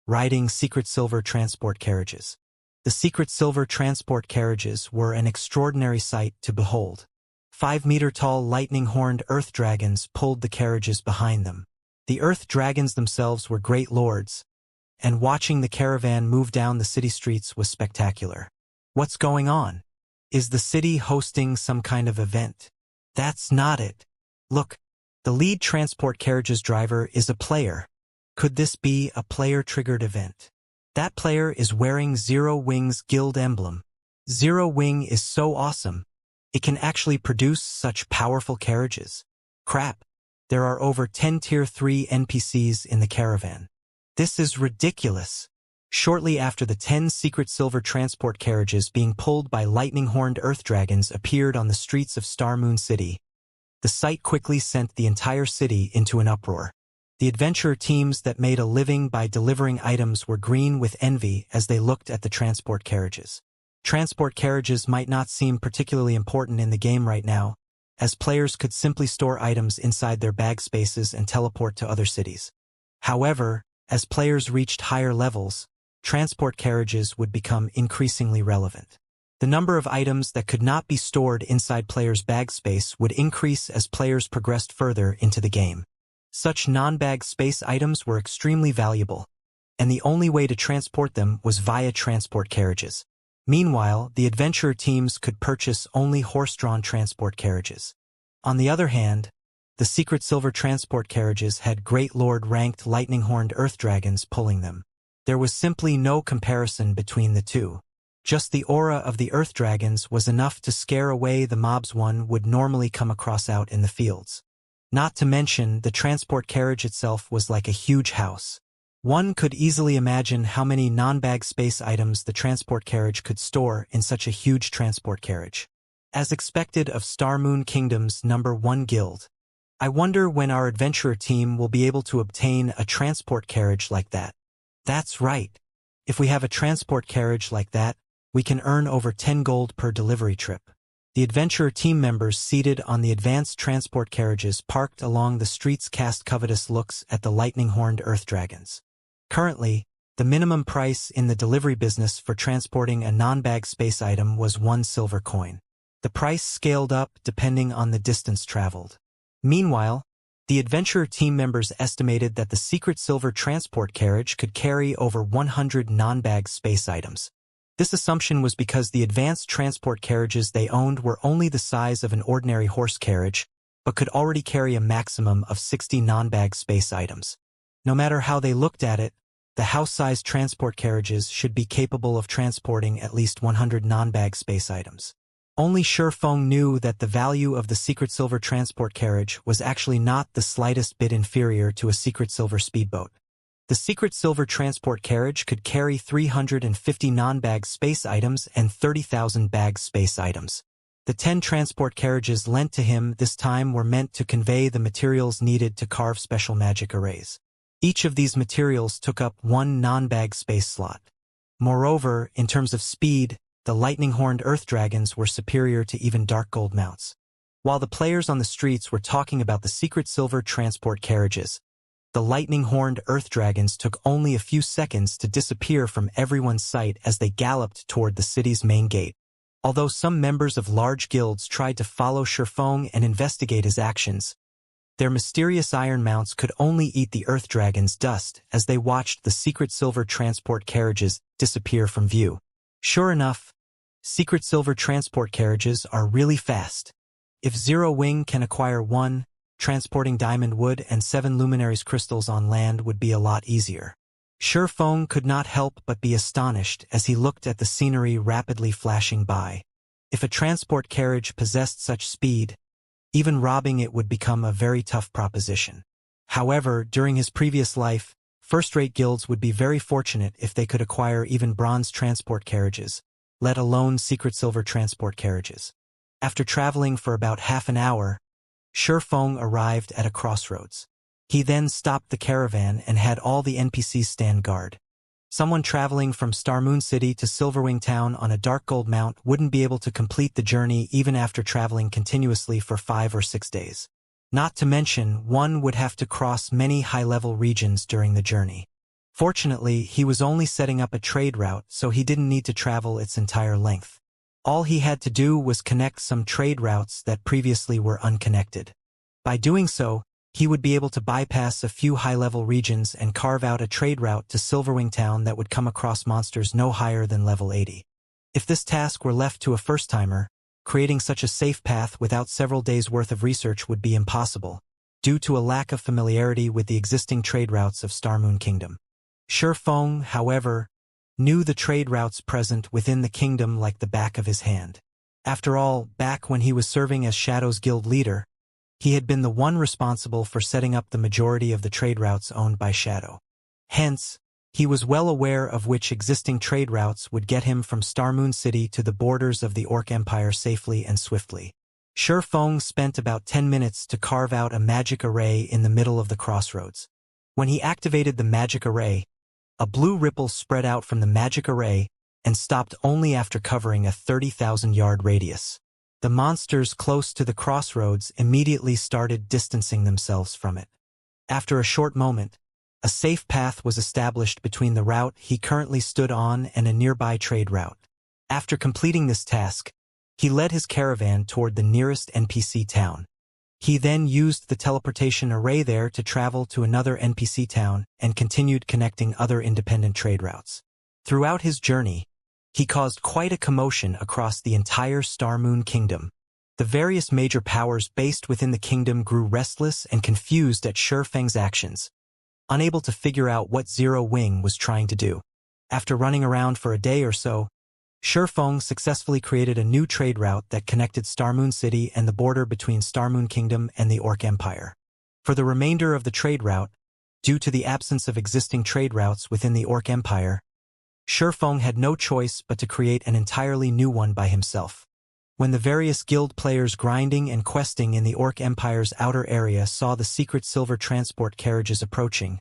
riding secret silver transport carriages. The secret silver transport carriages were an extraordinary sight to behold. 5-meter-tall lightning-horned earth dragons pulled the carriages behind them. The earth dragons themselves were great lords, and watching the caravan move down the city streets was spectacular. What's going on? Is the city hosting some kind of event? That's not it. Look, the lead transport carriage's driver is a player. Could this be a player-triggered event? That player is wearing Zero Wing's guild emblem. Zero Wing is so awesome. It can actually produce such powerful carriages. Crap, there are over 10 Tier 3 NPCs in the caravan. This is ridiculous. Shortly after the 10 secret silver transport carriages being pulled by lightning-horned earth dragons appeared on the streets of Star Moon City, the sight quickly sent the entire city into an uproar. The adventurer teams that made a living by delivering items were green with envy as they looked at the transport carriages. Transport carriages might not seem particularly important in the game right now, as players could simply store items inside their bag spaces and teleport to other cities. However, as players reached higher levels, transport carriages would become increasingly relevant. The number of items that could not be stored inside players' bag space would increase as players progressed further into the game. Such non-bag space items were extremely valuable, and the only way to transport them was via transport carriages. Meanwhile, the adventurer teams could purchase only horse-drawn transport carriages. On the other hand, the secret silver transport carriages had Great Lord-ranked lightning-horned earth dragons pulling them. There was simply no comparison between the two. Just the aura of the earth dragons was enough to scare away the mobs one would normally come across out in the fields. Not to mention, the transport carriage itself was like a huge house. One could easily imagine how many non-bag space items the transport carriage could store in such a huge transport carriage. As expected of Star Moon Kingdom's #1 guild, I wonder when our adventurer team will be able to obtain a transport carriage like that. That's right. If we have a transport carriage like that, we can earn over 10 gold per delivery trip. The adventurer team members seated on the advanced transport carriages parked along the streets cast covetous looks at the lightning-horned earth dragons. Currently, the minimum price in the delivery business for transporting a non-bag space item was 1 silver coin. The price scaled up depending on the distance traveled. Meanwhile, the adventurer team members estimated that the secret silver transport carriage could carry over 100 non-bag space items. This assumption was because the advanced transport carriages they owned were only the size of an ordinary horse carriage, but could already carry a maximum of 60 non-bag space items. No matter how they looked at it, the house-sized transport carriages should be capable of transporting at least 100 non-bag space items. Only Feng knew that the value of the secret silver transport carriage was actually not the slightest bit inferior to a secret silver speedboat. The secret silver transport carriage could carry 350 non-bag space items and 30,000 bag space items. The 10 transport carriages lent to him this time were meant to convey the materials needed to carve special magic arrays. Each of these materials took up one non-bag space slot. Moreover, in terms of speed, the lightning-horned earth dragons were superior to even dark gold mounts. While the players on the streets were talking about the secret silver transport carriages, the lightning-horned earth dragons took only a few seconds to disappear from everyone's sight as they galloped toward the city's main gate. Although some members of large guilds tried to follow Shifeng and investigate his actions, their mysterious iron mounts could only eat the earth dragon's dust as they watched the secret silver transport carriages disappear from view. Sure enough, secret silver transport carriages are really fast. If Zero Wing can acquire one, transporting diamond wood and 7 luminaries crystals on land would be a lot easier. Shifeng could not help but be astonished as he looked at the scenery rapidly flashing by. If a transport carriage possessed such speed, even robbing it would become a very tough proposition. However, during his previous life, first-rate guilds would be very fortunate if they could acquire even bronze transport carriages, let alone secret silver transport carriages. After traveling for about half an hour, Shifeng arrived at a crossroads. He then stopped the caravan and had all the NPCs stand guard. Someone traveling from Star Moon City to Silverwing Town on a dark gold mount wouldn't be able to complete the journey even after traveling continuously for 5 or 6 days. Not to mention, one would have to cross many high-level regions during the journey. Fortunately, he was only setting up a trade route, so he didn't need to travel its entire length. All he had to do was connect some trade routes that previously were unconnected. By doing so, he would be able to bypass a few high-level regions and carve out a trade route to Silverwing Town that would come across monsters no higher than level 80. If this task were left to a first-timer, creating such a safe path without several days' worth of research would be impossible, due to a lack of familiarity with the existing trade routes of Star Moon Kingdom. Shifeng, however, knew the trade routes present within the kingdom like the back of his hand. After all, back when he was serving as Shadow's guild leader, he had been the one responsible for setting up the majority of the trade routes owned by Shadow. Hence, he was well aware of which existing trade routes would get him from Star Moon City to the borders of the Orc Empire safely and swiftly. Shifeng spent about 10 minutes to carve out a magic array in the middle of the crossroads. When he activated the magic array, a blue ripple spread out from the magic array and stopped only after covering a 30,000-yard radius. The monsters close to the crossroads immediately started distancing themselves from it. After a short moment, a safe path was established between the route he currently stood on and a nearby trade route. After completing this task, he led his caravan toward the nearest NPC town. He then used the teleportation array there to travel to another NPC town and continued connecting other independent trade routes. Throughout his journey, he caused quite a commotion across the entire Star Moon Kingdom. The various major powers based within the kingdom grew restless and confused at Shifeng's actions, unable to figure out what Zero Wing was trying to do. After running around for a day or so, Shifeng successfully created a new trade route that connected Star Moon City and the border between Star Moon Kingdom and the Orc Empire. For the remainder of the trade route, due to the absence of existing trade routes within the Orc Empire, Shifeng had no choice but to create an entirely new one by himself. When the various guild players grinding and questing in the Orc Empire's outer area saw the secret silver transport carriages approaching,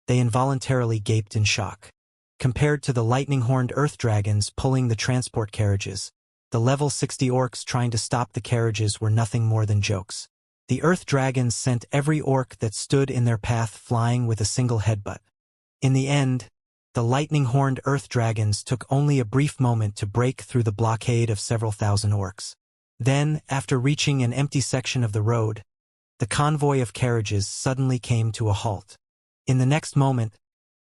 they involuntarily gaped in shock. Compared to the lightning-horned earth dragons pulling the transport carriages, the level 60 orcs trying to stop the carriages were nothing more than jokes. The earth dragons sent every orc that stood in their path flying with a single headbutt. In the end, the lightning-horned earth dragons took only a brief moment to break through the blockade of several thousand orcs. Then, after reaching an empty section of the road, the convoy of carriages suddenly came to a halt. In the next moment,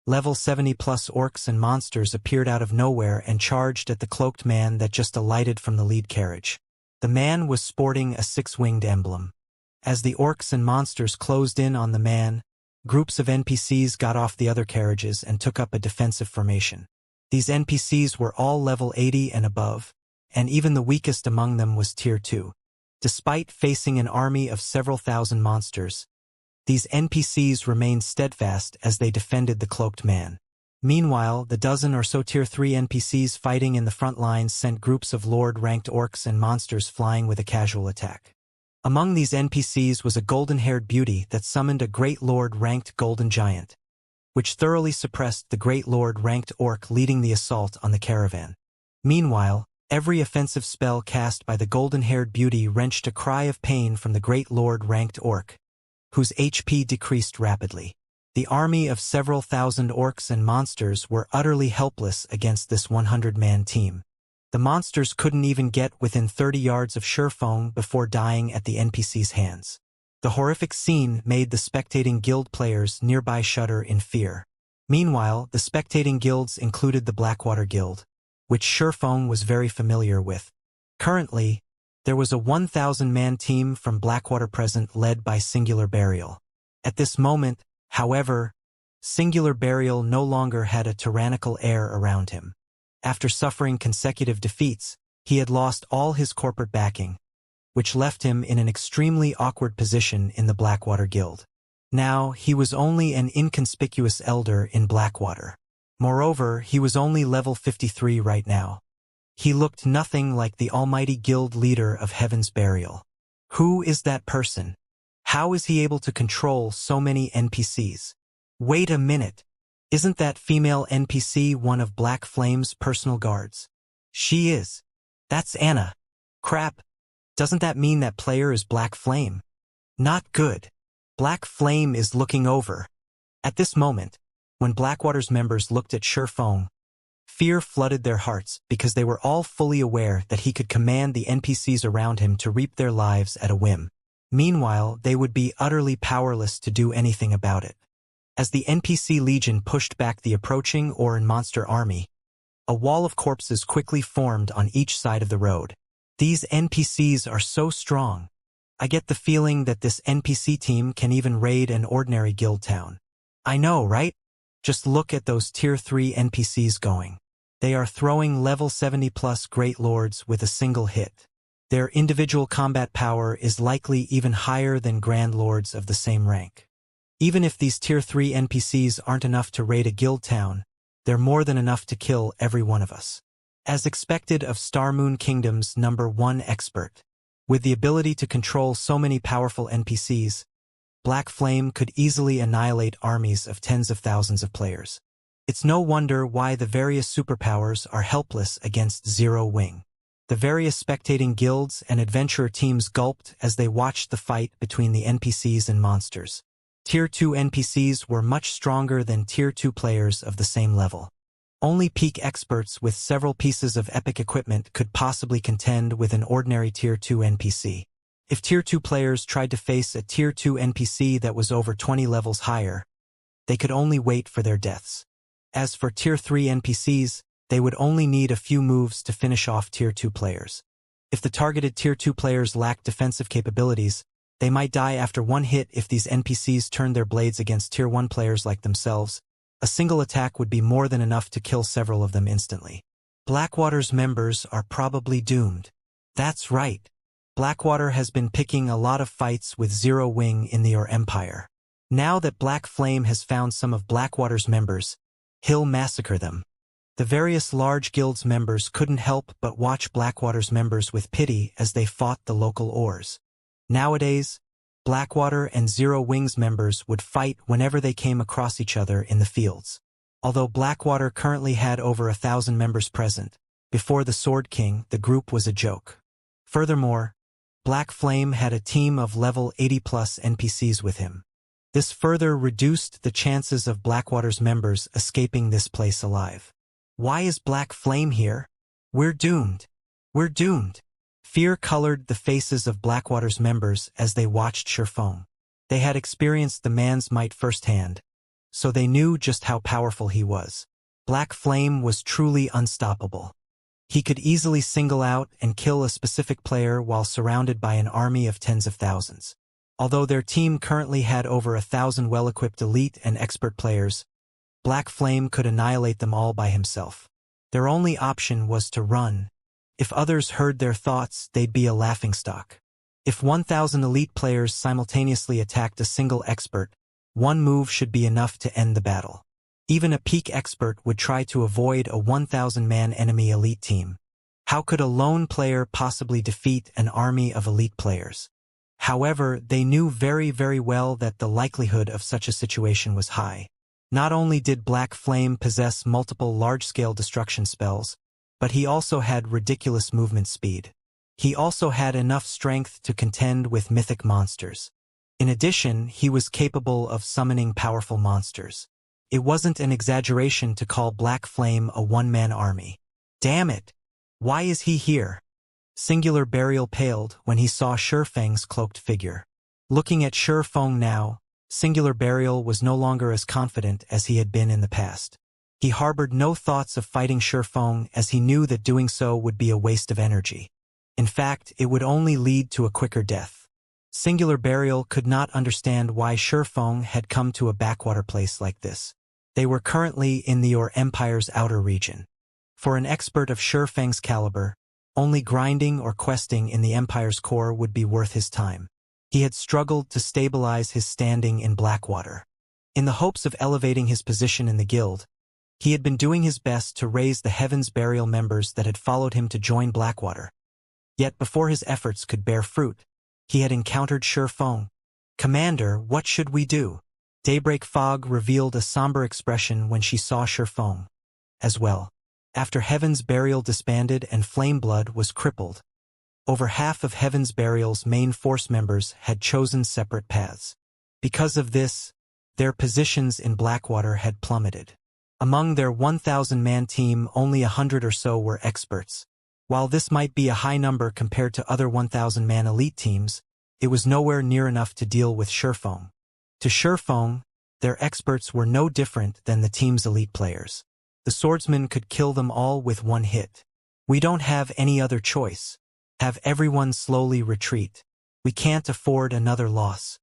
level 70-plus orcs and monsters appeared out of nowhere and charged at the cloaked man that just alighted from the lead carriage. The man was sporting a 6-winged emblem. As the orcs and monsters closed in on the man, groups of NPCs got off the other carriages and took up a defensive formation. These NPCs were all level 80 and above, and even the weakest among them was tier 2. Despite facing an army of several thousand monsters, these NPCs remained steadfast as they defended the cloaked man. Meanwhile, the dozen or so tier 3 NPCs fighting in the front lines sent groups of lord-ranked orcs and monsters flying with a casual attack. Among these NPCs was a golden-haired beauty that summoned a great lord-ranked golden giant. which thoroughly suppressed the Great Lord-ranked orc leading the assault on the caravan. Meanwhile, every offensive spell cast by the golden-haired beauty wrenched a cry of pain from the Great Lord-ranked orc, whose HP decreased rapidly. The army of several thousand orcs and monsters were utterly helpless against this 100-man team. The monsters couldn't even get within 30 yards of Surefoam before dying at the NPC's hands. The horrific scene made the spectating guild players nearby shudder in fear. Meanwhile, the spectating guilds included the Blackwater Guild, which Surefoam was very familiar with. Currently, there was a 1,000-man team from Blackwater present led by Singular Burial. At this moment, however, Singular Burial no longer had a tyrannical air around him. After suffering consecutive defeats, he had lost all his corporate backing, which left him in an extremely awkward position in the Blackwater Guild. Now, he was only an inconspicuous elder in Blackwater. Moreover, he was only level 53 right now. He looked nothing like the almighty guild leader of Heaven's Burial. Who is that person? How is he able to control so many NPCs? Wait a minute. Isn't that female NPC one of Black Flame's personal guards? She is. That's Anna. Crap. Doesn't that mean that player is Black Flame? Not good. Black Flame is looking over. At this moment, when Blackwater's members looked at Surefoam, fear flooded their hearts because they were all fully aware that he could command the NPCs around him to reap their lives at a whim. Meanwhile, they would be utterly powerless to do anything about it. As the NPC Legion pushed back the approaching Orin monster army, a wall of corpses quickly formed on each side of the road. These NPCs are so strong. I get the feeling that this NPC team can even raid an ordinary guild town. I know, right? Just look at those tier 3 NPCs going. They are throwing level 70 plus Great Lords with a single hit. Their individual combat power is likely even higher than Grand Lords of the same rank. Even if these tier 3 NPCs aren't enough to raid a guild town, they're more than enough to kill every one of us. As expected of Starmoon Kingdom's #1 expert, with the ability to control so many powerful NPCs, Black Flame could easily annihilate armies of tens of thousands of players. It's no wonder why the various superpowers are helpless against Zero Wing. The various spectating guilds and adventurer teams gulped as they watched the fight between the NPCs and monsters. Tier 2 NPCs were much stronger than Tier 2 players of the same level. Only peak experts with several pieces of epic equipment could possibly contend with an ordinary Tier 2 NPC. If Tier 2 players tried to face a Tier 2 NPC that was over 20 levels higher, they could only wait for their deaths. As for Tier 3 NPCs, they would only need a few moves to finish off Tier 2 players. If the targeted Tier 2 players lacked defensive capabilities, they might die after one hit. If these NPCs turned their blades against Tier 1 players like themselves, a single attack would be more than enough to kill several of them instantly. Blackwater's members are probably doomed. That's right. Blackwater has been picking a lot of fights with Zero Wing in the Empire. Now that Black Flame has found some of Blackwater's members, he'll massacre them. The various large guilds members couldn't help but watch Blackwater's members with pity as they fought the local Ors. Nowadays, Blackwater and Zero Wing's members would fight whenever they came across each other in the fields. Although Blackwater currently had over 1,000 members present, before the Sword King, the group was a joke. Furthermore, Black Flame had a team of level 80 plus NPCs with him. This further reduced the chances of Blackwater's members escaping this place alive. Why is Black Flame here? We're doomed. We're doomed. Fear colored the faces of Blackwater's members as they watched Surefoam. They had experienced the man's might firsthand, so they knew just how powerful he was. Black Flame was truly unstoppable. He could easily single out and kill a specific player while surrounded by an army of tens of thousands. Although their team currently had over 1,000 well-equipped elite and expert players, Black Flame could annihilate them all by himself. Their only option was to run. If others heard their thoughts, they'd be a laughingstock. If 1,000 elite players simultaneously attacked a single expert, one move should be enough to end the battle. Even a peak expert would try to avoid a 1,000-man enemy elite team. How could a lone player possibly defeat an army of elite players? However, they knew very, very well that the likelihood of such a situation was high. Not only did Black Flame possess multiple large-scale destruction spells, but he also had ridiculous movement speed. He also had enough strength to contend with mythic monsters. In addition, he was capable of summoning powerful monsters. It wasn't an exaggeration to call Black Flame a one-man army. Damn it! Why is he here? Singular Burial paled when he saw Shifeng's cloaked figure. Looking at Shifeng now, Singular Burial was no longer as confident as he had been in the past. He harbored no thoughts of fighting Shifeng as he knew that doing so would be a waste of energy. In fact, it would only lead to a quicker death. Singular Burial could not understand why Shifeng had come to a backwater place like this. They were currently in the Empire's outer region. For an expert of Shifeng's caliber, only grinding or questing in the Empire's core would be worth his time. He had struggled to stabilize his standing in Blackwater. In the hopes of elevating his position in the guild, he had been doing his best to raise the Heaven's Burial members that had followed him to join Blackwater. Yet before his efforts could bear fruit, he had encountered Shifeng. "Commander, what should we do?" Daybreak Fog revealed a somber expression when she saw Shifeng as well. After Heaven's Burial disbanded and Flameblood was crippled, over half of Heaven's Burial's main force members had chosen separate paths. Because of this, their positions in Blackwater had plummeted. Among their 1,000-man team, only 100 or so were experts. While this might be a high number compared to other 1,000-man elite teams, it was nowhere near enough to deal with Shifeng. To Shifeng, their experts were no different than the team's elite players. The Swordsman could kill them all with one hit. "We don't have any other choice. Have everyone slowly retreat. We can't afford another loss.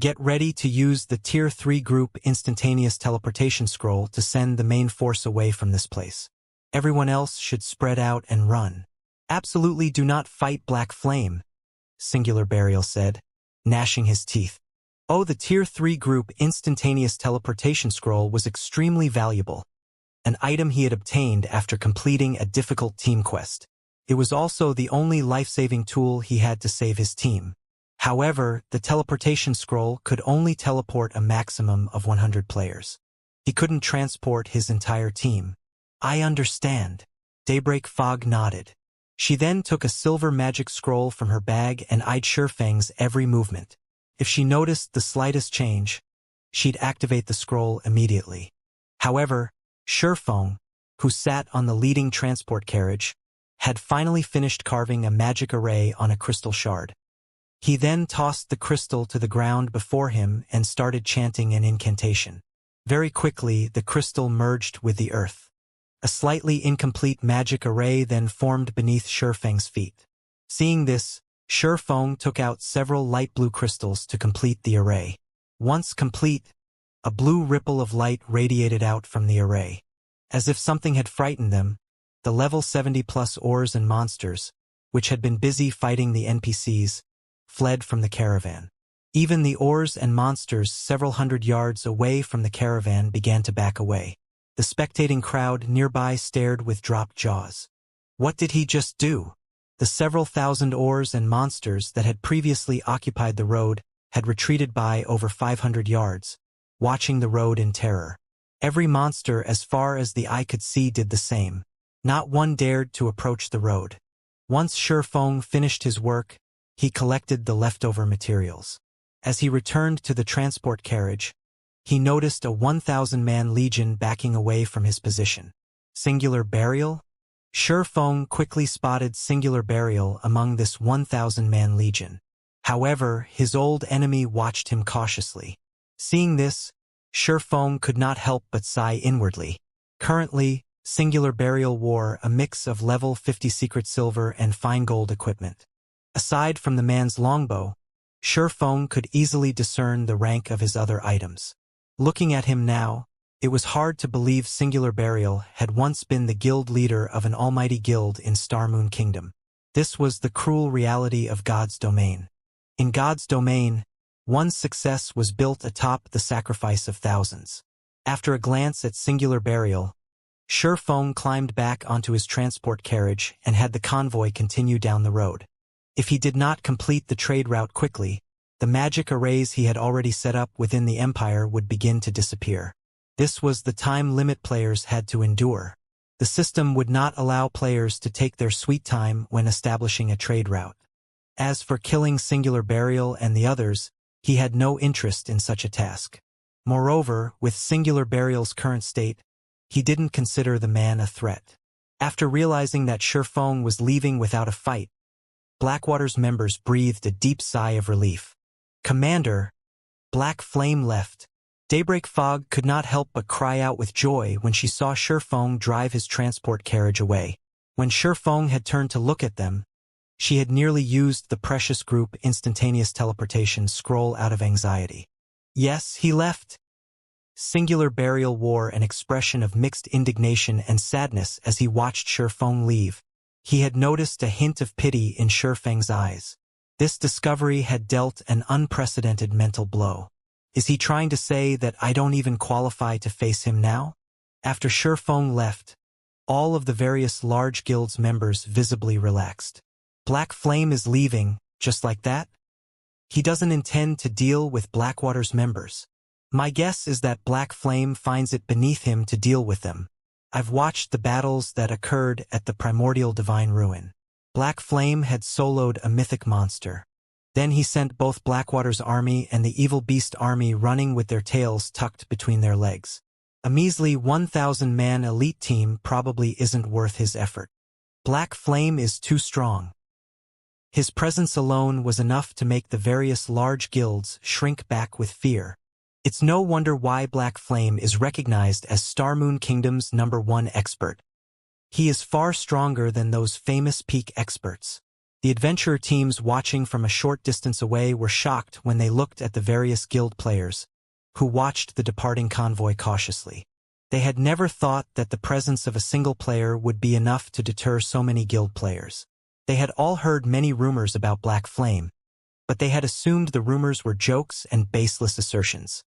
Get ready to use the Tier 3 group instantaneous teleportation scroll to send the main force away from this place. Everyone else should spread out and run. Absolutely do not fight Black Flame," Singular Burial said, gnashing his teeth. Oh, the Tier 3 group instantaneous teleportation scroll was extremely valuable. An item he had obtained after completing a difficult team quest. It was also the only life-saving tool he had to save his team. However, the teleportation scroll could only teleport a maximum of 100 players. He couldn't transport his entire team. "I understand." Daybreak Fog nodded. She then took a silver magic scroll from her bag and eyed Shifeng's every movement. If she noticed the slightest change, she'd activate the scroll immediately. However, Shifeng, who sat on the leading transport carriage, had finally finished carving a magic array on a crystal shard. He then tossed the crystal to the ground before him and started chanting an incantation. Very quickly, the crystal merged with the earth. A slightly incomplete magic array then formed beneath Shifeng's feet. Seeing this, Shifeng took out several light blue crystals to complete the array. Once complete, a blue ripple of light radiated out from the array. As if something had frightened them, the level 70+ ores and monsters, which had been busy fighting the NPCs, fled from the caravan. Even the ores and monsters several hundred yards away from the caravan began to back away. The spectating crowd nearby stared with dropped jaws. What did he just do? The several thousand ores and monsters that had previously occupied the road had retreated by over 500 yards, watching the road in terror. Every monster as far as the eye could see did the same. Not one dared to approach the road. Once Shifeng finished his work, he collected the leftover materials. As he returned to the transport carriage, he noticed a 1,000-man legion backing away from his position. Singular Burial? Shifeng quickly spotted Singular Burial among this 1,000-man legion. However, his old enemy watched him cautiously. Seeing this, Shifeng could not help but sigh inwardly. Currently, Singular Burial wore a mix of level 50 secret silver and fine gold equipment. Aside from the man's longbow, Shifeng could easily discern the rank of his other items. Looking at him now, it was hard to believe Singular Burial had once been the guild leader of an almighty guild in Starmoon Kingdom. This was the cruel reality of God's domain. In God's domain, one's success was built atop the sacrifice of thousands. After a glance at Singular Burial, Shifeng climbed back onto his transport carriage and had the convoy continue down the road. If he did not complete the trade route quickly, the magic arrays he had already set up within the Empire would begin to disappear. This was the time limit players had to endure. The system would not allow players to take their sweet time when establishing a trade route. As for killing Singular Burial and the others, he had no interest in such a task. Moreover, with Singular Burial's current state, he didn't consider the man a threat. After realizing that Shifeng was leaving without a fight, Blackwater's members breathed a deep sigh of relief. "Commander!" Black Flame left. Daybreak Fog could not help but cry out with joy when she saw Shifeng drive his transport carriage away. When Shifeng had turned to look at them, she had nearly used the precious group instantaneous teleportation scroll out of anxiety. Yes, he left. Singular Burial wore an expression of mixed indignation and sadness as he watched Shifeng leave. He had noticed a hint of pity in Shifeng's eyes. This discovery had dealt an unprecedented mental blow. Is he trying to say that I don't even qualify to face him now? After Shifeng left, all of the various large guilds' members visibly relaxed. Black Flame is leaving, just like that? He doesn't intend to deal with Blackwater's members. My guess is that Black Flame finds it beneath him to deal with them. I've watched the battles that occurred at the Primordial Divine Ruin. Black Flame had soloed a mythic monster. Then he sent both Blackwater's army and the Evil Beast army running with their tails tucked between their legs. A measly 1,000-man elite team probably isn't worth his effort. Black Flame is too strong. His presence alone was enough to make the various large guilds shrink back with fear. It's no wonder why Black Flame is recognized as Starmoon Kingdom's #1 expert. He is far stronger than those famous peak experts. The adventurer teams watching from a short distance away were shocked when they looked at the various guild players, who watched the departing convoy cautiously. They had never thought that the presence of a single player would be enough to deter so many guild players. They had all heard many rumors about Black Flame, but they had assumed the rumors were jokes and baseless assertions.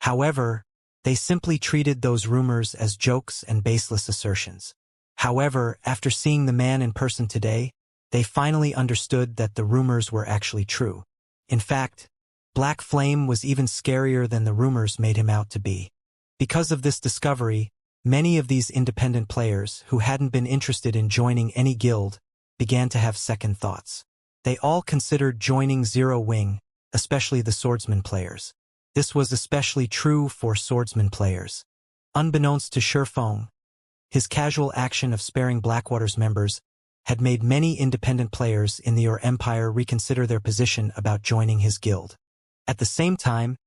However, they simply treated those rumors as jokes and baseless assertions. However, after seeing the man in person today, they finally understood that the rumors were actually true. In fact, Black Flame was even scarier than the rumors made him out to be. Because of this discovery, many of these independent players who hadn't been interested in joining any guild began to have second thoughts. They all considered joining Zero Wing, especially the Swordsman players. This was especially true for Swordsman players. Unbeknownst to Shifeng, his casual action of sparing Blackwater's members had made many independent players in the Your Empire reconsider their position about joining his guild. At the same time,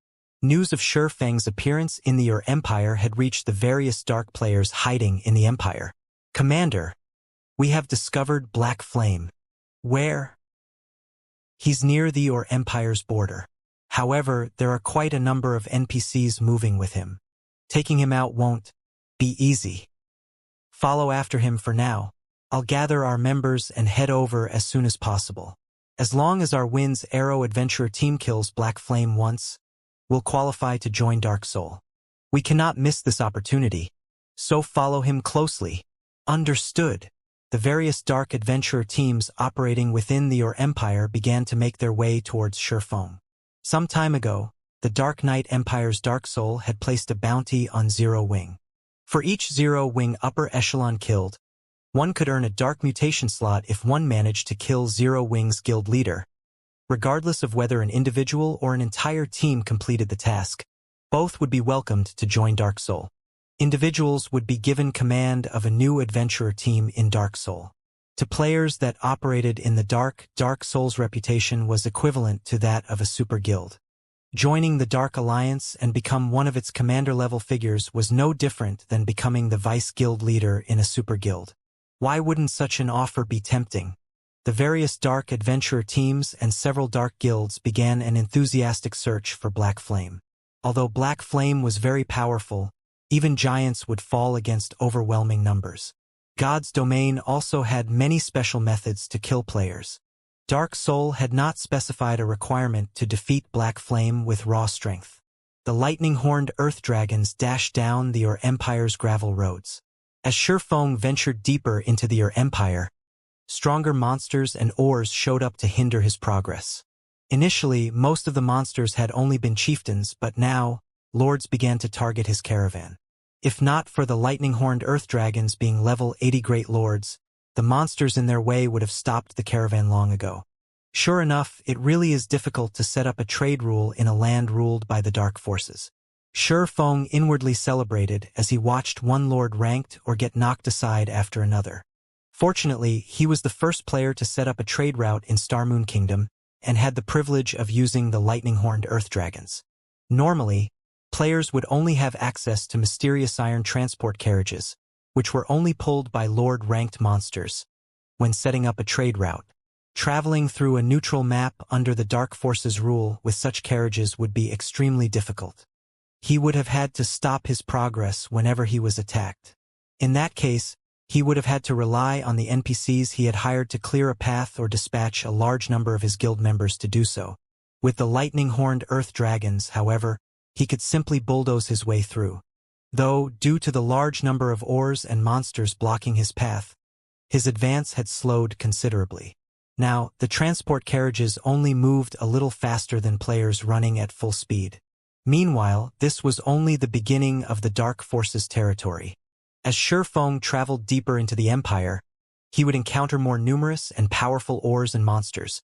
news of Shifeng's appearance in the Your Empire had reached the various dark players hiding in the Empire. "Commander, we have discovered Black Flame." "Where?" "He's near the Your Empire's border. However, there are quite a number of NPCs moving with him. Taking him out won't be easy. Follow after him for now. I'll gather our members and head over as soon as possible. As long as our Wind's Arrow adventurer team kills Black Flame once, we'll qualify to join Dark Soul. We cannot miss this opportunity, so follow him closely." Understood. The various dark adventurer teams operating within the Your Empire began to make their way towards Shifeng. Some time ago, the Dark Knight Empire's Dark Soul had placed a bounty on Zero Wing. For each Zero Wing upper echelon killed, one could earn a dark mutation slot if one managed to kill Zero Wing's guild leader. Regardless of whether an individual or an entire team completed the task, both would be welcomed to join Dark Soul. Individuals would be given command of a new adventurer team in Dark Soul. To players that operated in the Dark Soul's reputation was equivalent to that of a super guild. Joining the Dark Alliance and become one of its commander-level figures was no different than becoming the vice guild leader in a super guild. Why wouldn't such an offer be tempting? The various dark adventurer teams and several dark guilds began an enthusiastic search for Black Flame. Although Black Flame was very powerful, even giants would fall against overwhelming numbers. God's Domain also had many special methods to kill players. Dark Soul had not specified a requirement to defeat Black Flame with raw strength. The lightning-horned earth dragons dashed down the Your Empire's gravel roads. As Shifeng ventured deeper into the Your Empire, stronger monsters and ores showed up to hinder his progress. Initially, most of the monsters had only been chieftains, but now, lords began to target his caravan. If not for the lightning-horned earth dragons being level 80 great lords, the monsters in their way would have stopped the caravan long ago. Sure enough, it really is difficult to set up a trade rule in a land ruled by the dark forces. Shi Feng inwardly celebrated as he watched one lord ranked or get knocked aside after another. Fortunately, he was the first player to set up a trade route in Star Moon Kingdom and had the privilege of using the lightning-horned earth dragons. Normally, players would only have access to mysterious iron transport carriages, which were only pulled by lord-ranked monsters. When setting up a trade route, traveling through a neutral map under the Dark Forces rule with such carriages would be extremely difficult. He would have had to stop his progress whenever he was attacked. In that case, he would have had to rely on the NPCs he had hired to clear a path or dispatch a large number of his guild members to do so. With the lightning-horned earth dragons, however, he could simply bulldoze his way through. Though, due to the large number of ores and monsters blocking his path, his advance had slowed considerably. Now, the transport carriages only moved a little faster than players running at full speed. Meanwhile, this was only the beginning of the Dark Forces territory. As Shi Feng traveled deeper into the Empire, he would encounter more numerous and powerful ores and monsters,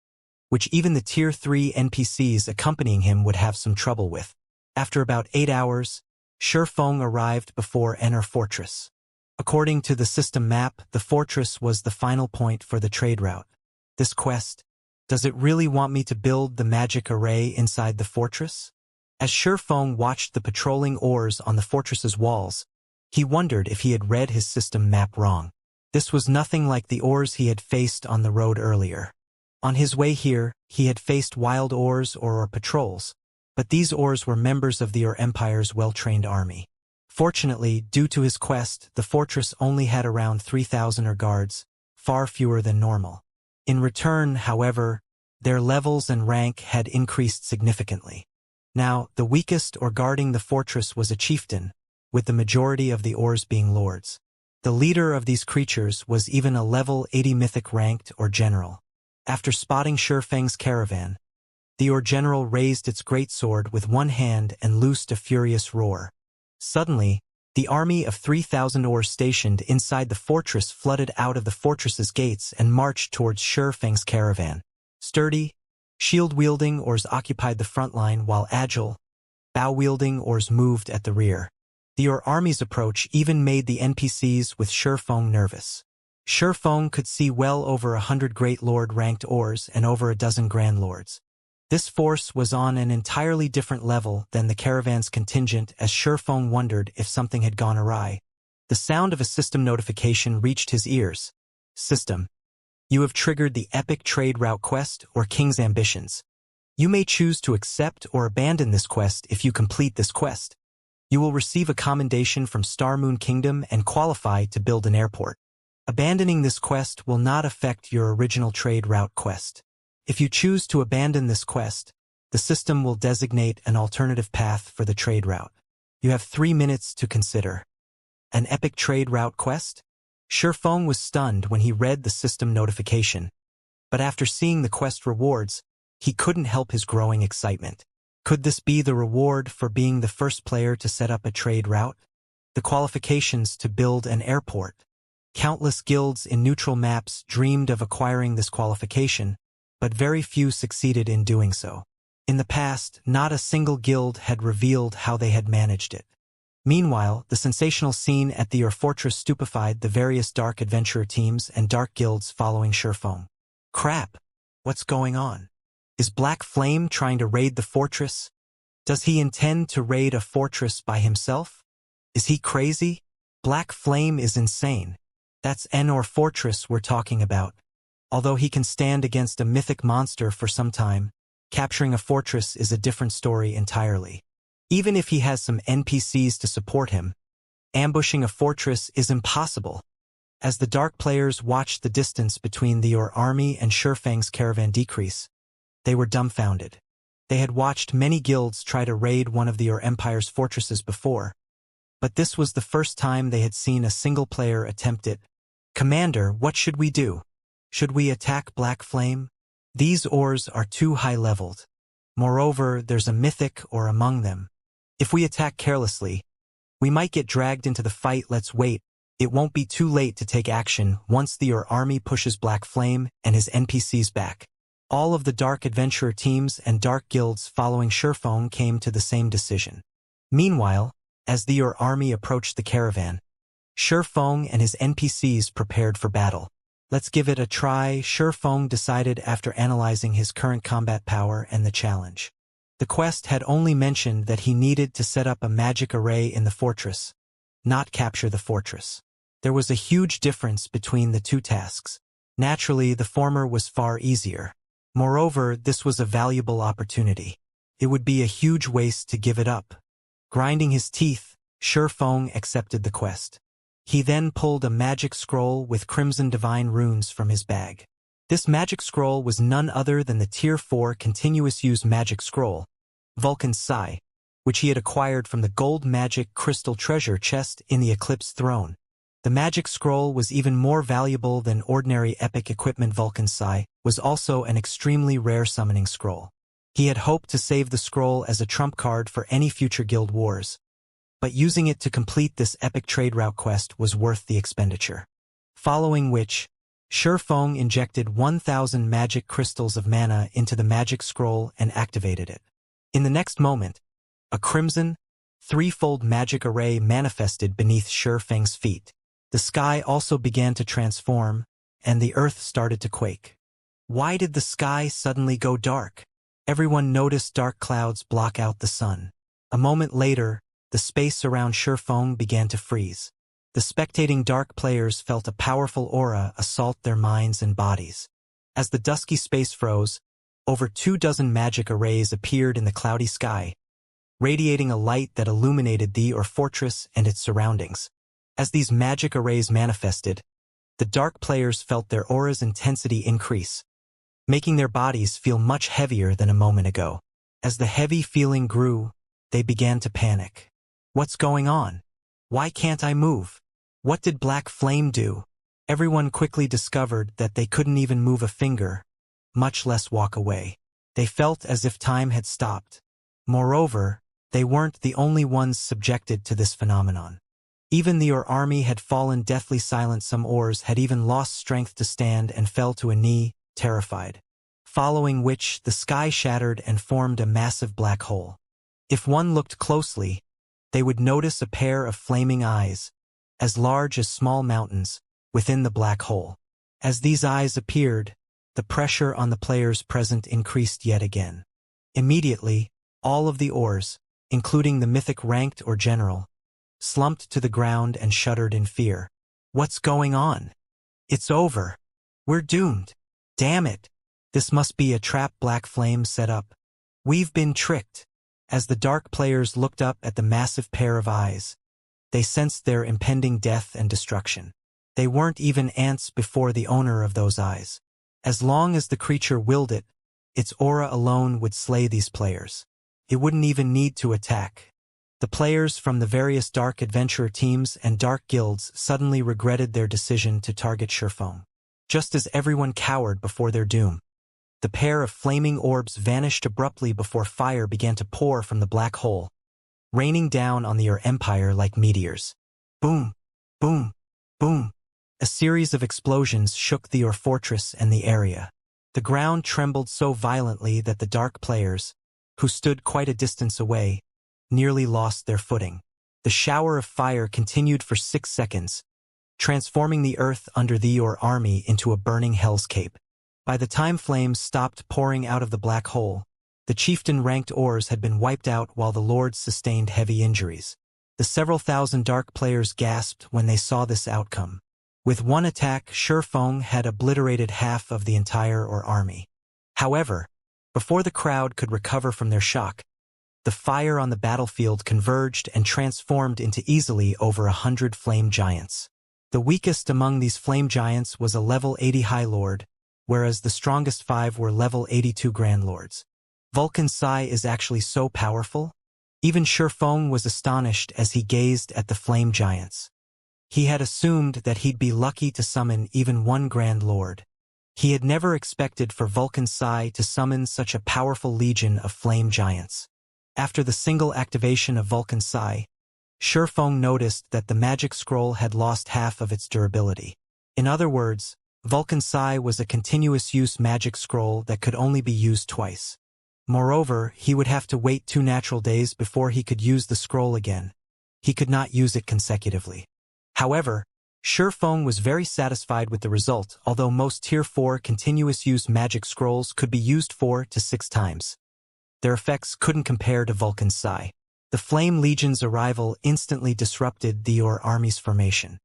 which even the Tier 3 NPCs accompanying him would have some trouble with. After about 8 hours, Shi Feng arrived before Enner Fortress. According to the system map, the fortress was the final point for the trade route. This quest, does it really want me to build the magic array inside the fortress? As Shi Feng watched the patrolling ores on the fortress's walls, he wondered if he had read his system map wrong. This was nothing like the ores he had faced on the road earlier. On his way here, he had faced wild ores or patrols, but these ores were members of the Empire's well-trained army. Fortunately, due to his quest, the fortress only had around 3,000 guards, far fewer than normal. In return, however, their levels and rank had increased significantly. Now, the weakest guarding the fortress was a chieftain, with the majority of the ores being lords. The leader of these creatures was even a level 80 mythic ranked general. After spotting Shi Feng's caravan, the general raised its greatsword with one hand and loosed a furious roar. Suddenly, the army of 3,000 ores stationed inside the fortress flooded out of the fortress's gates and marched towards Shi Feng's caravan. Sturdy, shield-wielding ores occupied the front line while agile, bow-wielding ores moved at the rear. The army's approach even made the NPCs with Shi Feng nervous. Shi Feng could see well over 100 Great Lord-ranked ores and over a dozen Grand Lords. This force was on an entirely different level than the caravan's contingent as Shi Feng wondered if something had gone awry. The sound of a system notification reached his ears. System. You have triggered the Epic Trade Route quest or King's Ambitions. You may choose to accept or abandon this quest if you complete this quest. You will receive a commendation from Star Moon Kingdom and qualify to build an airport. Abandoning this quest will not affect your original trade route quest. If you choose to abandon this quest, the system will designate an alternative path for the trade route. You have 3 minutes to consider. An epic trade route quest? Shi Feng was stunned when he read the system notification, but after seeing the quest rewards, he couldn't help his growing excitement. Could this be the reward for being the first player to set up a trade route? The qualifications to build an airport. Countless guilds in neutral maps dreamed of acquiring this qualification, but very few succeeded in doing so. In the past, not a single guild had revealed how they had managed it. Meanwhile, the sensational scene at the fortress stupefied the various dark adventurer teams and dark guilds following Shi Feng. Crap! What's going on? Is Black Flame trying to raid the fortress? Does he intend to raid a fortress by himself? Is he crazy? Black Flame is insane. That's Enor Fortress we're talking about. Although he can stand against a mythic monster for some time, capturing a fortress is a different story entirely. Even if he has some NPCs to support him, ambushing a fortress is impossible. As the dark players watched the distance between the army and Shi Feng's caravan decrease, they were dumbfounded. They had watched many guilds try to raid one of the Empire's fortresses before, but this was the first time they had seen a single player attempt it. Commander, what should we do? Should we attack Black Flame? These ores are too high-leveled. Moreover, there's a mythic among them. If we attack carelessly, We might get dragged into the fight, let's wait. It won't be too late to take action once your army pushes Black Flame and his NPCs back. All of the Dark Adventurer teams and Dark Guilds following Sherfong came to the same decision. Meanwhile, as your army approached the caravan, Sherfong and his NPCs prepared for battle. Let's give it a try, Sherfong decided after analyzing his current combat power and the challenge. The quest had only mentioned that he needed to set up a magic array in the fortress, not capture the fortress. There was a huge difference between the two tasks. Naturally, the former was far easier. Moreover, this was a valuable opportunity. It would be a huge waste to give it up. Grinding his teeth, Sherfong accepted the quest. He then pulled a magic scroll with crimson divine runes from his bag. This magic scroll was none other than the Tier 4 continuous use magic scroll, Vulcan's Psi, which he had acquired from the gold magic crystal treasure chest in the Eclipse throne. The magic scroll was even more valuable than ordinary epic equipment. Vulcan's Psi was also an extremely rare summoning scroll. He had hoped to save the scroll as a trump card for any future guild wars, but using it to complete this epic trade route quest was worth the expenditure. Following which, Sherfong injected 1,000 magic crystals of mana into the magic scroll and activated it. In the next moment, a crimson, threefold magic array manifested beneath Sherfang's feet. The sky also began to transform, and the earth started to quake. Why did the sky suddenly go dark? Everyone noticed dark clouds block out the sun. A moment later, the space around Sherfong began to freeze. The spectating dark players felt a powerful aura assault their minds and bodies. As the dusky space froze, over 24 magic arrays appeared in the cloudy sky, radiating a light that illuminated the fortress and its surroundings. As these magic arrays manifested, the dark players felt their aura's intensity increase, making their bodies feel much heavier than a moment ago. As the heavy feeling grew, they began to panic. What's going on? Why can't I move? What did Black Flame do? Everyone quickly discovered that they couldn't even move a finger, much less walk away. They felt as if time had stopped. Moreover, they weren't the only ones subjected to this phenomenon. Even the army had fallen deathly silent. Some oars had even lost strength to stand and fell to a knee, terrified. Following which, the sky shattered and formed a massive black hole. If one looked closely, they would notice a pair of flaming eyes, as large as small mountains, within the black hole. As these eyes appeared, the pressure on the players present increased yet again. Immediately, all of the oars, including the mythic ranked or general, slumped to the ground and shuddered in fear. What's going on? It's over. We're doomed. Damn it. This must be a trap Black Flame set up. We've been tricked. As the dark players looked up at the massive pair of eyes, they sensed their impending death and destruction. They weren't even ants before the owner of those eyes. As long as the creature willed it, its aura alone would slay these players. It wouldn't even need to attack. The players from the various Dark Adventurer teams and Dark Guilds suddenly regretted their decision to target Sherfong. Just as everyone cowered before their doom, the pair of flaming orbs vanished abruptly before fire began to pour from the black hole, raining down on the empire like meteors. Boom, boom, boom. A series of explosions shook the fortress and the area. The ground trembled so violently that the dark players, who stood quite a distance away, nearly lost their footing. The shower of fire continued for 6 seconds, transforming the earth under the army into a burning hellscape. By the time flames stopped pouring out of the black hole, the chieftain-ranked oars had been wiped out while the lords sustained heavy injuries. The several thousand dark players gasped when they saw this outcome. With one attack, Sherfong had obliterated half of the entire army. However, before the crowd could recover from their shock, the fire on the battlefield converged and transformed into easily over 100 flame giants. The weakest among these flame giants was a level 80 High Lord, whereas the strongest 5 were level 82 Grand Lords. Vulcan's Psi is actually so powerful? Even Sherfong was astonished as he gazed at the flame giants. He had assumed that he'd be lucky to summon even one Grand Lord. He had never expected for Vulcan's Psi to summon such a powerful legion of flame giants. After the single activation of Vulcan's Psi, Shifeng noticed that the magic scroll had lost half of its durability. In other words, Vulcan Psi was a continuous-use magic scroll that could only be used twice. Moreover, he would have to wait 2 natural days before he could use the scroll again. He could not use it consecutively. However, Shifeng was very satisfied with the result, although most Tier 4 continuous-use magic scrolls could be used 4 to 6 times. Their effects couldn't compare to Vulcan Psi. The Flame Legion's arrival instantly disrupted the Ur army's formation.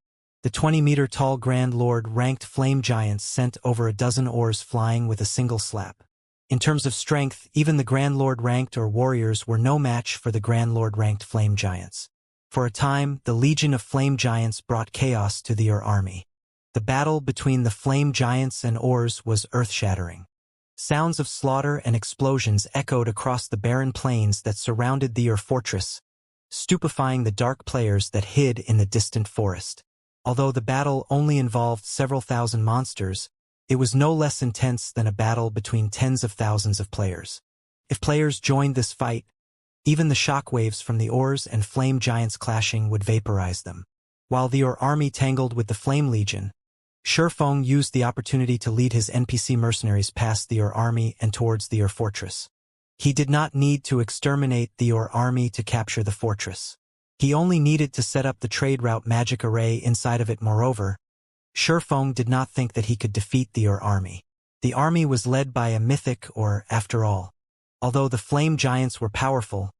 The 20-meter-tall Grand Lord-ranked flame giants sent over a dozen oars flying with a single slap. In terms of strength, even the Grand Lord-ranked or warriors were no match for the Grand Lord-ranked flame giants. For a time, the Legion of Flame Giants brought chaos to the Ur army. The battle between the flame giants and oars was earth-shattering. Sounds of slaughter and explosions echoed across the barren plains that surrounded the Ur fortress, stupefying the dark players that hid in the distant forest. Although the battle only involved several thousand monsters, it was no less intense than a battle between tens of thousands of players. If players joined this fight, even the shockwaves from the oars and flame giants clashing would vaporize them. While the Ur army tangled with the Flame Legion, Shifeng used the opportunity to lead his NPC mercenaries past the Ur army and towards the Ur fortress. He did not need to exterminate the Ur army to capture the fortress. He only needed to set up the trade route magic array inside of it. Moreover, Shifeng did not think that he could defeat the Ur army. The army was led by a mythic, or, after all, although the flame giants were powerful,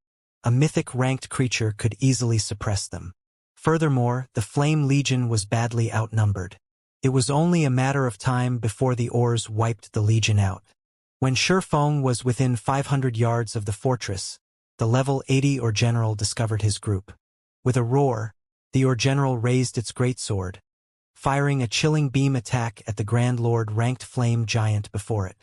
a mythic-ranked creature could easily suppress them. Furthermore, the Flame Legion was badly outnumbered. It was only a matter of time before the oars wiped the Legion out. When Shifeng was within 500 yards of the fortress, the level 80 Ur general discovered his group. With a roar, the Ur general raised its greatsword, firing a chilling beam attack at the Grand Lord-ranked flame giant before it.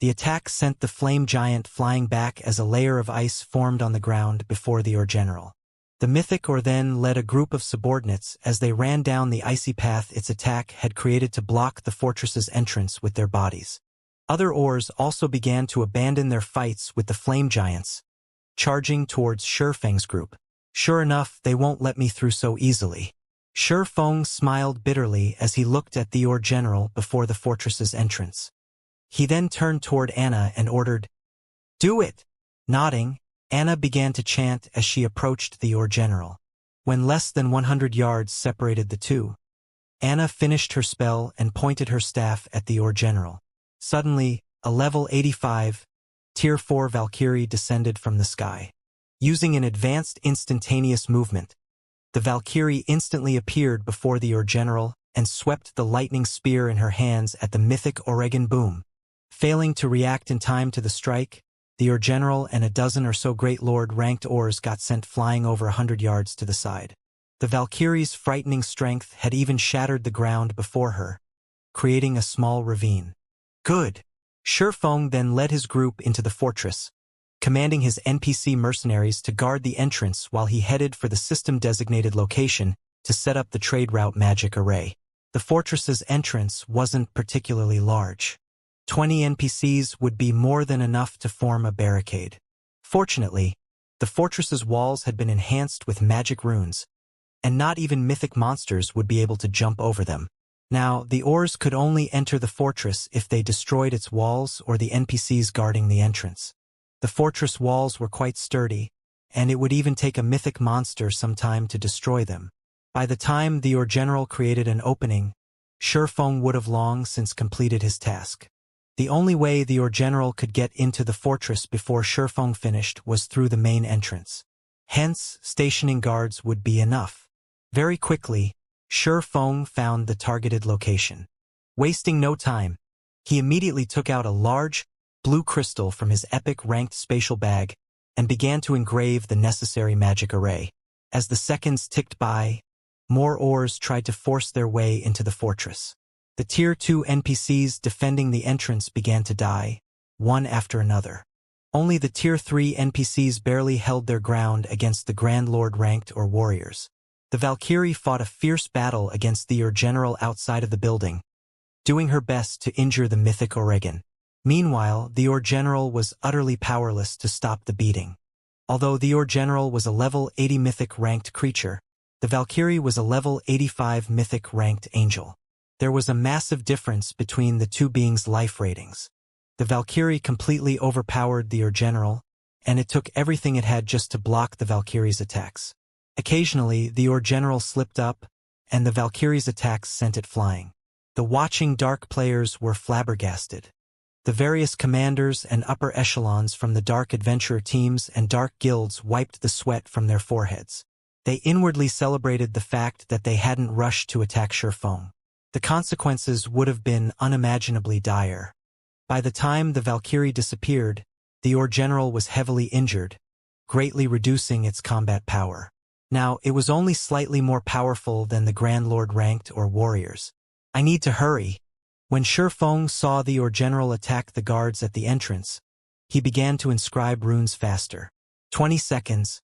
The attack sent the flame giant flying back as a layer of ice formed on the ground before the Ur general. The mythic Ur then led a group of subordinates as they ran down the icy path its attack had created to block the fortress's entrance with their bodies. Other Urs also began to abandon their fights with the flame giants, charging towards Shifeng's group. Sure enough, they won't let me through so easily. Shifeng smiled bitterly as he looked at the Ur general before the fortress's entrance. He then turned toward Anna and ordered, "Do it!" Nodding, Anna began to chant as she approached the Ur general. When less than 100 yards separated the two, Anna finished her spell and pointed her staff at the Ur general. Suddenly, a level 85, Tier 4 Valkyrie descended from the sky. Using an advanced instantaneous movement, the Valkyrie instantly appeared before the Ur general and swept the lightning spear in her hands at the mythic Oregon boom. Failing to react in time to the strike, the Ur general and a dozen or so Great Lord-ranked oars got sent flying over 100 yards to the side. The Valkyrie's frightening strength had even shattered the ground before her, creating a small ravine. Good. Shifeng then led his group into the fortress, commanding his NPC mercenaries to guard the entrance while he headed for the system-designated location to set up the trade route magic array. The fortress's entrance wasn't particularly large. 20 NPCs would be more than enough to form a barricade. Fortunately, the fortress's walls had been enhanced with magic runes, and not even mythic monsters would be able to jump over them. Now, the oars could only enter the fortress if they destroyed its walls or the NPCs guarding the entrance. The fortress walls were quite sturdy, and it would even take a mythic monster some time to destroy them. By the time the Ur general created an opening, Shifeng would have long since completed his task. The only way the Ur general could get into the fortress before Shifeng finished was through the main entrance. Hence, stationing guards would be enough. Very quickly, Shifeng found the targeted location. Wasting no time, he immediately took out a large, blue crystal from his epic ranked spatial bag and began to engrave the necessary magic array. As the seconds ticked by, more oars tried to force their way into the fortress. The Tier 2 NPCs defending the entrance began to die, one after another. Only the Tier 3 NPCs barely held their ground against the Grand Lord-ranked or warriors. The Valkyrie fought a fierce battle against the Ur general outside of the building, doing her best to injure the mythic Oregon. Meanwhile, the Ur general was utterly powerless to stop the beating. Although the Or General was a level 80 mythic ranked creature, the Valkyrie was a level 85 mythic ranked angel. There was a massive difference between the two beings' life ratings. The Valkyrie completely overpowered the Or General, and it took everything it had just to block the Valkyrie's attacks. Occasionally, the Or General slipped up, and the Valkyrie's attacks sent it flying. The watching Dark players were flabbergasted. The various commanders and upper echelons from the Dark Adventurer teams and Dark guilds wiped the sweat from their foreheads. They inwardly celebrated the fact that they hadn't rushed to attack Shurfeng. The consequences would have been unimaginably dire. By the time the Valkyrie disappeared, the Or General was heavily injured, greatly reducing its combat power. Now, it was only slightly more powerful than the Grand Lord ranked or warriors. I need to hurry. When Shurfeng saw the Or General attack the guards at the entrance, he began to inscribe runes faster. 20 seconds,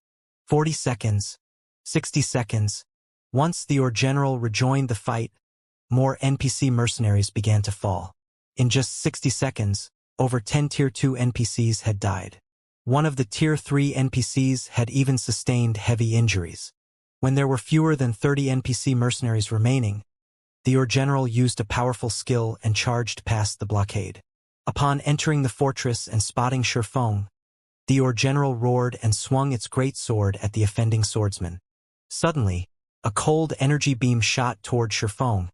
40 seconds, 60 seconds. Once the Or General rejoined the fight, more NPC mercenaries began to fall. In just 60 seconds, over 10 Tier 2 NPCs had died. One of the Tier 3 NPCs had even sustained heavy injuries. When there were fewer than 30 NPC mercenaries remaining, the Or General used a powerful skill and charged past the blockade. Upon entering the fortress and spotting Shurfeng, the Or General roared and swung its great sword at the offending swordsman. Suddenly, a cold energy beam shot toward Shurfeng,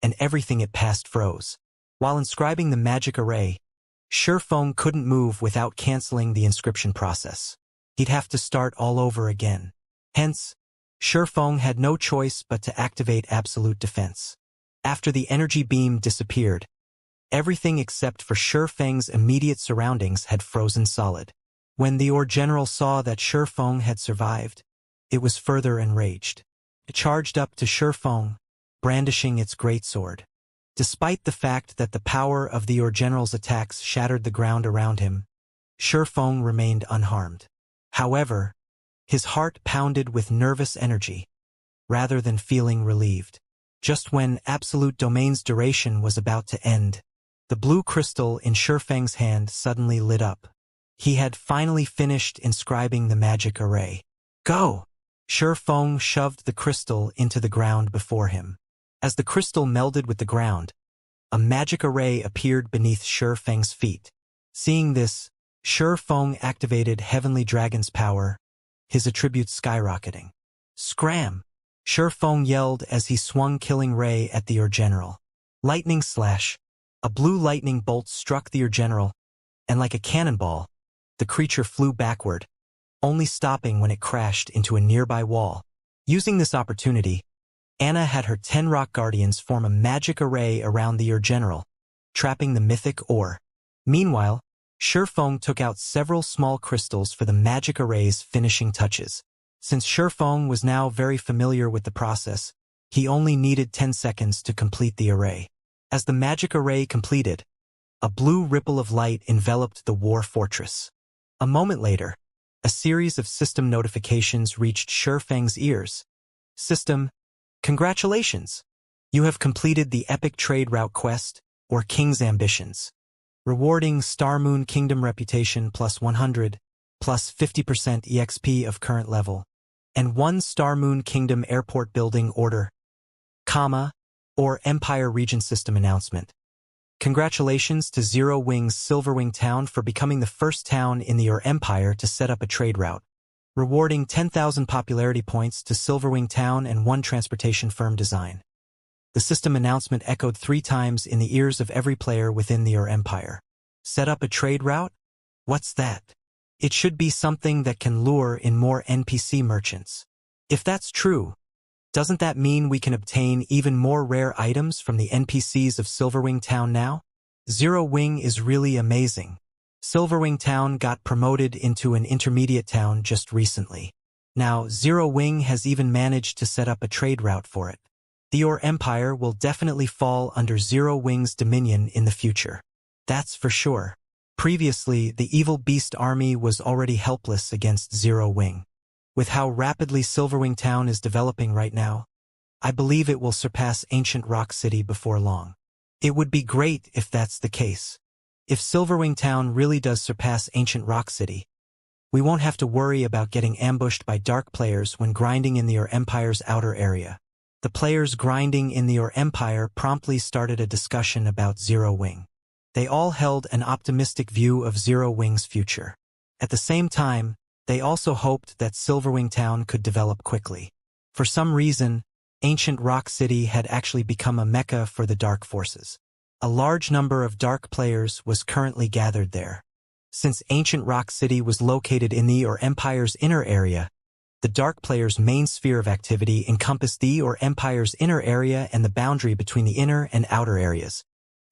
and everything it passed froze. While inscribing the magic array, Shurfeng couldn't move without canceling the inscription process. He'd have to start all over again. Hence, Shurfeng had no choice but to activate absolute defense. After the energy beam disappeared, everything except for Shurfeng's immediate surroundings had frozen solid. When the Or General saw that Shurfeng had survived, it was further enraged. It charged up to Shurfeng, brandishing its greatsword. Despite the fact that the power of the Or General's attacks shattered the ground around him, Shurfeng remained unharmed. However, his heart pounded with nervous energy, rather than feeling relieved. Just when Absolute Domain's duration was about to end, the blue crystal in Shurfeng's hand suddenly lit up. He had finally finished inscribing the magic array. Go! Shurfeng shoved the crystal into the ground before him. As the crystal melded with the ground, a magic array appeared beneath Shurfeng's feet. Seeing this, Shurfeng activated Heavenly Dragon's power, his attributes skyrocketing. Scram! Shurfeng yelled as he swung Killing Ray at the Or General. Lightning Slash! A blue lightning bolt struck the Or General, and like a cannonball, the creature flew backward, only stopping when it crashed into a nearby wall. Using this opportunity, Anna had her 10 rock guardians form a magic array around the Or General, trapping the mythic ore. Meanwhile, Shurfeng took out several small crystals for the magic array's finishing touches. Since Shurfeng was now very familiar with the process, he only needed 10 seconds to complete the array. As the magic array completed, a blue ripple of light enveloped the war fortress. A moment later, a series of system notifications reached Shurfeng's ears. System, congratulations! You have completed the Epic Trade Route Quest, or King's Ambitions. Rewarding Star Moon Kingdom Reputation plus 100, plus 50% EXP of current level, and 1 Star Moon Kingdom Airport Building Order, or Empire Region System Announcement. Congratulations to Zero Wing's Silverwing Town for becoming the first town in the Empire to set up a trade route. Rewarding 10,000 popularity points to Silverwing Town and 1 transportation firm design. The system announcement echoed 3 times in the ears of every player within the Empire. Set up a trade route? What's that? It should be something that can lure in more NPC merchants. If that's true, doesn't that mean we can obtain even more rare items from the NPCs of Silverwing Town now? Zero Wing is really amazing. Silverwing Town got promoted into an intermediate town just recently. Now, Zero Wing has even managed to set up a trade route for it. The Empire will definitely fall under Zero Wing's dominion in the future. That's for sure. Previously, the Evil Beast army was already helpless against Zero Wing. With how rapidly Silverwing Town is developing right now, I believe it will surpass Ancient Rock City before long. It would be great if that's the case. If Silverwing Town really does surpass Ancient Rock City, We won't have to worry about getting ambushed by dark players when grinding in the Empire's outer area. The players grinding in the Empire promptly started a discussion about Zero Wing. They all held an optimistic view of Zero Wing's future. At the same time, they also hoped that Silverwing Town could develop quickly. For some reason, ancient Rock City had actually become a mecca for the dark forces. A large number of dark players was currently gathered there. Since ancient Rock City was located in the Empire's inner area, the dark players' main sphere of activity encompassed the Empire's inner area and the boundary between the inner and outer areas.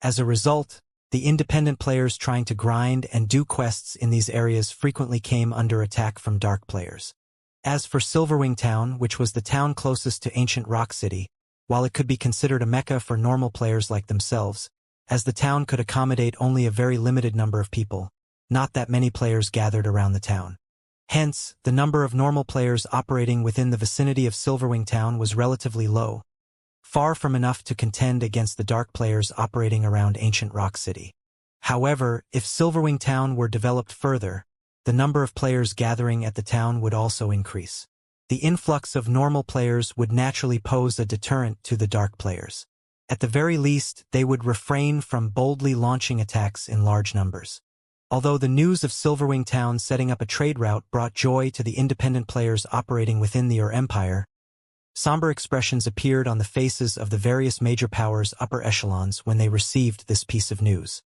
As a result, the independent players trying to grind and do quests in these areas frequently came under attack from dark players. As for Silverwing Town, which was the town closest to ancient Rock City, while it could be considered a mecca for normal players like themselves, as the town could accommodate only a very limited number of people, not that many players gathered around the town. Hence, the number of normal players operating within the vicinity of Silverwing Town was relatively low, far from enough to contend against the dark players operating around ancient Rock City. However, if Silverwing Town were developed further, the number of players gathering at the town would also increase. The influx of normal players would naturally pose a deterrent to the dark players. At the very least, they would refrain from boldly launching attacks in large numbers. Although the news of Silverwing Town setting up a trade route brought joy to the independent players operating within the Empire, somber expressions appeared on the faces of the various major powers' upper echelons when they received this piece of news.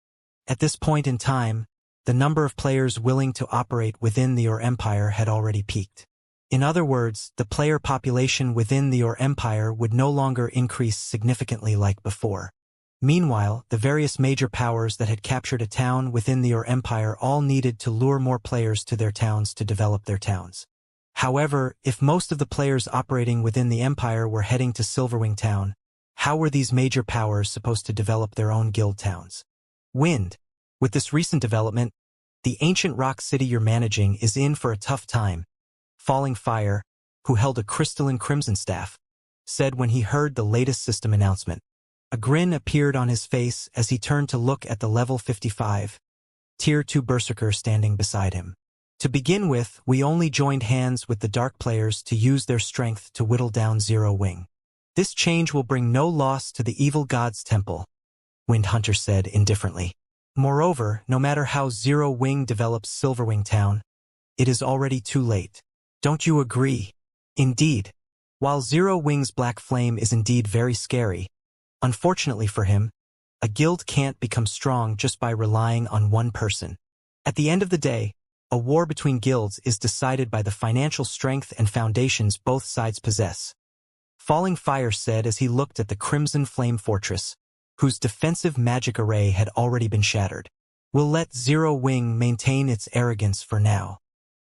At this point in time, the number of players willing to operate within the Empire had already peaked. In other words, the player population within the Empire would no longer increase significantly like before. Meanwhile, the various major powers that had captured a town within the Empire all needed to lure more players to their towns to develop their towns. However, if most of the players operating within the Empire were heading to Silverwing Town, how were these major powers supposed to develop their own guild towns? Wind. With this recent development, the ancient Rock City you're managing is in for a tough time. Falling Fire, who held a crystalline crimson staff, said when he heard the latest system announcement. A grin appeared on his face as he turned to look at the level 55, Tier 2 Berserker standing beside him. To begin with, we only joined hands with the dark players to use their strength to whittle down Zero Wing. This change will bring no loss to the evil god's temple, Wind Hunter said indifferently. Moreover, no matter how Zero Wing develops Silverwing Town, it is already too late. Don't you agree? Indeed. While Zero Wing's black flame is indeed very scary, unfortunately for him, a guild can't become strong just by relying on one person. At the end of the day, a war between guilds is decided by the financial strength and foundations both sides possess. Falling Fire said as he looked at the Crimson Flame Fortress, whose defensive magic array had already been shattered. We'll let Zero Wing maintain its arrogance for now.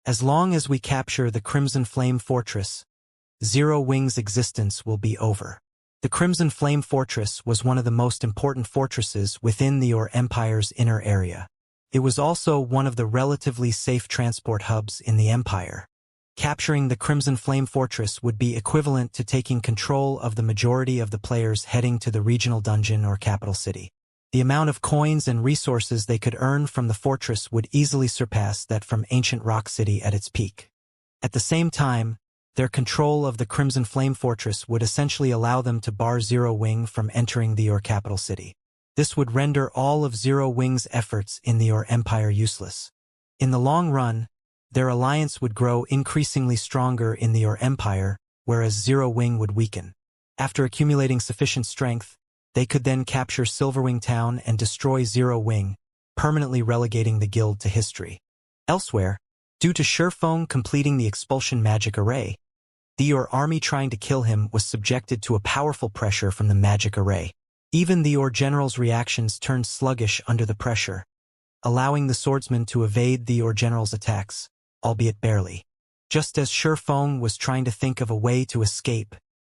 As long as we capture the Crimson Flame Fortress, Zero Wing's existence will be over. The Crimson Flame Fortress was one of the most important fortresses within the Empire's inner area. It was also one of the relatively safe transport hubs in the Empire. Capturing the Crimson Flame Fortress would be equivalent to taking control of the majority of the players heading to the regional dungeon or capital city. The amount of coins and resources they could earn from the fortress would easily surpass that from ancient Rock City at its peak. At the same time, their control of the Crimson Flame Fortress would essentially allow them to bar Zero Wing from entering the capital city. This would render all of Zero Wing's efforts in the Empire useless. In the long run, their alliance would grow increasingly stronger in the Empire, whereas Zero Wing would weaken. After accumulating sufficient strength, they could then capture Silverwing Town and destroy Zero Wing, permanently relegating the guild to history. Elsewhere, due to Sherfong completing the expulsion magic array, the army trying to kill him was subjected to a powerful pressure from the magic array. Even the general's reactions turned sluggish under the pressure, allowing the swordsman to evade the general's attacks, albeit barely. Just as Sherfong was trying to think of a way to escape,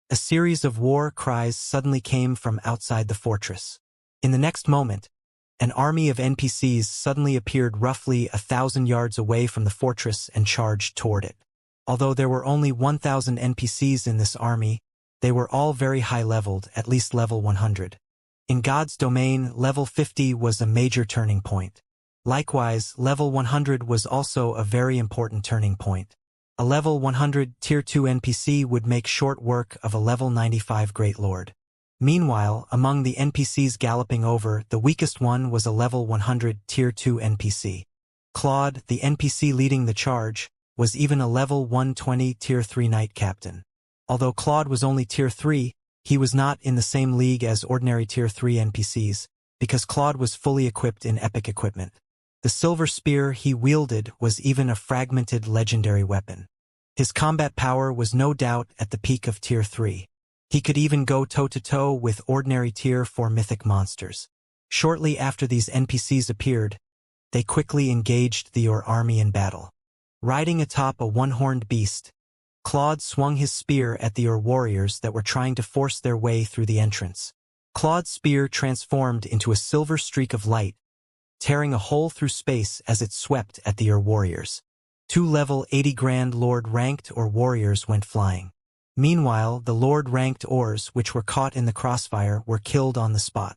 a series of war cries suddenly came from outside the fortress. In the next moment, an army of NPCs suddenly appeared roughly 1,000 yards away from the fortress and charged toward it. Although there were only 1,000 NPCs in this army, they were all very high-leveled, at least level 100. In God's domain, level 50 was a major turning point. Likewise, level 100 was also a very important turning point. A level 100 Tier 2 NPC would make short work of a level 95 Great Lord. Meanwhile, among the NPCs galloping over, the weakest one was a level 100 Tier 2 NPC. Claude, the NPC leading the charge, was even a level 120 Tier 3 Knight Captain. Although Claude was only Tier 3, he was not in the same league as ordinary Tier 3 NPCs, because Claude was fully equipped in epic equipment. The silver spear he wielded was even a fragmented legendary weapon. His combat power was no doubt at the peak of Tier 3. He could even go toe-to-toe with ordinary Tier 4 mythic monsters. Shortly after these NPCs appeared, they quickly engaged the Ur army in battle. Riding atop a one-horned beast, Claude swung his spear at the Ur warriors that were trying to force their way through the entrance. Claude's spear transformed into a silver streak of light, tearing a hole through space as it swept at the Ur warriors. 2 level 80 Grand Lord ranked Ur warriors went flying. Meanwhile, the Lord ranked Urs, which were caught in the crossfire, were killed on the spot.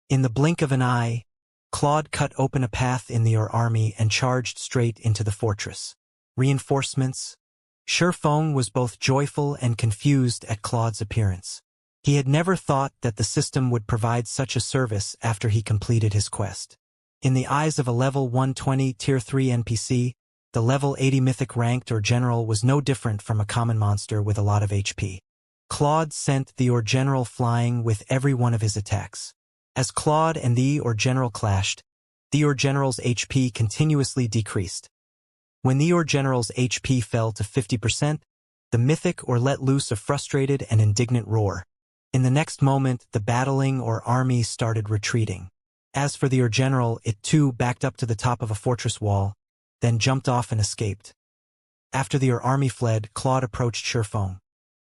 In the blink of an eye, Claude cut open a path in the Ur army and charged straight into the fortress. Reinforcements? Shurfeng was both joyful and confused at Claude's appearance. He had never thought that the system would provide such a service after he completed his quest. In the eyes of a level 120 Tier 3 NPC, the level 80 mythic ranked Ur general was no different from a common monster with a lot of HP. Claude sent the Ur general flying with every one of his attacks. As Claude and the Ur general clashed, the Ur general's HP continuously decreased. When the Ur general's HP fell to 50%, the mythic Ur let loose a frustrated and indignant roar. In the next moment, the battling Ur army started retreating. As for the Ur general, it too backed up to the top of a fortress wall, then jumped off and escaped. After the Ur army fled, Claude approached Shurfeng.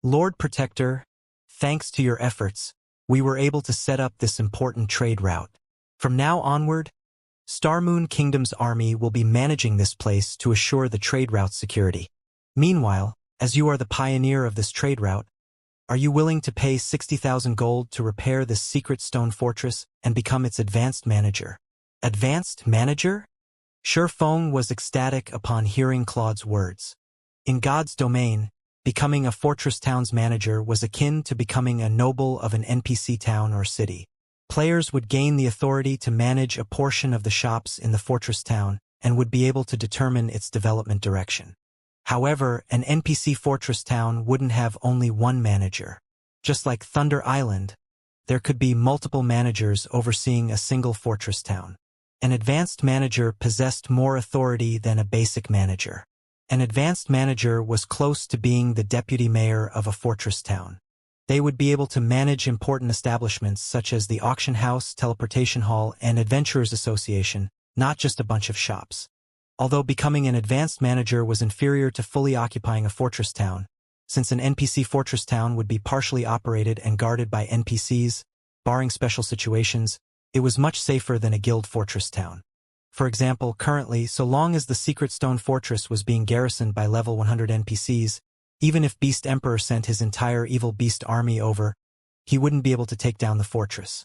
Lord Protector, thanks to your efforts, we were able to set up this important trade route. From now onward, Starmoon Kingdom's army will be managing this place to assure the trade route's security. Meanwhile, as you are the pioneer of this trade route, are you willing to pay 60,000 gold to repair this secret stone fortress and become its advanced manager? Advanced manager? Shurfeng was ecstatic upon hearing Claude's words. In God's domain, becoming a fortress town's manager was akin to becoming a noble of an NPC town or city. Players would gain the authority to manage a portion of the shops in the fortress town and would be able to determine its development direction. However, an NPC fortress town wouldn't have only one manager. Just like Thunder Island, there could be multiple managers overseeing a single fortress town. An advanced manager possessed more authority than a basic manager. An advanced manager was close to being the deputy mayor of a fortress town. They would be able to manage important establishments such as the auction house, teleportation hall, and adventurers association, not just a bunch of shops. Although becoming an advanced manager was inferior to fully occupying a fortress town, since an NPC fortress town would be partially operated and guarded by NPCs, barring special situations, it was much safer than a guild fortress town. For example, currently, so long as the Secret Stone Fortress was being garrisoned by level 100 NPCs, even if Beast Emperor sent his entire evil beast army over, he wouldn't be able to take down the fortress.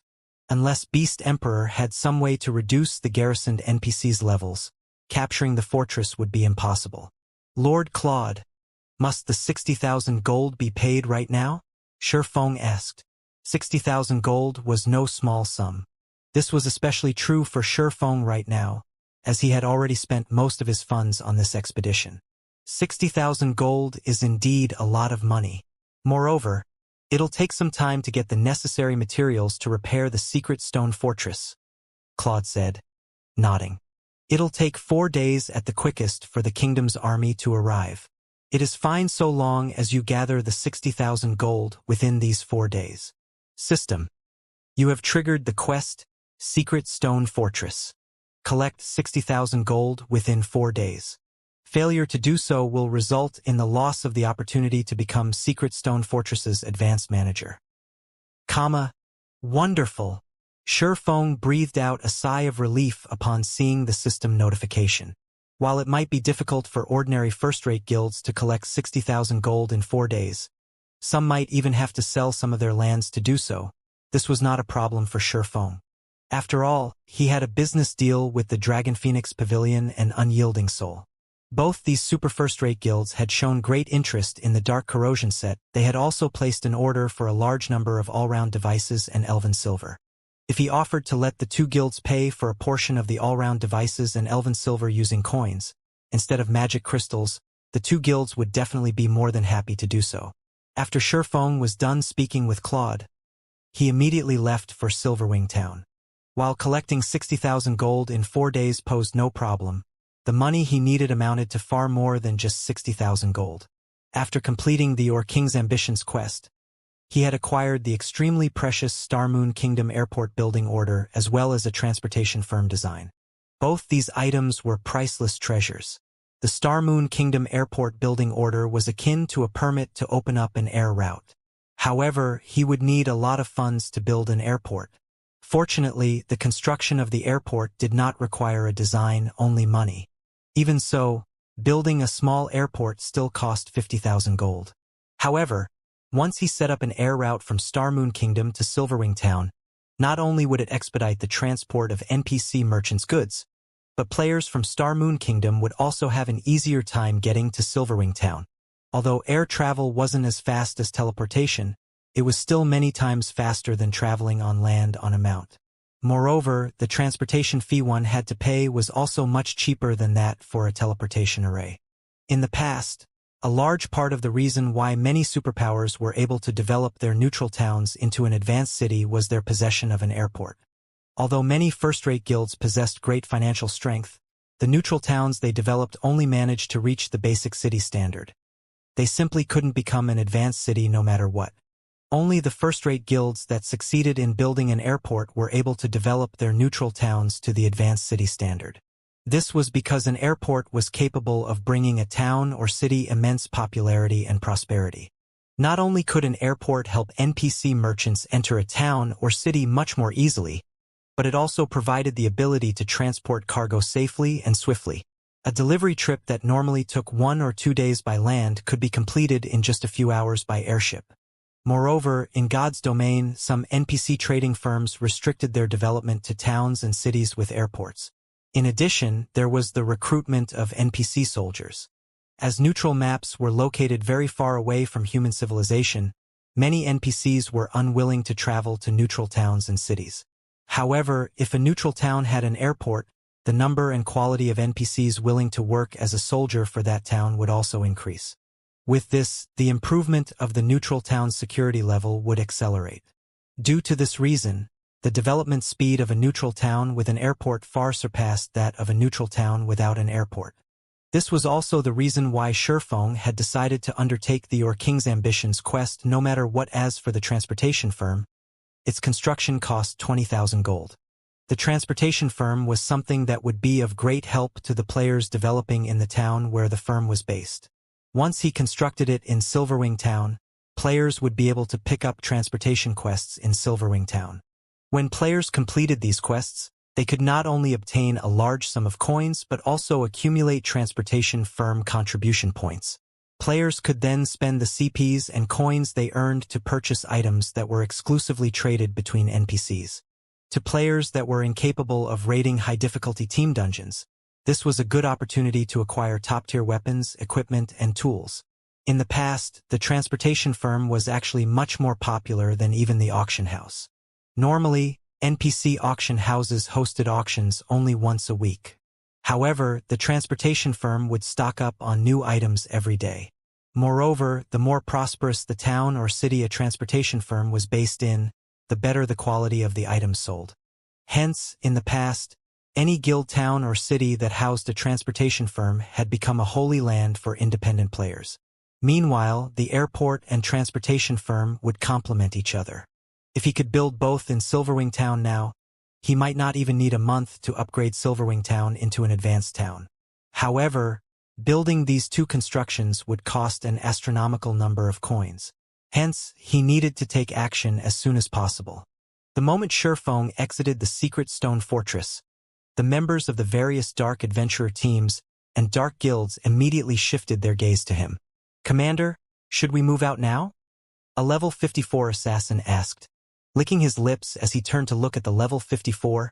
Unless Beast Emperor had some way to reduce the garrisoned NPCs' levels, capturing the fortress would be impossible. Lord Claude, must the 60,000 gold be paid right now? Shurfeng asked. 60,000 gold was no small sum. This was especially true for Shurfeng right now, as he had already spent most of his funds on this expedition. 60,000 gold is indeed a lot of money. Moreover, it'll take some time to get the necessary materials to repair the secret stone fortress, Claude said, nodding. It'll take 4 days at the quickest for the kingdom's army to arrive. It is fine so long as you gather the 60,000 gold within these 4 days. System. You have triggered the quest, Secret Stone Fortress. Collect 60,000 gold within 4 days. Failure to do so will result in the loss of the opportunity to become Secret Stone Fortress's advanced manager. Wonderful. Shurfeng breathed out a sigh of relief upon seeing the system notification. While it might be difficult for ordinary first-rate guilds to collect 60,000 gold in 4 days, some might even have to sell some of their lands to do so, this was not a problem for Shurfeng. After all, he had a business deal with the Dragon Phoenix Pavilion and Unyielding Soul. Both these super first-rate guilds had shown great interest in the Dark Corrosion set. They had also placed an order for a large number of all-round devices and Elven Silver. If he offered to let the two guilds pay for a portion of the all-round devices and Elven Silver using coins, instead of magic crystals, the two guilds would definitely be more than happy to do so. After Shurfeng was done speaking with Claude, he immediately left for Silverwing Town. While collecting 60,000 gold in 4 days posed no problem, the money he needed amounted to far more than just 60,000 gold. After completing the Your King's Ambitions quest, he had acquired the extremely precious Star Moon Kingdom Airport building order as well as a transportation firm design. Both these items were priceless treasures. The Star Moon Kingdom Airport building order was akin to a permit to open up an air route. However, he would need a lot of funds to build an airport. Fortunately, the construction of the airport did not require a design, only money. Even so, building a small airport still cost 50,000 gold. However, once he set up an air route from Star Moon Kingdom to Silverwing Town, not only would it expedite the transport of NPC merchants' goods, but players from Star Moon Kingdom would also have an easier time getting to Silverwing Town. Although air travel wasn't as fast as teleportation, it was still many times faster than traveling on land on a mount. Moreover, the transportation fee one had to pay was also much cheaper than that for a teleportation array. In the past, a large part of the reason why many superpowers were able to develop their neutral towns into an advanced city was their possession of an airport. Although many first-rate guilds possessed great financial strength, the neutral towns they developed only managed to reach the basic city standard. They simply couldn't become an advanced city no matter what. Only the first-rate guilds that succeeded in building an airport were able to develop their neutral towns to the advanced city standard. This was because an airport was capable of bringing a town or city immense popularity and prosperity. Not only could an airport help NPC merchants enter a town or city much more easily, but it also provided the ability to transport cargo safely and swiftly. A delivery trip that normally took 1 or 2 days by land could be completed in just a few hours by airship. Moreover, in God's domain, some NPC trading firms restricted their development to towns and cities with airports. In addition, there was the recruitment of NPC soldiers. As neutral maps were located very far away from human civilization, many NPCs were unwilling to travel to neutral towns and cities. However, if a neutral town had an airport, the number and quality of NPCs willing to work as a soldier for that town would also increase. With this, the improvement of the neutral town's security level would accelerate. Due to this reason, the development speed of a neutral town with an airport far surpassed that of a neutral town without an airport. This was also the reason why Shurfeng had decided to undertake the Your King's Ambitions quest no matter what. As for the transportation firm, its construction cost 20,000 gold. The transportation firm was something that would be of great help to the players developing in the town where the firm was based. Once he constructed it in Silverwing Town, players would be able to pick up transportation quests in Silverwing Town. When players completed these quests, they could not only obtain a large sum of coins but also accumulate transportation firm contribution points. Players could then spend the CPs and coins they earned to purchase items that were exclusively traded between NPCs. To players that were incapable of raiding high-difficulty team dungeons, this was a good opportunity to acquire top-tier weapons, equipment, and tools. In the past, the transportation firm was actually much more popular than even the auction house. Normally, NPC auction houses hosted auctions only once a week. However, the transportation firm would stock up on new items every day. Moreover, the more prosperous the town or city a transportation firm was based in, the better the quality of the items sold. Hence, in the past, any guild town or city that housed a transportation firm had become a holy land for independent players. Meanwhile, the airport and transportation firm would complement each other. If he could build both in Silverwing Town now, he might not even need a month to upgrade Silverwing Town into an advanced town. However, building these two constructions would cost an astronomical number of coins. Hence, he needed to take action as soon as possible. The moment Shurfeng exited the secret stone fortress, the members of the various dark adventurer teams and dark guilds immediately shifted their gaze to him. "Commander, should we move out now?" A level 54 assassin asked. licking his lips as he turned to look at the level 54,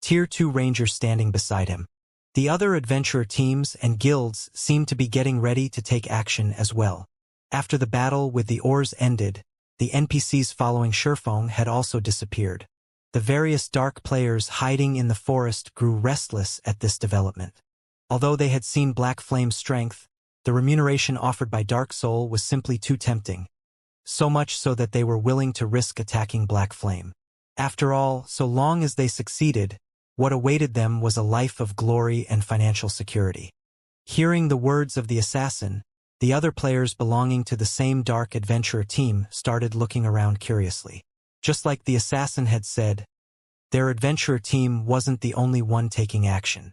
Tier 2 ranger standing beside him. The other adventurer teams and guilds seemed to be getting ready to take action as well. After the battle with the oars ended, the NPCs following Shurfong had also disappeared. The various dark players hiding in the forest grew restless at this development. Although they had seen Black Flame's strength, the remuneration offered by Dark Soul was simply too tempting. So much so that they were willing to risk attacking Black Flame. After all, so long as they succeeded, what awaited them was a life of glory and financial security. Hearing the words of the assassin, the other players belonging to the same dark adventurer team started looking around curiously. Just like the assassin had said, their adventurer team wasn't the only one taking action.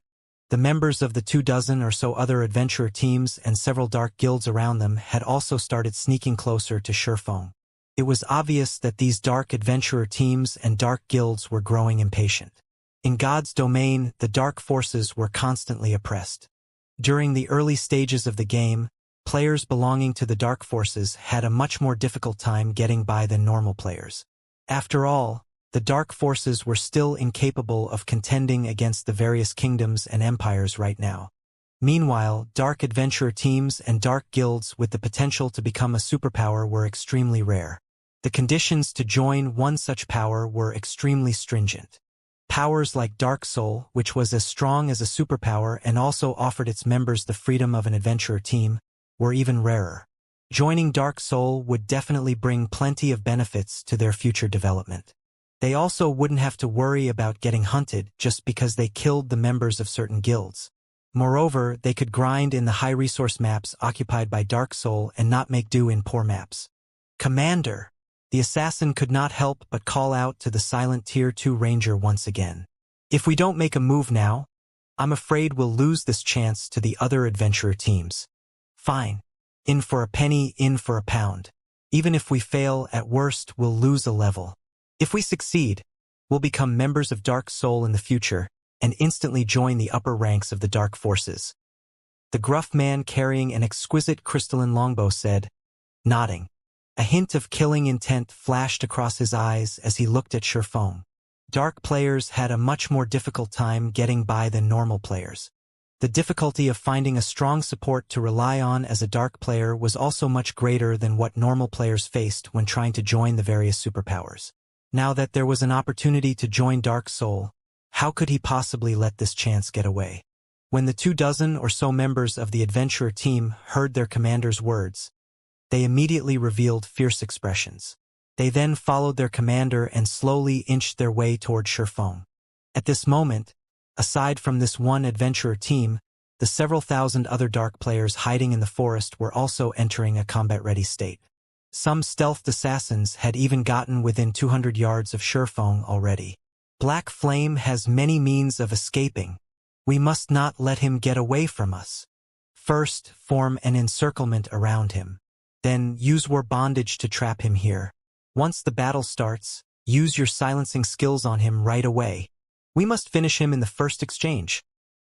The members of the 24 or so other adventurer teams and several dark guilds around them had also started sneaking closer to Shurfong. It was obvious that these dark adventurer teams and dark guilds were growing impatient. In God's domain, the dark forces were constantly oppressed. During the early stages of the game, players belonging to the dark forces had a much more difficult time getting by than normal players. After all, the dark forces were still incapable of contending against the various kingdoms and empires right now. Meanwhile, dark adventurer teams and dark guilds with the potential to become a superpower were extremely rare. The conditions to join one such power were extremely stringent. Powers like Dark Soul, which was as strong as a superpower and also offered its members the freedom of an adventurer team, were even rarer. Joining Dark Soul would definitely bring plenty of benefits to their future development. They also wouldn't have to worry about getting hunted just because they killed the members of certain guilds. Moreover, they could grind in the high-resource maps occupied by Dark Soul and not make do in poor maps. Commander! The assassin could not help but call out to the silent Tier 2 ranger once again. If we don't make a move now, I'm afraid we'll lose this chance to the other adventurer teams. Fine. In for a penny, in for a pound. Even if we fail, at worst, we'll lose a level. If we succeed, we'll become members of Dark Soul in the future and instantly join the upper ranks of the dark forces. The gruff man carrying an exquisite crystalline longbow said, nodding. A hint of killing intent flashed across his eyes as he looked at Shurfong. Dark players had a much more difficult time getting by than normal players. The difficulty of finding a strong support to rely on as a dark player was also much greater than what normal players faced when trying to join the various superpowers. Now that there was an opportunity to join Dark Soul, how could he possibly let this chance get away? When the 24 or so members of the adventurer team heard their commander's words, they immediately revealed fierce expressions. They then followed their commander and slowly inched their way toward Shurfong. At this moment, aside from this one adventurer team, the several thousand other dark players hiding in the forest were also entering a combat-ready state. Some stealthed assassins had even gotten within 200 yards of Shurfong already. Black Flame has many means of escaping. We must not let him get away from us. First, form an encirclement around him. Then, use war bondage to trap him here. Once the battle starts, use your silencing skills on him right away. We must finish him in the first exchange.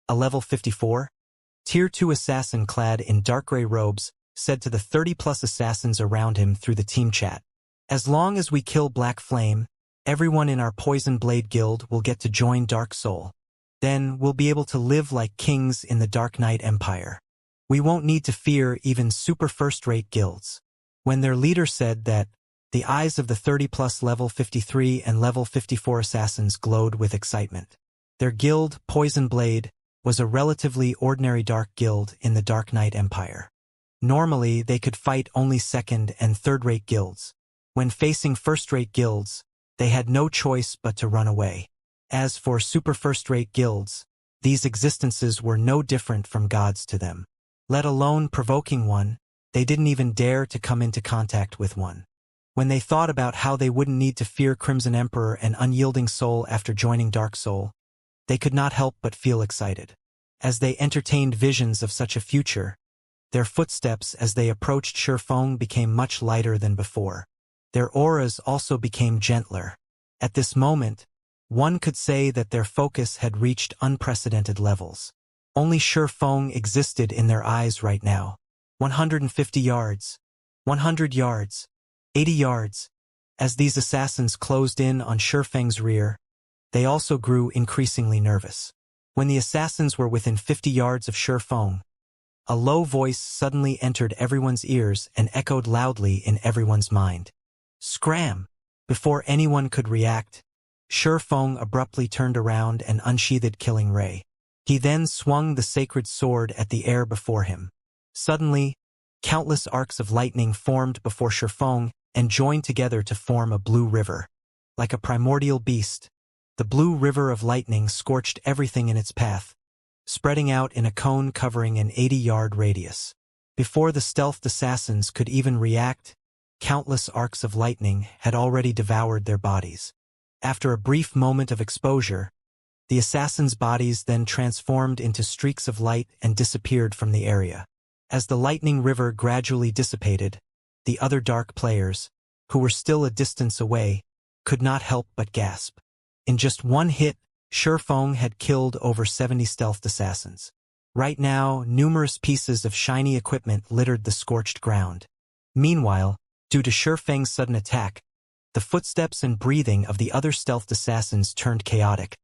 A level 54, Tier 2 assassin clad in dark gray robes, said to the 30-plus assassins around him through the team chat. As long as we kill Black Flame, everyone in our Poison Blade Guild will get to join Dark Soul. Then we'll be able to live like kings in the Dark Knight Empire. We won't need to fear even super first-rate guilds. When their leader said that, the eyes of the 30-plus level 53 and level 54 assassins glowed with excitement. Their guild, Poison Blade, was a relatively ordinary dark guild in the Dark Knight Empire. Normally, they could fight only second- and third-rate guilds. When facing first-rate guilds, they had no choice but to run away. As for super first-rate guilds, these existences were no different from gods to them. Let alone provoking one, they didn't even dare to come into contact with one. When they thought about how they wouldn't need to fear Crimson Emperor and Unyielding Soul after joining Dark Soul, they could not help but feel excited. As they entertained visions of such a future, their footsteps as they approached Shurfong became much lighter than before. Their auras also became gentler. At this moment, one could say that their focus had reached unprecedented levels. Only Shurfong existed in their eyes right now. 150 yards. 100 yards. 80 yards. As these assassins closed in on Shifeng's rear, they also grew increasingly nervous. When the assassins were within 50 yards of Shifeng, a low voice suddenly entered everyone's ears and echoed loudly in everyone's mind. Scram! Before anyone could react, Shifeng abruptly turned around and unsheathed Killing Ray. He then swung the sacred sword at the air before him. Suddenly, countless arcs of lightning formed before Shifeng and joined together to form a blue river. Like a primordial beast, the blue river of lightning scorched everything in its path, spreading out in a cone covering an 80-yard radius. Before the stealthed assassins could even react, countless arcs of lightning had already devoured their bodies. After a brief moment of exposure, the assassins' bodies then transformed into streaks of light and disappeared from the area. As the lightning river gradually dissipated, the other dark players, who were still a distance away, could not help but gasp. In just one hit, Shifeng had killed over 70 stealthed assassins. Right now, numerous pieces of shiny equipment littered the scorched ground. Meanwhile, due to Shifeng's sudden attack, the footsteps and breathing of the other stealthed assassins turned chaotic,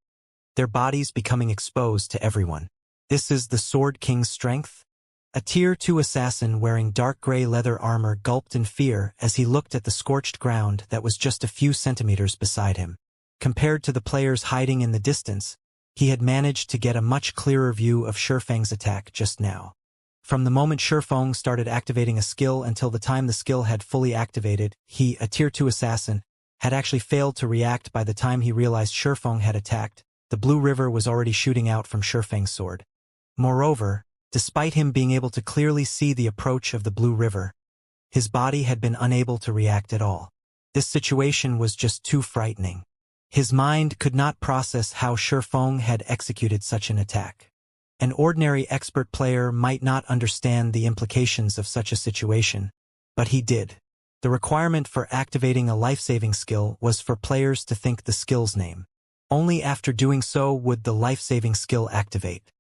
their bodies becoming exposed to everyone. This is the Sword King's strength? A Tier 2 assassin wearing dark gray leather armor gulped in fear as he looked at the scorched ground that was just a few centimeters beside him. Compared to the players hiding in the distance, he had managed to get a much clearer view of Shifeng's attack just now. From the moment Shifeng started activating a skill until the time the skill had fully activated, he, a Tier 2 assassin, had actually failed to react. By the time he realized Shifeng had attacked, the blue river was already shooting out from Shifeng's sword. Moreover, despite him being able to clearly see the approach of the blue river, his body had been unable to react at all. This situation was just too frightening. His mind could not process how Shifeng had executed such an attack. An ordinary expert player might not understand the implications of such a situation, but he did. The requirement for activating a life-saving skill was for players to think the skill's name. Only after doing so would the life-saving skill activate.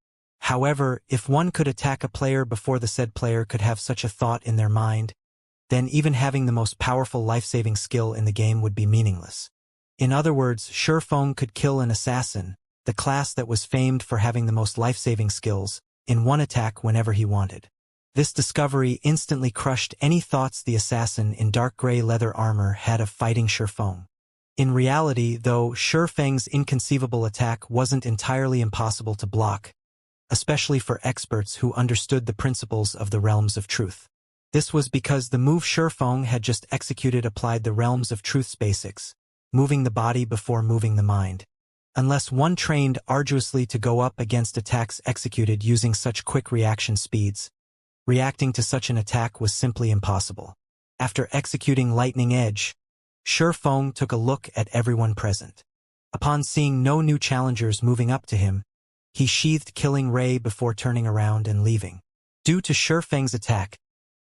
However, if one could attack a player before the said player could have such a thought in their mind, then even having the most powerful life-saving skill in the game would be meaningless. In other words, Shifeng could kill an assassin, the class that was famed for having the most life-saving skills, in one attack whenever he wanted. This discovery instantly crushed any thoughts the assassin in dark gray leather armor had of fighting Shifeng. In reality, though, Shifeng's inconceivable attack wasn't entirely impossible to block, especially for experts who understood the principles of the realms of truth. This was because the move Shifeng had just executed applied the realms of truth's basics, moving the body before moving the mind. Unless one trained arduously to go up against attacks executed using such quick reaction speeds, reacting to such an attack was simply impossible. After executing Lightning Edge, Shifeng took a look at everyone present. Upon seeing no new challengers moving up to him, he sheathed Killing Ray before turning around and leaving. Due to Shifeng's attack,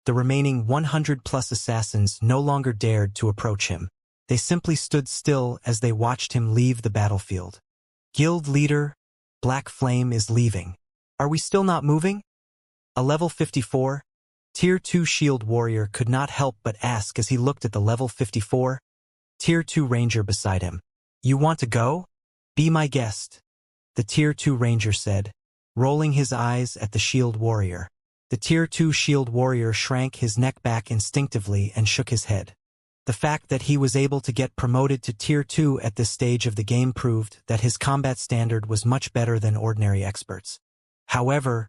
the remaining 100+ assassins no longer dared to approach him. They simply stood still as they watched him leave the battlefield. Guild leader, Black Flame is leaving. Are we still not moving? A level 54, Tier 2 shield warrior could not help but ask as he looked at the level 54, Tier 2 ranger beside him. You want to go? Be my guest, the Tier 2 ranger said, rolling his eyes at the shield warrior. The Tier 2 shield warrior shrank his neck back instinctively and shook his head. The fact that he was able to get promoted to Tier 2 at this stage of the game proved that his combat standard was much better than ordinary experts. However,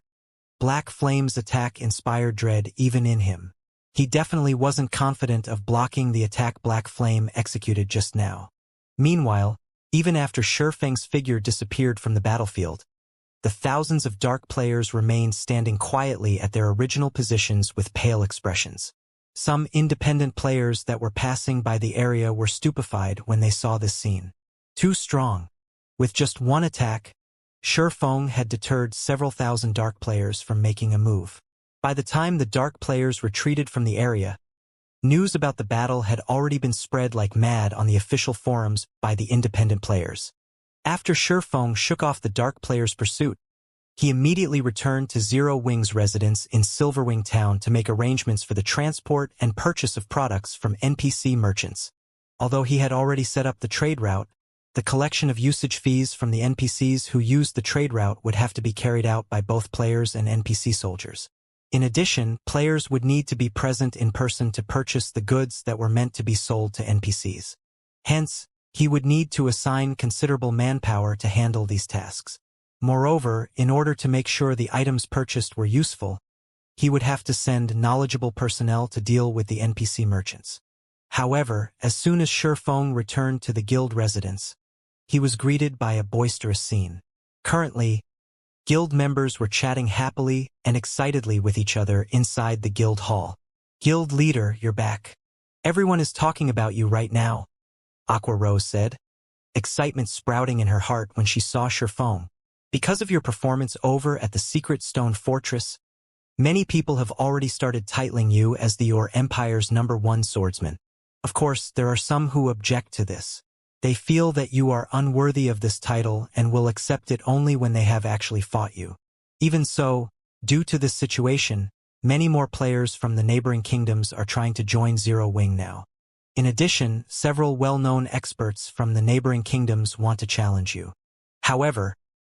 Black Flame's attack inspired dread even in him. He definitely wasn't confident of blocking the attack Black Flame executed just now. Meanwhile, even after Shifeng's figure disappeared from the battlefield, the thousands of dark players remained standing quietly at their original positions with pale expressions. Some independent players that were passing by the area were stupefied when they saw this scene. Too strong. With just one attack, Shifeng had deterred several thousand dark players from making a move. By the time the dark players retreated from the area, news about the battle had already been spread like mad on the official forums by the independent players. After Shifeng shook off the dark players' pursuit, he immediately returned to Zero Wing's residence in Silverwing Town to make arrangements for the transport and purchase of products from NPC merchants. Although he had already set up the trade route, the collection of usage fees from the NPCs who used the trade route would have to be carried out by both players and NPC soldiers. In addition, players would need to be present in person to purchase the goods that were meant to be sold to NPCs. Hence, he would need to assign considerable manpower to handle these tasks. Moreover, in order to make sure the items purchased were useful, he would have to send knowledgeable personnel to deal with the NPC merchants. However, as soon as Shifeng returned to the guild residence, he was greeted by a boisterous scene. Currently, guild members were chatting happily and excitedly with each other inside the guild hall. "Guild leader, you're back. Everyone is talking about you right now," Aqua Rose said, excitement sprouting in her heart when she saw Shifeng. "Because of your performance over at the Secret Stone Fortress, many people have already started titling you as your empire's #1 swordsman. Of course, there are some who object to this. They feel that you are unworthy of this title and will accept it only when they have actually fought you. Even so, due to this situation, many more players from the neighboring kingdoms are trying to join Zero Wing now. In addition, several well-known experts from the neighboring kingdoms want to challenge you. However,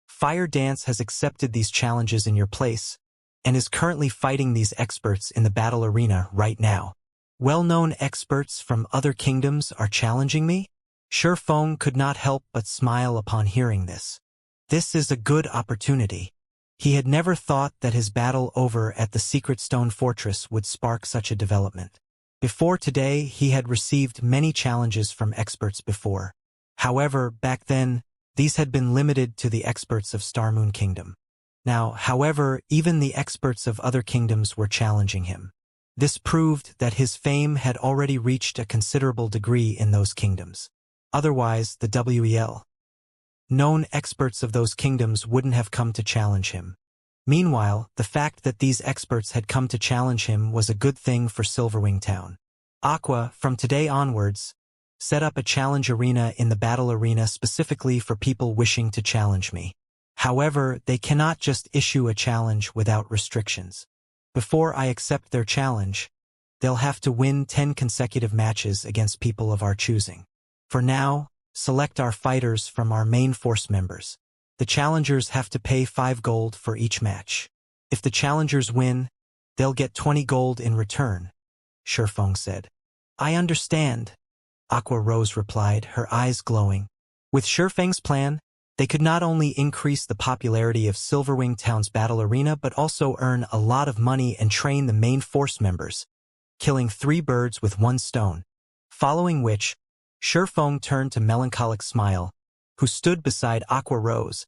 Fire Dance has accepted these challenges in your place and is currently fighting these experts in the battle arena right now." "Well-known experts from other kingdoms are challenging me?" Shifeng could not help but smile upon hearing this. This is a good opportunity. He had never thought that his battle over at the Secret Stone Fortress would spark such a development. Before today, he had received many challenges from experts before. However, back then, these had been limited to the experts of Starmoon Kingdom. Now, however, even the experts of other kingdoms were challenging him. This proved that his fame had already reached a considerable degree in those kingdoms. Otherwise, the known experts of those kingdoms wouldn't have come to challenge him. Meanwhile, the fact that these experts had come to challenge him was a good thing for Silverwing Town. Aqua, from today onwards, set up a challenge arena in the battle arena specifically for people wishing to challenge me. However, they cannot just issue a challenge without restrictions. Before I accept their challenge, they'll have to win 10 consecutive matches against people of our choosing. For now, select our fighters from our main force members. The challengers have to pay 5 gold for each match. If the challengers win, they'll get 20 gold in return, Shifeng said. "I understand," Aqua Rose replied, her eyes glowing. With Shifeng's plan, they could not only increase the popularity of Silverwing Town's battle arena but also earn a lot of money and train the main force members, killing 3 birds with 1 stone. Following which, Shifeng turned to Melancholic Smile, who stood beside Aqua Rose,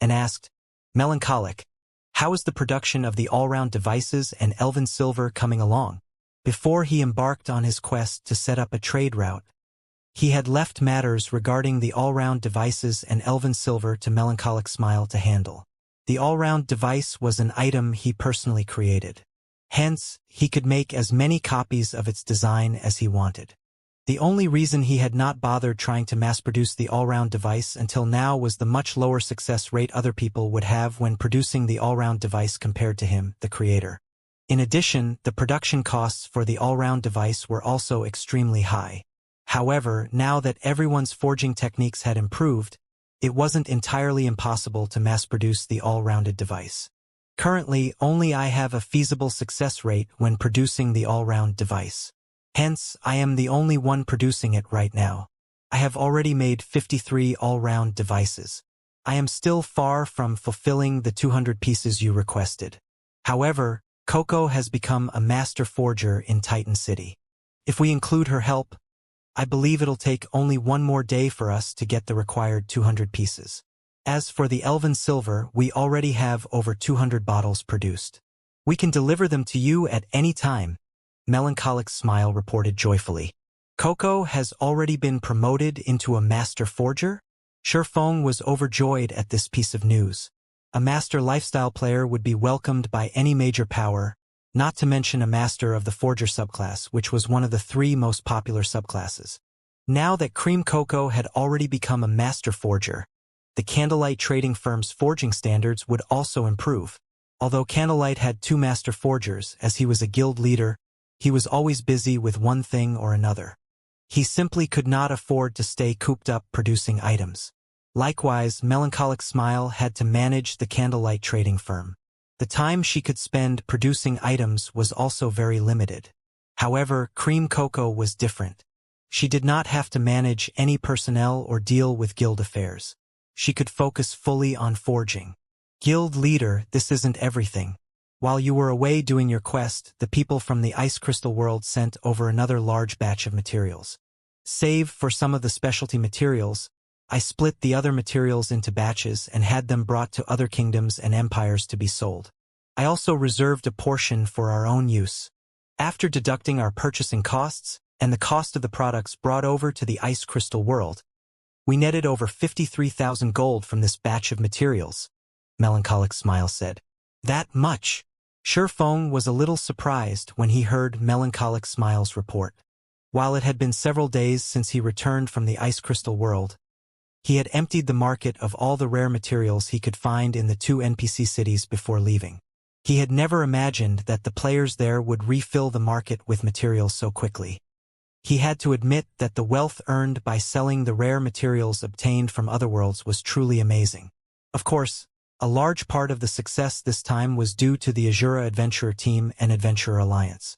and asked, "Melancholic, how is the production of the all-round devices and Elven Silver coming along?" Before he embarked on his quest to set up a trade route, he had left matters regarding the all-round devices and Elven Silver to Melancholic Smile to handle. The all-round device was an item he personally created. Hence, he could make as many copies of its design as he wanted. The only reason he had not bothered trying to mass-produce the all-round device until now was the much lower success rate other people would have when producing the all-round device compared to him, the creator. In addition, the production costs for the all-round device were also extremely high. However, now that everyone's forging techniques had improved, it wasn't entirely impossible to mass-produce the all-rounded device. Currently, only I have a feasible success rate when producing the all-round device. Hence, I am the only one producing it right now. I have already made 53 all-round devices. I am still far from fulfilling the 200 pieces you requested. However, Coco has become a master forger in Titan City. If we include her help, I believe it'll take only 1 more day for us to get the required 200 pieces. As for the Elven Silver, we already have over 200 bottles produced. We can deliver them to you at any time, Melancholic Smile reported joyfully. Coco has already been promoted into a master forger? Shifeng was overjoyed at this piece of news. A master lifestyle player would be welcomed by any major power, not to mention a master of the forger subclass, which was one of the 3 most popular subclasses. Now that Cream Coco had already become a master forger, the Candlelight trading firm's forging standards would also improve. Although Candlelight had 2 master forgers, as he was a guild leader, he was always busy with one thing or another. He simply could not afford to stay cooped up producing items. Likewise, Melancholic Smile had to manage the candlelight trading firm. The time she could spend producing items was also very limited. However, Cream Cocoa was different. She did not have to manage any personnel or deal with guild affairs. She could focus fully on forging. Guild leader, this isn't everything. While you were away doing your quest, the people from the Ice Crystal world sent over another large batch of materials. Save for some of the specialty materials, I split the other materials into batches and had them brought to other kingdoms and empires to be sold. I also reserved a portion for our own use. After deducting our purchasing costs and the cost of the products brought over to the Ice Crystal world, we netted over 53,000 gold from this batch of materials, Melancholic Smile said. That much? Shurfeng was a little surprised when he heard Melancholic Smile's report. While it had been several days since he returned from the Ice Crystal world, he had emptied the market of all the rare materials he could find in the 2 NPC cities before leaving. He had never imagined that the players there would refill the market with materials so quickly. He had to admit that the wealth earned by selling the rare materials obtained from other worlds was truly amazing. Of course, a large part of the success this time was due to the Azura Adventurer Team and Adventurer Alliance.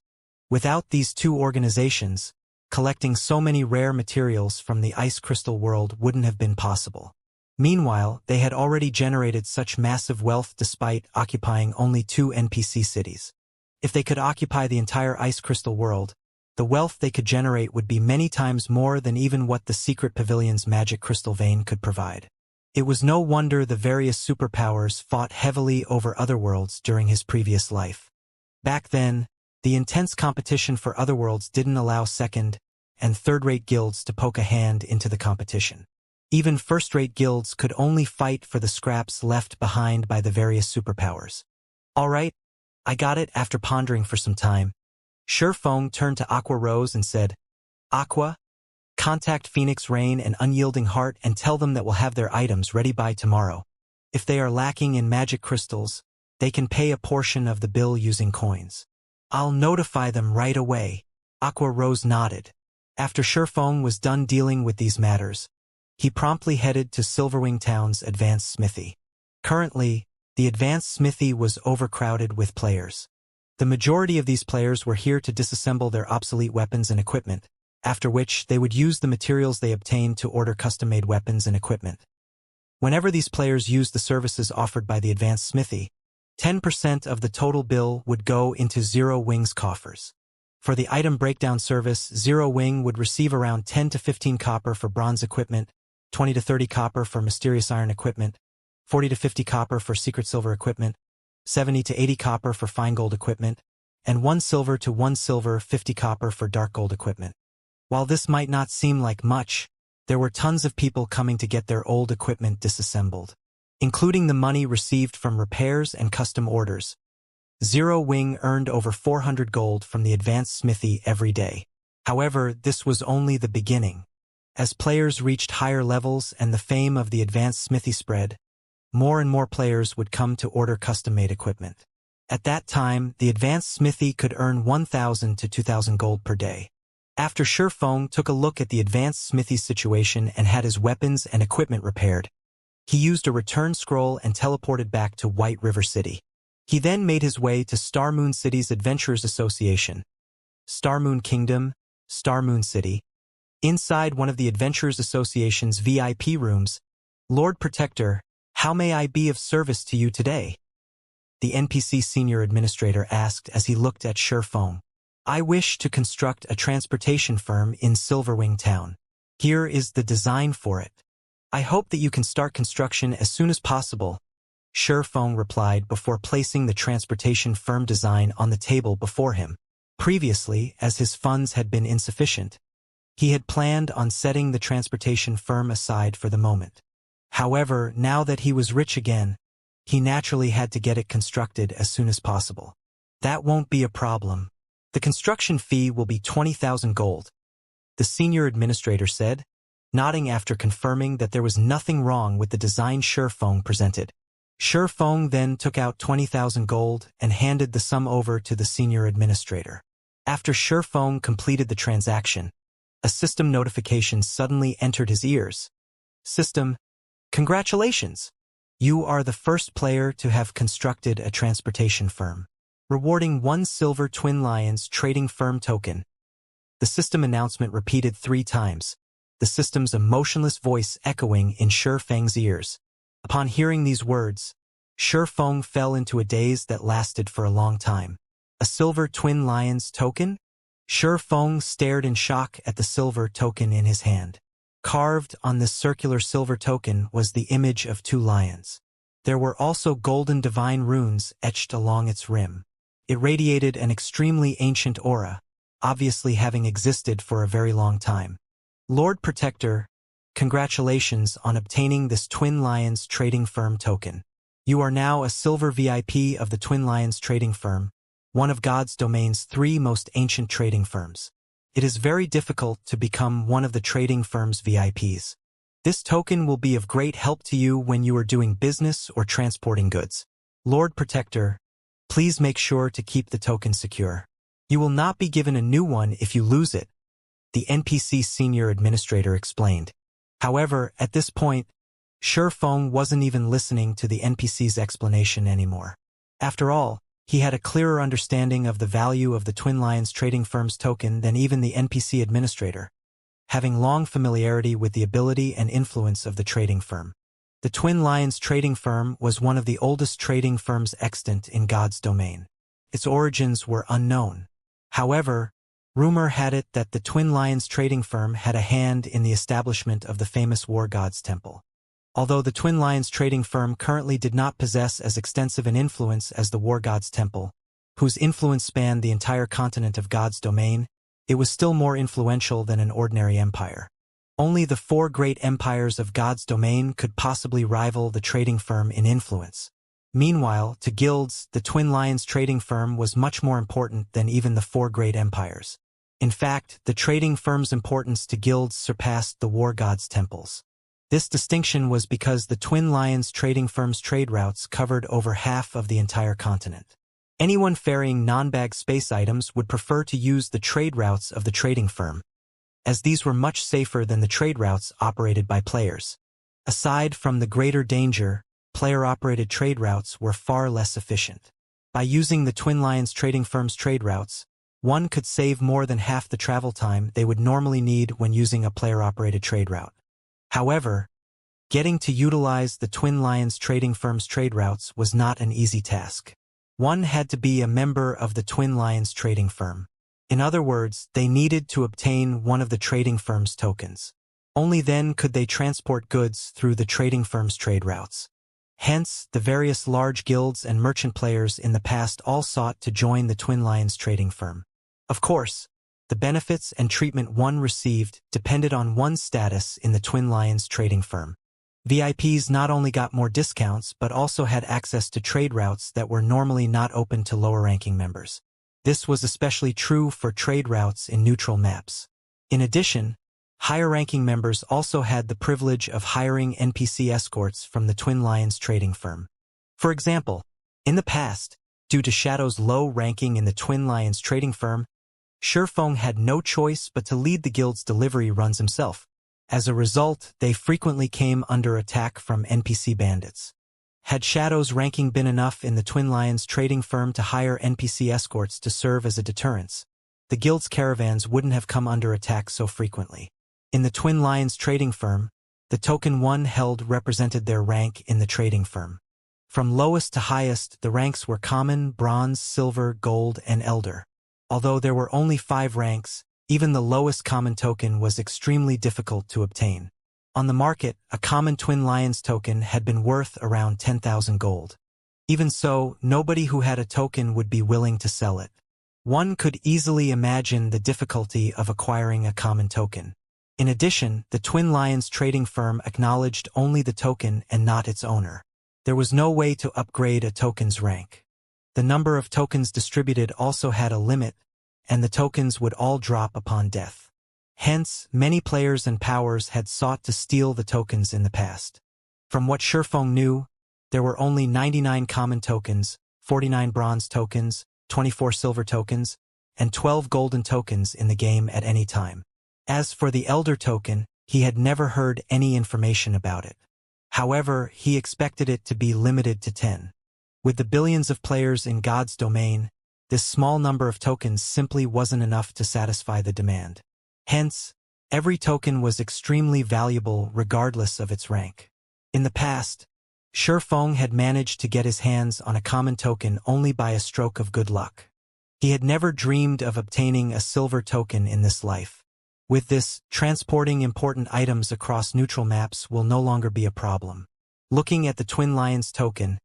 Without these 2 organizations, collecting so many rare materials from the Ice Crystal world wouldn't have been possible. Meanwhile, they had already generated such massive wealth despite occupying only 2 NPC cities. If they could occupy the entire Ice Crystal world, the wealth they could generate would be many times more than even what the Secret Pavilion's magic crystal vein could provide. It was no wonder the various superpowers fought heavily over other worlds during his previous life. Back then, the intense competition for other worlds didn't allow second- and third-rate guilds to poke a hand into the competition. Even first-rate guilds could only fight for the scraps left behind by the various superpowers. All right, I got it. After pondering for some time, Shurfeng turned to Aqua Rose and said, Aqua, contact Phoenix Rain and Unyielding Heart and tell them that we'll have their items ready by tomorrow. If they are lacking in magic crystals, they can pay a portion of the bill using coins. I'll notify them right away. Aqua Rose nodded. After Shurfeng was done dealing with these matters, he promptly headed to Silverwing Town's Advanced Smithy. Currently, the Advanced Smithy was overcrowded with players. The majority of these players were here to disassemble their obsolete weapons and equipment, after which they would use the materials they obtained to order custom-made weapons and equipment. Whenever these players used the services offered by the Advanced Smithy, 10% of the total bill would go into Zero Wing's coffers. For the item breakdown service, Zero Wing would receive around 10 to 15 copper for bronze equipment, 20 to 30 copper for mysterious iron equipment, 40 to 50 copper for secret silver equipment, 70 to 80 copper for fine gold equipment, and 1 silver to 1 silver 50 copper for dark gold equipment. While this might not seem like much, there were tons of people coming to get their old equipment disassembled, including the money received from repairs and custom orders. Zero Wing earned over 400 gold from the Advanced Smithy every day. However, this was only the beginning. As players reached higher levels and the fame of the Advanced Smithy spread, more and more players would come to order custom-made equipment. At that time, the Advanced Smithy could earn 1,000 to 2,000 gold per day. After Shurfeng took a look at the Advanced Smithy's situation and had his weapons and equipment repaired, he used a return scroll and teleported back to White River City. He then made his way to Star Moon City's Adventurers Association, Star Moon Kingdom, Star Moon City. Inside one of the Adventurers Association's VIP rooms, Lord Protector, how may I be of service to you today? The NPC Senior Administrator asked as he looked at Shurfeng. I wish to construct a transportation firm in Silverwing Town. Here is the design for it. I hope that you can start construction as soon as possible, Shurfeng replied before placing the transportation firm design on the table before him. Previously, as his funds had been insufficient, he had planned on setting the transportation firm aside for the moment. However, now that he was rich again, he naturally had to get it constructed as soon as possible. That won't be a problem. The construction fee will be 20,000 gold, the senior administrator said, nodding after confirming that there was nothing wrong with the design Shurfeng presented. Shurfeng then took out 20,000 gold and handed the sum over to the senior administrator. After Shurfeng completed the transaction, A system notification suddenly entered his ears. System, congratulations! You are the first player to have constructed a transportation firm, rewarding 1 silver Twin Lions trading firm token. The system announcement repeated 3 times, the system's emotionless voice echoing in Shifeng's ears. Upon hearing these words, Shifeng fell into a daze that lasted for a long time. A silver Twin Lions token? Shifeng stared in shock at the silver token in his hand. Carved on this circular silver token was the image of 2 lions. There were also golden divine runes etched along its rim. It radiated an extremely ancient aura, obviously having existed for a very long time. Lord Protector, congratulations on obtaining this Twin Lions trading firm token. You are now a silver VIP of the Twin Lions trading firm, one of God's domain's 3 most ancient trading firms. It is very difficult to become one of the trading firm's VIPs. This token will be of great help to you when you are doing business or transporting goods. Lord Protector, please make sure to keep the token secure. You will not be given a new one if you lose it, the NPC senior administrator explained. However, at this point, Shifeng wasn't even listening to the NPC's explanation anymore. After all, he had a clearer understanding of the value of the Twin Lions trading firm's token than even the NPC administrator, having long familiarity with the ability and influence of the trading firm. The Twin Lions trading firm was one of the oldest trading firms extant in God's domain. Its origins were unknown. However, rumor had it that the Twin Lions trading firm had a hand in the establishment of the famous War God's Temple. Although the Twin Lions trading firm currently did not possess as extensive an influence as the War God's Temple, whose influence spanned the entire continent of God's domain, it was still more influential than an ordinary empire. Only the 4 great empires of God's domain could possibly rival the trading firm in influence. Meanwhile, to guilds, the Twin Lions trading firm was much more important than even the 4 great empires. In fact, the trading firm's importance to guilds surpassed the War God's temples. This distinction was because the Twin Lions trading firm's trade routes covered over half of the entire continent. Anyone ferrying non-bag space items would prefer to use the trade routes of the trading firm, as these were much safer than the trade routes operated by players. Aside from the greater danger, player-operated trade routes were far less efficient. By using the Twin Lions trading firm's trade routes, one could save more than half the travel time they would normally need when using a player-operated trade route. However, getting to utilize the Twin Lions trading firm's trade routes was not an easy task. One had to be a member of the Twin Lions trading firm. In other words, they needed to obtain one of the trading firm's tokens. Only then could they transport goods through the trading firm's trade routes. Hence, the various large guilds and merchant players in the past all sought to join the Twin Lions trading firm. Of course, the benefits and treatment one received depended on one's status in the Twin Lions trading firm. VIPs not only got more discounts but also had access to trade routes that were normally not open to lower-ranking members. This was especially true for trade routes in neutral maps. In addition, higher-ranking members also had the privilege of hiring NPC escorts from the Twin Lions trading firm. For example, in the past, due to Shadow's low ranking in the Twin Lions trading firm, Shifeng had no choice but to lead the guild's delivery runs himself. As a result, they frequently came under attack from NPC bandits. Had Shadow's ranking been enough in the Twin Lions trading firm to hire NPC escorts to serve as a deterrence, the guild's caravans wouldn't have come under attack so frequently. In the Twin Lions trading firm, the token one held represented their rank in the trading firm. From lowest to highest, the ranks were common, bronze, silver, gold, and elder. Although there were only 5 ranks, even the lowest common token was extremely difficult to obtain. On the market, a common Twin Lions token had been worth around 10,000 gold. Even so, nobody who had a token would be willing to sell it. One could easily imagine the difficulty of acquiring a common token. In addition, the Twin Lions trading firm acknowledged only the token and not its owner. There was no way to upgrade a token's rank. The number of tokens distributed also had a limit, and the tokens would all drop upon death. Hence, many players and powers had sought to steal the tokens in the past. From what Shifeng knew, there were only 99 common tokens, 49 bronze tokens, 24 silver tokens, and 12 golden tokens in the game at any time. As for the Elder token, he had never heard any information about it. However, he expected it to be limited to 10. With the billions of players in God's domain, this small number of tokens simply wasn't enough to satisfy the demand. Hence, every token was extremely valuable regardless of its rank. In the past, Shifeng had managed to get his hands on a common token only by a stroke of good luck. He had never dreamed of obtaining a silver token in this life. With this, transporting important items across neutral maps will no longer be a problem. Looking at the Twin Lions token,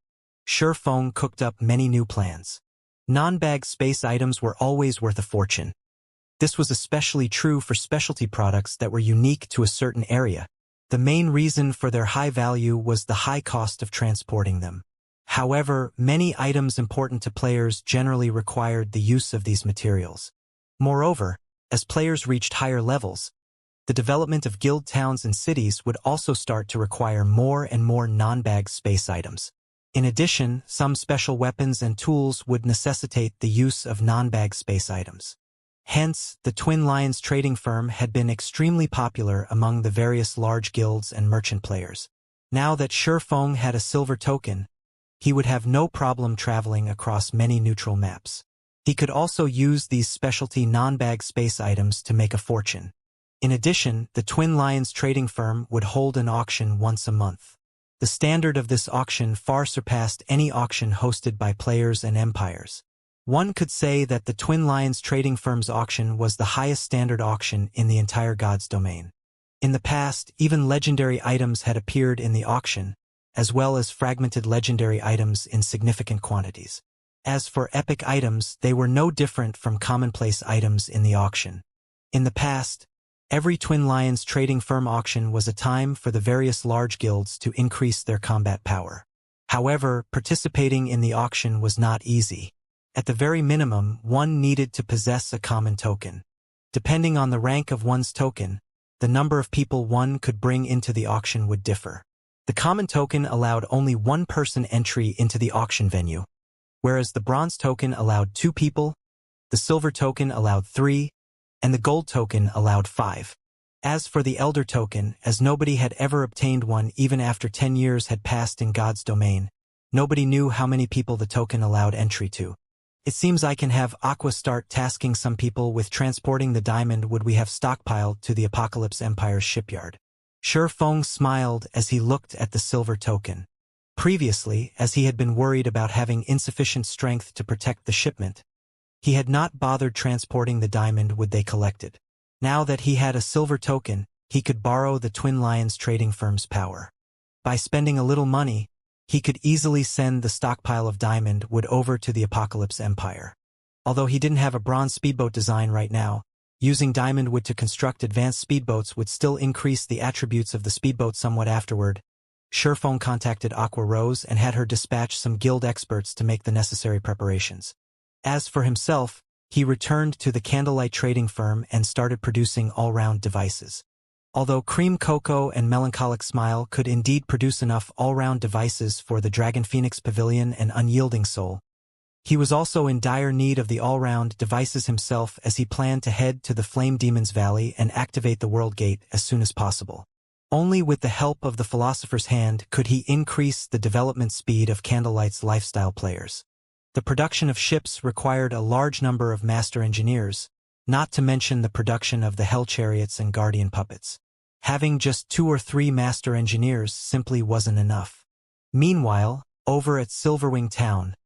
Shifeng cooked up many new plans. Non-bag space items were always worth a fortune. This was especially true for specialty products that were unique to a certain area. The main reason for their high value was the high cost of transporting them. However, many items important to players generally required the use of these materials. Moreover, as players reached higher levels, the development of guild towns and cities would also start to require more and more non-bag space items. In addition, some special weapons and tools would necessitate the use of non-bag space items. Hence, the Twin Lions trading firm had been extremely popular among the various large guilds and merchant players. Now that Shifeng had a silver token, he would have no problem traveling across many neutral maps. He could also use these specialty non-bag space items to make a fortune. In addition, the Twin Lions trading firm would hold an auction once a month. The standard of this auction far surpassed any auction hosted by players and empires. One could say that the Twin Lions trading firm's auction was the highest standard auction in the entire God's domain. In the past, even legendary items had appeared in the auction, as well as fragmented legendary items in significant quantities. As for epic items, they were no different from commonplace items in the auction. In the past, every Twin Lions trading firm auction was a time for the various large guilds to increase their combat power. However, participating in the auction was not easy. At the very minimum, one needed to possess a common token. Depending on the rank of one's token, the number of people one could bring into the auction would differ. The common token allowed only one person entry into the auction venue, whereas the bronze token allowed 2 people, the silver token allowed 3, and the gold token allowed 5. As for the Elder token, as nobody had ever obtained one even after 10 years had passed in God's domain, nobody knew how many people the token allowed entry to. It seems I can have Aqua start tasking some people with transporting the diamond would we have stockpiled to the Apocalypse Empire's shipyard. Shifeng smiled as he looked at the silver token. Previously, as he had been worried about having insufficient strength to protect the shipment, he had not bothered transporting the diamond wood they collected. Now that he had a silver token, he could borrow the Twin Lions trading firm's power. By spending a little money, he could easily send the stockpile of diamond wood over to the Apocalypse Empire. Although he didn't have a bronze speedboat design right now, using diamond wood to construct advanced speedboats would still increase the attributes of the speedboat somewhat afterward. Shifeng contacted Aqua Rose and had her dispatch some guild experts to make the necessary preparations. As for himself, he returned to the Candlelight trading firm and started producing all-round devices. Although Cream Cocoa and Melancholic Smile could indeed produce enough all-round devices for the Dragon Phoenix Pavilion and Unyielding Soul, he was also in dire need of the all-round devices himself as he planned to head to the Flame Demon's Valley and activate the World Gate as soon as possible. Only with the help of the Philosopher's Hand could he increase the development speed of Candlelight's lifestyle players. The production of ships required a large number of master engineers, not to mention the production of the Hell Chariots and Guardian Puppets. Having just 2 or 3 master engineers simply wasn't enough. Meanwhile, over at Silverwing Town,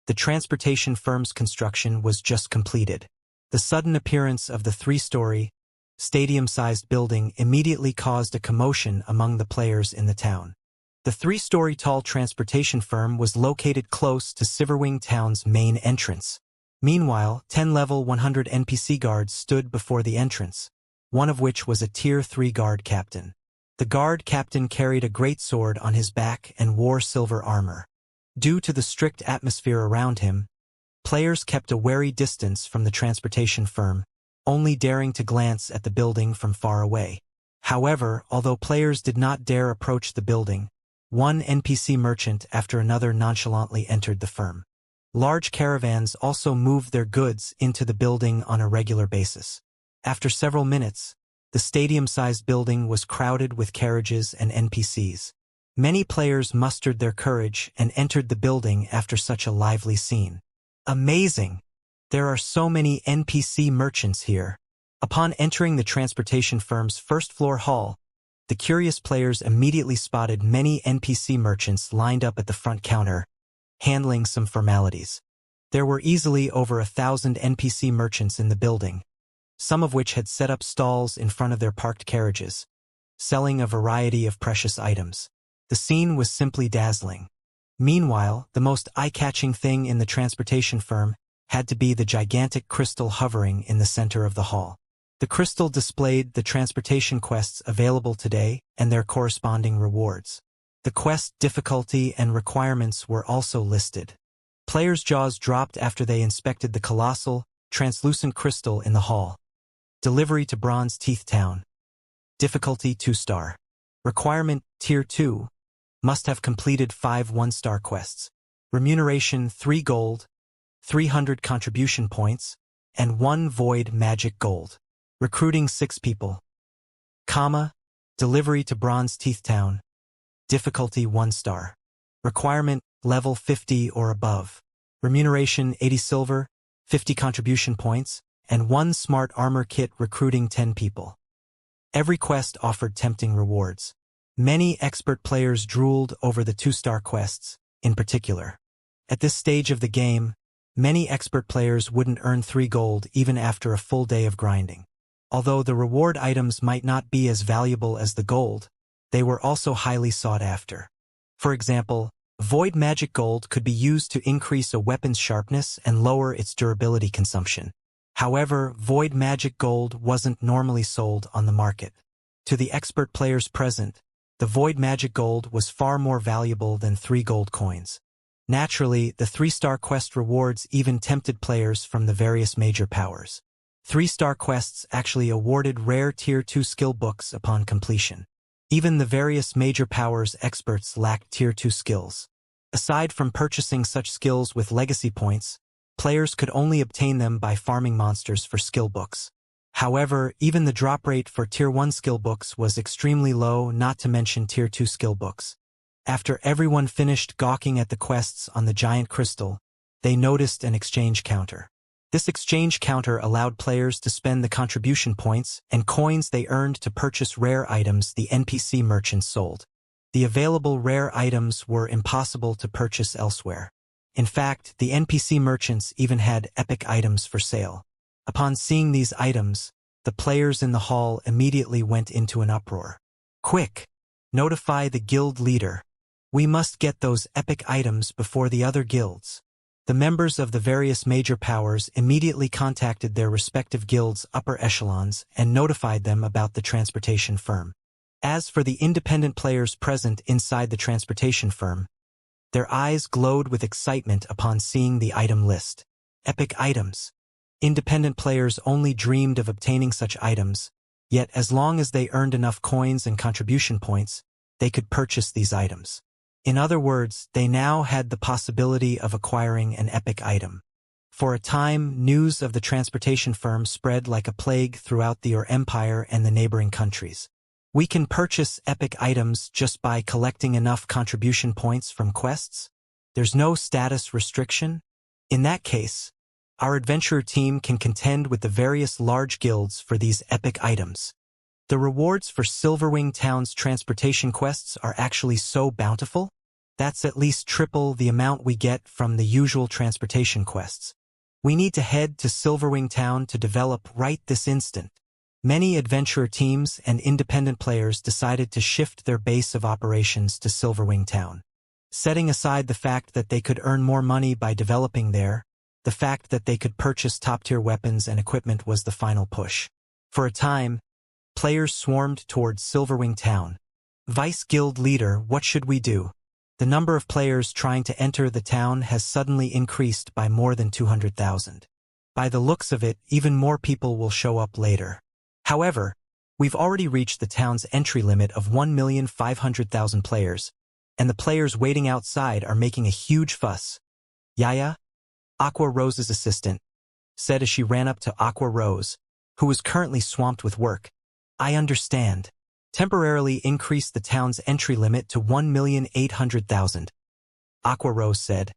the transportation firm's construction was just completed. The sudden appearance of the 3-story, stadium-sized building immediately caused a commotion among the players in the town. The 3-story tall transportation firm was located close to Silverwing Town's main entrance. Meanwhile, 10 level 100 NPC guards stood before the entrance, one of which was a Tier 3 guard captain. The guard captain carried a great sword on his back and wore silver armor. Due to the strict atmosphere around him, players kept a wary distance from the transportation firm, only daring to glance at the building from far away. However, although players did not dare approach the building, one NPC merchant after another nonchalantly entered the firm. Large caravans also moved their goods into the building on a regular basis. After several minutes, The stadium-sized building was crowded with carriages and NPCs. Many players mustered their courage and entered the building after such a lively scene. Amazing! There are so many NPC merchants here. Upon entering the transportation firm's first-floor hall, the curious players immediately spotted many NPC merchants lined up at the front counter, handling some formalities. There were easily over 1,000 NPC merchants in the building, some of which had set up stalls in front of their parked carriages, selling a variety of precious items. The scene was simply dazzling. Meanwhile, the most eye-catching thing in the transportation firm had to be the gigantic crystal hovering in the center of the hall. The crystal displayed the transportation quests available today and their corresponding rewards. The quest difficulty and requirements were also listed. Players' jaws dropped after they inspected the colossal, translucent crystal in the hall. Delivery to Bronze Teeth Town. Difficulty 2-star. Requirement Tier 2. Must have completed 5 1-star quests. Remuneration 3 gold, 300 contribution points, and 1 void magic gold. Recruiting 6 people. Delivery to Bronze Teeth Town. Difficulty 1-star. Requirement level 50 or above. Remuneration 80 silver, 50 contribution points, and 1 smart armor kit. Recruiting 10 people. Every quest offered tempting rewards. Many expert players drooled over the 2-star quests, in particular. At this stage of the game, many expert players wouldn't earn 3 gold even after a full day of grinding. Although the reward items might not be as valuable as the gold, they were also highly sought after. For example, void magic gold could be used to increase a weapon's sharpness and lower its durability consumption. However, void magic gold wasn't normally sold on the market. To the expert players present, the void magic gold was far more valuable than 3 gold coins. Naturally, the 3-star quest rewards even tempted players from the various major powers. 3-star quests actually awarded rare Tier 2 skill books upon completion. Even the various major powers experts lacked Tier 2 skills. Aside from purchasing such skills with legacy points, players could only obtain them by farming monsters for skill books. However, even the drop rate for Tier 1 skill books was extremely low, not to mention Tier 2 skill books. After everyone finished gawking at the quests on the giant crystal, they noticed an exchange counter. This exchange counter allowed players to spend the contribution points and coins they earned to purchase rare items the NPC merchants sold. The available rare items were impossible to purchase elsewhere. In fact, the NPC merchants even had epic items for sale. Upon seeing these items, the players in the hall immediately went into an uproar. Quick! Notify the guild leader. We must get those epic items before the other guilds. The members of the various major powers immediately contacted their respective guilds' upper echelons and notified them about the transportation firm. As for the independent players present inside the transportation firm, their eyes glowed with excitement upon seeing the item list. Epic items. Independent players only dreamed of obtaining such items, yet as long as they earned enough coins and contribution points, they could purchase these items. In other words, they now had the possibility of acquiring an epic item. For a time, news of the transportation firm spread like a plague throughout the Empire and the neighboring countries. We can purchase epic items just by collecting enough contribution points from quests? There's no status restriction? In that case, our adventurer team can contend with the various large guilds for these epic items. The rewards for Silverwing Town's transportation quests are actually so bountiful? That's at least triple the amount we get from the usual transportation quests. We need to head to Silverwing Town to develop right this instant. Many adventurer teams and independent players decided to shift their base of operations to Silverwing Town. Setting aside the fact that they could earn more money by developing there, the fact that they could purchase top-tier weapons and equipment was the final push. For a time, players swarmed towards Silverwing Town. Vice Guild Leader, what should we do? The number of players trying to enter the town has suddenly increased by more than 200,000. By the looks of it, even more people will show up later. However, we've already reached the town's entry limit of 1,500,000 players, and the players waiting outside are making a huge fuss. Yaya? Aqua Rose's assistant said as she ran up to Aqua Rose, who was currently swamped with work. I understand. Temporarily increase the town's entry limit to 1,800,000. Aqua Rose said,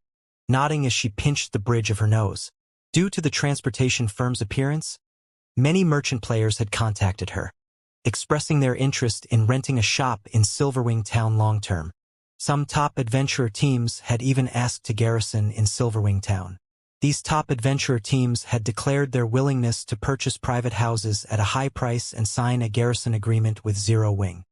nodding as she pinched the bridge of her nose. Due to the transportation firm's appearance, many merchant players had contacted her, expressing their interest in renting a shop in Silverwing Town long-term. Some top adventurer teams had even asked to garrison in Silverwing Town. These top adventurer teams had declared their willingness to purchase private houses at a high price and sign a garrison agreement with Zero Wing.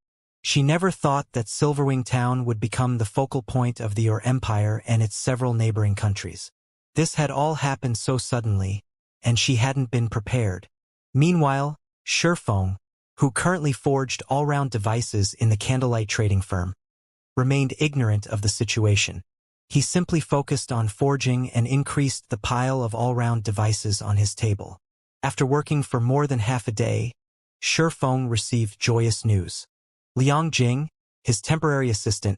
She never thought that Silverwing Town would become the focal point of the Ur Empire and its several neighboring countries. This had all happened so suddenly, and she hadn't been prepared. Meanwhile, Shurfeng, who currently forged all-round devices in the candlelight trading firm, remained ignorant of the situation. He simply focused on forging and increased the pile of all-round devices on his table. After working for more than half a day, Shurfeng received joyous news. Liang Jing, his temporary assistant,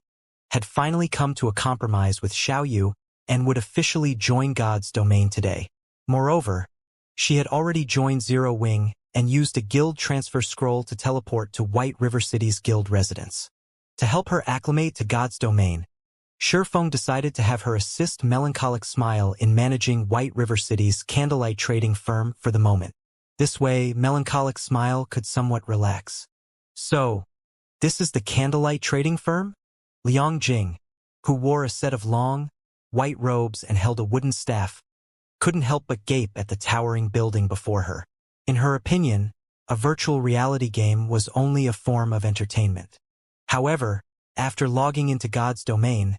had finally come to a compromise with Xiao Yu and would officially join God's domain today. Moreover, she had already joined Zero Wing and used a guild transfer scroll to teleport to White River City's guild residence. To help her acclimate to God's domain, Shurfeng decided to have her assist Melancholic Smile in managing White River City's candlelight trading firm for the moment. This way, Melancholic Smile could somewhat relax. So, this is the candlelight trading firm? Liang Jing, who wore a set of long, white robes and held a wooden staff, couldn't help but gape at the towering building before her. In her opinion, a virtual reality game was only a form of entertainment. However, after logging into God's domain,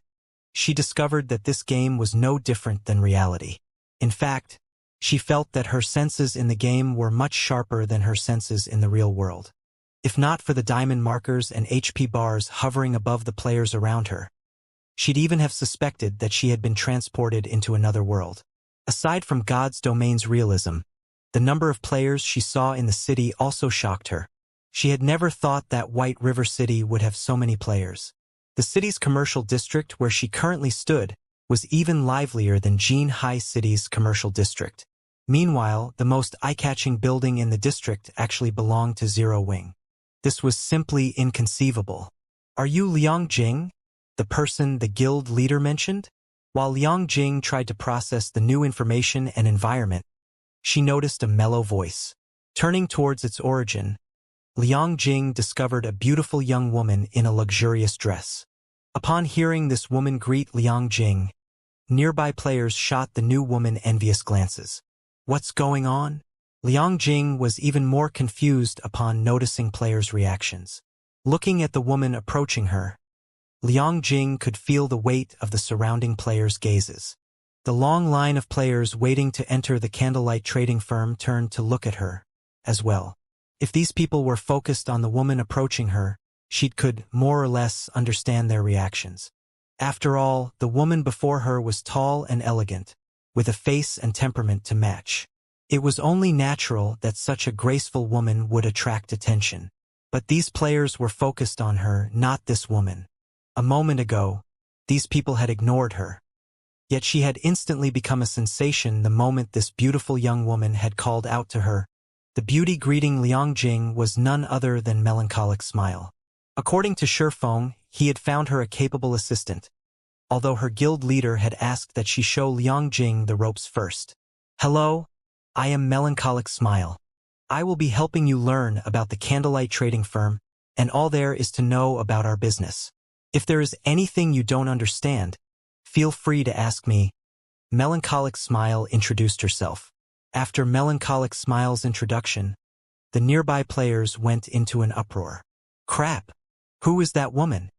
she discovered that this game was no different than reality. In fact, she felt that her senses in the game were much sharper than her senses in the real world. If not for the diamond markers and HP bars hovering above the players around her, she'd even have suspected that she had been transported into another world. Aside from God's domain's realism, the number of players she saw in the city also shocked her. She had never thought that White River City would have so many players. The city's commercial district where she currently stood was even livelier than Jean Hai City's commercial district. Meanwhile, the most eye-catching building in the district actually belonged to Zero Wing. This was simply inconceivable. Are you Liang Jing, the person the guild leader mentioned? While Liang Jing tried to process the new information and environment, she noticed a mellow voice. Turning towards its origin, Liang Jing discovered a beautiful young woman in a luxurious dress. Upon hearing this woman greet Liang Jing, nearby players shot the new woman envious glances. What's going on? Liang Jing was even more confused upon noticing players' reactions. Looking at the woman approaching her, Liang Jing could feel the weight of the surrounding players' gazes. The long line of players waiting to enter the candlelight trading firm turned to look at her, as well. If these people were focused on the woman approaching her, she could more or less understand their reactions. After all, the woman before her was tall and elegant, with a face and temperament to match. It was only natural that such a graceful woman would attract attention. But these players were focused on her, not this woman. A moment ago, these people had ignored her. Yet she had instantly become a sensation the moment this beautiful young woman had called out to her. The beauty greeting Liang Jing was none other than Melancholic Smile. According to Shurfeng, he had found her a capable assistant, although her guild leader had asked that she show Liang Jing the ropes first. Hello, I am Melancholic Smile. I will be helping you learn about the candlelight trading firm, and all there is to know about our business. If there is anything you don't understand, feel free to ask me. Melancholic Smile introduced herself. After Melancholic Smile's introduction, the nearby players went into an uproar. Crap! Who is that woman?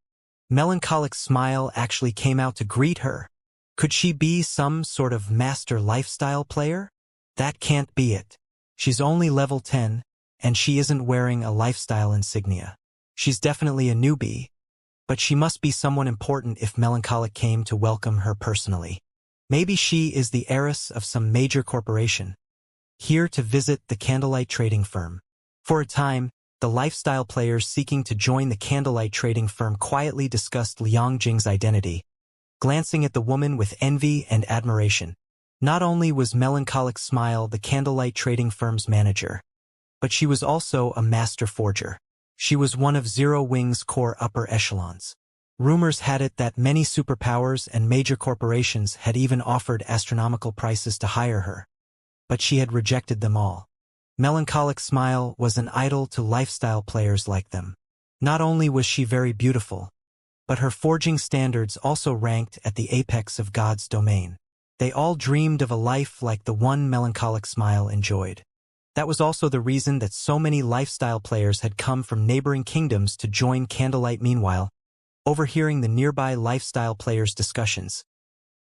Melancholic Smile actually came out to greet her. Could she be some sort of master lifestyle player? That can't be it. She's only level 10, and she isn't wearing a lifestyle insignia. She's definitely a newbie, but she must be someone important if Melancholic came to welcome her personally. Maybe she is the heiress of some major corporation, here to visit the candlelight trading firm. For a time, the lifestyle players seeking to join the candlelight trading firm quietly discussed Liang Jing's identity, glancing at the woman with envy and admiration. Not only was Melancholic Smile the candlelight trading firm's manager, but she was also a master forger. She was one of Zero Wing's core upper echelons. Rumors had it that many superpowers and major corporations had even offered astronomical prices to hire her. But she had rejected them all. Melancholic Smile was an idol to lifestyle players like them. Not only was she very beautiful, but her forging standards also ranked at the apex of God's domain. They all dreamed of a life like the one Melancholic Smile enjoyed. That was also the reason that so many lifestyle players had come from neighboring kingdoms to join Candlelight. Meanwhile, overhearing the nearby lifestyle players' discussions,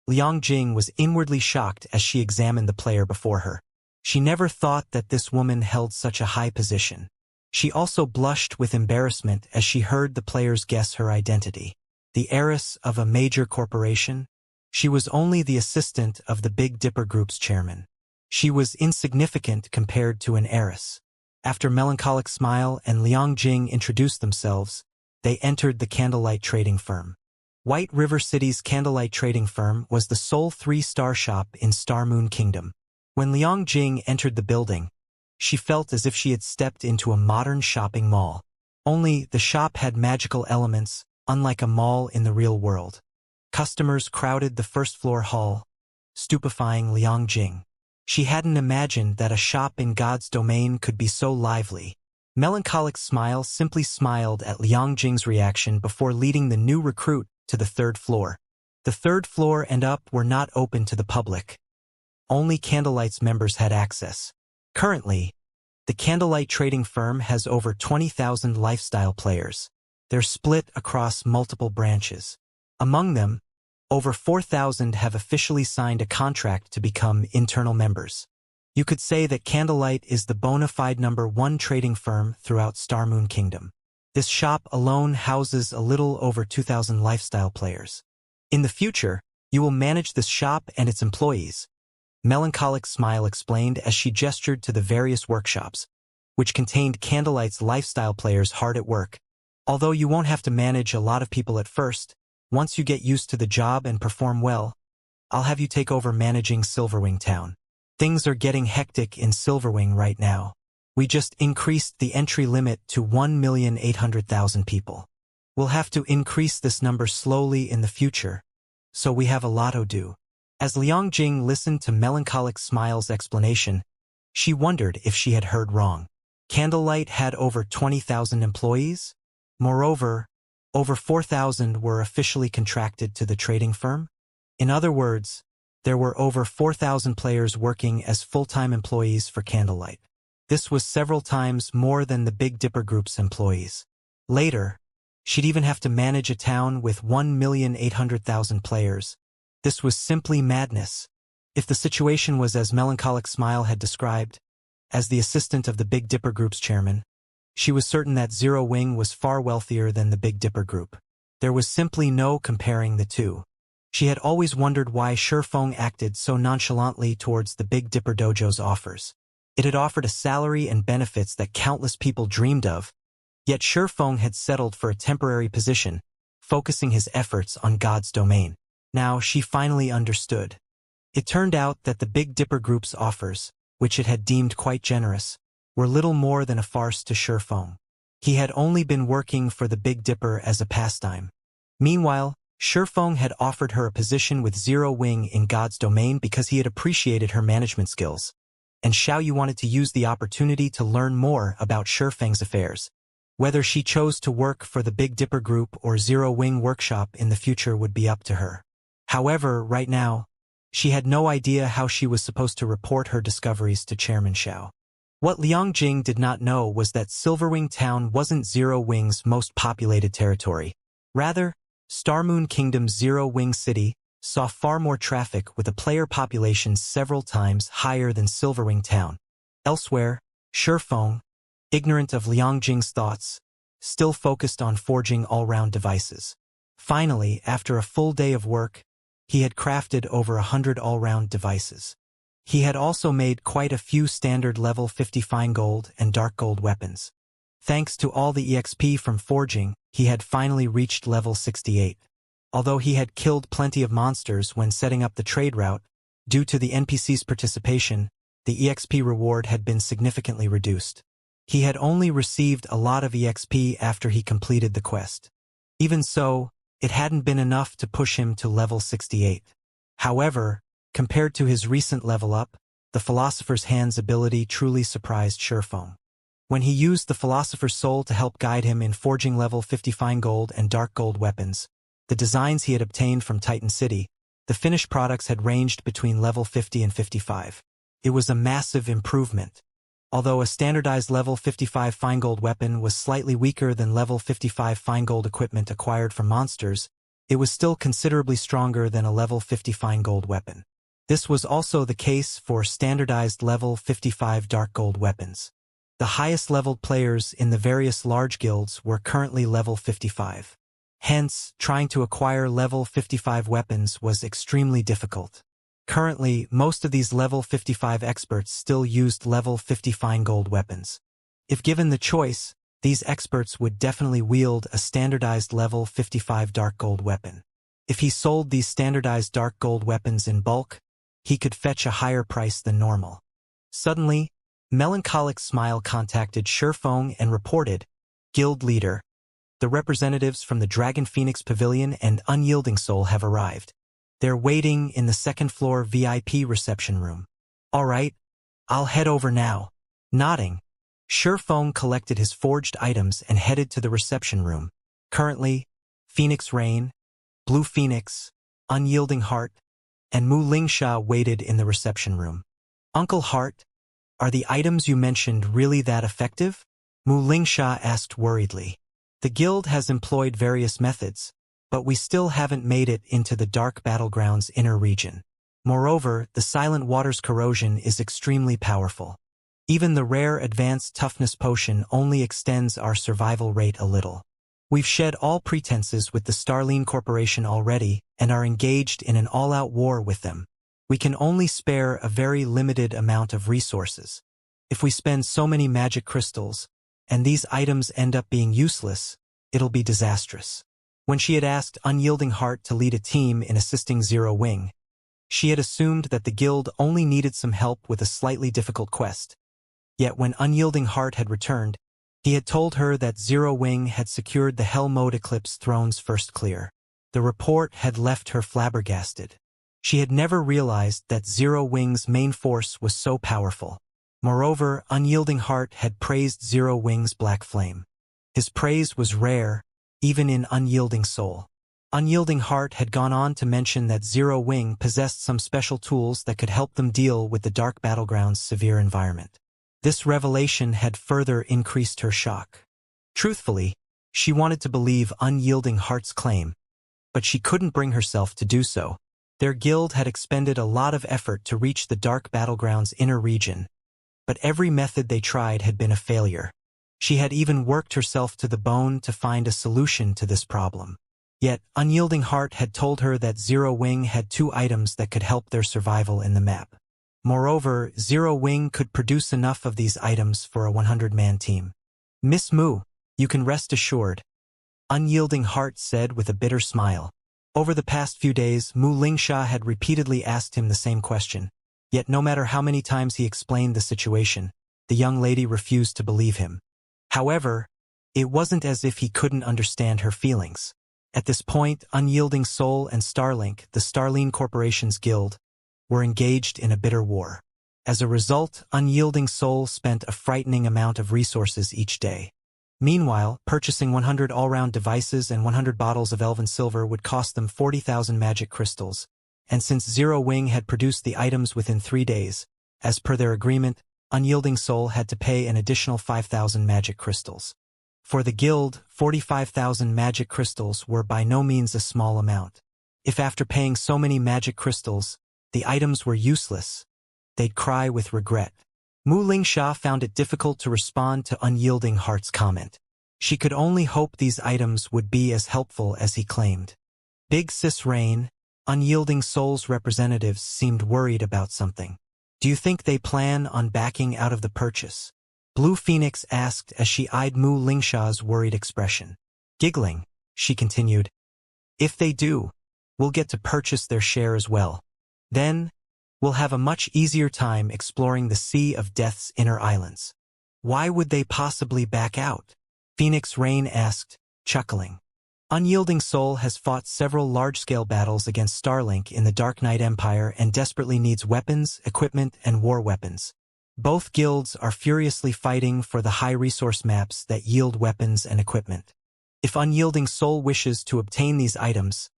Liang Jing was inwardly shocked as she examined the player before her. She never thought that this woman held such a high position. She also blushed with embarrassment as she heard the players guess her identity. The heiress of a major corporation? She was only the assistant of the Big Dipper Group's chairman. She was insignificant compared to an heiress. After Melancholic Smile and Liang Jing introduced themselves, they entered the Candlelight trading firm. White River City's Candlelight trading firm was the sole 3-star shop in Star Moon Kingdom. When Liang Jing entered the building, she felt as if she had stepped into a modern shopping mall. Only the shop had magical elements, unlike a mall in the real world. Customers crowded the first-floor hall, stupefying Liang Jing. She hadn't imagined that a shop in God's domain could be so lively. Melancholic Smile simply smiled at Liang Jing's reaction before leading the new recruit to the 3rd floor. The 3rd floor and up were not open to the public. Only Candlelight's members had access. Currently, the Candlelight trading firm has over 20,000 lifestyle players. They're split across multiple branches. Among them, over 4,000 have officially signed a contract to become internal members. You could say that Candlelight is the bona fide #1 trading firm throughout Star Moon Kingdom. This shop alone houses a little over 2,000 lifestyle players. In the future, you will manage this shop and its employees, Melancholic Smile explained as she gestured to the various workshops, which contained Candlelight's lifestyle players hard at work. Although you won't have to manage a lot of people at first, once you get used to the job and perform well, I'll have you take over managing Silverwing Town. Things are getting hectic in Silverwing right now. We just increased the entry limit to 1,800,000 people. We'll have to increase this number slowly in the future, so we have a lot to do. As Liang Jing listened to Melancholic Smile's explanation, she wondered if she had heard wrong. Candlelight had over 20,000 employees? Moreover, over 4,000 were officially contracted to the trading firm? In other words, there were over 4,000 players working as full-time employees for Candlelight. This was several times more than the Big Dipper Group's employees. Later, she'd even have to manage a town with 1,800,000 players. This was simply madness. If the situation was as Melancholic Smile had described, as the assistant of the Big Dipper Group's chairman, she was certain that Zero Wing was far wealthier than the Big Dipper Group. There was simply no comparing the two. She had always wondered why Shifeng acted so nonchalantly towards the Big Dipper Dojo's offers. It had offered a salary and benefits that countless people dreamed of, yet Shifeng had settled for a temporary position, focusing his efforts on God's domain. Now she finally understood. It turned out that the Big Dipper Group's offers, which it had deemed quite generous, were little more than a farce to Shifeng. He had only been working for the Big Dipper as a pastime. Meanwhile, Shifeng had offered her a position with Zero Wing in God's domain because he had appreciated her management skills, and Xiaoyu wanted to use the opportunity to learn more about Shifeng's affairs. Whether she chose to work for the Big Dipper Group or Zero Wing Workshop in the future would be up to her. However, right now, she had no idea how she was supposed to report her discoveries to Chairman Xiao. What Liang Jing did not know was that Silverwing Town wasn't Zero Wing's most populated territory. Rather, Star Moon Kingdom's Zero Wing City saw far more traffic with a player population several times higher than Silverwing Town. Elsewhere, Shifeng, ignorant of Liang Jing's thoughts, still focused on forging all-round devices. Finally, after a full day of work, he had crafted over 100 all-round devices. He had also made quite a few standard level 50 fine gold and dark gold weapons. Thanks to all the EXP from forging, he had finally reached level 68. Although he had killed plenty of monsters when setting up the trade route, due to the NPC's participation, the EXP reward had been significantly reduced. He had only received a lot of EXP after he completed the quest. Even so, it hadn't been enough to push him to level 68. However, compared to his recent level up, the Philosopher's Hand's ability truly surprised Sherfong. When he used the Philosopher's Soul to help guide him in forging level 50 fine gold and dark gold weapons, the designs he had obtained from Titan City, the finished products had ranged between level 50 and 55. It was a massive improvement. Although a standardized level 55 fine gold weapon was slightly weaker than level 55 fine gold equipment acquired from monsters, it was still considerably stronger than a level 50 fine gold weapon. This was also the case for standardized level 55 dark gold weapons. The highest leveled players in the various large guilds were currently level 55. Hence, trying to acquire level 55 weapons was extremely difficult. Currently, most of these level 55 experts still used level 50 fine gold weapons. If given the choice, these experts would definitely wield a standardized level 55 dark gold weapon. If he sold these standardized dark gold weapons in bulk, he could fetch a higher price than normal. Suddenly, Melancholic Smile contacted Sherfong and reported, "Guild leader, the representatives from the Dragon Phoenix Pavilion and Unyielding Soul have arrived. They're waiting in the second-floor VIP reception room." "All right, I'll head over now." Nodding, Sherfong collected his forged items and headed to the reception room. Currently, Phoenix Rain, Blue Phoenix, Unyielding Heart, and Mu Lingsha waited in the reception room. "Uncle Heart, are the items you mentioned really that effective?" Mu Lingsha asked worriedly. "The guild has employed various methods, but we still haven't made it into the Dark Battleground's inner region. Moreover, the Silent Water's corrosion is extremely powerful. Even the rare Advanced Toughness potion only extends our survival rate a little. We've shed all pretenses with the Starline Corporation already and are engaged in an all-out war with them. We can only spare a very limited amount of resources. If we spend so many magic crystals, and these items end up being useless, it'll be disastrous." When she had asked Unyielding Heart to lead a team in assisting Zero Wing, she had assumed that the guild only needed some help with a slightly difficult quest. Yet when Unyielding Heart had returned, he had told her that Zero Wing had secured the Hell Mode Eclipse Throne's first clear. The report had left her flabbergasted. She had never realized that Zero Wing's main force was so powerful. Moreover, Unyielding Heart had praised Zero Wing's Black Flame. His praise was rare, even in Unyielding Soul. Unyielding Heart had gone on to mention that Zero Wing possessed some special tools that could help them deal with the Dark Battleground's severe environment. This revelation had further increased her shock. Truthfully, she wanted to believe Unyielding Heart's claim, but she couldn't bring herself to do so. Their guild had expended a lot of effort to reach the Dark Battleground's inner region, but every method they tried had been a failure. She had even worked herself to the bone to find a solution to this problem. Yet, Unyielding Heart had told her that Zero Wing had 2 items that could help their survival in the map. Moreover, Zero Wing could produce enough of these items for a 100-man team. "Miss Mu, you can rest assured," Unyielding Heart said with a bitter smile. Over the past few days, Mu Lingsha had repeatedly asked him the same question. Yet no matter how many times he explained the situation, the young lady refused to believe him. However, it wasn't as if he couldn't understand her feelings. At this point, Unyielding Soul and Starlink, the Starline Corporation's guild, were engaged in a bitter war. As a result, Unyielding Soul spent a frightening amount of resources each day. Meanwhile, purchasing 100 all-round devices and 100 bottles of Elven Silver would cost them 40,000 magic crystals, and since Zero Wing had produced the items within 3 days, as per their agreement, Unyielding Soul had to pay an additional 5,000 magic crystals. For the guild, 45,000 magic crystals were by no means a small amount. If after paying so many magic crystals, the items were useless, they'd cry with regret. Mu Lingsha found it difficult to respond to Unyielding Heart's comment. She could only hope these items would be as helpful as he claimed. Big Sis Rain, Unyielding Soul's representatives seemed worried about something. "Do you think they plan on backing out of the purchase?" Blue Phoenix asked as she eyed Mu Lingsha's worried expression. Giggling, she continued, "If they do, we'll get to purchase their share as well. Then, we'll have a much easier time exploring the Sea of Death's inner islands." Why would they possibly back out? Phoenix Rain asked, chuckling. Unyielding Soul has fought several large-scale battles against Starlink in the Dark Knight Empire and desperately needs weapons, equipment, and war weapons. Both guilds are furiously fighting for the high-resource maps that yield weapons and equipment. If Unyielding Soul wishes to obtain these items,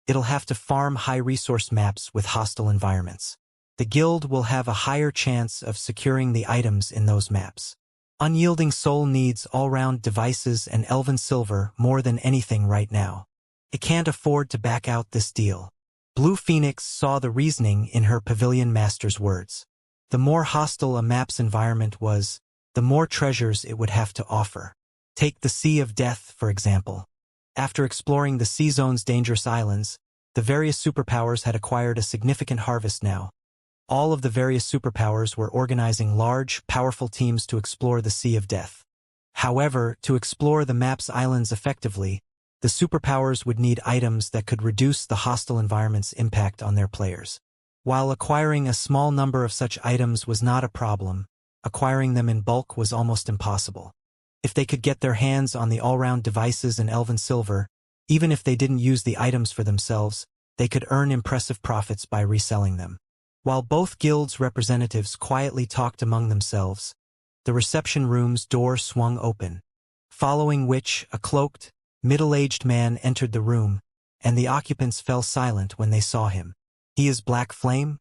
it'll have to farm high-resource maps with hostile environments. The guild will have a higher chance of securing the items in those maps. Unyielding Soul needs all-round devices and elven silver more than anything right now. It can't afford to back out this deal. Blue Phoenix saw the reasoning in her Pavilion Master's words. The more hostile a map's environment was, the more treasures it would have to offer. Take the Sea of Death, for example. After exploring the Sea Zone's dangerous islands, the various superpowers had acquired a significant harvest now. All of the various superpowers were organizing large, powerful teams to explore the Sea of Death. However, to explore the map's islands effectively, the superpowers would need items that could reduce the hostile environment's impact on their players. While acquiring a small number of such items was not a problem, acquiring them in bulk was almost impossible. If they could get their hands on the all-round devices and elven silver, even if they didn't use the items for themselves, they could earn impressive profits by reselling them. While both guilds' representatives quietly talked among themselves, the reception room's door swung open, following which a cloaked, middle-aged man entered the room, and the occupants fell silent when they saw him. He is Black Flame?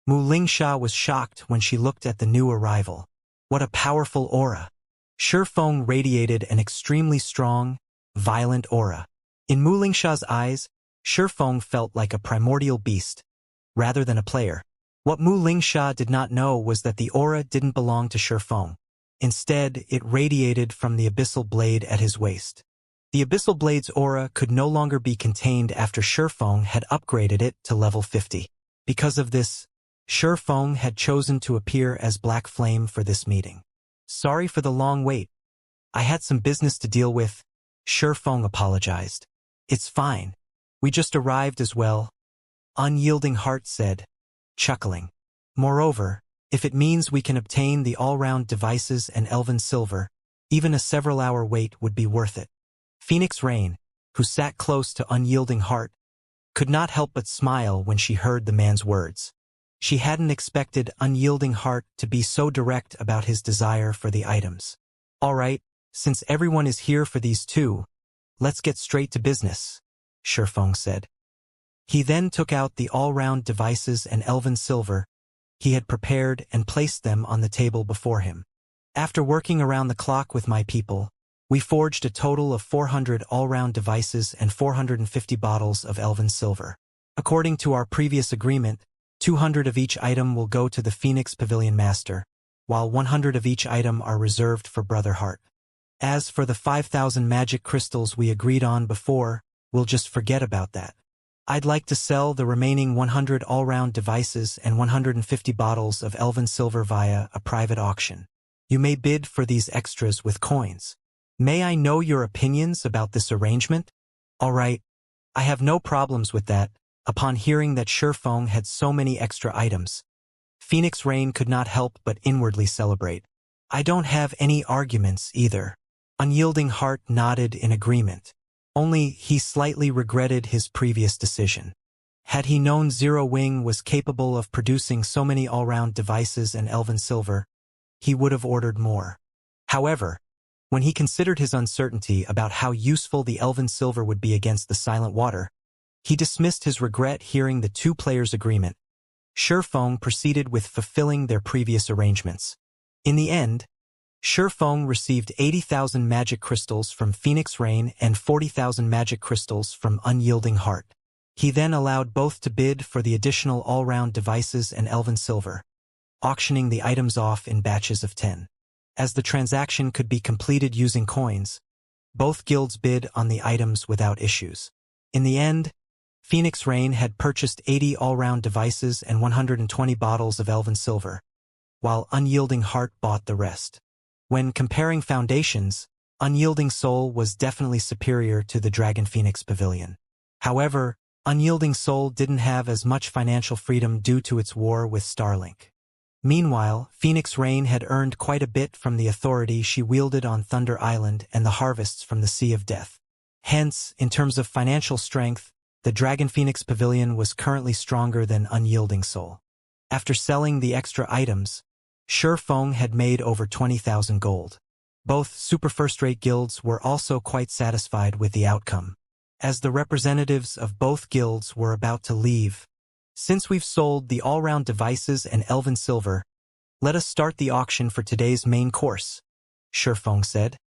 Mu Lingsha was shocked when she looked at the new arrival. What a powerful aura! Shifeng radiated an extremely strong, violent aura. In Mu Lingsha's eyes, Shifeng felt like a primordial beast, rather than a player. What Mu Lingsha did not know was that the aura didn't belong to Shifeng. Instead, it radiated from the abyssal blade at his waist. The abyssal blade's aura could no longer be contained after Shifeng had upgraded it to level 50. Because of this, Shifeng had chosen to appear as Black Flame for this meeting. Sorry for the long wait. I had some business to deal with. Shifeng apologized. It's fine. We just arrived as well. Unyielding Heart said, chuckling. Moreover, if it means we can obtain the all-round devices and elven silver, even a several-hour wait would be worth it. Phoenix Rain, who sat close to Unyielding Heart, could not help but smile when she heard the man's words. She hadn't expected Unyielding Heart to be so direct about his desire for the items. All right, since everyone is here for these two, let's get straight to business, Shifeng said. He then took out the all-round devices and elven silver he had prepared and placed them on the table before him. After working around the clock with my people, we forged a total of 400 all-round devices and 450 bottles of elven silver. According to our previous agreement, 200 of each item will go to the Phoenix Pavilion Master, while 100 of each item are reserved for Brother Heart. As for the 5,000 magic crystals we agreed on before, we'll just forget about that. I'd like to sell the remaining 100 all-round devices and 150 bottles of elven silver via a private auction. You may bid for these extras with coins. May I know your opinions about this arrangement? All right, I have no problems with that. Upon hearing that Shifeng had so many extra items, Phoenix Rain could not help but inwardly celebrate. I don't have any arguments either. Unyielding Heart nodded in agreement. Only he slightly regretted his previous decision. Had he known Zero Wing was capable of producing so many all-round devices and elven silver, he would have ordered more. However, when he considered his uncertainty about how useful the elven silver would be against the Silent Water, he dismissed his regret hearing the two players' agreement. Shifeng proceeded with fulfilling their previous arrangements. In the end, Shifeng received 80,000 magic crystals from Phoenix Rain and 40,000 magic crystals from Unyielding Heart. He then allowed both to bid for the additional all-round devices and elven silver, auctioning the items off in batches of 10. As the transaction could be completed using coins, both guilds bid on the items without issues. In the end, Phoenix Rain had purchased 80 all-round devices and 120 bottles of elven silver, while Unyielding Heart bought the rest. When comparing foundations, Unyielding Soul was definitely superior to the Dragon Phoenix Pavilion. However, Unyielding Soul didn't have as much financial freedom due to its war with Starlink. Meanwhile, Phoenix Rain had earned quite a bit from the authority she wielded on Thunder Island and the harvests from the Sea of Death. Hence, in terms of financial strength, the Dragon Phoenix Pavilion was currently stronger than Unyielding Soul. After selling the extra items, Shi Feng had made over 20,000 gold. Both super first-rate guilds were also quite satisfied with the outcome. As the representatives of both guilds were about to leave, "Since we've sold the all-round devices and elven silver, let us start the auction for today's main course," Shi Feng said,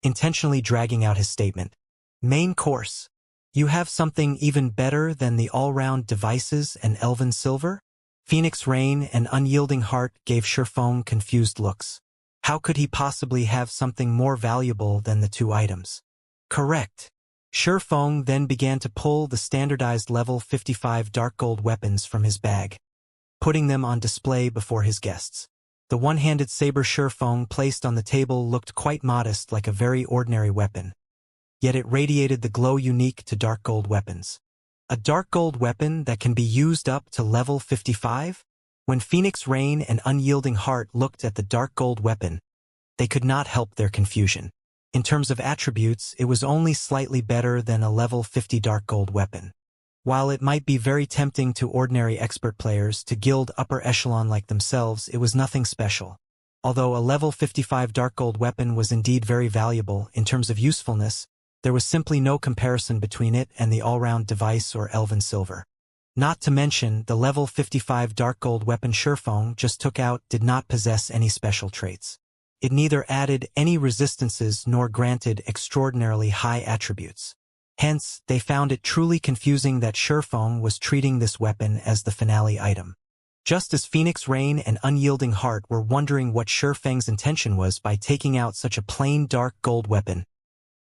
intentionally dragging out his statement. "Main course? You have something even better than the all-round devices and elven silver?" Phoenix Rain and Unyielding Heart gave Shi Feng confused looks. How could he possibly have something more valuable than the two items? Correct. Shi Feng then began to pull the standardized level 55 dark gold weapons from his bag, putting them on display before his guests. The one-handed saber Shi Feng placed on the table looked quite modest, like a very ordinary weapon. Yet it radiated the glow unique to dark gold weapons. A dark gold weapon that can be used up to level 55? When Phoenix Rain and Unyielding Heart looked at the dark gold weapon, they could not help their confusion. In terms of attributes, it was only slightly better than a level 50 dark gold weapon. While it might be very tempting to ordinary expert players to gild upper echelon like themselves, it was nothing special. Although a level 55 dark gold weapon was indeed very valuable in terms of usefulness, there was simply no comparison between it and the all-round device or elven silver. Not to mention, the level 55 dark gold weapon Shi Feng just took out did not possess any special traits. It neither added any resistances nor granted extraordinarily high attributes. Hence, they found it truly confusing that Shi Feng was treating this weapon as the finale item. Just as Phoenix Rain and Unyielding Heart were wondering what Shi Feng's intention was by taking out such a plain dark gold weapon,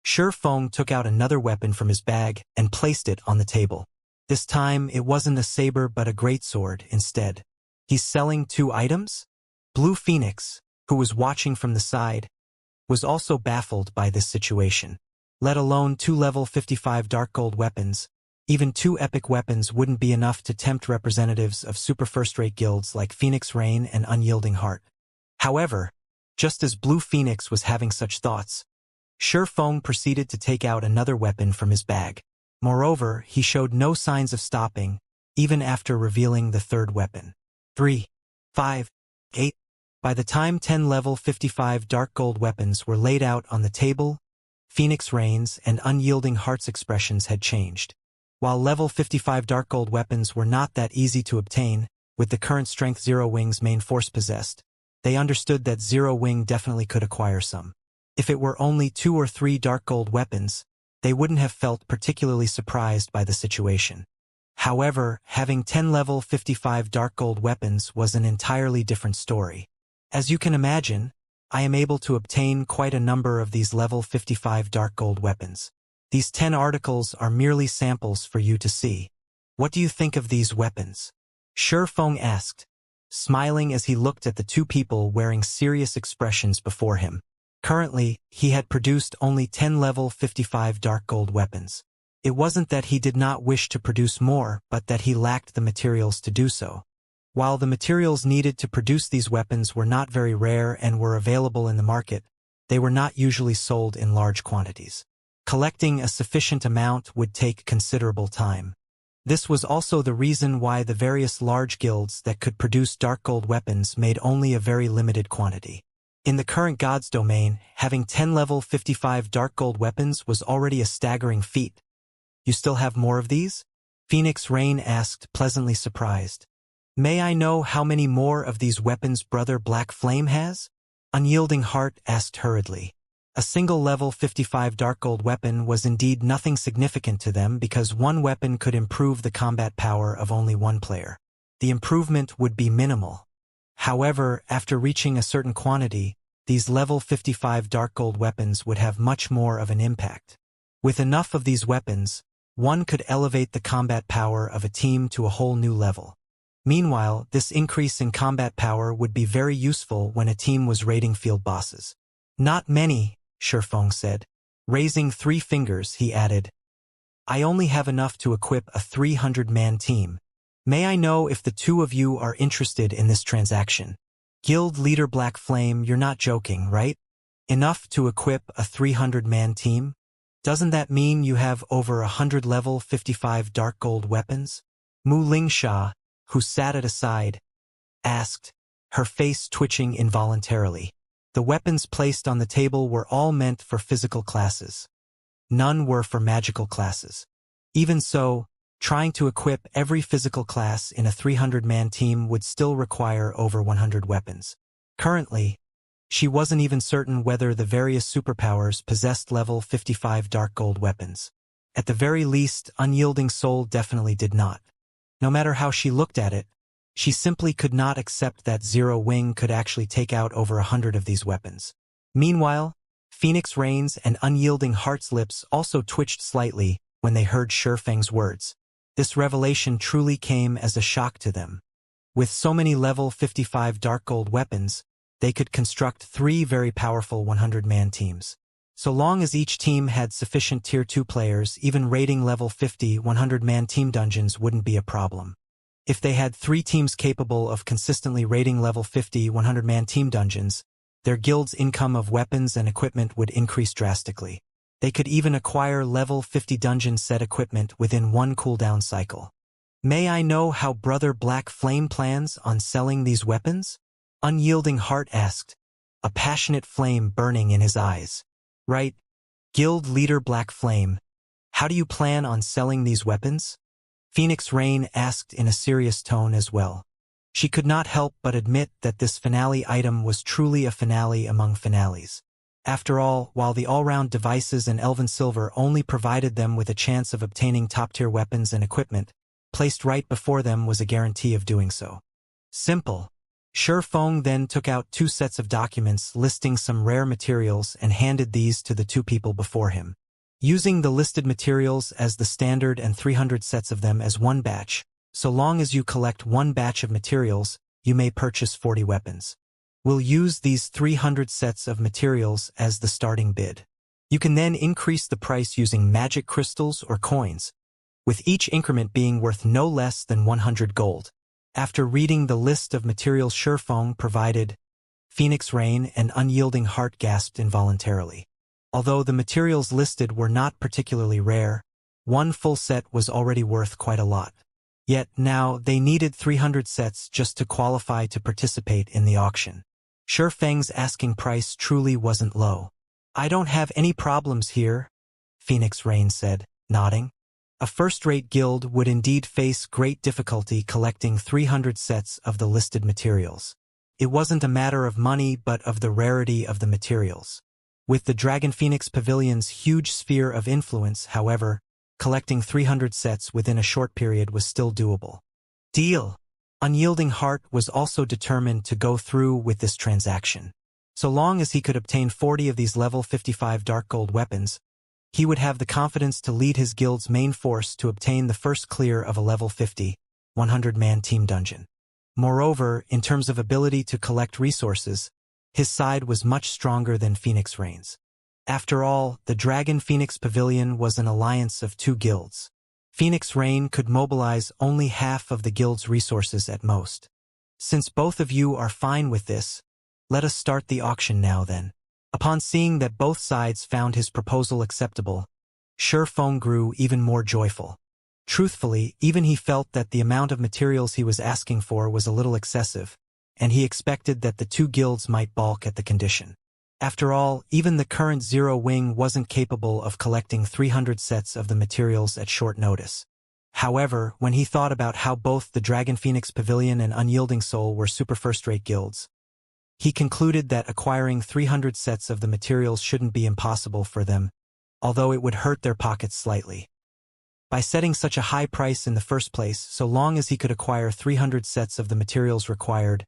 Shi Feng took out another weapon from his bag and placed it on the table. This time, it wasn't a saber but a greatsword instead. "He's selling two items?" Blue Phoenix, who was watching from the side, was also baffled by this situation. Let alone two level 55 dark gold weapons, even two epic weapons wouldn't be enough to tempt representatives of super first-rate guilds like Phoenix Rain and Unyielding Heart. However, just as Blue Phoenix was having such thoughts, Shi Feng proceeded to take out another weapon from his bag. Moreover, he showed no signs of stopping, even after revealing the third weapon. 3, 5, 8. By the time 10 level 55 dark gold weapons were laid out on the table, Phoenix Rain's and Unyielding Heart's expressions had changed. While level 55 dark gold weapons were not that easy to obtain, with the current strength Zero Wing's main force possessed, they understood that Zero Wing definitely could acquire some. If it were only 2 or 3 dark gold weapons, they wouldn't have felt particularly surprised by the situation. However, having 10 level 55 dark gold weapons was an entirely different story. As you can imagine, I am able to obtain quite a number of these level 55 dark gold weapons. These 10 articles are merely samples for you to see. What do you think of these weapons? Shi Feng asked, smiling as he looked at the two people wearing serious expressions before him. Currently, he had produced only 10 level 55 dark gold weapons. It wasn't that he did not wish to produce more, but that he lacked the materials to do so. While the materials needed to produce these weapons were not very rare and were available in the market, they were not usually sold in large quantities. Collecting a sufficient amount would take considerable time. This was also the reason why the various large guilds that could produce dark gold weapons made only a very limited quantity. In the current God's domain, having 10 level 55 dark gold weapons was already a staggering feat. You still have more of these? Phoenix Rain asked, pleasantly surprised. May I know how many more of these weapons Brother Black Flame has? Unyielding Heart asked hurriedly. A single level 55 dark gold weapon was indeed nothing significant to them because one weapon could improve the combat power of only one player. The improvement would be minimal. However, after reaching a certain quantity, these level 55 dark gold weapons would have much more of an impact. With enough of these weapons, one could elevate the combat power of a team to a whole new level. Meanwhile, this increase in combat power would be very useful when a team was raiding field bosses. Not many, Shi Feng said. Raising 3 fingers, he added. I only have enough to equip a 300-man team. May I know if the two of you are interested in this transaction? Guild leader Black Flame, you're not joking, right? Enough to equip a 300-man team? Doesn't that mean you have over 100 level 55 dark gold weapons? Mu Lingsha, who sat at a side, asked, her face twitching involuntarily. The weapons placed on the table were all meant for physical classes. None were for magical classes. Even so, trying to equip every physical class in a 300-man team would still require over 100 weapons. Currently, she wasn't even certain whether the various superpowers possessed level 55 dark gold weapons. At the very least, Unyielding Soul definitely did not. No matter how she looked at it, she simply could not accept that Zero Wing could actually take out over 100 of these weapons. Meanwhile, Phoenix Rain's and Unyielding Heart's lips also twitched slightly when they heard Shifeng's words. This revelation truly came as a shock to them. With so many level 55 dark gold weapons, they could construct 3 very powerful 100-man teams. So long as each team had sufficient Tier 2 players, even raiding level 50 100-man team dungeons wouldn't be a problem. If they had 3 teams capable of consistently raiding level 50 100-man team dungeons, their guild's income of weapons and equipment would increase drastically. They could even acquire level 50 dungeon set equipment within 1 cooldown cycle. May I know how Brother Black Flame plans on selling these weapons? Unyielding Heart asked, a passionate flame burning in his eyes. Right, Guild Leader Black Flame, how do you plan on selling these weapons? Phoenix Rain asked in a serious tone as well. She could not help but admit that this finale item was truly a finale among finales. After all, while the all-round devices and Elven Silver only provided them with a chance of obtaining top-tier weapons and equipment, placed right before them was a guarantee of doing so. Simple. Shifeng then took out 2 sets of documents listing some rare materials and handed these to the 2 people before him. Using the listed materials as the standard and 300 sets of them as one batch, so long as you collect 1 batch of materials, you may purchase 40 weapons. We'll use these 300 sets of materials as the starting bid. You can then increase the price using magic crystals or coins, with each increment being worth no less than 100 gold. After reading the list of materials Shifeng provided, Phoenix Rain and Unyielding Heart gasped involuntarily. Although the materials listed were not particularly rare, 1 full set was already worth quite a lot. Yet now they needed 300 sets just to qualify to participate in the auction. Shifeng's asking price truly wasn't low. I don't have any problems here, Phoenix Rain said, nodding. A first-rate guild would indeed face great difficulty collecting 300 sets of the listed materials. It wasn't a matter of money but of the rarity of the materials. With the Dragon Phoenix Pavilion's huge sphere of influence, however, collecting 300 sets within a short period was still doable. Deal! Unyielding Heart was also determined to go through with this transaction. So long as he could obtain 40 of these level 55 dark gold weapons, he would have the confidence to lead his guild's main force to obtain the first clear of a level 50, 100-man team dungeon. Moreover, in terms of ability to collect resources, his side was much stronger than Phoenix Rain's. After all, the Dragon Phoenix Pavilion was an alliance of 2 guilds. Phoenix Rain could mobilize only half of the guild's resources at most. Since both of you are fine with this, let us start the auction now then. Upon seeing that both sides found his proposal acceptable, Shifeng grew even more joyful. Truthfully, even he felt that the amount of materials he was asking for was a little excessive, and he expected that the 2 guilds might balk at the condition. After all, even the current Zero Wing wasn't capable of collecting 300 sets of the materials at short notice. However, when he thought about how both the Dragon Phoenix Pavilion and Unyielding Soul were super first-rate guilds, he concluded that acquiring 300 sets of the materials shouldn't be impossible for them, although it would hurt their pockets slightly. By setting such a high price in the first place, so long as he could acquire 300 sets of the materials required,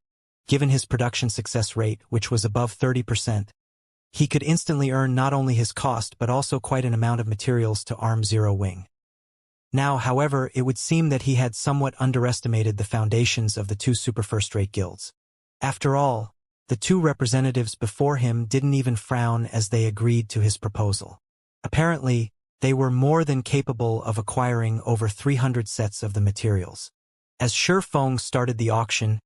given his production success rate, which was above 30%, he could instantly earn not only his cost but also quite an amount of materials to arm Zero Wing. Now, however, it would seem that he had somewhat underestimated the foundations of the 2 super first-rate guilds. After all, the 2 representatives before him didn't even frown as they agreed to his proposal. Apparently, they were more than capable of acquiring over 300 sets of the materials. As Shifeng started the auction,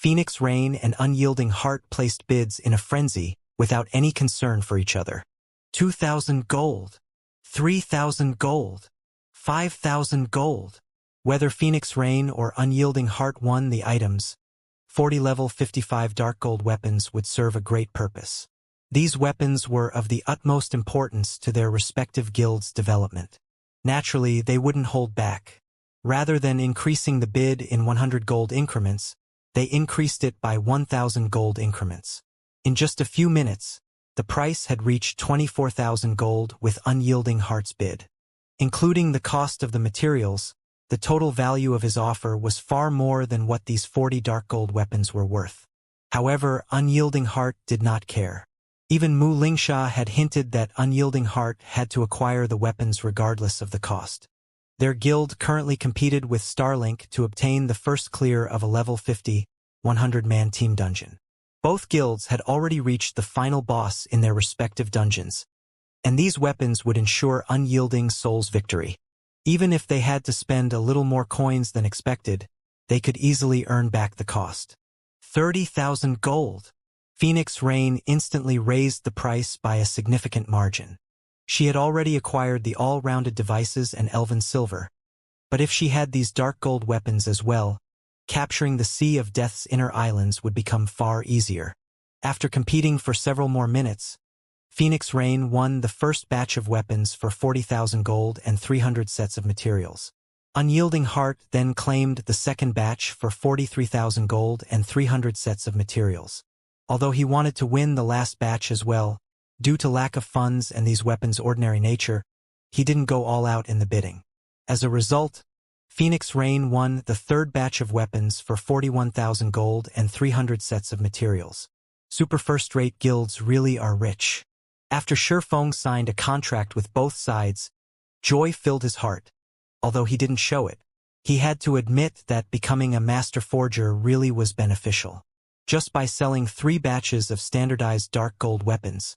Phoenix Rain and Unyielding Heart placed bids in a frenzy without any concern for each other. 2,000 gold. 3,000 gold. 5,000 gold. Whether Phoenix Rain or Unyielding Heart won the items, 40 level 55 dark gold weapons would serve a great purpose. These weapons were of the utmost importance to their respective guilds' development. Naturally, they wouldn't hold back. Rather than increasing the bid in 100 gold increments, they increased it by 1,000 gold increments. In just a few minutes, the price had reached 24,000 gold with Unyielding Heart's bid. Including the cost of the materials, the total value of his offer was far more than what these 40 dark gold weapons were worth. However, Unyielding Heart did not care. Even Mu Lingsha had hinted that Unyielding Heart had to acquire the weapons regardless of the cost. Their guild currently competed with Starlink to obtain the first clear of a level 50, 100-man team dungeon. Both guilds had already reached the final boss in their respective dungeons, and these weapons would ensure Unyielding Soul's victory. Even if they had to spend a little more coins than expected, they could easily earn back the cost. 30,000 gold. Phoenix Rain instantly raised the price by a significant margin. She had already acquired the all-rounded devices and Elven Silver, but if she had these dark gold weapons as well, capturing the Sea of Death's inner islands would become far easier. After competing for several more minutes, Phoenix Rain won the first batch of weapons for 40,000 gold and 300 sets of materials. Unyielding Heart then claimed the second batch for 43,000 gold and 300 sets of materials. Although he wanted to win the last batch as well, due to lack of funds and these weapons' ordinary nature, he didn't go all out in the bidding. As a result, Phoenix Rain won the third batch of weapons for 41,000 gold and 300 sets of materials. Super first-rate guilds really are rich. After Shifeng signed a contract with both sides, joy filled his heart. Although he didn't show it, he had to admit that becoming a master forger really was beneficial. Just by selling 3 batches of standardized dark gold weapons,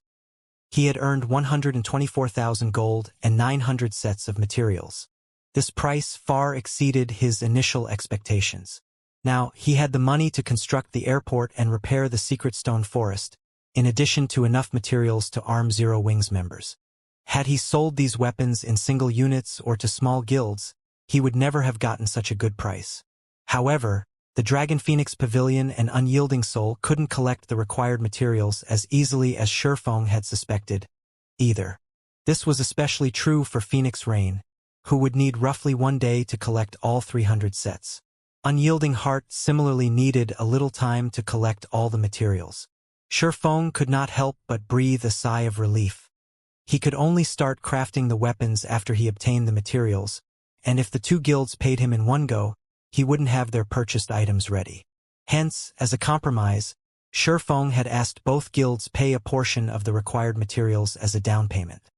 he had earned 124,000 gold and 900 sets of materials. This price far exceeded his initial expectations. Now, he had the money to construct the airport and repair the Secret Stone Forest, in addition to enough materials to arm Zero Wings members. Had he sold these weapons in single units or to small guilds, he would never have gotten such a good price. However, the Dragon Phoenix Pavilion and Unyielding Soul couldn't collect the required materials as easily as Shifeng had suspected, either. This was especially true for Phoenix Rain, who would need roughly 1 day to collect all 300 sets. Unyielding Heart similarly needed a little time to collect all the materials. Shifeng could not help but breathe a sigh of relief. He could only start crafting the weapons after he obtained the materials, and if the 2 guilds paid him in one go, he wouldn't have their purchased items ready. Hence, as a compromise, Shifeng had asked both guilds pay a portion of the required materials as a down payment.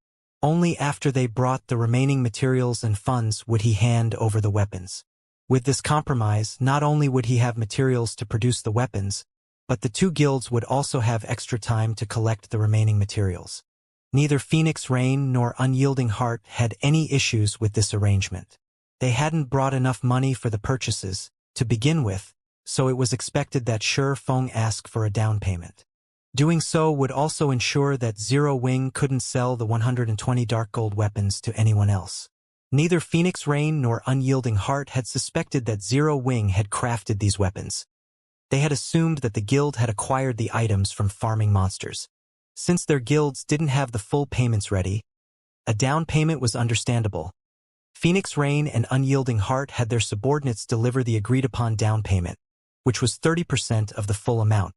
Only after they brought the remaining materials and funds would he hand over the weapons. With this compromise, not only would he have materials to produce the weapons, but the 2 guilds would also have extra time to collect the remaining materials. Neither Phoenix Rain nor Unyielding Heart had any issues with this arrangement. They hadn't brought enough money for the purchases, to begin with, so it was expected that Shifeng ask for a down payment. Doing so would also ensure that Zero Wing couldn't sell the 120 dark gold weapons to anyone else. Neither Phoenix Rain nor Unyielding Heart had suspected that Zero Wing had crafted these weapons. They had assumed that the guild had acquired the items from farming monsters. Since their guilds didn't have the full payments ready, a down payment was understandable. Phoenix Rain and Unyielding Heart had their subordinates deliver the agreed-upon down payment, which was 30% of the full amount.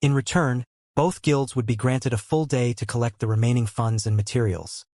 In return, both guilds would be granted a full day to collect the remaining funds and materials.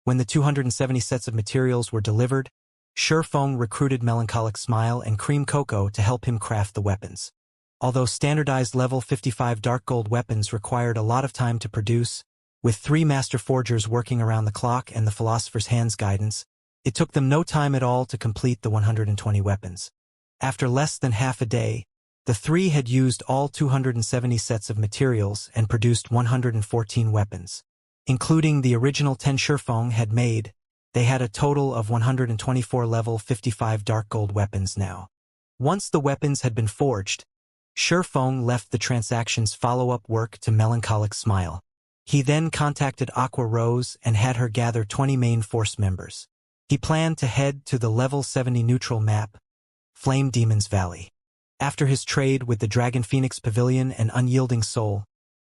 When the 270 sets of materials were delivered, Shifeng recruited Melancholic Smile and Cream Cocoa to help him craft the weapons. Although standardized level 55 dark gold weapons required a lot of time to produce, with 3 master forgers working around the clock and the Philosopher's Hand's guidance, it took them no time at all to complete the 120 weapons. After less than half a day, the 3 had used all 270 sets of materials and produced 114 weapons. Including the original 10 Shifeng had made, they had a total of 124 level 55 dark gold weapons now. Once the weapons had been forged, Feng left the transaction's follow-up work to melancholic smile. He then contacted Aqua Rose and had her gather 20 main force members. He planned to head to the level 70 neutral map, Flame Demon's Valley. After his trade with the Dragon Phoenix Pavilion and Unyielding Soul,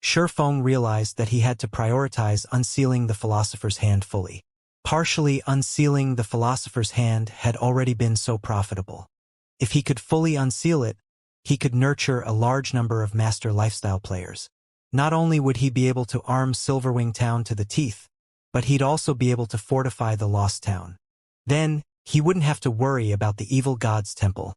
Feng realized that he had to prioritize unsealing the Philosopher's Hand fully. Partially unsealing the Philosopher's Hand had already been so profitable. If he could fully unseal it, he could nurture a large number of master lifestyle players. Not only would he be able to arm Silverwing Town to the teeth, but he'd also be able to fortify the Lost Town. Then, he wouldn't have to worry about the evil god's temple,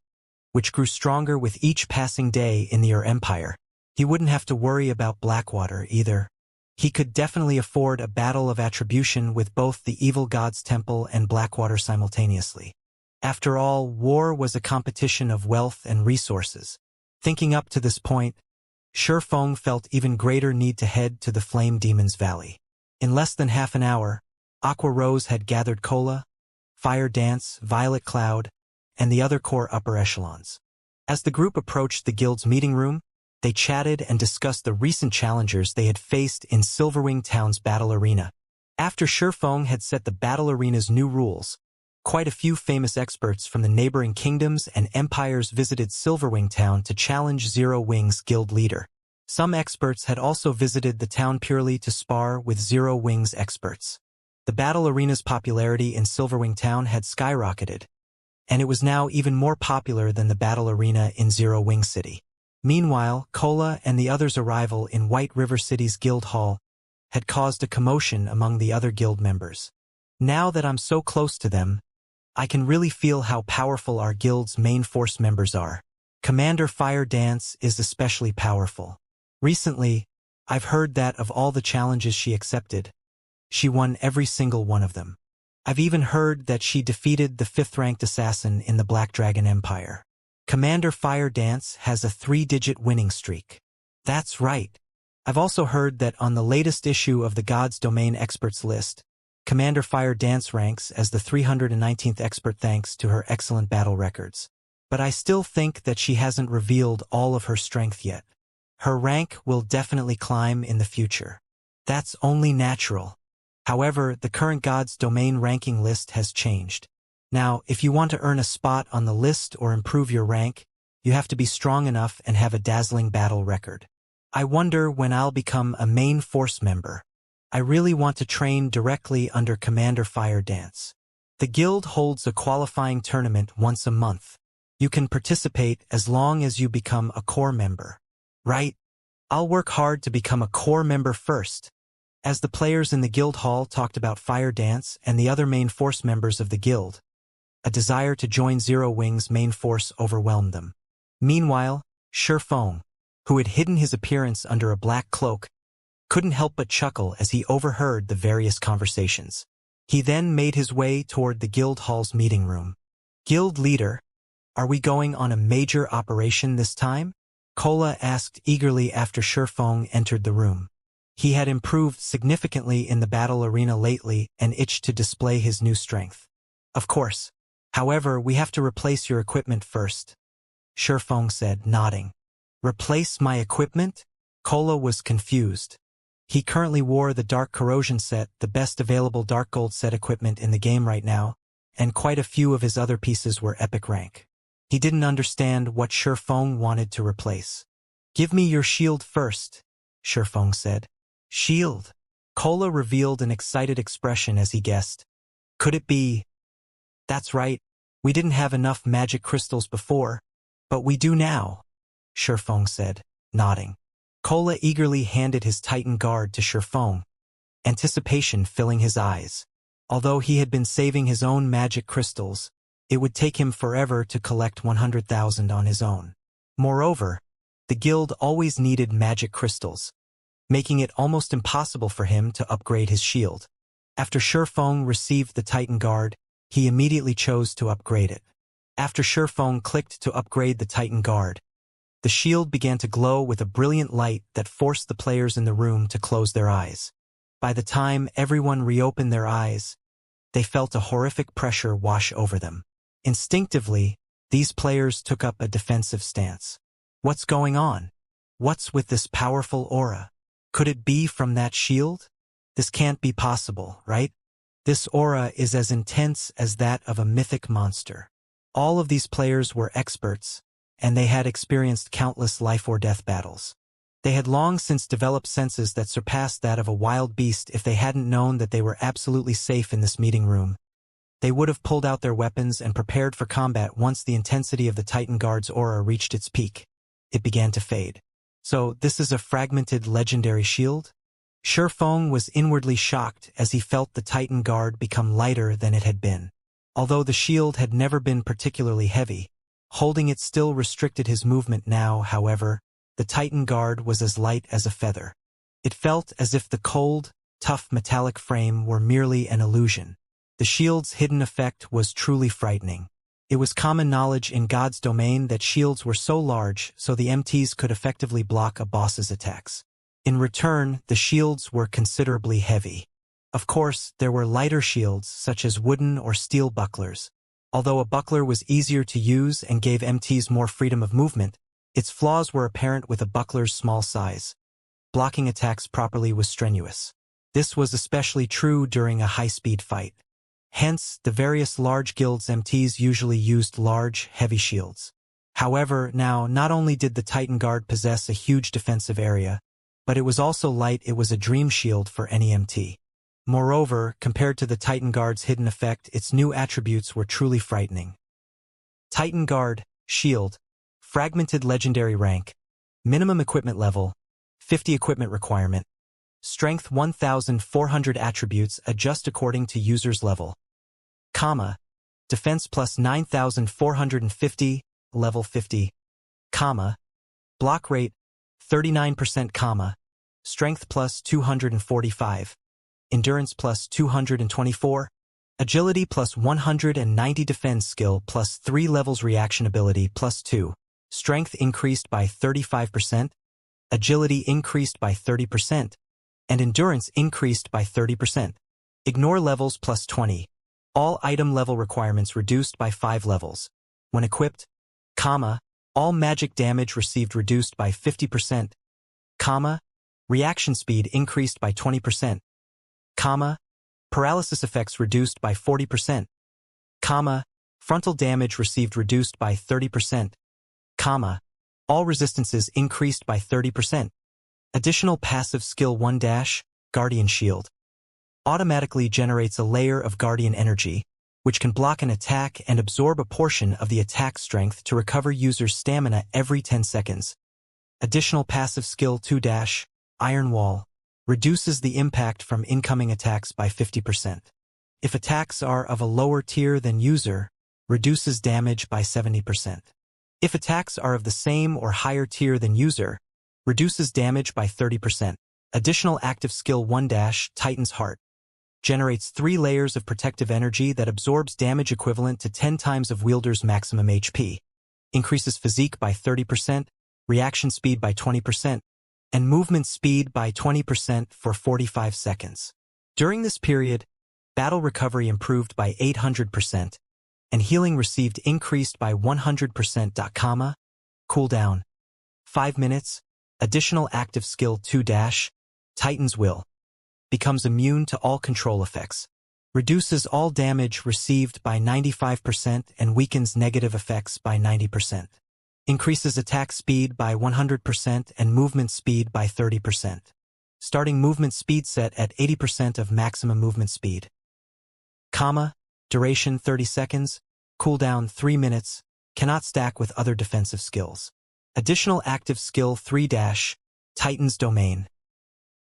which grew stronger with each passing day in the Empire. He wouldn't have to worry about Blackwater either. He could definitely afford a battle of attribution with both the evil god's temple and Blackwater simultaneously. After all, war was a competition of wealth and resources. Thinking up to this point, Feng felt even greater need to head to the Flame Demon's Valley. In less than half an hour, Aqua Rose had gathered Cola, Fire Dance, Violet Cloud, and the other core upper echelons. As the group approached the guild's meeting room, they chatted and discussed the recent challengers they had faced in Silverwing Town's battle arena. After Feng had set the battle arena's new rules, quite a few famous experts from the neighboring kingdoms and empires visited Silverwing Town to challenge Zero Wing's guild leader. Some experts had also visited the town purely to spar with Zero Wing's experts. The battle arena's popularity in Silverwing Town had skyrocketed, and it was now even more popular than the battle arena in Zero Wing City. Meanwhile, Cola and the others' arrival in White River City's guild hall had caused a commotion among the other guild members. Now that I'm so close to them, I can really feel how powerful our guild's main force members are. Commander Fire Dance is especially powerful. Recently, I've heard that of all the challenges she accepted, she won every single one of them. I've even heard that she defeated the 5th-ranked assassin in the Black Dragon Empire. Commander Fire Dance has a 3-digit winning streak. That's right. I've also heard that on the latest issue of the God's Domain Experts list, Commander Fire Dance ranks as the 319th expert thanks to her excellent battle records. But I still think that she hasn't revealed all of her strength yet. Her rank will definitely climb in the future. That's only natural. However, the current God's Domain ranking list has changed. Now, if you want to earn a spot on the list or improve your rank, you have to be strong enough and have a dazzling battle record. I wonder when I'll become a main force member. I really want to train directly under Commander Fire Dance. The guild holds a qualifying tournament once a month. You can participate as long as you become a core member. Right? I'll work hard to become a core member first. As the players in the guild hall talked about Fire Dance and the other main force members of the guild, a desire to join Zero Wing's main force overwhelmed them. Meanwhile, Feng, who had hidden his appearance under a black cloak, couldn't help but chuckle as he overheard the various conversations. He then made his way toward the guild hall's meeting room. Guild leader, are we going on a major operation this time? Cola asked eagerly after Feng entered the room. He had improved significantly in the battle arena lately and itched to display his new strength. Of course. However, we have to replace your equipment first, Feng said, nodding. Replace my equipment? Cola was confused. He currently wore the Dark Corrosion set, the best available Dark Gold set equipment in the game right now, and quite a few of his other pieces were epic rank. He didn't understand what Feng wanted to replace. Give me your shield first, Feng said. Shield? Cola revealed an excited expression as he guessed. Could it be? That's right. We didn't have enough magic crystals before, but we do now, Feng said, nodding. Cola eagerly handed his Titan Guard to Feng, anticipation filling his eyes. Although he had been saving his own magic crystals, it would take him forever to collect 100,000 on his own. Moreover, the guild always needed magic crystals, making it almost impossible for him to upgrade his shield. After Feng received the Titan Guard, he immediately chose to upgrade it. After Feng clicked to upgrade the Titan Guard, the shield began to glow with a brilliant light that forced the players in the room to close their eyes. By the time everyone reopened their eyes, they felt a horrific pressure wash over them. Instinctively, these players took up a defensive stance. What's going on? What's with this powerful aura? Could it be from that shield? This can't be possible, right? This aura is as intense as that of a mythic monster. All of these players were experts, and they had experienced countless life-or-death battles. They had long since developed senses that surpassed that of a wild beast. If they hadn't known that they were absolutely safe in this meeting room, they would have pulled out their weapons and prepared for combat. Once the intensity of the Titan Guard's aura reached its peak, it began to fade. So, this is a fragmented legendary shield? Shifeng was inwardly shocked as he felt the Titan Guard become lighter than it had been. Although the shield had never been particularly heavy, holding it still restricted his movement. Now, however, the Titan Guard was as light as a feather. It felt as if the cold, tough metallic frame were merely an illusion. The shield's hidden effect was truly frightening. It was common knowledge in God's domain that shields were so large so the MTs could effectively block a boss's attacks. In return, the shields were considerably heavy. Of course, there were lighter shields such as wooden or steel bucklers. Although a buckler was easier to use and gave MTs more freedom of movement, its flaws were apparent with a buckler's small size. Blocking attacks properly was strenuous. This was especially true during a high-speed fight. Hence, the various large guilds' MTs usually used large, heavy shields. However, now, not only did the Titan Guard possess a huge defensive area, but it was also light. It was a dream shield for any MT. Moreover, compared to the Titan Guard's hidden effect, its new attributes were truly frightening. Titan Guard, Shield, Fragmented Legendary Rank, Minimum Equipment Level, 50 Equipment Requirement, Strength 1400 Attributes adjust according to user's level. Defense plus 9450, level 50. Block rate, 39%, Strength plus 245. Endurance plus 224. Agility plus 190. Defense skill plus 3 levels. Reaction ability plus 2. Strength increased by 35%. Agility increased by 30%. And endurance increased by 30%. Ignore levels plus 20. All item level requirements reduced by 5 levels. When equipped, all magic damage received reduced by 50%, reaction speed increased by 20%, paralysis effects reduced by 40%, frontal damage received reduced by 30%, all resistances increased by 30%. Additional passive skill 1 Guardian Shield. Automatically generates a layer of Guardian energy, which can block an attack and absorb a portion of the attack strength to recover user's stamina every 10 seconds. Additional passive skill 2 Iron Wall. Reduces the impact from incoming attacks by 50%. If attacks are of a lower tier than user, reduces damage by 70%. If attacks are of the same or higher tier than user, reduces damage by 30%. Additional active skill 1 Titan's Heart. Generates 3 layers of protective energy that absorbs damage equivalent to 10 times of wielder's maximum HP. Increases physique by 30%, reaction speed by 20%, and movement speed by 20% for 45 seconds. During this period, battle recovery improved by 800%, and healing received increased by 100%. Cooldown 5 minutes. Additional active skill 2 Titan's Will. Becomes immune to all control effects. Reduces all damage received by 95% and weakens negative effects by 90%. Increases attack speed by 100% and movement speed by 30%. Starting movement speed set at 80% of maximum movement speed. Duration 30 seconds. Cooldown 3 minutes. Cannot stack with other defensive skills. Additional active skill 3 Titan's Domain.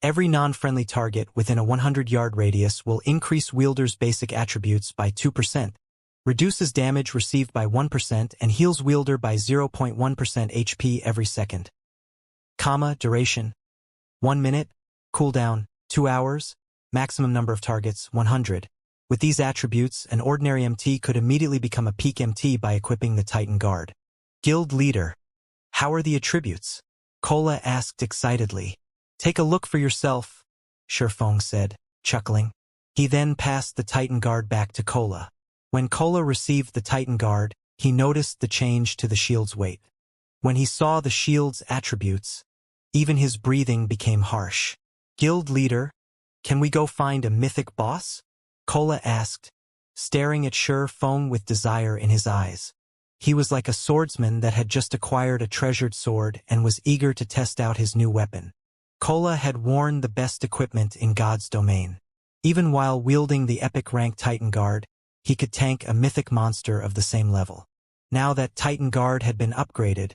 Every non-friendly target within a 100-yard radius will increase wielder's basic attributes by 2%, reduces damage received by 1% and heals wielder by 0.1% HP every second. Duration 1 minute. Cooldown 2 hours. Maximum number of targets 100. With these attributes, an ordinary MT could immediately become a peak MT by equipping the Titan Guard. Guild Leader. How are the attributes? Kola asked excitedly. Take a look for yourself, Shifeng said, chuckling. He then passed the Titan Guard back to Kola. When Kola received the Titan Guard, he noticed the change to the shield's weight. When he saw the shield's attributes, even his breathing became harsh. "Guild leader, can we go find a mythic boss?" Kola asked, staring at Shi Feng with desire in his eyes. He was like a swordsman that had just acquired a treasured sword and was eager to test out his new weapon. Kola had worn the best equipment in God's domain. Even while wielding the epic rank Titan Guard, he could tank a mythic monster of the same level. Now that Titan Guard had been upgraded,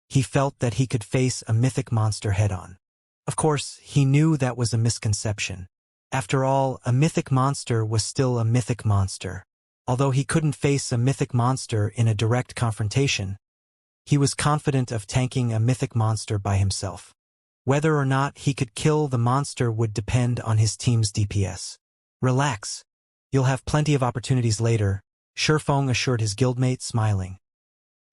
he felt that he could face a mythic monster head-on. Of course, he knew that was a misconception. After all, a mythic monster was still a mythic monster. Although he couldn't face a mythic monster in a direct confrontation, he was confident of tanking a mythic monster by himself. Whether or not he could kill the monster would depend on his team's DPS. "Relax. You'll have plenty of opportunities later," Shi Feng assured his guildmate, smiling.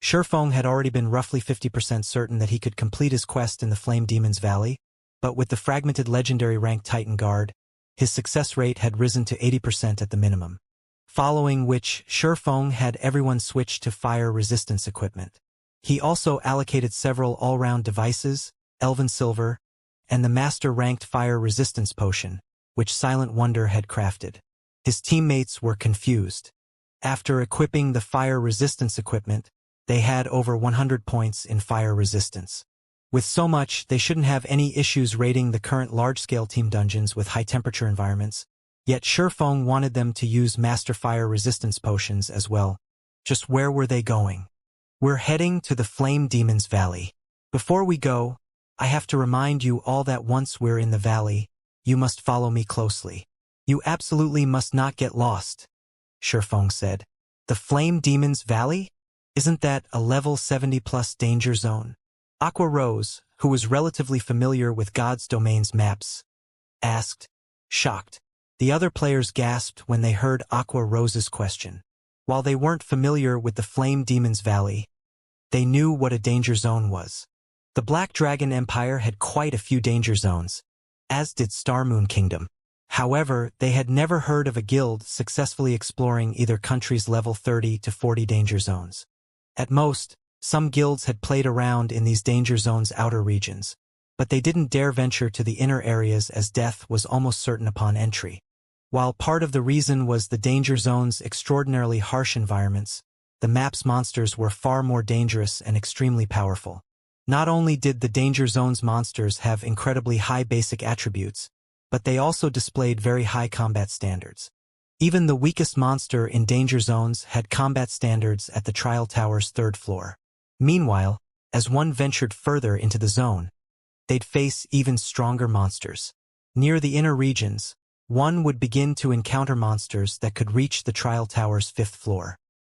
Shi Feng had already been roughly 50% certain that he could complete his quest in the Flame Demon's Valley, but with the fragmented legendary rank Titan Guard, his success rate had risen to 80% at the minimum. Following which, Shi Feng had everyone switch to fire resistance equipment. He also allocated several all-round devices, Elven Silver, and the master-ranked fire resistance potion, which Silent Wonder had crafted. His teammates were confused. After equipping the fire resistance equipment, they had over 100 points in fire resistance. With so much, they shouldn't have any issues raiding the current large-scale team dungeons with high-temperature environments, yet Shi Feng wanted them to use master fire resistance potions as well. Just where were they going? "We're heading to the Flame Demon's Valley. Before we go, I have to remind you all that once we're in the valley, you must follow me closely. You absolutely must not get lost," Shi Feng said. "The Flame Demon's Valley? Isn't that a level 70+ danger zone?" Aqua Rose, who was relatively familiar with God's Domain's maps, asked, shocked. The other players gasped when they heard Aqua Rose's question. While they weren't familiar with the Flame Demon's Valley, they knew what a danger zone was. The Black Dragon Empire had quite a few danger zones, as did Starmoon Kingdom. However, they had never heard of a guild successfully exploring either country's level 30 to 40 danger zones. At most, some guilds had played around in these danger zones' outer regions, but they didn't dare venture to the inner areas as death was almost certain upon entry. While part of the reason was the danger zone's extraordinarily harsh environments, the map's monsters were far more dangerous and extremely powerful. Not only did the danger zone's monsters have incredibly high basic attributes, but they also displayed very high combat standards. Even the weakest monster in danger zones had combat standards at the Trial Tower's 3rd floor. Meanwhile, as one ventured further into the zone, they'd face even stronger monsters. Near the inner regions, one would begin to encounter monsters that could reach the Trial Tower's 5th floor.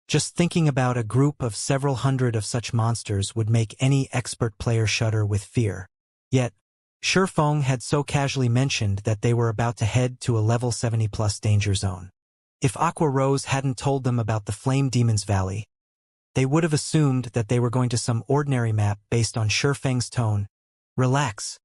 Just thinking about a group of several hundred of such monsters would make any expert player shudder with fear. Yet, Shi Feng had so casually mentioned that they were about to head to a level 70+ danger zone. If Aqua Rose hadn't told them about the Flame Demon's Valley, they would have assumed that they were going to some ordinary map based on Shi Feng's tone. "Relax.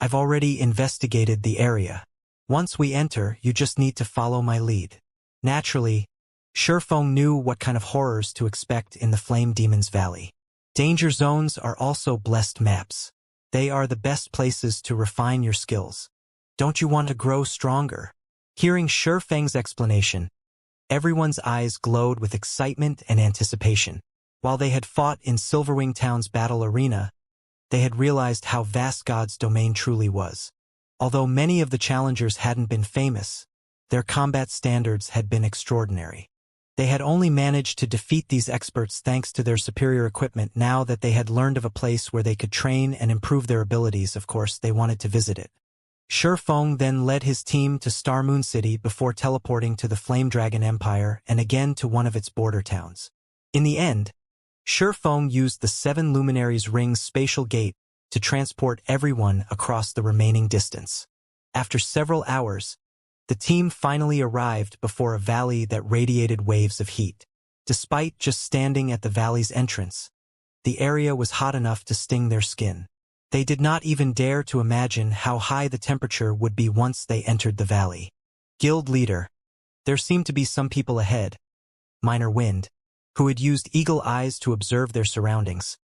I've already investigated the area. Once we enter, you just need to follow my lead." Naturally, Shi Feng knew what kind of horrors to expect in the Flame Demon's Valley. Danger zones are also blessed maps. They are the best places to refine your skills. Don't you want to grow stronger? Hearing Shi Feng's explanation, everyone's eyes glowed with excitement and anticipation. While they had fought in Silverwing Town's battle arena, they had realized how vast God's domain truly was. Although many of the challengers hadn't been famous, their combat standards had been extraordinary. They had only managed to defeat these experts thanks to their superior equipment. Now that they had learned of a place where they could train and improve their abilities, of course, they wanted to visit it. Shi Feng then led his team to Starmoon City before teleporting to the Flame Dragon Empire and again to one of its border towns. In the end, Shi Feng used the 7 Luminaries Ring's spatial gate to transport everyone across the remaining distance. After several hours, the team finally arrived before a valley that radiated waves of heat. Despite just standing at the valley's entrance, the area was hot enough to sting their skin. They did not even dare to imagine how high the temperature would be once they entered the valley. "Guild leader, there seemed to be some people ahead," Minor Wind, who had used eagle eyes to observe their surroundings,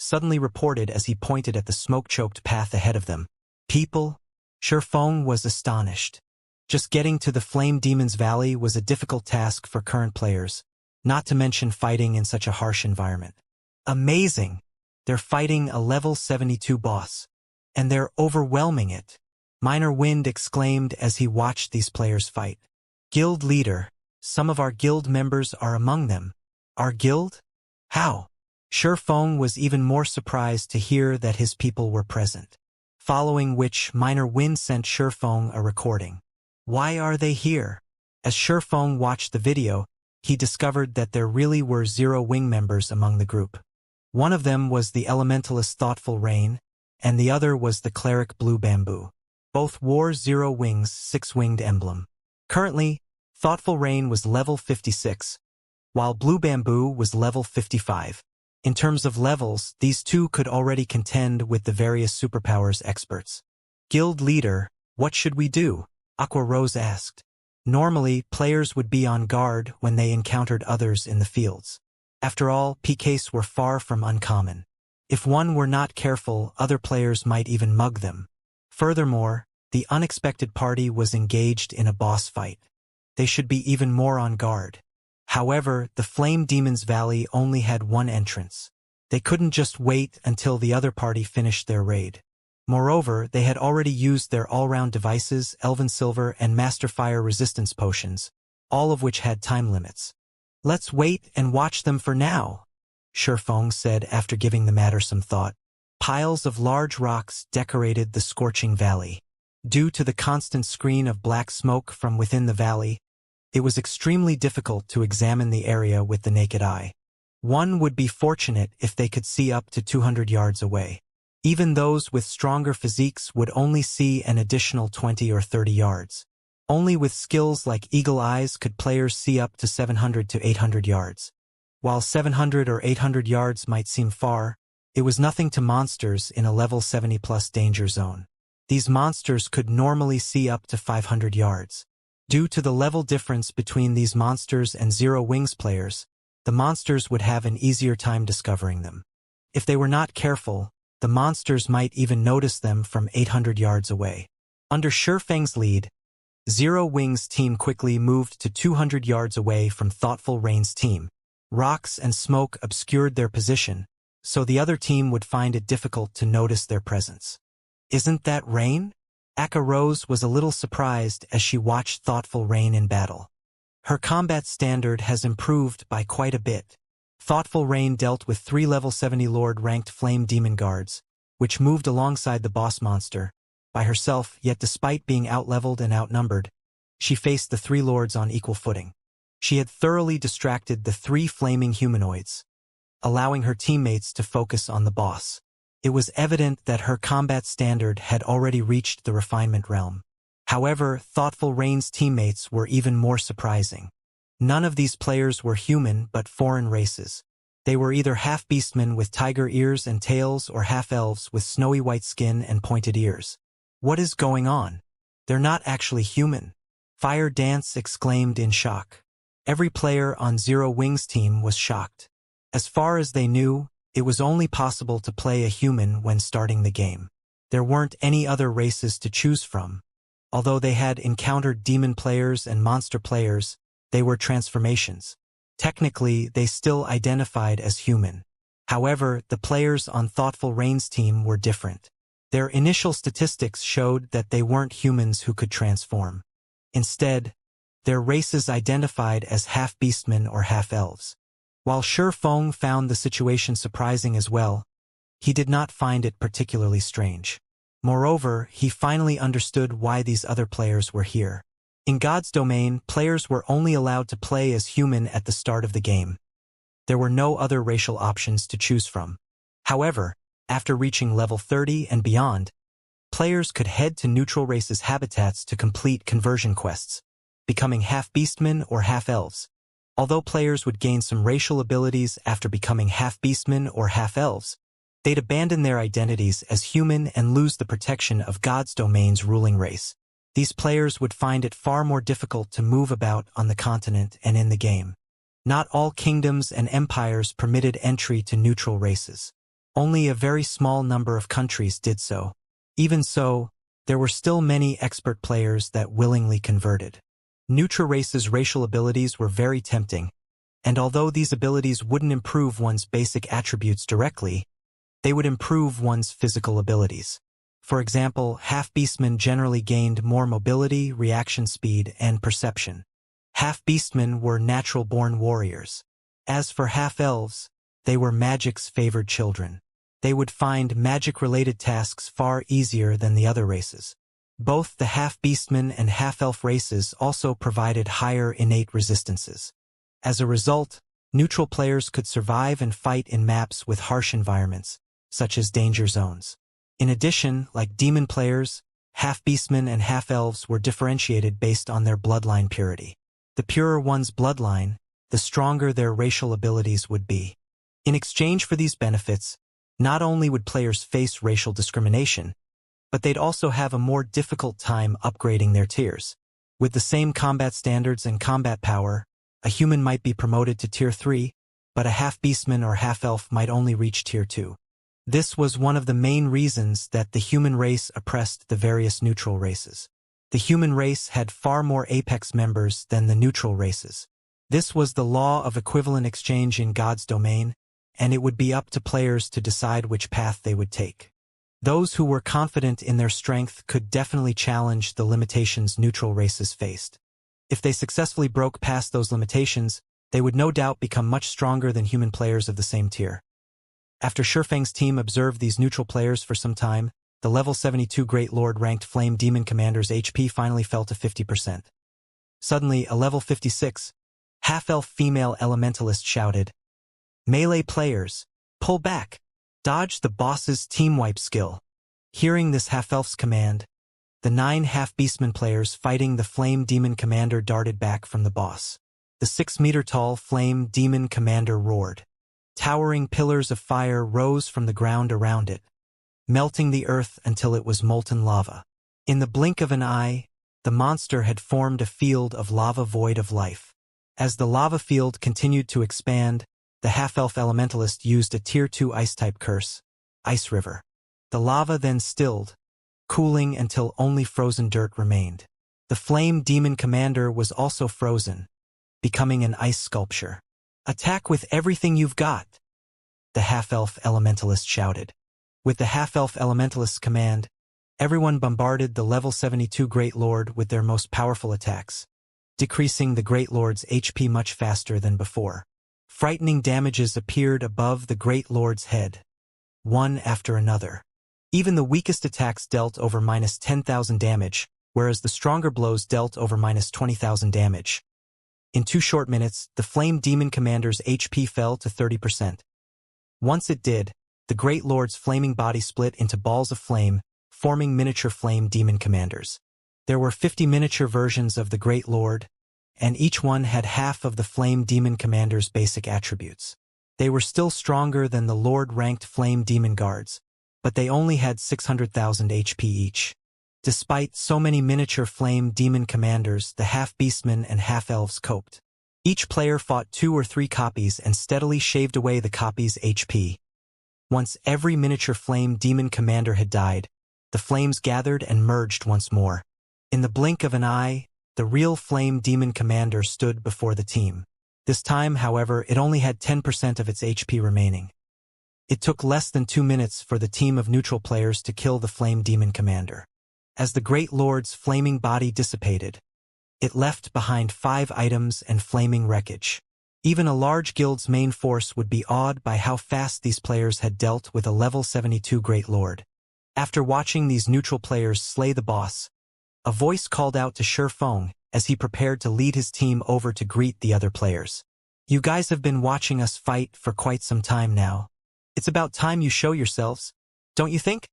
suddenly reported as he pointed at the smoke-choked path ahead of them. People? Shifeng was astonished. Just getting to the Flame Demon's Valley was a difficult task for current players, not to mention fighting in such a harsh environment. Amazing! They're fighting a level 72 boss. And they're overwhelming it. Minor Wind exclaimed as he watched these players fight. Guild leader, some of our guild members are among them. Our guild? How? Shifeng was even more surprised to hear that his people were present. Following which, Minor Wind sent Shifeng a recording. Why are they here? As Shifeng watched the video, he discovered that there really were 0 wing members among the group. One of them was the elementalist Thoughtful Rain, and the other was the cleric Blue Bamboo. Both wore 0 wings, 6-winged emblem. Currently, Thoughtful Rain was level 56, while Blue Bamboo was level 55. In terms of levels, these two could already contend with the various superpowers experts. Guild leader, what should we do? Aqua Rose asked. Normally, players would be on guard when they encountered others in the fields. After all, PKs were far from uncommon. If one were not careful, other players might even mug them. Furthermore, the unexpected party was engaged in a boss fight. They should be even more on guard. However, the Flame Demon's Valley only had one entrance. They couldn't just wait until the other party finished their raid. Moreover, they had already used their all-round devices, Elven Silver and Master Fire resistance potions, all of which had time limits. Let's wait and watch them for now, Shifeng said after giving the matter some thought. Piles of large rocks decorated the scorching valley. Due to the constant screen of black smoke from within the valley, it was extremely difficult to examine the area with the naked eye. One would be fortunate if they could see up to 200 yards away. Even those with stronger physiques would only see an additional 20 or 30 yards. Only with skills like Eagle Eyes could players see up to 700 to 800 yards. While 700 or 800 yards might seem far, it was nothing to monsters in a level 70+ danger zone. These monsters could normally see up to 500 yards. Due to the level difference between these monsters and 0 wings players, the monsters would have an easier time discovering them. If they were not careful, the monsters might even notice them from 800 yards away. Under Shifeng's lead, 0 Wings team quickly moved to 200 yards away from Thoughtful Rain's team. Rocks and smoke obscured their position, so the other team would find it difficult to notice their presence. Isn't that Rain? Akka Rose was a little surprised as she watched Thoughtful Rain in battle. Her combat standard has improved by quite a bit. Thoughtful Rain dealt with 3 level 70 Lord-ranked Flame Demon Guards, which moved alongside the boss monster, by herself, yet despite being outleveled and outnumbered, she faced the 3 lords on equal footing. She had thoroughly distracted the 3 flaming humanoids, allowing her teammates to focus on the boss. It was evident that her combat standard had already reached the refinement realm. However, Thoughtful Rain's teammates were even more surprising. None of these players were human but foreign races. They were either half-beastmen with tiger ears and tails or half-elves with snowy white skin and pointed ears. What is going on? They're not actually human. Fire Dance exclaimed in shock. Every player on 0 Wings team was shocked. As far as they knew, it was only possible to play a human when starting the game. There weren't any other races to choose from. Although they had encountered demon players and monster players, they were transformations. Technically, they still identified as human. However, the players on Thoughtful Rain's team were different. Their initial statistics showed that they weren't humans who could transform. Instead, their races identified as half-beastmen or half-elves. While Shifeng found the situation surprising as well, he did not find it particularly strange. Moreover, he finally understood why these other players were here. In God's domain, players were only allowed to play as human at the start of the game. There were no other racial options to choose from. However, after reaching level 30 and beyond, players could head to neutral races' habitats to complete conversion quests, becoming half-beastmen or half-elves. Although players would gain some racial abilities after becoming half-beastmen or half-elves, they'd abandon their identities as human and lose the protection of God's domain's ruling race. These players would find it far more difficult to move about on the continent and in the game. Not all kingdoms and empires permitted entry to neutral races. Only a very small number of countries did so. Even so, there were still many expert players that willingly converted. Neutral races' racial abilities were very tempting, and although these abilities wouldn't improve one's basic attributes directly, they would improve one's physical abilities. For example, half-beastmen generally gained more mobility, reaction speed, and perception. Half-beastmen were natural-born warriors. As for half-elves, they were magic's favored children. They would find magic-related tasks far easier than the other races. Both the half-beastmen and half-elf races also provided higher innate resistances. As a result, neutral players could survive and fight in maps with harsh environments, such as danger zones. In addition, like demon players, half-beastmen and half-elves were differentiated based on their bloodline purity. The purer one's bloodline, the stronger their racial abilities would be. In exchange for these benefits, not only would players face racial discrimination, but they'd also have a more difficult time upgrading their tiers. With the same combat standards and combat power, a human might be promoted to Tier 3, but a half-beastman or half-elf might only reach Tier 2. This was one of the main reasons that the human race oppressed the various neutral races. The human race had far more apex members than the neutral races. This was the law of equivalent exchange in God's domain, and it would be up to players to decide which path they would take. Those who were confident in their strength could definitely challenge the limitations neutral races faced. If they successfully broke past those limitations, they would no doubt become much stronger than human players of the same tier. After Shurfang's team observed these neutral players for some time, the level 72 Great Lord ranked Flame Demon Commander's HP finally fell to 50%. Suddenly, a level 56, half-elf female elementalist shouted, "Melee players, pull back! Dodge the boss's team wipe skill." Hearing this half-elf's command, the 9 half-beastman players fighting the Flame Demon Commander darted back from the boss. The 6-meter-tall Flame Demon Commander roared. Towering pillars of fire rose from the ground around it, melting the earth until it was molten lava. In the blink of an eye, the monster had formed a field of lava void of life. As the lava field continued to expand, the half-elf elementalist used a Tier 2 ice-type curse, Ice River. The lava then stilled, cooling until only frozen dirt remained. The Flame Demon Commander was also frozen, becoming an ice sculpture. "Attack with everything you've got," the half-elf elementalist shouted. With the half-elf elementalist's command, everyone bombarded the level 72 Great Lord with their most powerful attacks, decreasing the Great Lord's HP much faster than before. Frightening damages appeared above the Great Lord's head, one after another. Even the weakest attacks dealt over minus 10,000 damage, whereas the stronger blows dealt over minus 20,000 damage. In 2 short minutes, the Flame Demon Commander's HP fell to 30%. Once it did, the Great Lord's flaming body split into balls of flame, forming miniature Flame Demon Commanders. There were 50 miniature versions of the Great Lord, and each one had half of the Flame Demon Commander's basic attributes. They were still stronger than the Lord-ranked Flame Demon Guards, but they only had 600,000 HP each. Despite so many miniature Flame Demon Commanders, the half-beastmen and half-elves coped. Each player fought 2 or 3 copies and steadily shaved away the copy's HP. Once every miniature Flame Demon Commander had died, the flames gathered and merged once more. In the blink of an eye, the real Flame Demon Commander stood before the team. This time, however, it only had 10% of its HP remaining. It took less than 2 minutes for the team of neutral players to kill the Flame Demon Commander. As the Great Lord's flaming body dissipated, it left behind 5 items and flaming wreckage. Even a large guild's main force would be awed by how fast these players had dealt with a level 72 Great Lord. After watching these neutral players slay the boss, a voice called out to Shurfang as he prepared to lead his team over to greet the other players. "You guys have been watching us fight for quite some time now. It's about time you show yourselves, don't you think?"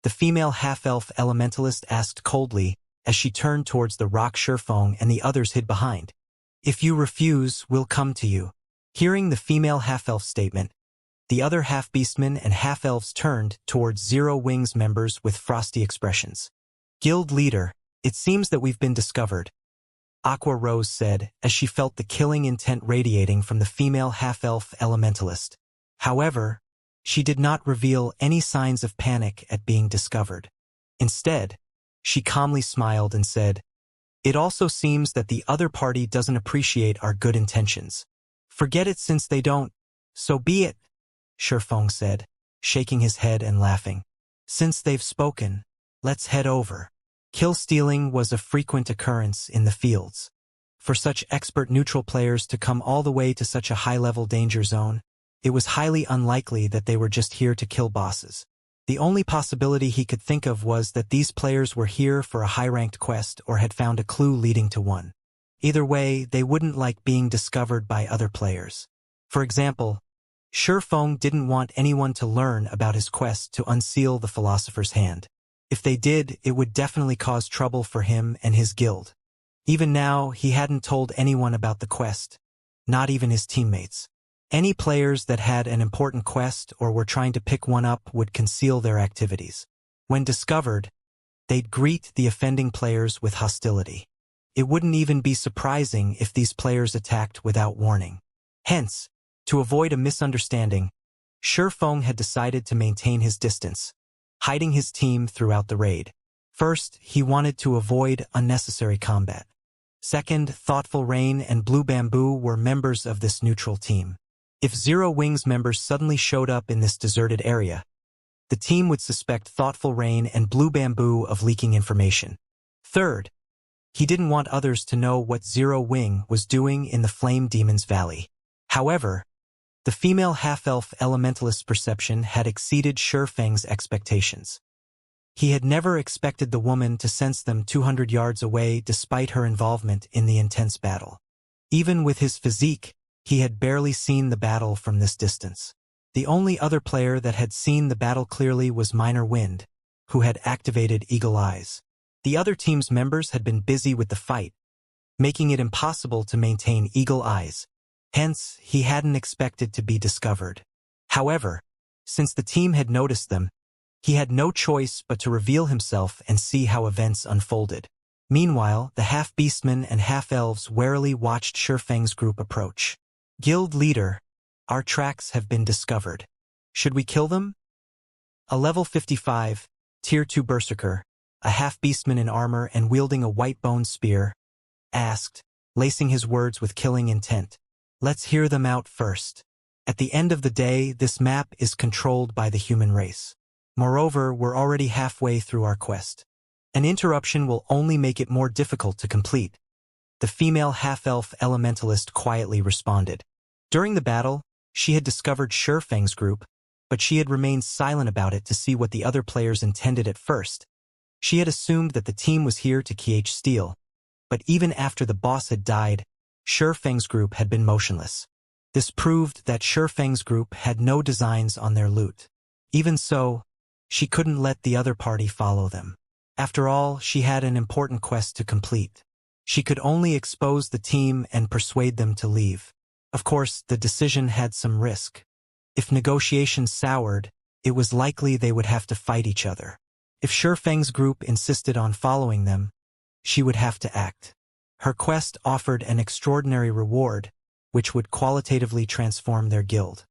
The female half-elf elementalist asked coldly as she turned towards the rock Shurfang and the others hid behind. "If you refuse, we'll come to you." Hearing the female half-elf statement, the other half-beastmen and half-elves turned towards Zero Wings members with frosty expressions. "Guild leader, it seems that we've been discovered," Aqua Rose said as she felt the killing intent radiating from the female half-elf elementalist. However, She did not reveal any signs of panic at being discovered. Instead, she calmly smiled and said, "It also seems that the other party doesn't appreciate our good intentions. Forget it since they don't, so be it," Shifeng said, shaking his head and laughing. "Since they've spoken, let's head over." Kill stealing was a frequent occurrence in the fields. For such expert neutral players to come all the way to such a high-level danger zone, it was highly unlikely that they were just here to kill bosses. The only possibility he could think of was that these players were here for a high-ranked quest or had found a clue leading to one. Either way, they wouldn't like being discovered by other players. For example, Shifeng didn't want anyone to learn about his quest to unseal the Philosopher's Hand. If they did, it would definitely cause trouble for him and his guild. Even now, he hadn't told anyone about the quest, not even his teammates. Any players that had an important quest or were trying to pick one up would conceal their activities. When discovered, they'd greet the offending players with hostility. It wouldn't even be surprising if these players attacked without warning. Hence, to avoid a misunderstanding, Shifeng had decided to maintain his distance, hiding his team throughout the raid. First, he wanted to avoid unnecessary combat. Second, Thoughtful Rain and Blue Bamboo were members of this neutral team. If Zero Wings members suddenly showed up in this deserted area, the team would suspect Thoughtful Rain and Blue Bamboo of leaking information. Third, he didn't want others to know what Zero Wing was doing in the Flame Demon's Valley. However, the female half-elf elementalist's perception had exceeded Shifeng's expectations. He had never expected the woman to sense them 200 yards away despite her involvement in the intense battle. Even with his physique, he had barely seen the battle from this distance. The only other player that had seen the battle clearly was Minor Wind, who had activated Eagle Eyes. The other team's members had been busy with the fight, making it impossible to maintain Eagle Eyes. Hence, he hadn't expected to be discovered. However, since the team had noticed them, he had no choice but to reveal himself and see how events unfolded. Meanwhile, the half-beastmen and half-elves warily watched Shifeng's group approach. "Guild leader, our tracks have been discovered. Should we kill them?" A level 55, Tier 2 berserker, a half-beastman in armor and wielding a white-bone spear, asked, lacing his words with killing intent. "Let's hear them out first. At the end of the day, this map is controlled by the human race. Moreover, we're already halfway through our quest. An interruption will only make it more difficult to complete." The female half-elf elementalist quietly responded. During the battle, she had discovered Shifeng's group, but she had remained silent about it to see what the other players intended at first. She had assumed that the team was here to steal, but even after the boss had died, Shifeng's group had been motionless. This proved that Shifeng's group had no designs on their loot. Even so, she couldn't let the other party follow them. After all, she had an important quest to complete. She could only expose the team and persuade them to leave. Of course, the decision had some risk. If negotiations soured, it was likely they would have to fight each other. If Shifeng's group insisted on following them, she would have to act. Her quest offered an extraordinary reward, which would qualitatively transform their guild.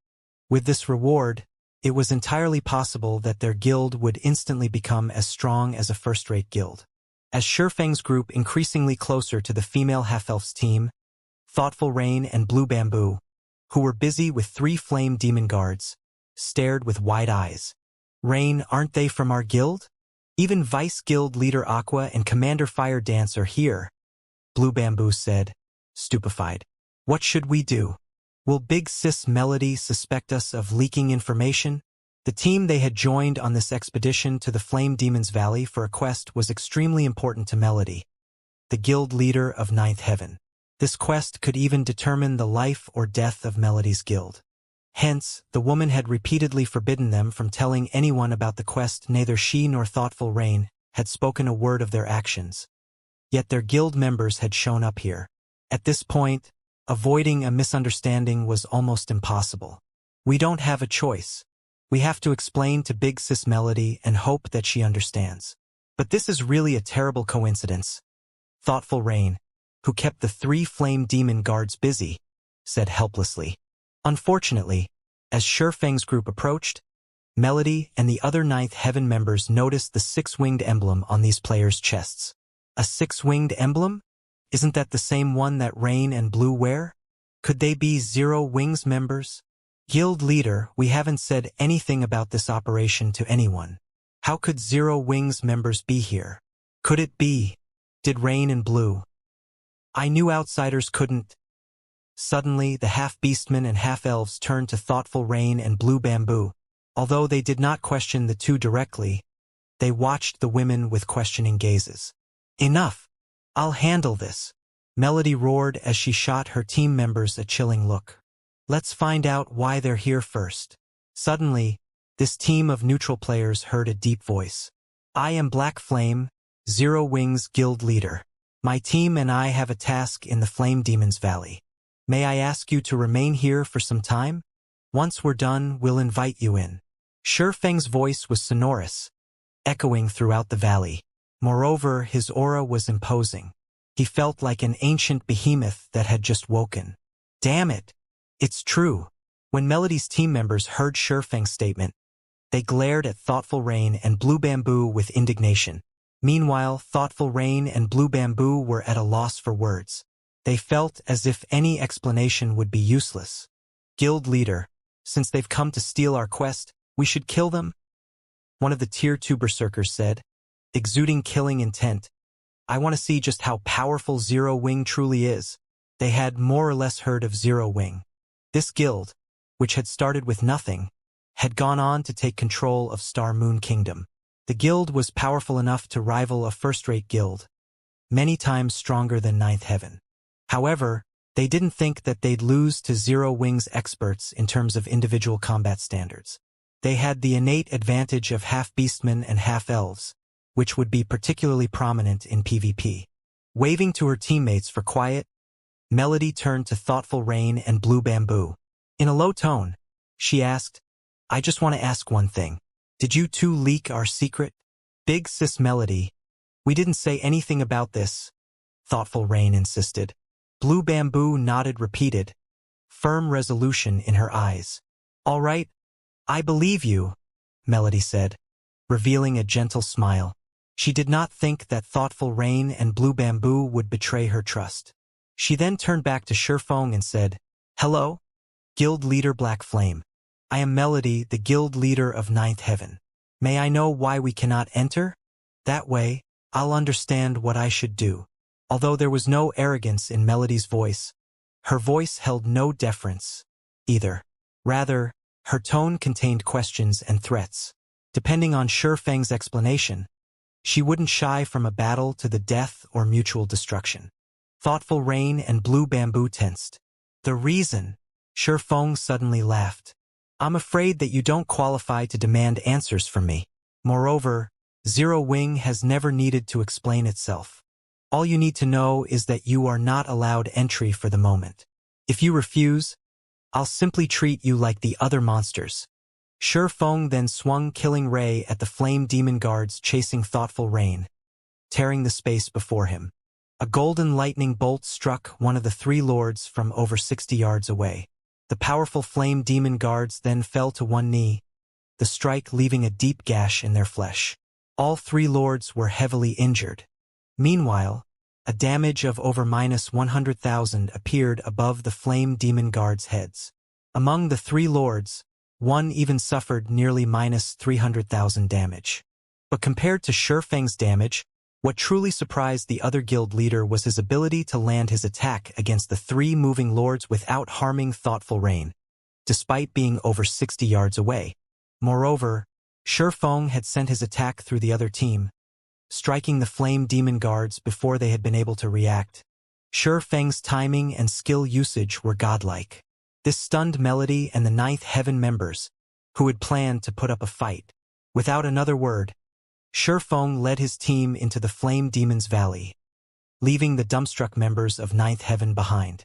With this reward, it was entirely possible that their guild would instantly become as strong as a first-rate guild. As Shifeng's group increasingly closer to the female half-elf's team, Thoughtful Rain and Blue Bamboo, who were busy with 3 flame demon guards, stared with wide eyes. "Rain, aren't they from our guild? Even Vice Guild Leader Aqua and Commander Fire Dance are here," Blue Bamboo said, stupefied. "What should we do? Will Big Sis Melody suspect us of leaking information?" The team they had joined on this expedition to the Flame Demon's Valley for a quest was extremely important to Melody, the guild leader of Ninth Heaven. This quest could even determine the life or death of Melody's guild. Hence, the woman had repeatedly forbidden them from telling anyone about the quest. Neither she nor Thoughtful Rain had spoken a word of their actions. Yet their guild members had shown up here. At this point, avoiding a misunderstanding was almost impossible. "We don't have a choice. We have to explain to Big Sis Melody and hope that she understands. But this is really a terrible coincidence," Thoughtful Rain, who kept the 3 flame demon guards busy, said helplessly. Unfortunately, as Shifeng's group approached, Melody and the other Ninth Heaven members noticed the six-winged emblem on these players' chests. A six-winged emblem? Isn't that the same one that Rain and Blue wear? Could they be Zero Wings members? Guild leader, we haven't said anything about this operation to anyone. How could Zero Wings members be here? Could it be? Did Rain and Blue? I knew outsiders couldn't. Suddenly, the half-beastmen and half-elves turned to thoughtful Rain and Blue Bamboo. Although they did not question the two directly, they watched the women with questioning gazes. Enough! I'll handle this, Melody roared as she shot her team members a chilling look. Let's find out why they're here first. Suddenly, this team of neutral players heard a deep voice. I am Black Flame, Zero Wings Guild Leader. My team and I have a task in the Flame Demon's Valley. May I ask you to remain here for some time? Once we're done, we'll invite you in. Shurfeng's voice was sonorous, echoing throughout the valley. Moreover, his aura was imposing. He felt like an ancient behemoth that had just woken. Damn it! It's true. When Melody's team members heard Shurfeng's statement, they glared at Thoughtful Rain and Blue Bamboo with indignation. Meanwhile, Thoughtful Rain and Blue Bamboo were at a loss for words. They felt as if any explanation would be useless. Guild leader, since they've come to steal our quest, we should kill them? One of the Tier 2 berserkers said, exuding killing intent. I want to see just how powerful Zero Wing truly is. They had more or less heard of Zero Wing. This guild, which had started with nothing, had gone on to take control of Star Moon Kingdom. The guild was powerful enough to rival a first-rate guild, many times stronger than Ninth Heaven. However, they didn't think that they'd lose to Zero Wing's experts in terms of individual combat standards. They had the innate advantage of half-beastmen and half-elves, which would be particularly prominent in PvP. Waving to her teammates for quiet, Melody turned to Thoughtful Rain and Blue Bamboo. In a low tone, she asked, I just want to ask one thing. Did you two leak our secret? Big Sis Melody. We didn't say anything about this, Thoughtful Rain insisted. Blue Bamboo nodded, repeated, firm resolution in her eyes. All right, I believe you, Melody said, revealing a gentle smile. She did not think that Thoughtful Rain and Blue Bamboo would betray her trust. She then turned back to Shurfeng and said, Hello, Guild Leader Black Flame. I am Melody, the Guild Leader of Ninth Heaven. May I know why we cannot enter? That way, I'll understand what I should do. Although there was no arrogance in Melody's voice, her voice held no deference, either. Rather, her tone contained questions and threats. Depending on Shurfeng's explanation, she wouldn't shy from a battle to the death or mutual destruction. Thoughtful Rain and Blue Bamboo tensed. The reason? Shurfeng suddenly laughed. I'm afraid that you don't qualify to demand answers from me. Moreover, Zero Wing has never needed to explain itself. All you need to know is that you are not allowed entry for the moment. If you refuse, I'll simply treat you like the other monsters. Shurfeng then swung Killing Ray at the Flame Demon Guards chasing Thoughtful Rain, tearing the space before him. A golden lightning bolt struck one of the three lords from over 60 yards away. The powerful Flame Demon Guards then fell to one knee, the strike leaving a deep gash in their flesh. All three lords were heavily injured. Meanwhile, a damage of over -100,000 appeared above the Flame Demon Guards' heads. Among the three lords, one even suffered nearly -300,000 damage. But compared to Shurfeng's damage, what truly surprised the other guild leader was his ability to land his attack against the three moving lords without harming Thoughtful Rain, despite being over 60 yards away. Moreover, Shurfeng had sent his attack through the other team, striking the Flame Demon Guards before they had been able to react. Shurfeng's timing and skill usage were godlike. This stunned Melody and the Ninth Heaven members, who had planned to put up a fight. Without another word, Shurfeng led his team into the Flame Demon's Valley, leaving the dumbstruck members of Ninth Heaven behind.